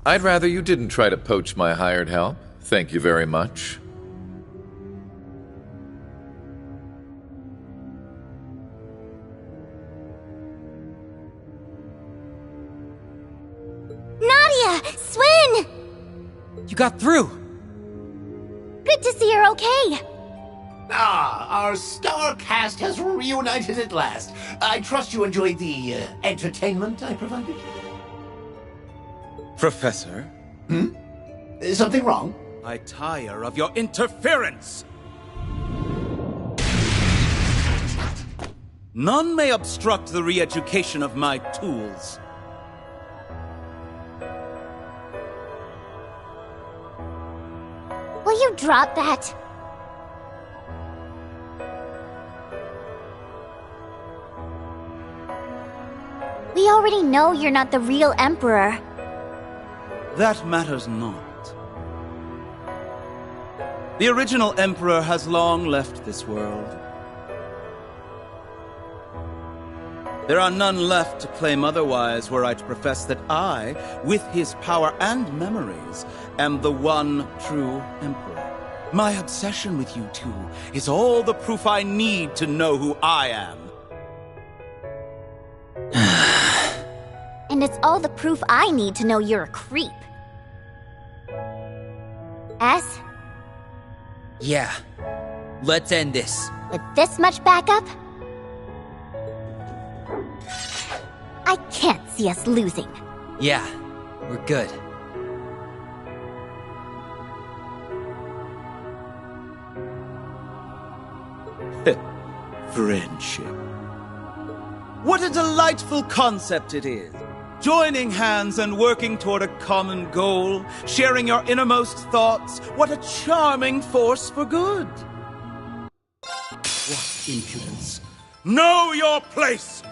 I'd rather you didn't try to poach my hired help. Thank you very much. Nadia! Swin! You got through! Good to see you're okay. Ah, our star cast has reunited at last. I trust you enjoyed the entertainment I provided? Professor? Is something wrong? I tire of your interference! None may obstruct the re-education of my tools. Will you drop that? We already know you're not the real Emperor. That matters not. The original Emperor has long left this world. There are none left to claim otherwise were I to profess that I, with his power and memories, am the one true Emperor. My obsession with you two is all the proof I need to know who I am. And it's all the proof I need to know you're a creep. S? Yeah. Let's end this. With this much backup? I can't see us losing. Yeah, we're good. Friendship. What a delightful concept it is. Joining hands and working toward a common goal, sharing your innermost thoughts. What a charming force for good. What impudence. Know your place!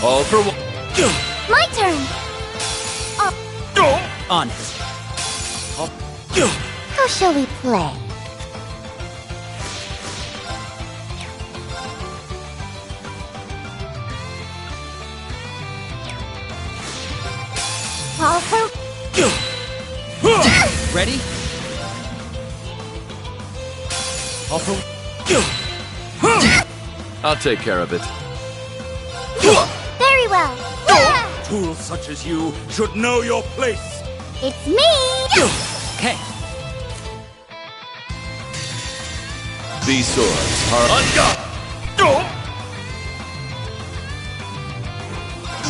All for one. My turn! On it. How shall we play? All for... Ready? All for... I'll take care of it. Very well. Tools such as you should know your place. It's me! Okay. These swords are unguarded.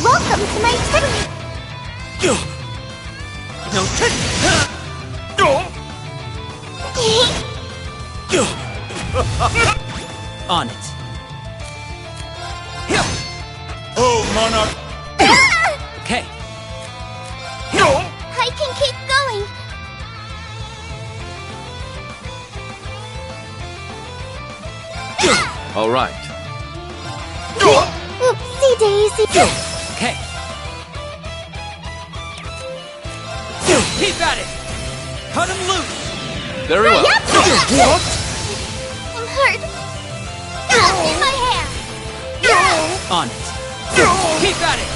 Welcome to my tournament! No trick! On it. Oh, Monarch! Okay. I can keep going. All right. Oopsie daisy. Okay. Keep at it! Cut him loose! Very well. What? I'm hurt. My hair. On it. Keep at it!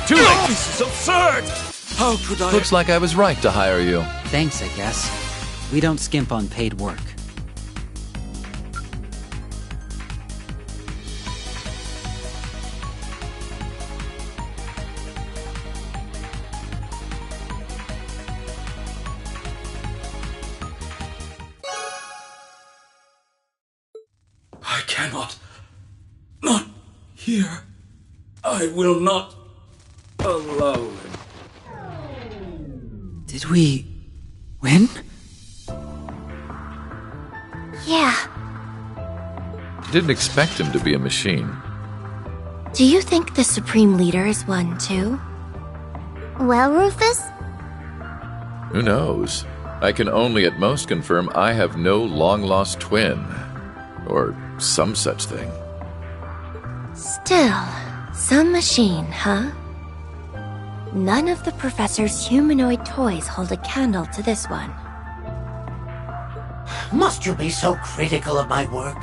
Too late. This is absurd! How could I... Looks like I was right to hire you. Thanks, I guess. We don't skimp on paid work. I cannot. Not here. I will not allow it. Did we... win? Yeah. Didn't expect him to be a machine. Do you think the Supreme Leader is one too? Well, Rufus? Who knows? I can only at most confirm I have no long-lost twin. Or some such thing. Still, some machine, huh? None of the Professor's humanoid toys hold a candle to this one. Must you be so critical of my work?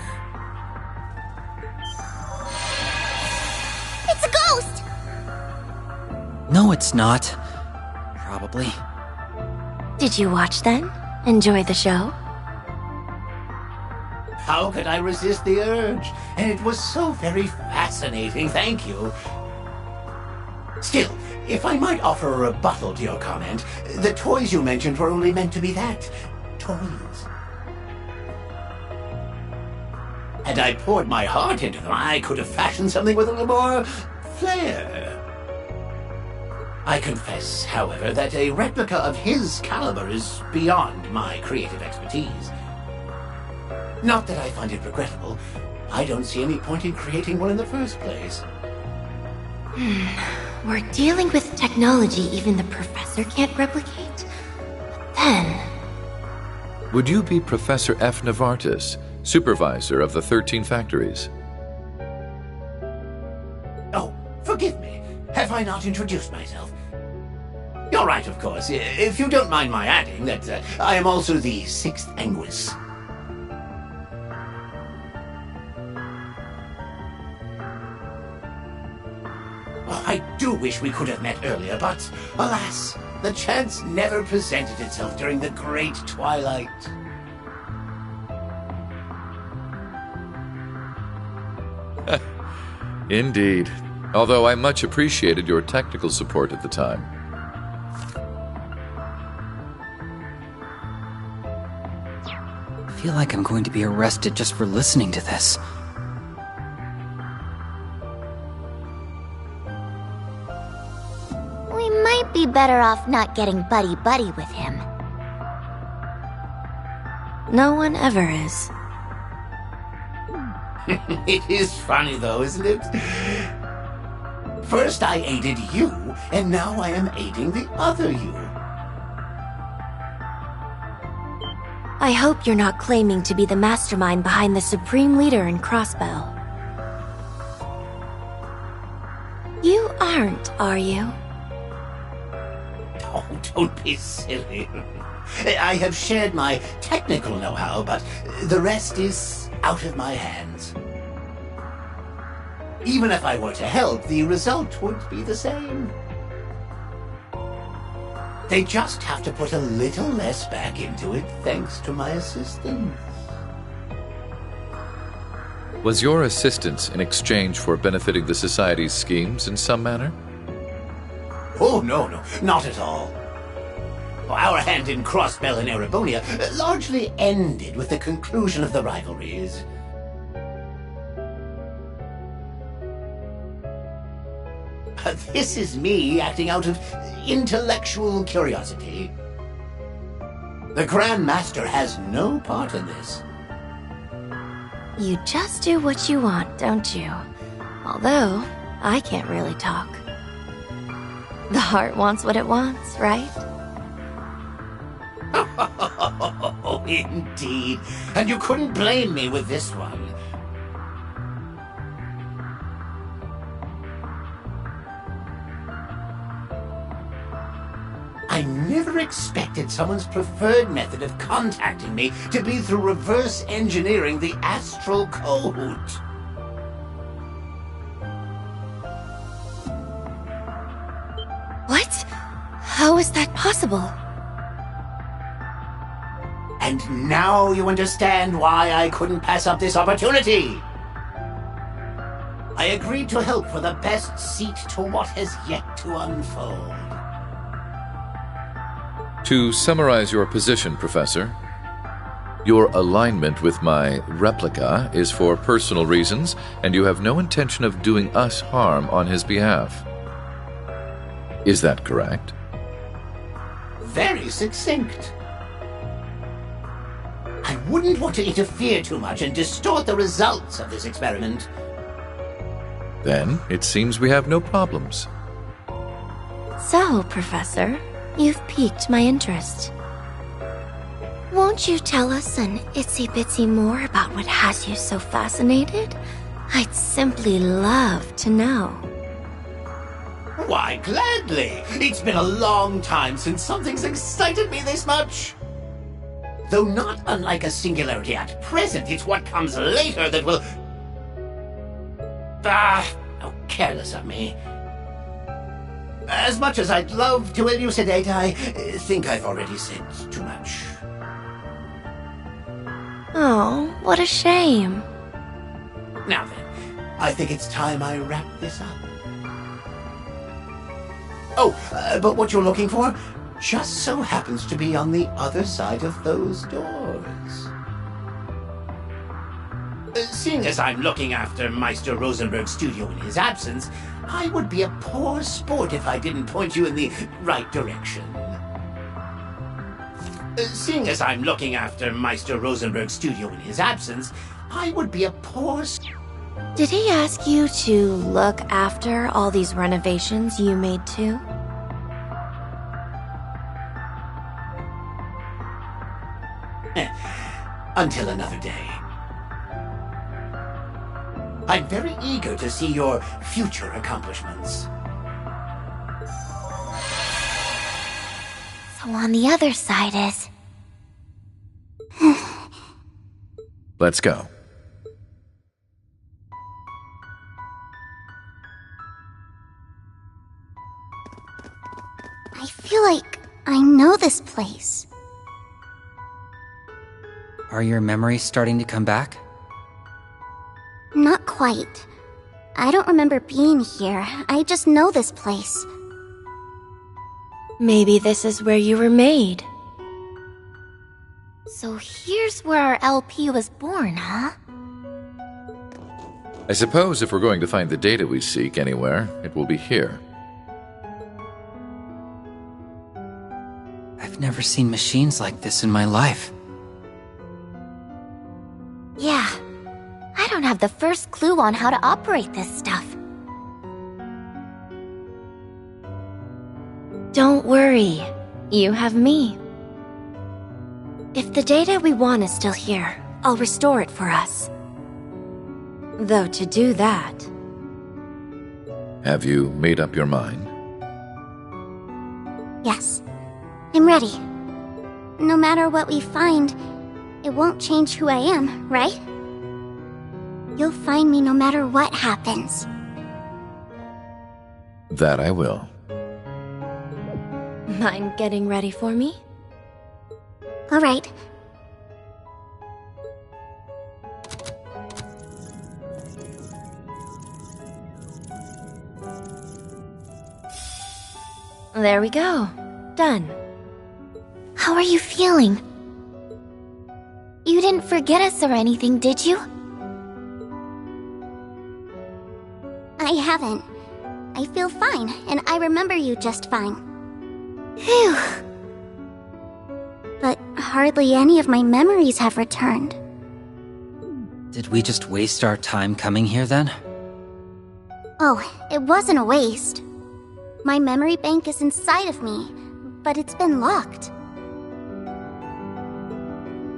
It's a ghost! No, it's not. Probably. Did you watch then? Enjoy the show? How could I resist the urge? And it was so very fascinating, thank you. Still, if I might offer a rebuttal to your comment, the toys you mentioned were only meant to be that. Toys. Had I poured my heart into them, I could have fashioned something with a little more flair. I confess, however, that a replica of his caliber is beyond my creative expertise. Not that I find it regrettable. I don't see any point in creating one in the first place. We're dealing with technology even the Professor can't replicate. But then... Would you be Professor F. Novartis, supervisor of the 13 factories? Oh, forgive me. Have I not introduced myself? You're right, of course. If you don't mind my adding that I am also the 6th Anguis. Oh, I do wish we could have met earlier, but alas, the chance never presented itself during the Great Twilight. Indeed. Although I much appreciated your technical support at the time. I feel like I'm going to be arrested just for listening to this. We might be better off not getting buddy-buddy with him. No one ever is. It is funny though, isn't it? First I aided you, and now I am aiding the other you. I hope you're not claiming to be the mastermind behind the Supreme Leader and Crossbow. You aren't, are you? Oh, don't be silly. I have shared my technical know-how, but the rest is out of my hands. Even if I were to help, the result would be the same. They just have to put a little less back into it thanks to my assistance. Was your assistance in exchange for benefiting the Society's schemes in some manner? Oh, no, not at all. Our hand in Crossbell and Erebonia largely ended with the conclusion of the rivalries. This is me acting out of intellectual curiosity. The Grand Master has no part in this. You just do what you want, don't you? Although, I can't really talk. The heart wants what it wants, right? Oh, indeed. And you couldn't blame me with this one. I never expected someone's preferred method of contacting me to be through reverse engineering the astral code. What? How is that possible? And now you understand why I couldn't pass up this opportunity. I agreed to help for the best seat to what has yet to unfold. To summarize your position, Professor, your alignment with my replica is for personal reasons, and you have no intention of doing us harm on his behalf. Is that correct? Very succinct. I wouldn't want to interfere too much and distort the results of this experiment. Then it seems we have no problems. So, Professor, you've piqued my interest. Won't you tell us an itsy-bitsy more about what has you so fascinated? I'd simply love to know. Why, gladly! It's been a long time since something's excited me this much. Though not unlike a singularity at present, it's what comes later that will... how careless of me. As much as I'd love to elucidate, I think I've already said too much. Oh, what a shame. Now then, I think it's time I wrap this up. Oh, but what you're looking for just so happens to be on the other side of those doors. Seeing as I'm looking after Meister Rosenberg's studio in his absence, I would be a poor sport if I didn't point you in the right direction. Seeing as I'm looking after Meister Rosenberg's studio in his absence, I would be a poor... Did he ask you to look after all these renovations you made too? Until another day. I'm very eager to see your future accomplishments. So on the other side is... Let's go. I feel like I know this place. Are your memories starting to come back? Not quite. I don't remember being here. I just know this place. Maybe this is where you were made. So here's where our LP was born, huh? I suppose if we're going to find the data we seek anywhere, it will be here. I've never seen machines like this in my life. Yeah. I don't have the first clue on how to operate this stuff. Don't worry. You have me. If the data we want is still here, I'll restore it for us. Though to do that, Have you made up your mind? Yes. I'm ready. No matter what we find, it won't change who I am, right? You'll find me no matter what happens. That I will. Mind getting ready for me? All right. There we go. Done. How are you feeling? You didn't forget us or anything, did you? I haven't. I feel fine, and I remember you just fine. Phew. But hardly any of my memories have returned. Did we just waste our time coming here then? Oh, it wasn't a waste. My memory bank is inside of me, but it's been locked.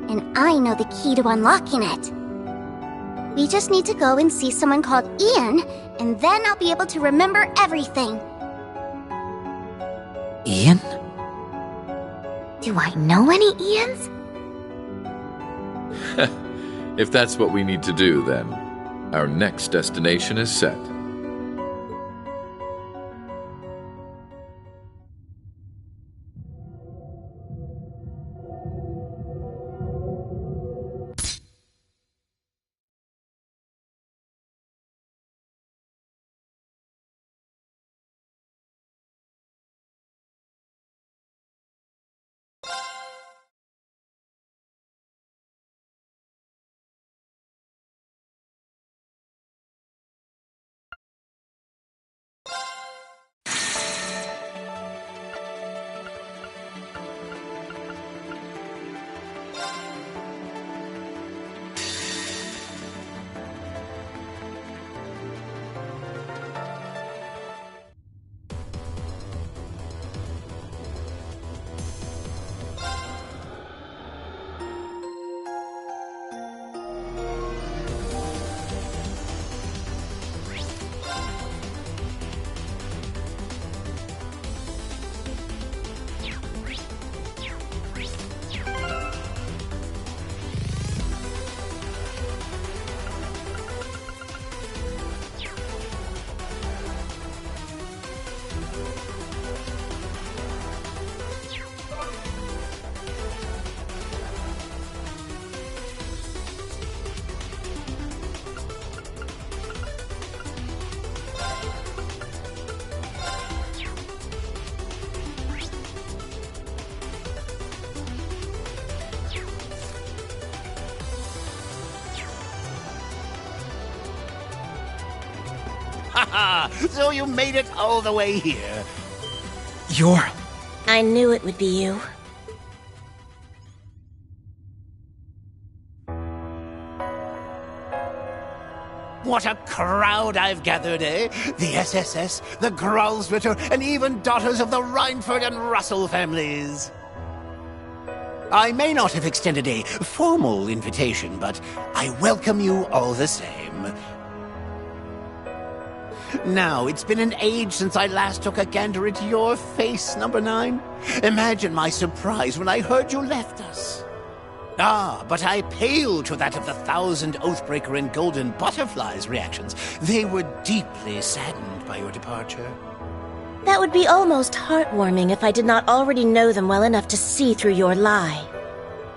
And I know the key to unlocking it. We just need to go and see someone called Ian, and then I'll be able to remember everything. Ian? Do I know any Ians? If that's what we need to do, then our next destination is set. Haha! So you made it all the way here. I knew it would be you. What a crowd I've gathered, eh? The SSS, the Growlsritter, and even daughters of the Reinford and Russell families. I may not have extended a formal invitation, but I welcome you all the same. Now, it's been an age since I last took a gander at your face, Number 9. Imagine my surprise when I heard you left us. Ah, but I pale to that of the 1,000 Oathbreaker and Golden Butterfly's reactions. They were deeply saddened by your departure. That would be almost heartwarming if I did not already know them well enough to see through your lie.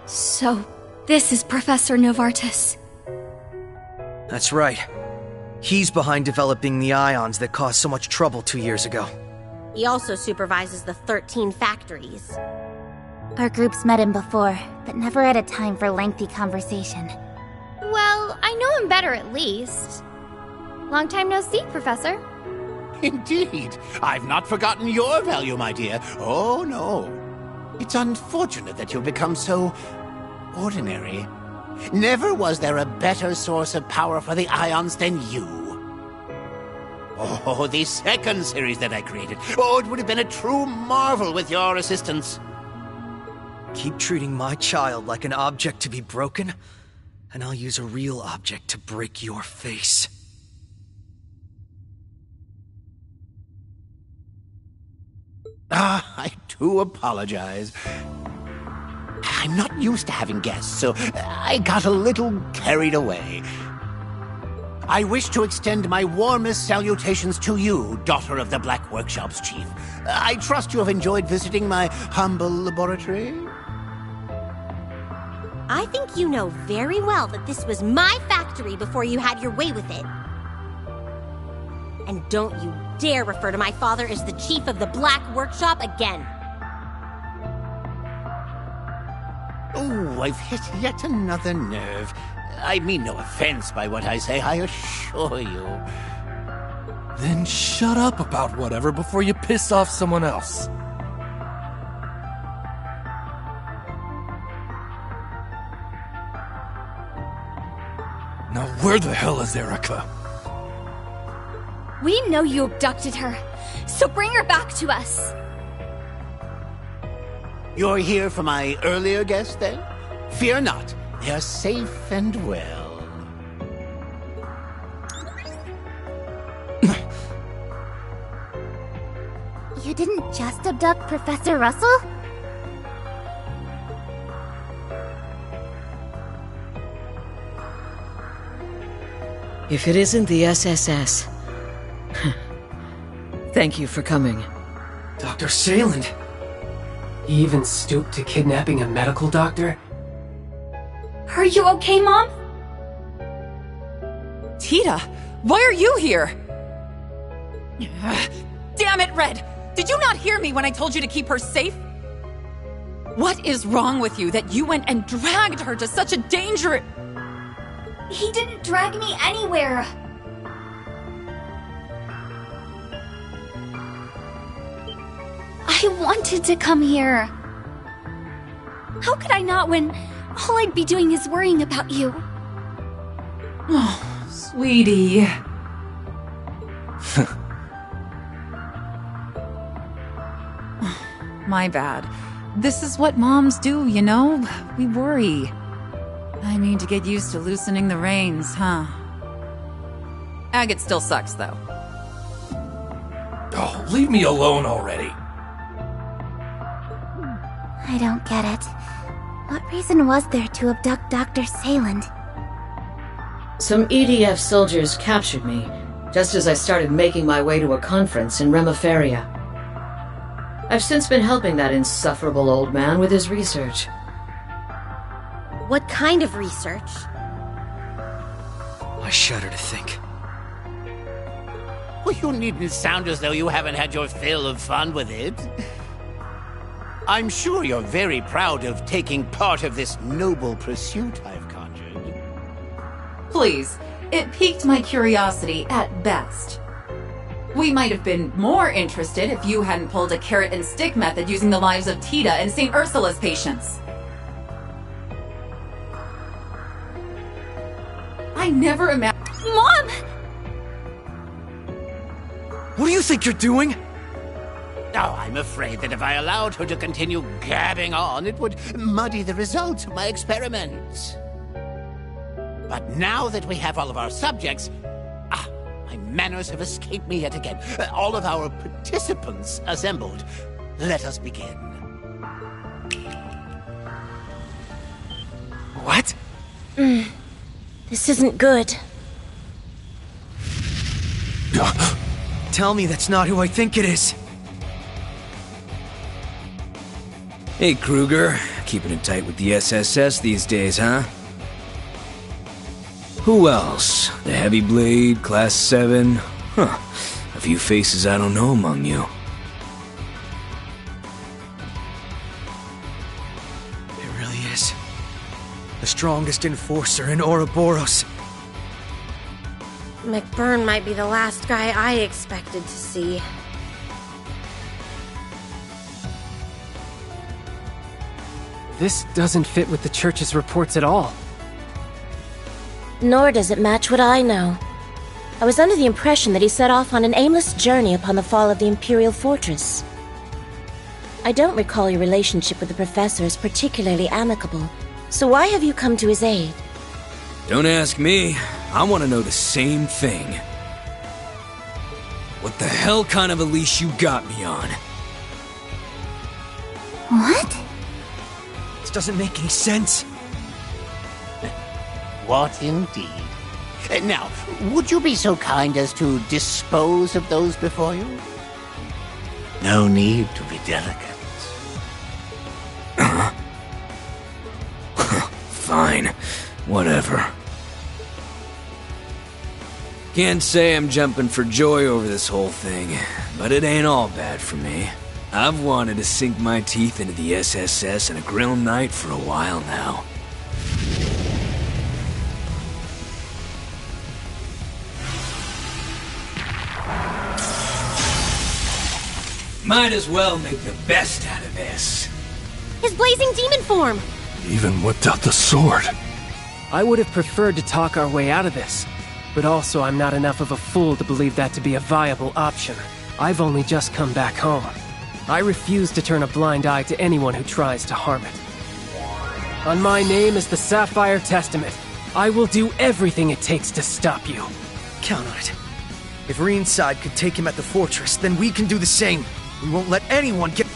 So, this is Professor Novartis. That's right. He's behind developing the ions that caused so much trouble 2 years ago. He also supervises the 13 factories. Our groups met him before, but never had a time for lengthy conversation. Well, I know him better at least. Long time no see, Professor. Indeed. I've not forgotten your value, my dear. Oh, no. It's unfortunate that you've become so ordinary. Never was there a better source of power for the ions than you. Oh, the second series that I created. Oh, it would have been a true marvel with your assistance. Keep treating my child like an object to be broken, and I'll use a real object to break your face. I do apologize. I'm not used to having guests, so I got a little carried away. I wish to extend my warmest salutations to you, daughter of the Black Workshop's chief. I trust you have enjoyed visiting my humble laboratory? I think you know very well that this was my factory before you had your way with it. And don't you dare refer to my father as the chief of the Black Workshop again. Oh, I've hit yet another nerve. I mean no offense by what I say, I assure you. Then shut up about whatever before you piss off someone else. Now where the hell is Erica? We know you abducted her, so bring her back to us. You're here for my earlier guests, then? Fear not, they are safe and well. You didn't just abduct Professor Russell? If it isn't the SSS. Thank you for coming. Dr. Sayland? He even stooped to kidnapping a medical doctor? Are you okay, Mom? Tita, why are you here? Damn it, Red! Did you not hear me when I told you to keep her safe? What is wrong with you that you went and dragged her to such a danger? He didn't drag me anywhere. I wanted to come here. How could I not when all I'd be doing is worrying about you? Oh, sweetie. My bad. This is what moms do, you know? We worry. I need to get used to loosening the reins, huh? Agate still sucks, though. Oh, leave me alone already. I don't get it. What reason was there to abduct Dr. Sayland? Some EDF soldiers captured me, just as I started making my way to a conference in Reverie. I've since been helping that insufferable old man with his research. What kind of research? I shudder to think. Well, you needn't sound as though you haven't had your fill of fun with it. I'm sure you're very proud of taking part of this noble pursuit I've conjured. Please, it piqued my curiosity at best. We might have been more interested if you hadn't pulled a carrot and stick method using the lives of Tita and St. Ursula's patients. I never imagined— Mom! What do you think you're doing? Oh, I'm afraid that if I allowed her to continue gabbing on, it would muddy the results of my experiments. But now that we have all of our subjects... my manners have escaped me yet again. All of our participants assembled. Let us begin. What? This isn't good. Tell me that's not who I think it is. Hey, Kruger. Keeping it tight with the SSS these days, huh? Who else? The Heavy Blade, Class 7? Huh. A few faces I don't know among you. It really is. The strongest enforcer in Ouroboros. McBurn might be the last guy I expected to see. This doesn't fit with the church's reports at all. Nor does it match what I know. I was under the impression that he set off on an aimless journey upon the fall of the Imperial Fortress. I don't recall your relationship with the Professor as particularly amicable, so why have you come to his aid? Don't ask me. I want to know the same thing. What the hell kind of a leash you got me on? What? This doesn't make any sense. What indeed? Now, would you be so kind as to dispose of those before you? No need to be delicate. Fine. Whatever. Can't say I'm jumping for joy over this whole thing, but it ain't all bad for me. I've wanted to sink my teeth into the SSS and a grill night for a while now. Might as well make the best out of this. His blazing demon form! Even without the sword. I would have preferred to talk our way out of this, but also I'm not enough of a fool to believe that to be a viable option. I've only just come back home. I refuse to turn a blind eye to anyone who tries to harm it. On my name is the Sapphire Testament. I will do everything it takes to stop you. Count on it. If Rean's side could take him at the fortress, then we can do the same. We won't let anyone get...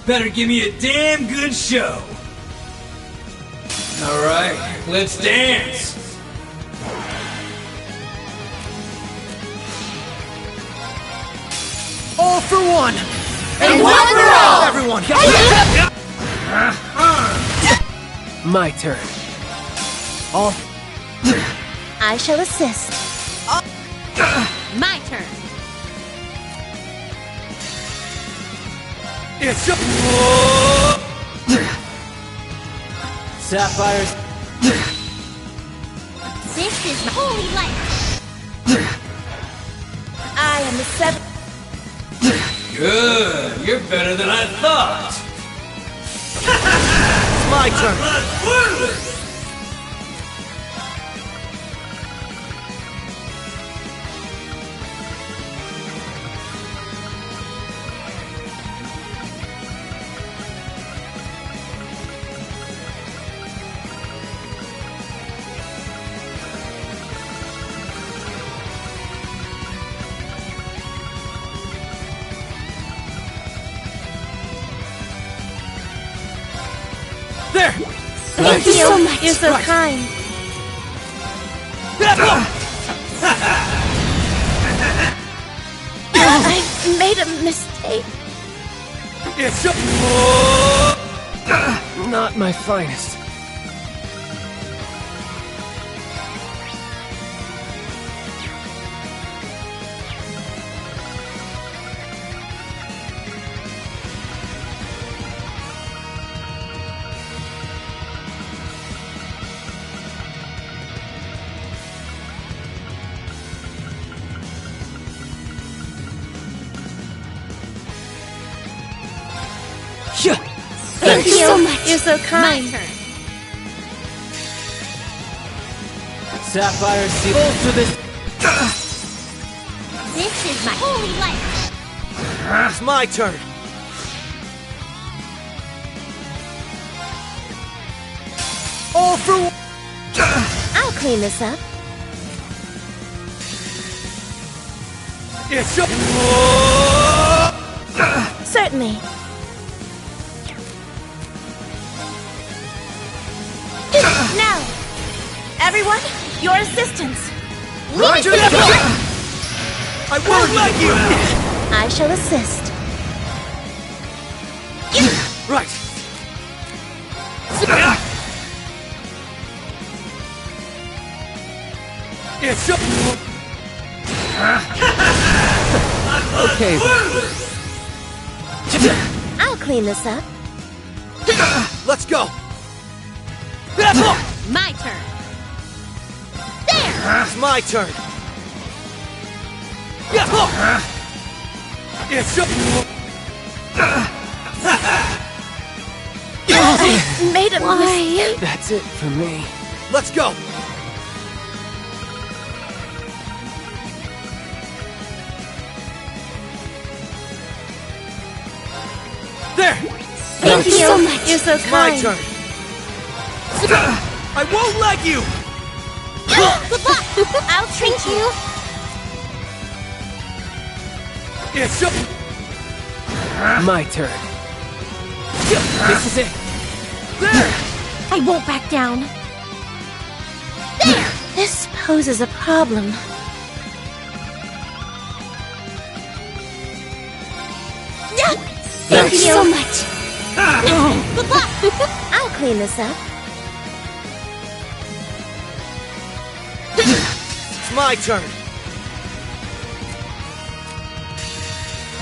Better give me a damn good show. Alright, let's dance. All for one! And one for all! Everyone! My turn. All... I shall assist. My turn. It's a... Sapphires... This is my holy light. I am the seventh. Good, you're better than I thought. It's my turn. There! Thank you so much. You're so kind. I made a mistake. It's a... Not my finest. Thank you so much. You're so kind. My turn. Sapphire Seal for this... This is my holy light. It's my turn. All for one. I'll clean this up. It's a... Certainly. Now, everyone, your assistance. Right to the point! I won't let you! I shall assist. Right. It's a... Okay. I'll clean this up. Let's go. My turn. It's my turn. It's a... I made a mistake. That's it for me. Let's go. There. Thank you so much. You're so It's my kind. turn. I won't let you. Good luck! I'll treat you! It's my turn. This is it. I won't back down. This poses a problem. Thank you so much. Good luck! I'll clean this up. It's my turn.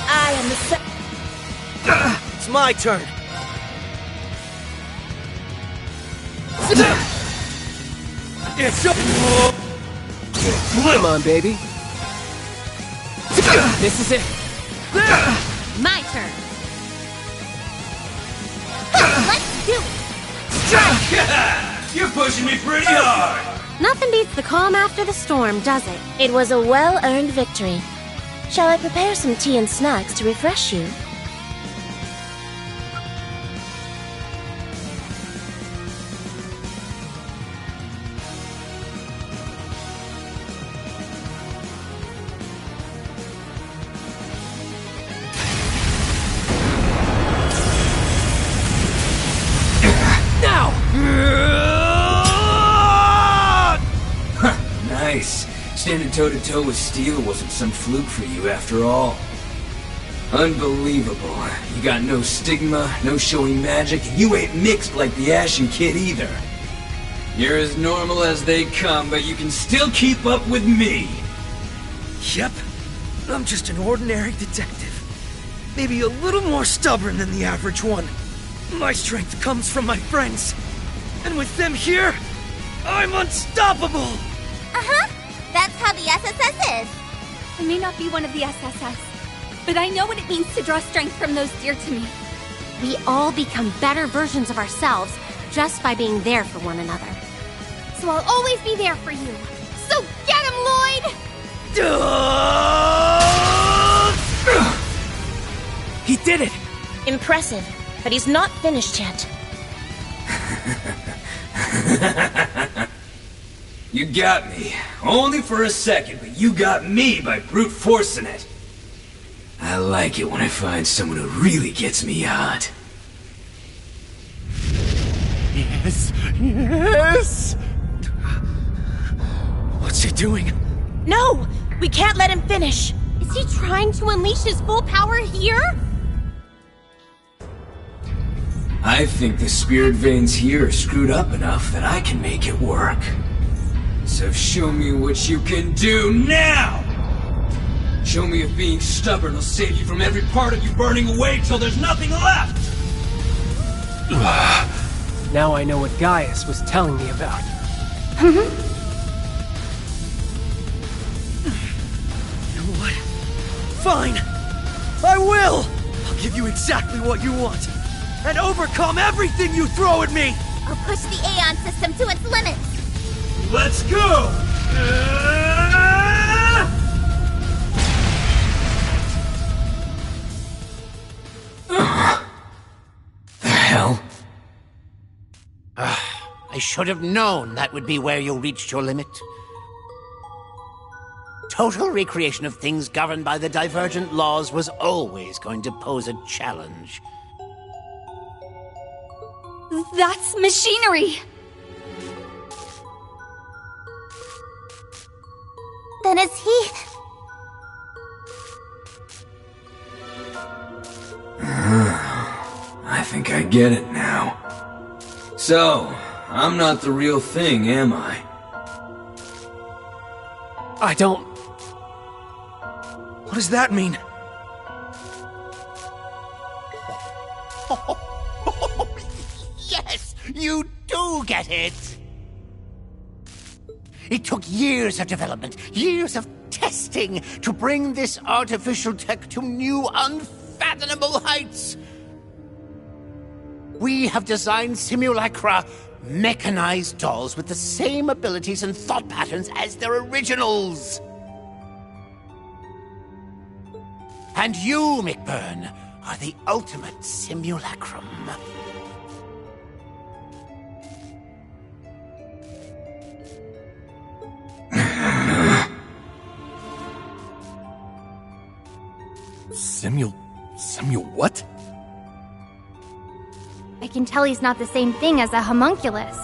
I am the It's my turn. Come on, baby. This is it. My turn. Let's do it! You're pushing me pretty hard. Nothing beats the calm after the storm, does it? It was a well-earned victory. Shall I prepare some tea and snacks to refresh you? Nice. Standing toe-to-toe with Steel wasn't some fluke for you after all. Unbelievable. You got no stigma, no showy magic, and you ain't mixed like the Ashen Kid either. You're as normal as they come, but you can still keep up with me. Yep. I'm just an ordinary detective. Maybe a little more stubborn than the average one. My strength comes from my friends. And with them here, I'm unstoppable! Uh-huh. That's how the SSS is. I may not be one of the SSS, but I know what it means to draw strength from those dear to me. We all become better versions of ourselves just by being there for one another. So I'll always be there for you. So get him, Lloyd! He did it! Impressive, but he's not finished yet. You got me. Only for a second, but you got me by brute forcing it. I like it when I find someone who really gets me hot. Yes, yes! What's he doing? No! We can't let him finish! Is he trying to unleash his full power here? I think the spirit veins here are screwed up enough that I can make it work. So show me what you can do now! Show me if being stubborn will save you from every part of you burning away till there's nothing left! Now I know what Gaius was telling me about. You know what? Fine! I will! I'll give you exactly what you want! And overcome everything you throw at me! I'll push the Aeon system to its limits! Let's go! The hell? I should have known that would be where you reached your limit. Total recreation of things governed by the divergent laws was always going to pose a challenge. That's machinery! Then is he... I think I get it now. So, I'm not the real thing, am I? I don't... What does that mean? Yes, you do get it! It took years of development, years of testing to bring this artificial tech to new, unfathomable heights. We have designed simulacra, mechanized dolls with the same abilities and thought patterns as their originals. And you, McBurn, are the ultimate simulacrum. Simul what? I can tell he's not the same thing as a homunculus.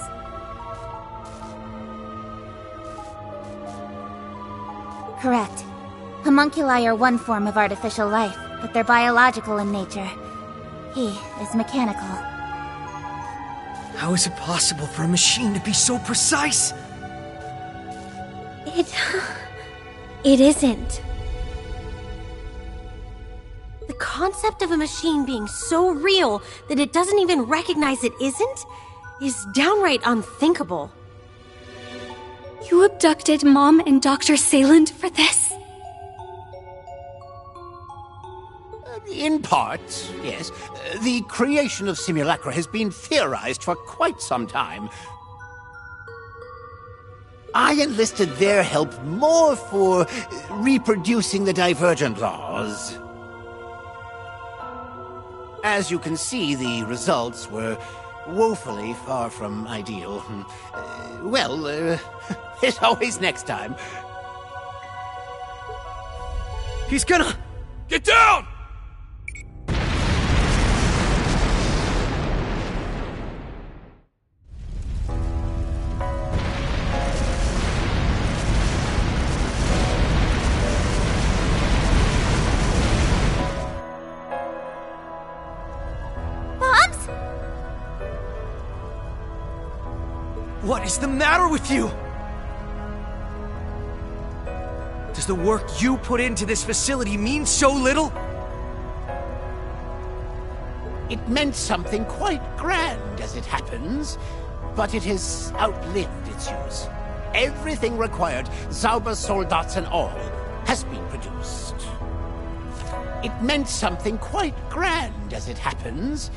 Correct. Homunculi are one form of artificial life, but they're biological in nature. He is mechanical. How is it possible for a machine to be so precise? It isn't. The concept of a machine being so real that it doesn't even recognize it isn't is downright unthinkable. You abducted Mom and Dr. Sayland for this? In part, yes. The creation of simulacra has been theorized for quite some time. I enlisted their help more for reproducing the divergent laws. As you can see, the results were woefully far from ideal. Well, there's always next time. He's gonna... Get down! What is the matter with you? Does the work you put into this facility mean so little? It meant something quite grand, as it happens, but it has outlived its use. Everything required, Zauber soldats and all, has been produced. It meant something quite grand, as it happens,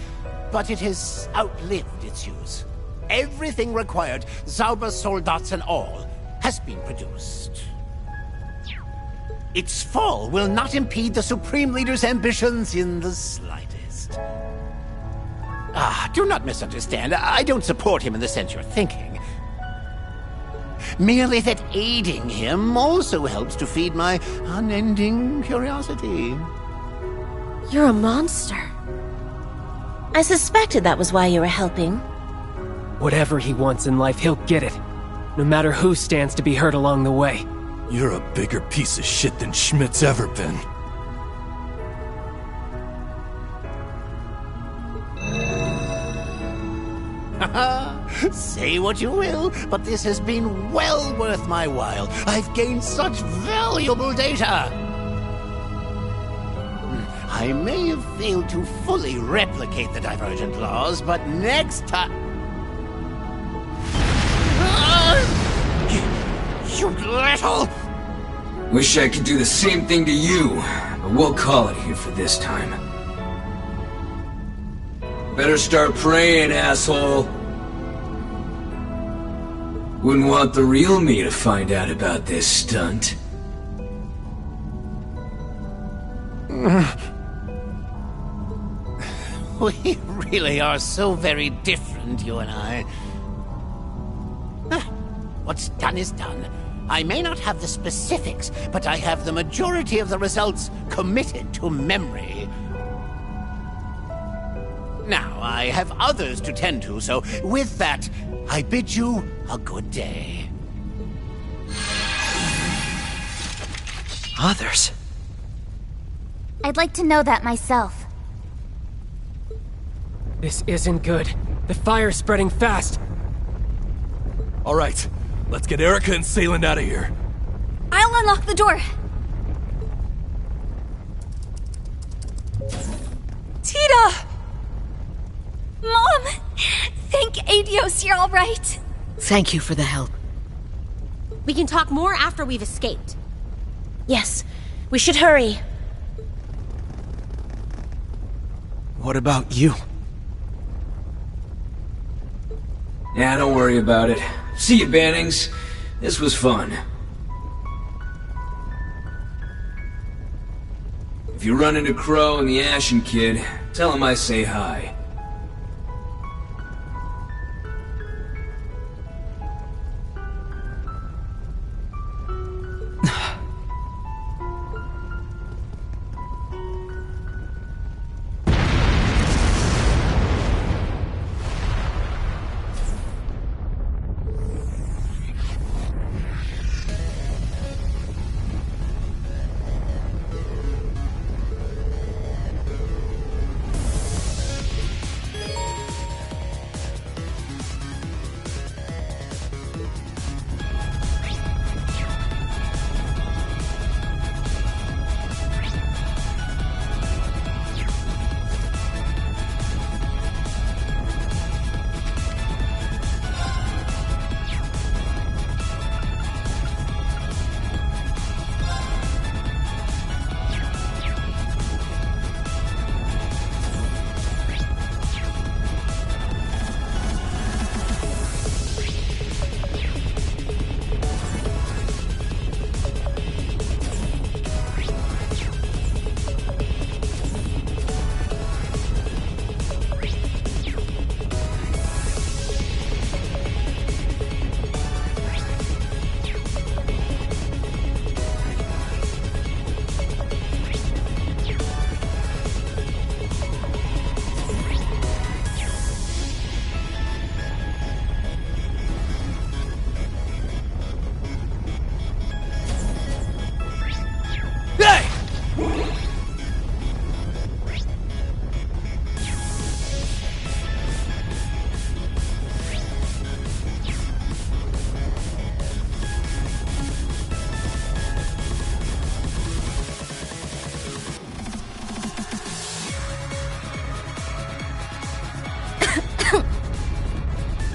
but it has outlived its use. Everything required, Zauber soldats and all, has been produced. Its fall will not impede the Supreme Leader's ambitions in the slightest. Do not misunderstand. I don't support him in the sense you're thinking. Merely that aiding him also helps to feed my unending curiosity. You're a monster. I suspected that was why you were helping. Whatever he wants in life, he'll get it. No matter who stands to be hurt along the way. You're a bigger piece of shit than Schmidt's ever been. Say what you will, but this has been well worth my while. I've gained such valuable data. I may have failed to fully replicate the divergent laws, but next time... You little... Wish I could do the same thing to you, but we'll call it here for this time. Better start praying, asshole. Wouldn't want the real me to find out about this stunt. We really are so very different, you and I. What's done is done. I may not have the specifics, but I have the majority of the results committed to memory. Now, I have others to tend to, so with that, I bid you a good day. Others? I'd like to know that myself. This isn't good. The fire's spreading fast. All right, let's get Erica and Sayland out of here. I'll unlock the door. Tita! Mom! Thank Adios you're all right. Thank you for the help. We can talk more after we've escaped. Yes, we should hurry. What about you? Yeah, don't worry about it. See you, Bannings. This was fun. If you run into Crow and the Ashen Kid, tell him I say hi.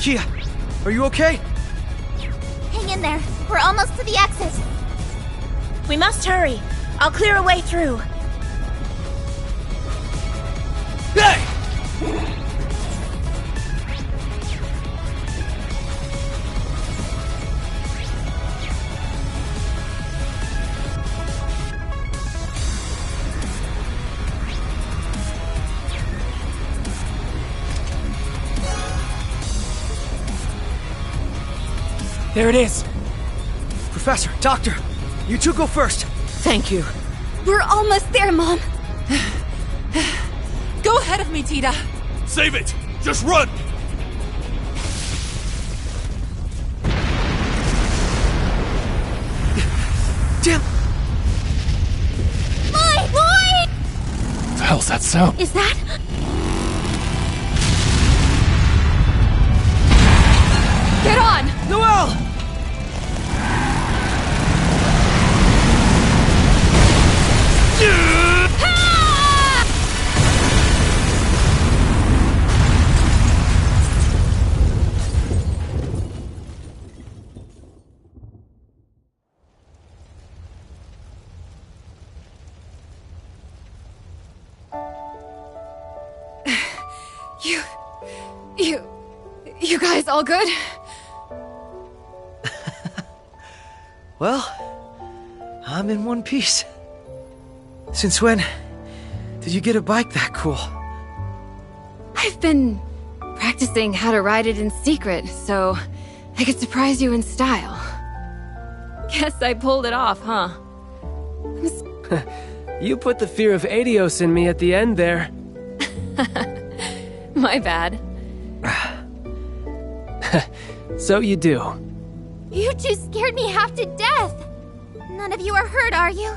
Kia, are you okay? Hang in there. We're almost to the exit. We must hurry. I'll clear a way through. Hey! There it is. Professor, Doctor, you two go first. Thank you. We're almost there, Mom. Go ahead of me, Tita. Save it! Just run! Damn! Boy! What the hell's that sound? Is that? Get on! Noelle! You guys all good? Well, I'm in one piece. Since when did you get a bike that cool? I've been practicing how to ride it in secret, so I could surprise you in style. Guess I pulled it off, huh? You put the fear of Adios in me at the end there. My bad. So you do. You two scared me half to death. None of you are hurt, are you?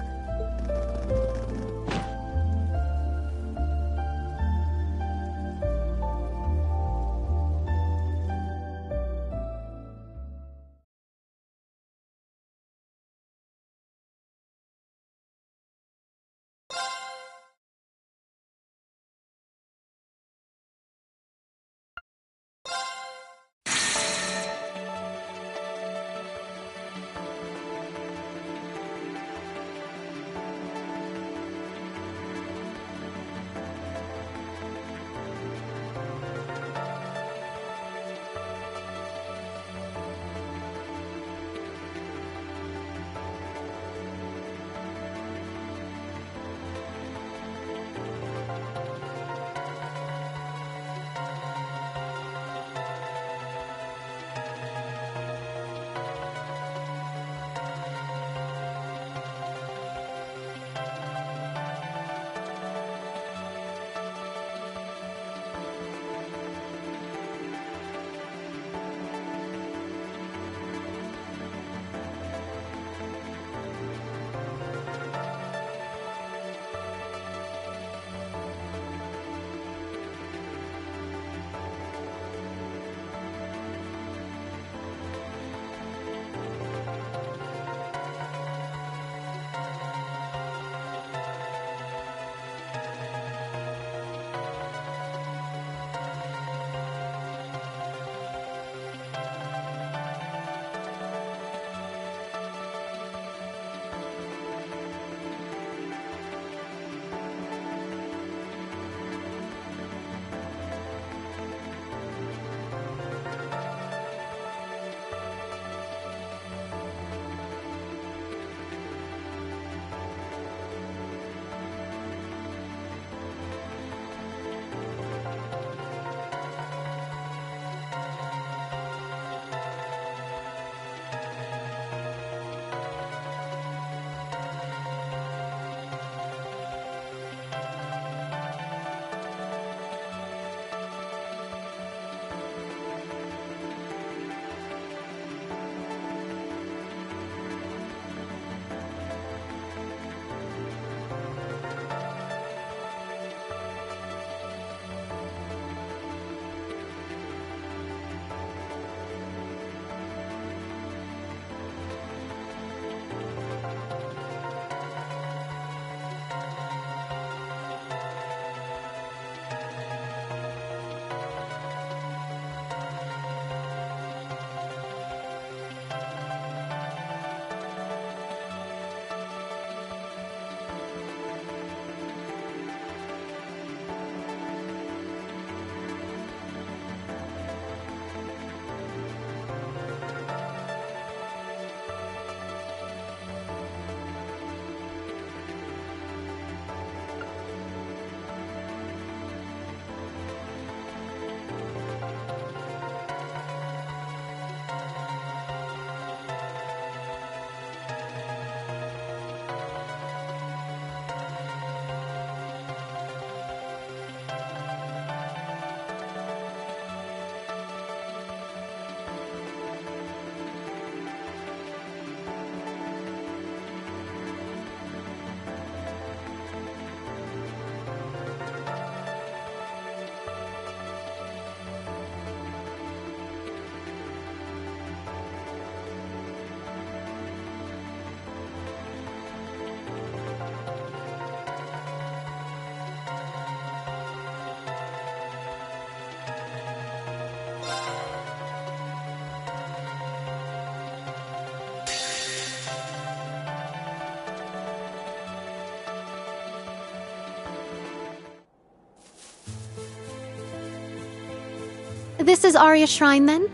This is Arya's shrine, then?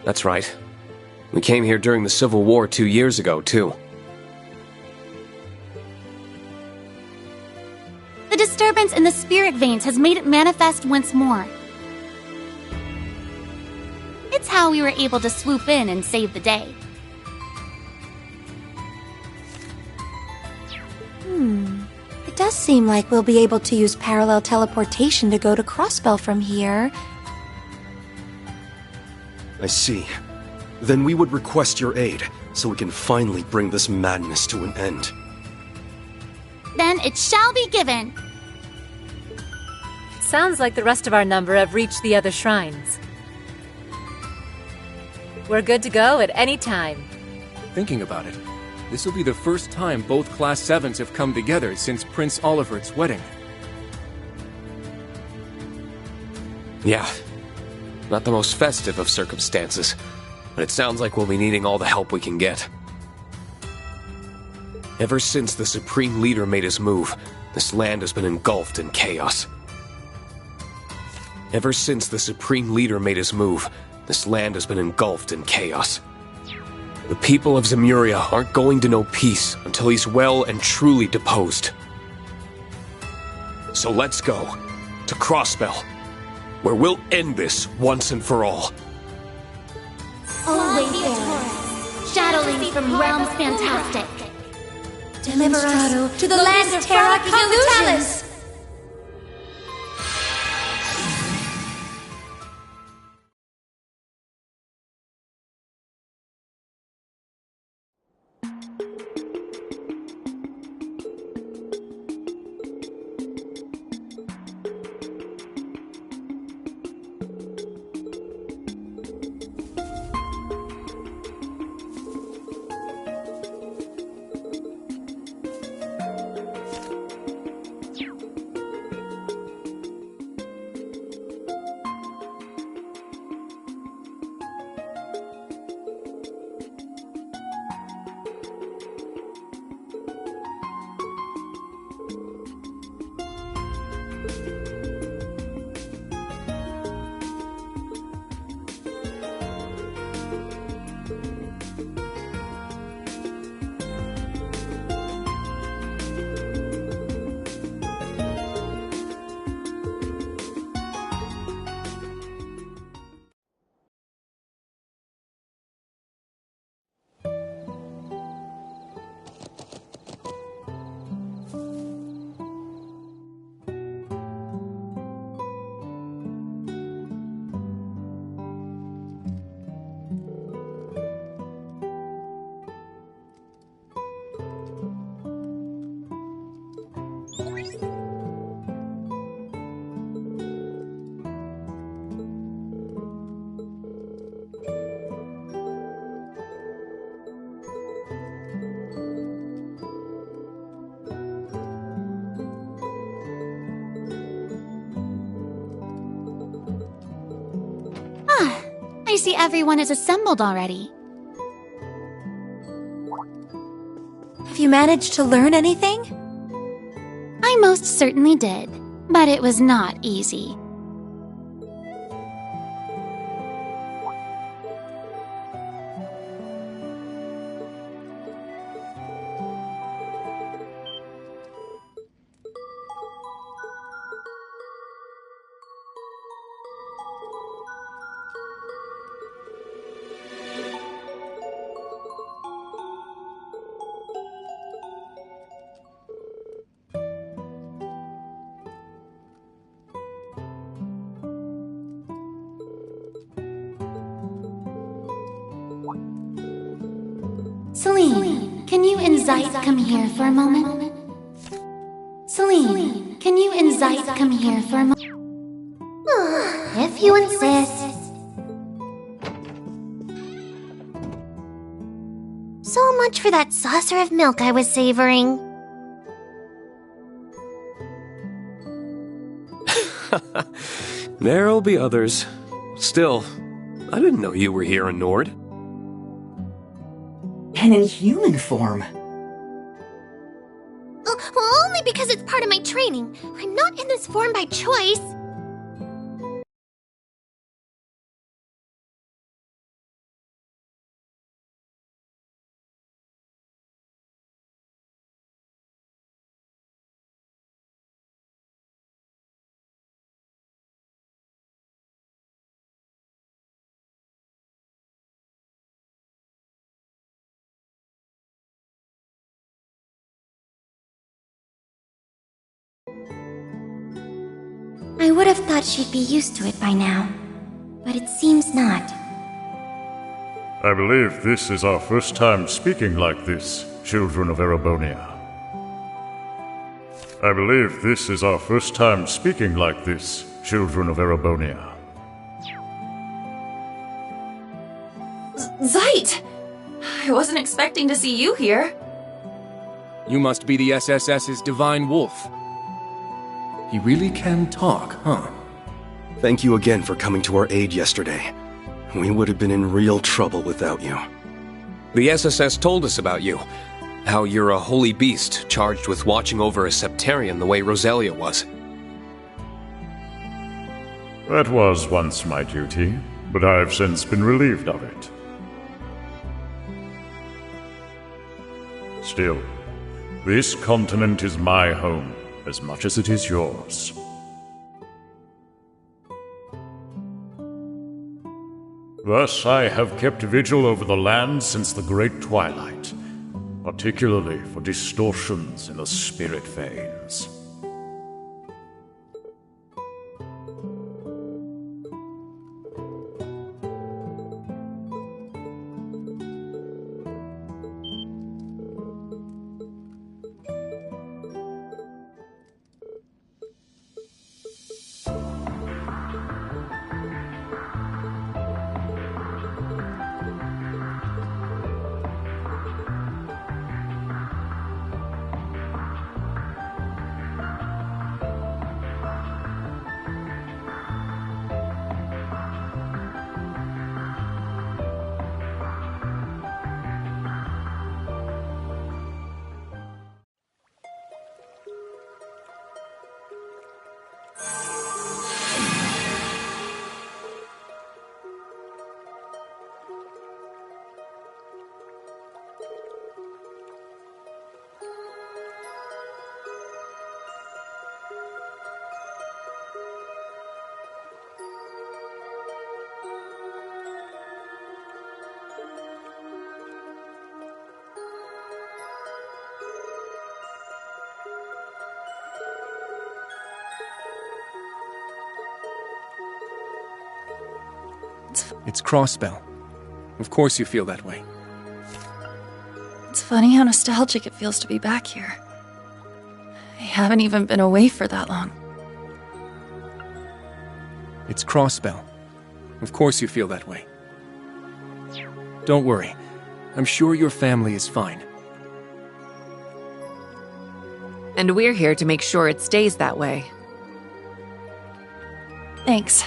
That's right. We came here during the Civil War 2 years ago, too. The disturbance in the spirit veins has made it manifest once more. It's how we were able to swoop in and save the day. It does seem like we'll be able to use parallel teleportation to go to Crossbell from here. I see. Then we would request your aid, so we can finally bring this madness to an end. Then it shall be given. Sounds like the rest of our number have reached the other shrines. We're good to go at any time. Thinking about it, this will be the first time both Class 7s have come together since Prince Olivert's wedding. Yeah. Not the most festive of circumstances, but it sounds like we'll be needing all the help we can get. Ever since the Supreme Leader made his move, this land has been engulfed in chaos. Ever since the Supreme Leader made his move, this land has been engulfed in chaos. The people of Zemuria aren't going to know peace until he's well and truly deposed. So let's go to Crossbell, where we'll end this once and for all. O Wayfarer, shadowling from realms fantastic, Deliver us to the land of Terra Capitalis! I see everyone is assembled already. Have you managed to learn anything? I most certainly did, but it was not easy. Celine, can you and Zeit come here for a moment? Celine, can you and Zeit come here for a moment? If you insist. So much for that saucer of milk I was savoring. There'll be others. Still, I didn't know you were here in Nord. And in human form. Only because it's part of my training. I'm not in this form by choice. I would have thought she'd be used to it by now, but it seems not. I believe this is our first time speaking like this, children of Erebonia. I believe this is our first time speaking like this, children of Erebonia. Zeit! I wasn't expecting to see you here. You must be the SSS's Divine Wolf. He really can talk, huh? Thank you again for coming to our aid yesterday. We would have been in real trouble without you. The SSS told us about you. How you're a holy beast charged with watching over a Septarian the way Roselia was. That was once my duty, but I've since been relieved of it. Still, this continent is my home as much as it is yours. Thus, I have kept vigil over the land since the Great Twilight, particularly for distortions in the spirit veins. It's Crossbell. Of course you feel that way. It's funny how nostalgic it feels to be back here. I haven't even been away for that long. It's Crossbell. Of course you feel that way. Don't worry. I'm sure your family is fine. And we're here to make sure it stays that way. Thanks.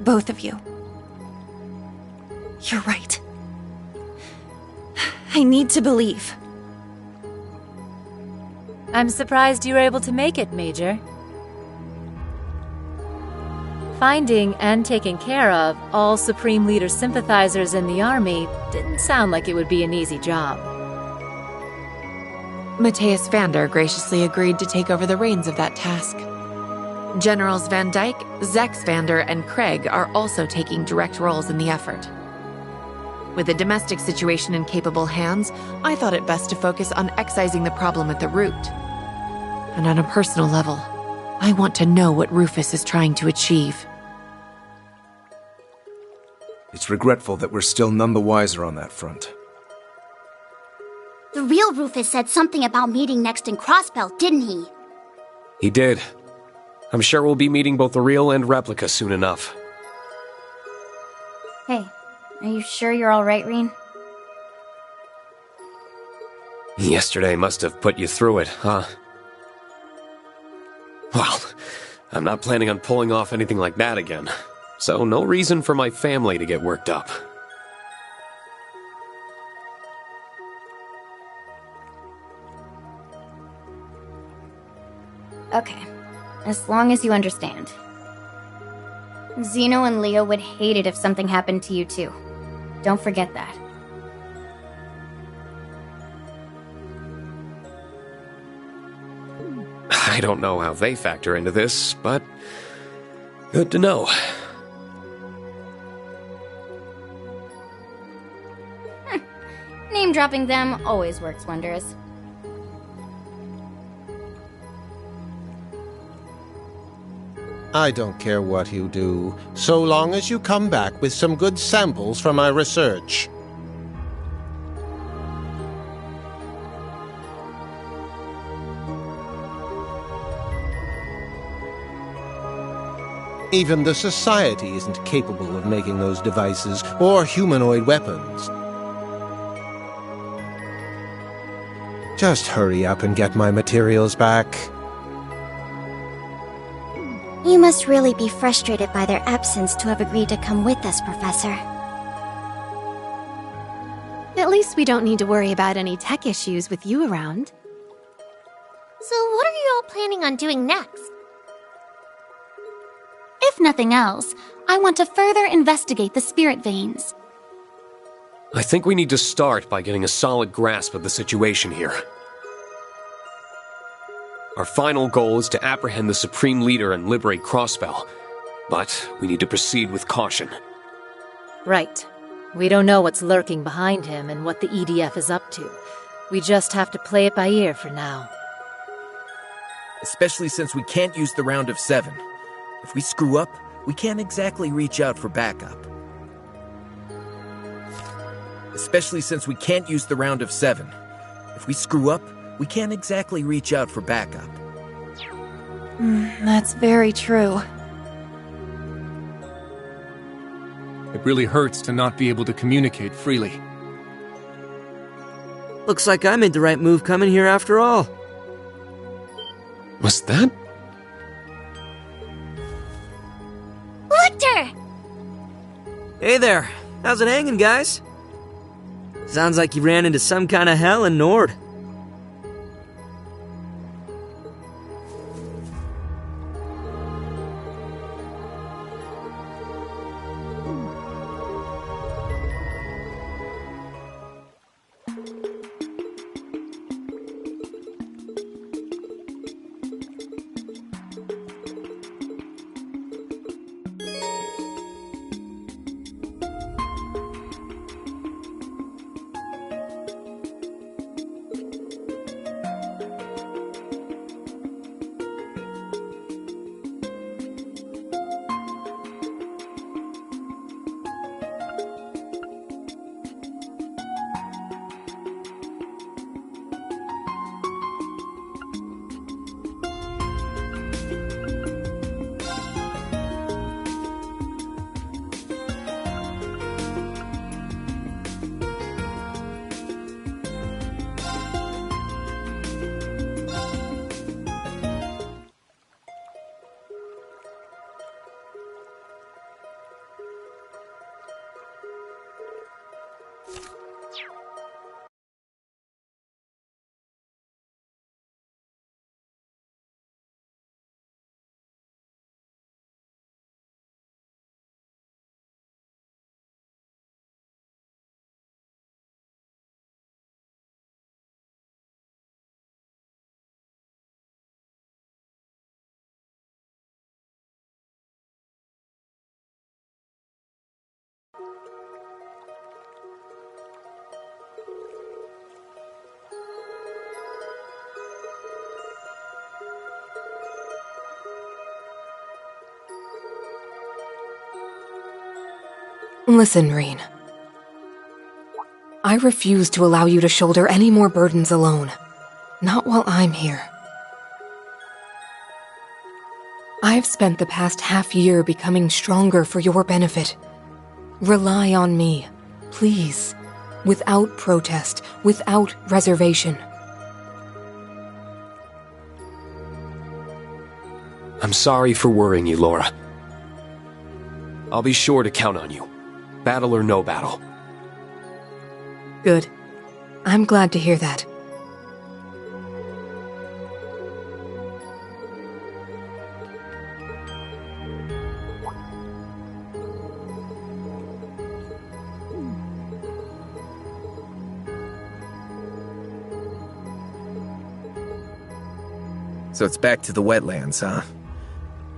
Both of you. You're right. I need to believe. I'm surprised you were able to make it, Major. Finding and taking care of all Supreme Leader sympathizers in the army didn't sound like it would be an easy job. Matthias Vander graciously agreed to take over the reins of that task. Generals Van Dyke, Zex Vander, and Craig are also taking direct roles in the effort. With the domestic situation in capable hands, I thought it best to focus on excising the problem at the root. And on a personal level, I want to know what Rufus is trying to achieve. It's regretful that we're still none the wiser on that front. The real Rufus said something about meeting next in Crossbell, didn't he? He did. I'm sure we'll be meeting both the real and replica soon enough. Hey, are you sure you're alright, Rean? Yesterday must have put you through it, huh? Well, I'm not planning on pulling off anything like that again, so no reason for my family to get worked up. Okay, as long as you understand. Zeno and Leo would hate it if something happened to you too. Don't forget that. I don't know how they factor into this, but good to know. Name-dropping them always works wonders. I don't care what you do, so long as you come back with some good samples for my research. Even the Society isn't capable of making those devices, or humanoid weapons. Just hurry up and get my materials back. You must really be frustrated by their absence to have agreed to come with us, Professor. At least we don't need to worry about any tech issues with you around. So what are you all planning on doing next? If nothing else, I want to further investigate the spirit veins. I think we need to start by getting a solid grasp of the situation here. Our final goal is to apprehend the Supreme Leader and liberate Crossbell, but we need to proceed with caution. Right. We don't know what's lurking behind him and what the EDF is up to. We just have to play it by ear for now. Especially since we can't use the round of 7. If we screw up, we can't exactly reach out for backup. Especially since we can't use the round of 7. If we screw up, we can't exactly reach out for backup. That's very true. It really hurts to not be able to communicate freely. Looks like I made the right move coming here after all. Was that? Lecter! Hey there, how's it hanging, guys? Sounds like you ran into some kind of hell in Nord. Listen, Rean. I refuse to allow you to shoulder any more burdens alone. Not while I'm here. I've spent the past half year becoming stronger for your benefit. Rely on me, please. Without protest, without reservation. I'm sorry for worrying you, Laura. I'll be sure to count on you. Battle or no battle. Good. I'm glad to hear that. So it's back to the wetlands, huh?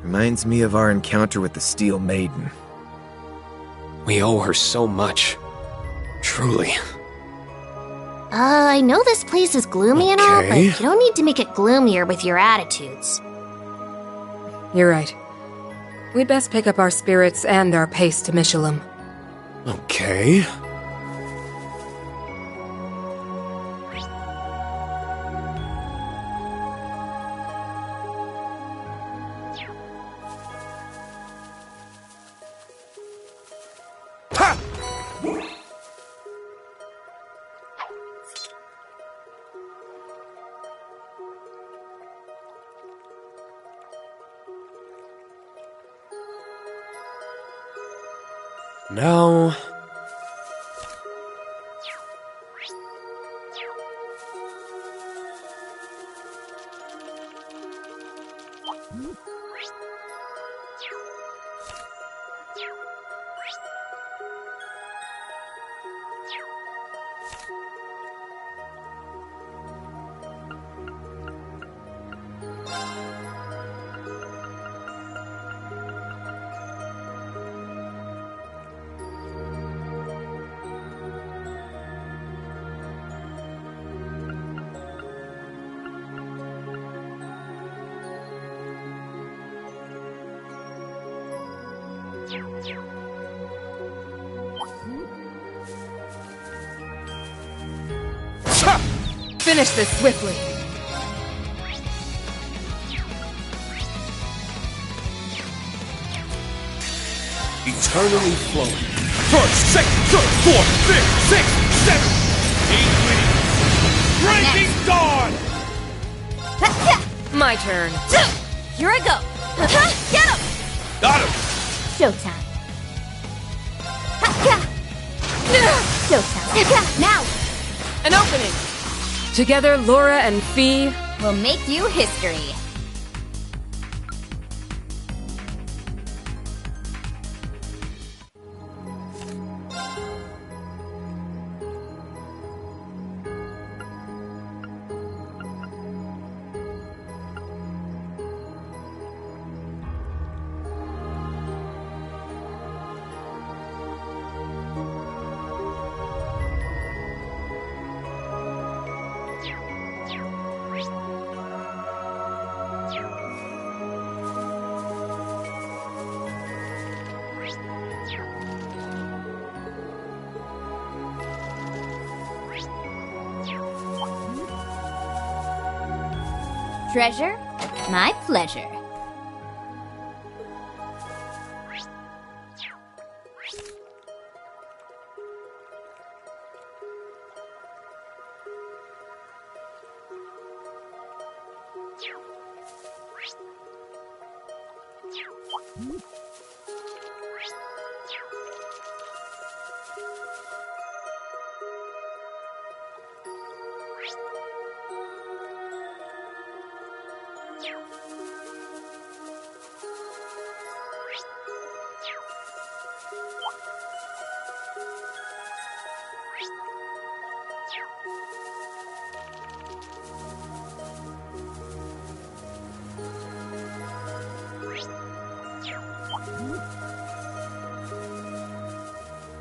Reminds me of our encounter with the Steel Maiden. We owe her so much. Truly. I know this place is gloomy and all, but you don't need to make it gloomier with your attitudes. You're right. We'd best pick up our spirits and our pace to Michelum. Okay. Now... Finish this swiftly. Eternally flowing. First, second, third, fourth, fifth, sixth, seventh, 8 winning. Breaking dawn! My turn. Here I go. Get him! Got him! Showtime. Showtime. Now! An opening! Together, Laura and Fee will make you history. Treasure, my pleasure.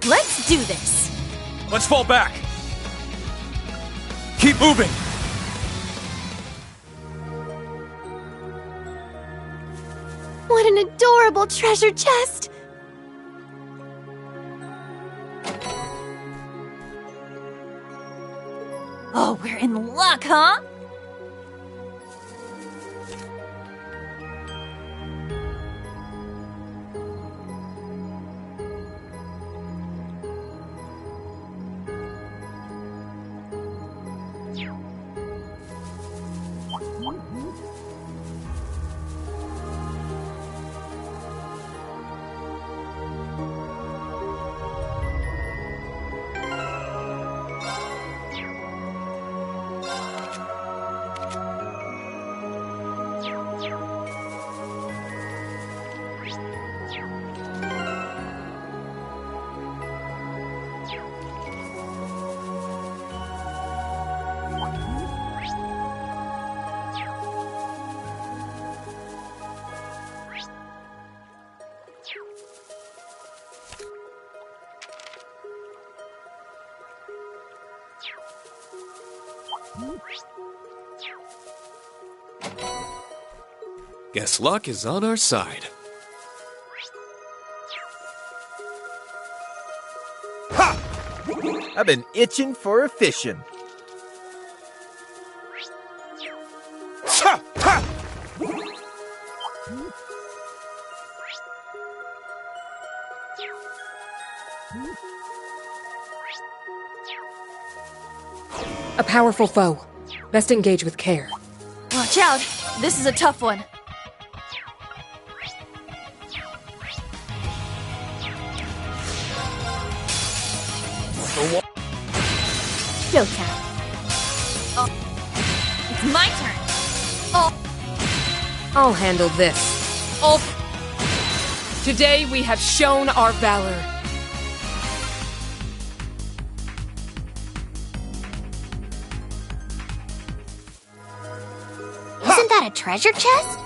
Let's do this! Let's fall back! Keep moving! What an adorable treasure chest! Oh, we're in luck, huh? Guess luck is on our side. I've been itching for a fishin'. A powerful foe. Best engage with care. Watch out! This is a tough one. Showtime. Oh. It's my turn. Oh. I'll handle this. Oh. Today we have shown our valor. Isn't that a treasure chest?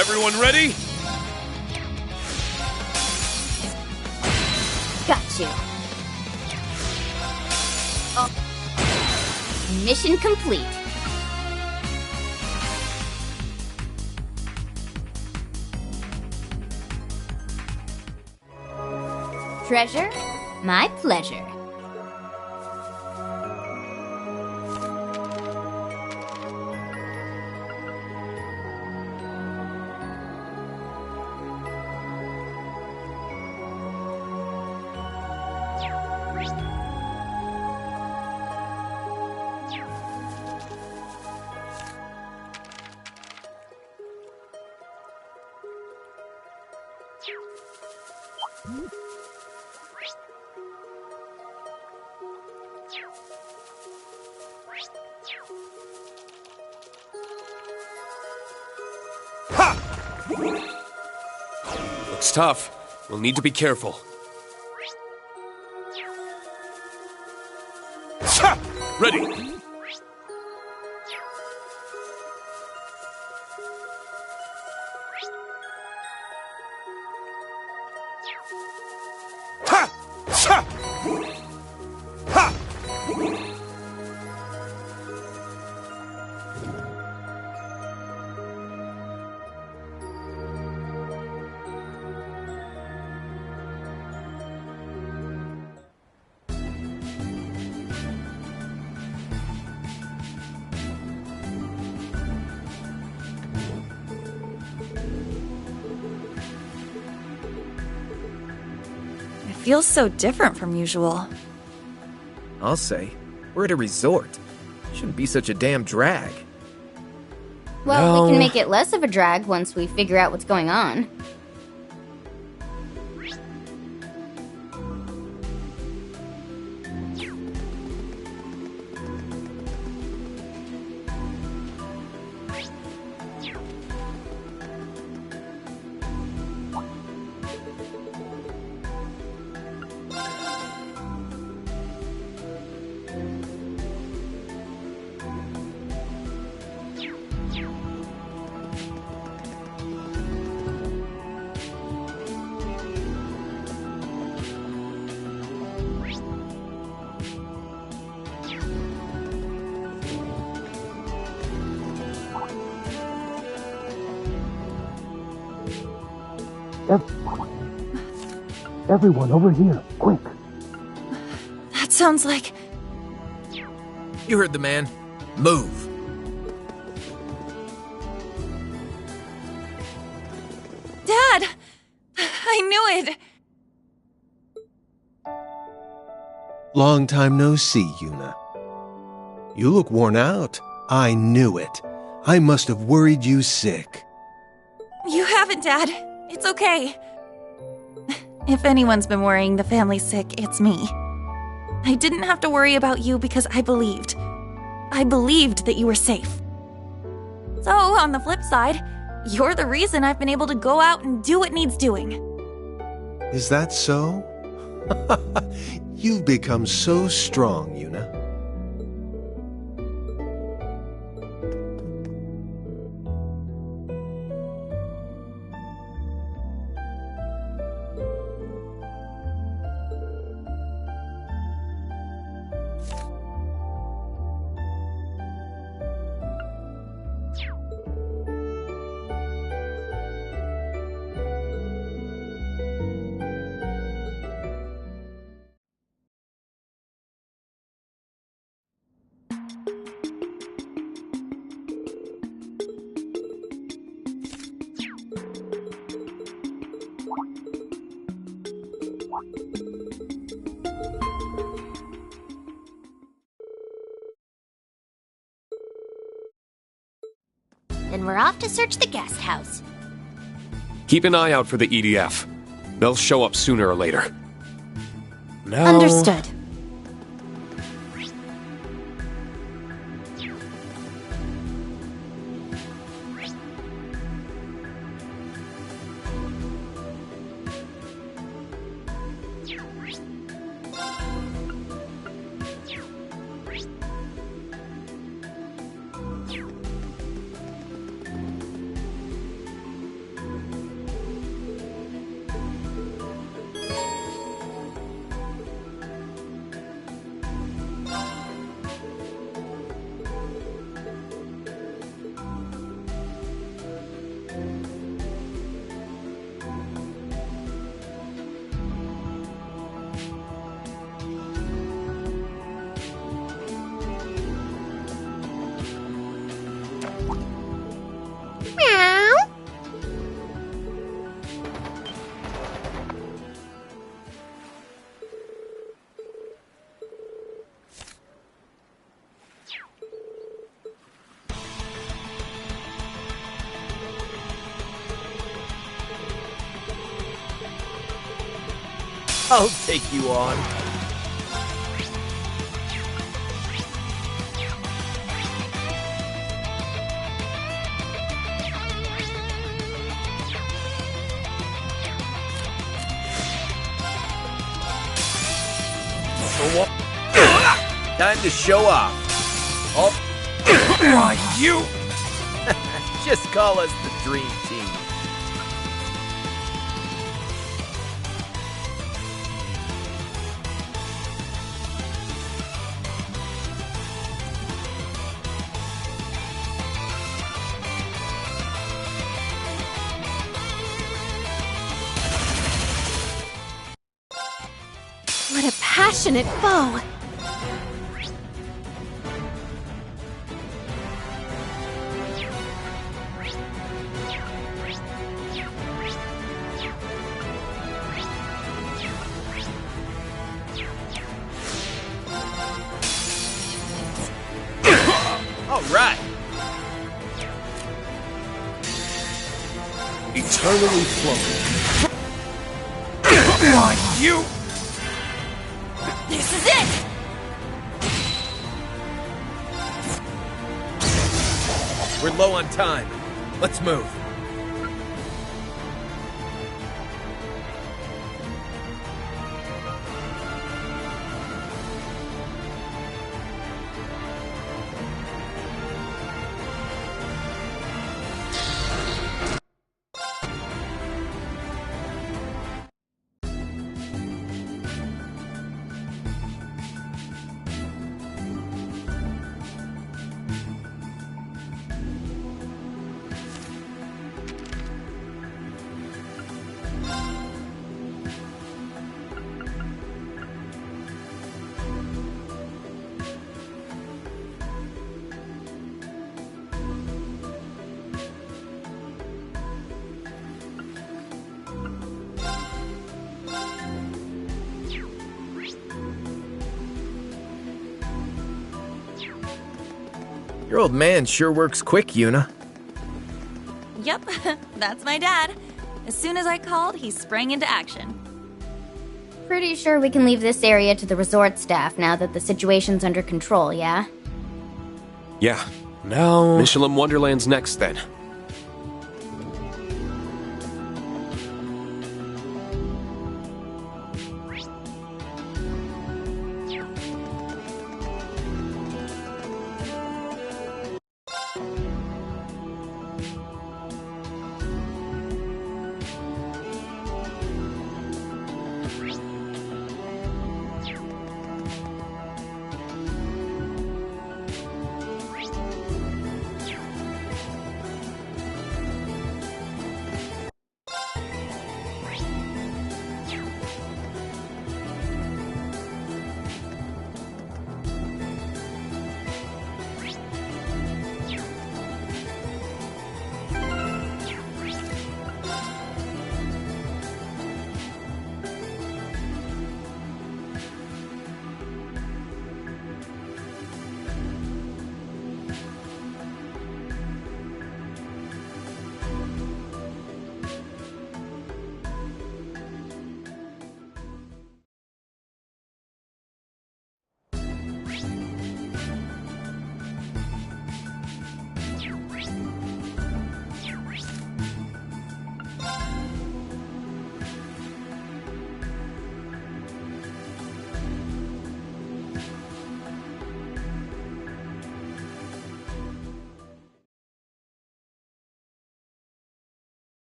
Everyone ready? Got you. Oh. Mission complete. Treasure? My pleasure. Looks tough. We'll need to be careful. Ready! Feels so different from usual. I'll say, we're at a resort. Shouldn't be such a damn drag. Well, we can make it less of a drag once we figure out what's going on. Everyone over here, quick. That sounds like... You heard the man. Move. Dad! I knew it! Long time no see, Yuna. You look worn out. I knew it. I must have worried you sick. You haven't, Dad. It's okay. If anyone's been worrying the family sick, it's me. I didn't have to worry about you because I believed. I believed that you were safe. So, on the flip side, you're the reason I've been able to go out and do what needs doing. Is that so? You've become so strong, Yuna. Then we're off to search the guest house. Keep an eye out for the EDF. They'll show up sooner or later. No. Understood. I'll take you on. Time to show off. Oh, you! Just call us the Dream Team. What a passionate foe! All right. Eternally floating. You! This is it! We're low on time. Let's move. Your old man sure works quick, Yuna. Yep, that's my dad. As soon as I called, he sprang into action. Pretty sure we can leave this area to the resort staff now that the situation's under control, yeah? Yeah. Now... Michelin Wonderland's next, then.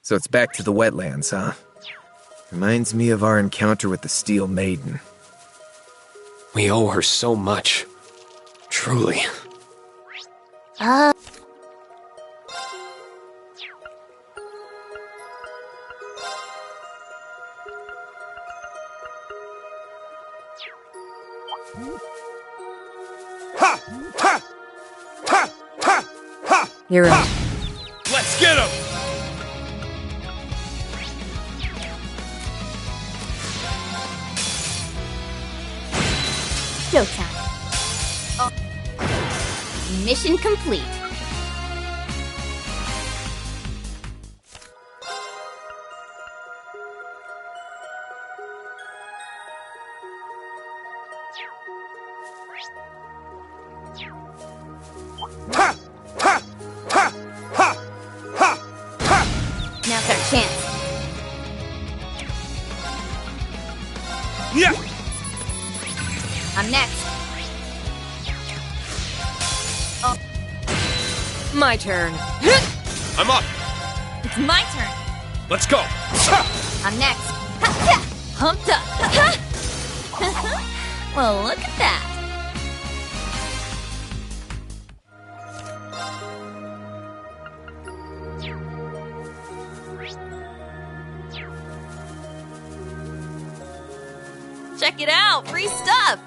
So it's back to the wetlands, huh? Reminds me of our encounter with the Steel Maiden. We owe her so much. Truly. You're up. Let's get him! Showtime. Mission complete. Now's our chance. Yeah. I'm next. My turn. I'm up. It's my turn. Let's go. I'm next. Pumped up. Well, look at that. Check it out! Free stuff!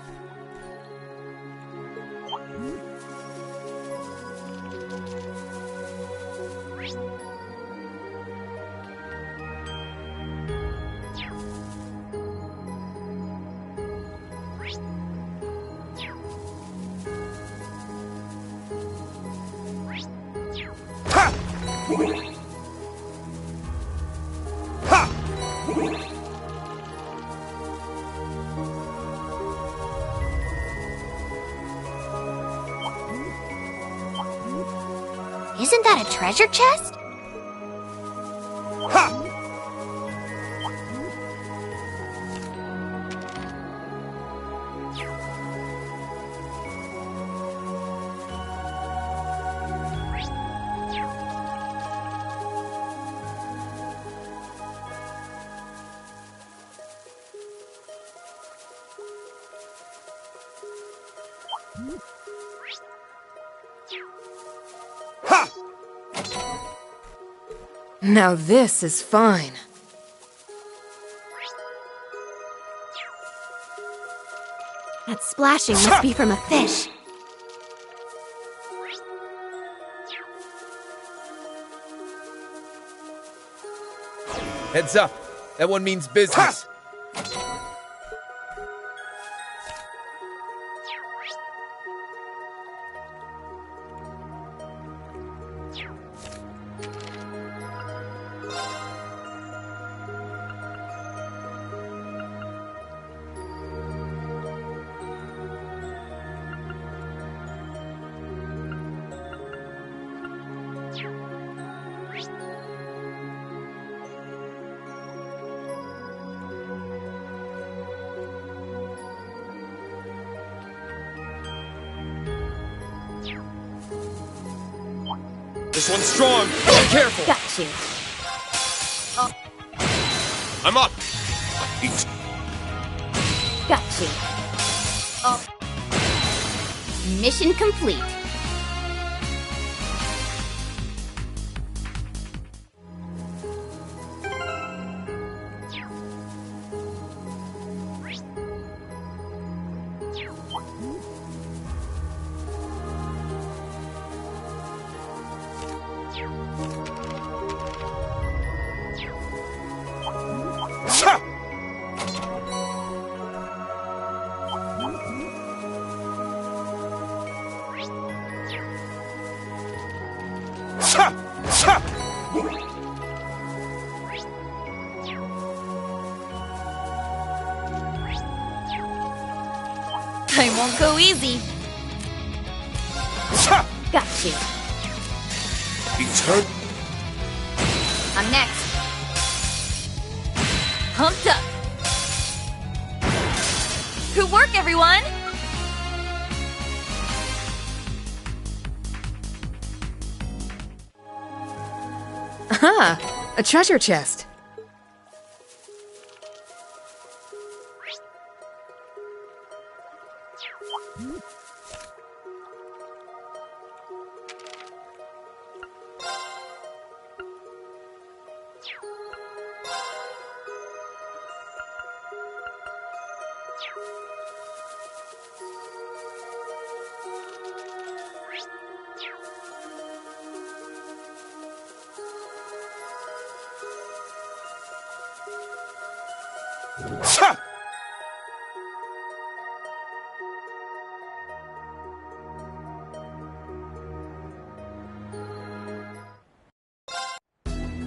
Isn't that a treasure chest? Now this is fine. That splashing must be from a fish. Heads up. That one means business. This one's strong. Be careful. Got you. I'm up. Eat. Got you. Mission complete. I won't go easy. Got you. I'm next. Pumped up. Good work, everyone. Aha! A treasure chest.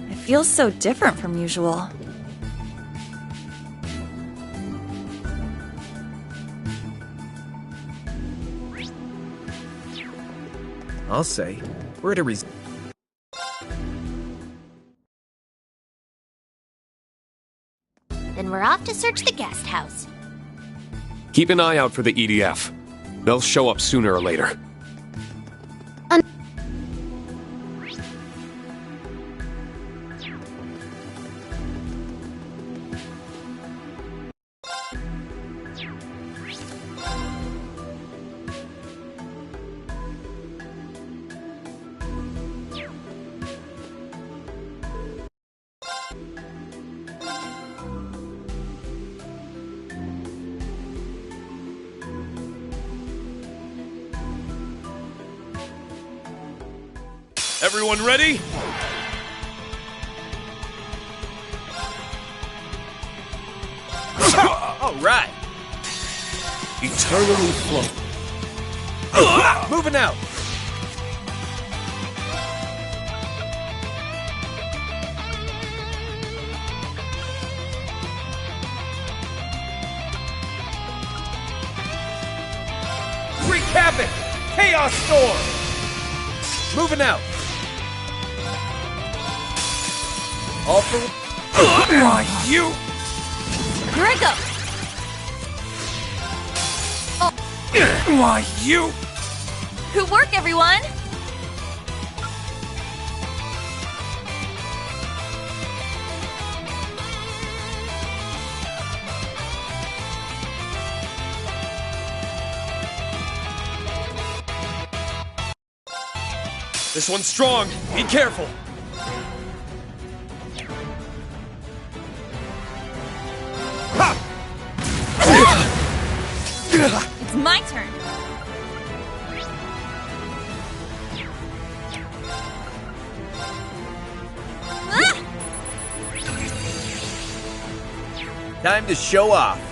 It feels so different from usual. I'll say, we're at a Then we're off to search the guest house. Keep an eye out for the EDF. They'll show up sooner or later. Everyone ready? All right. Eternally float. Moving out. Wreak havoc. Chaos storm. Moving out. All for Why, you! Here I go. Why, you! Good work, everyone. This one's strong. Be careful. It's my turn. Time to show off.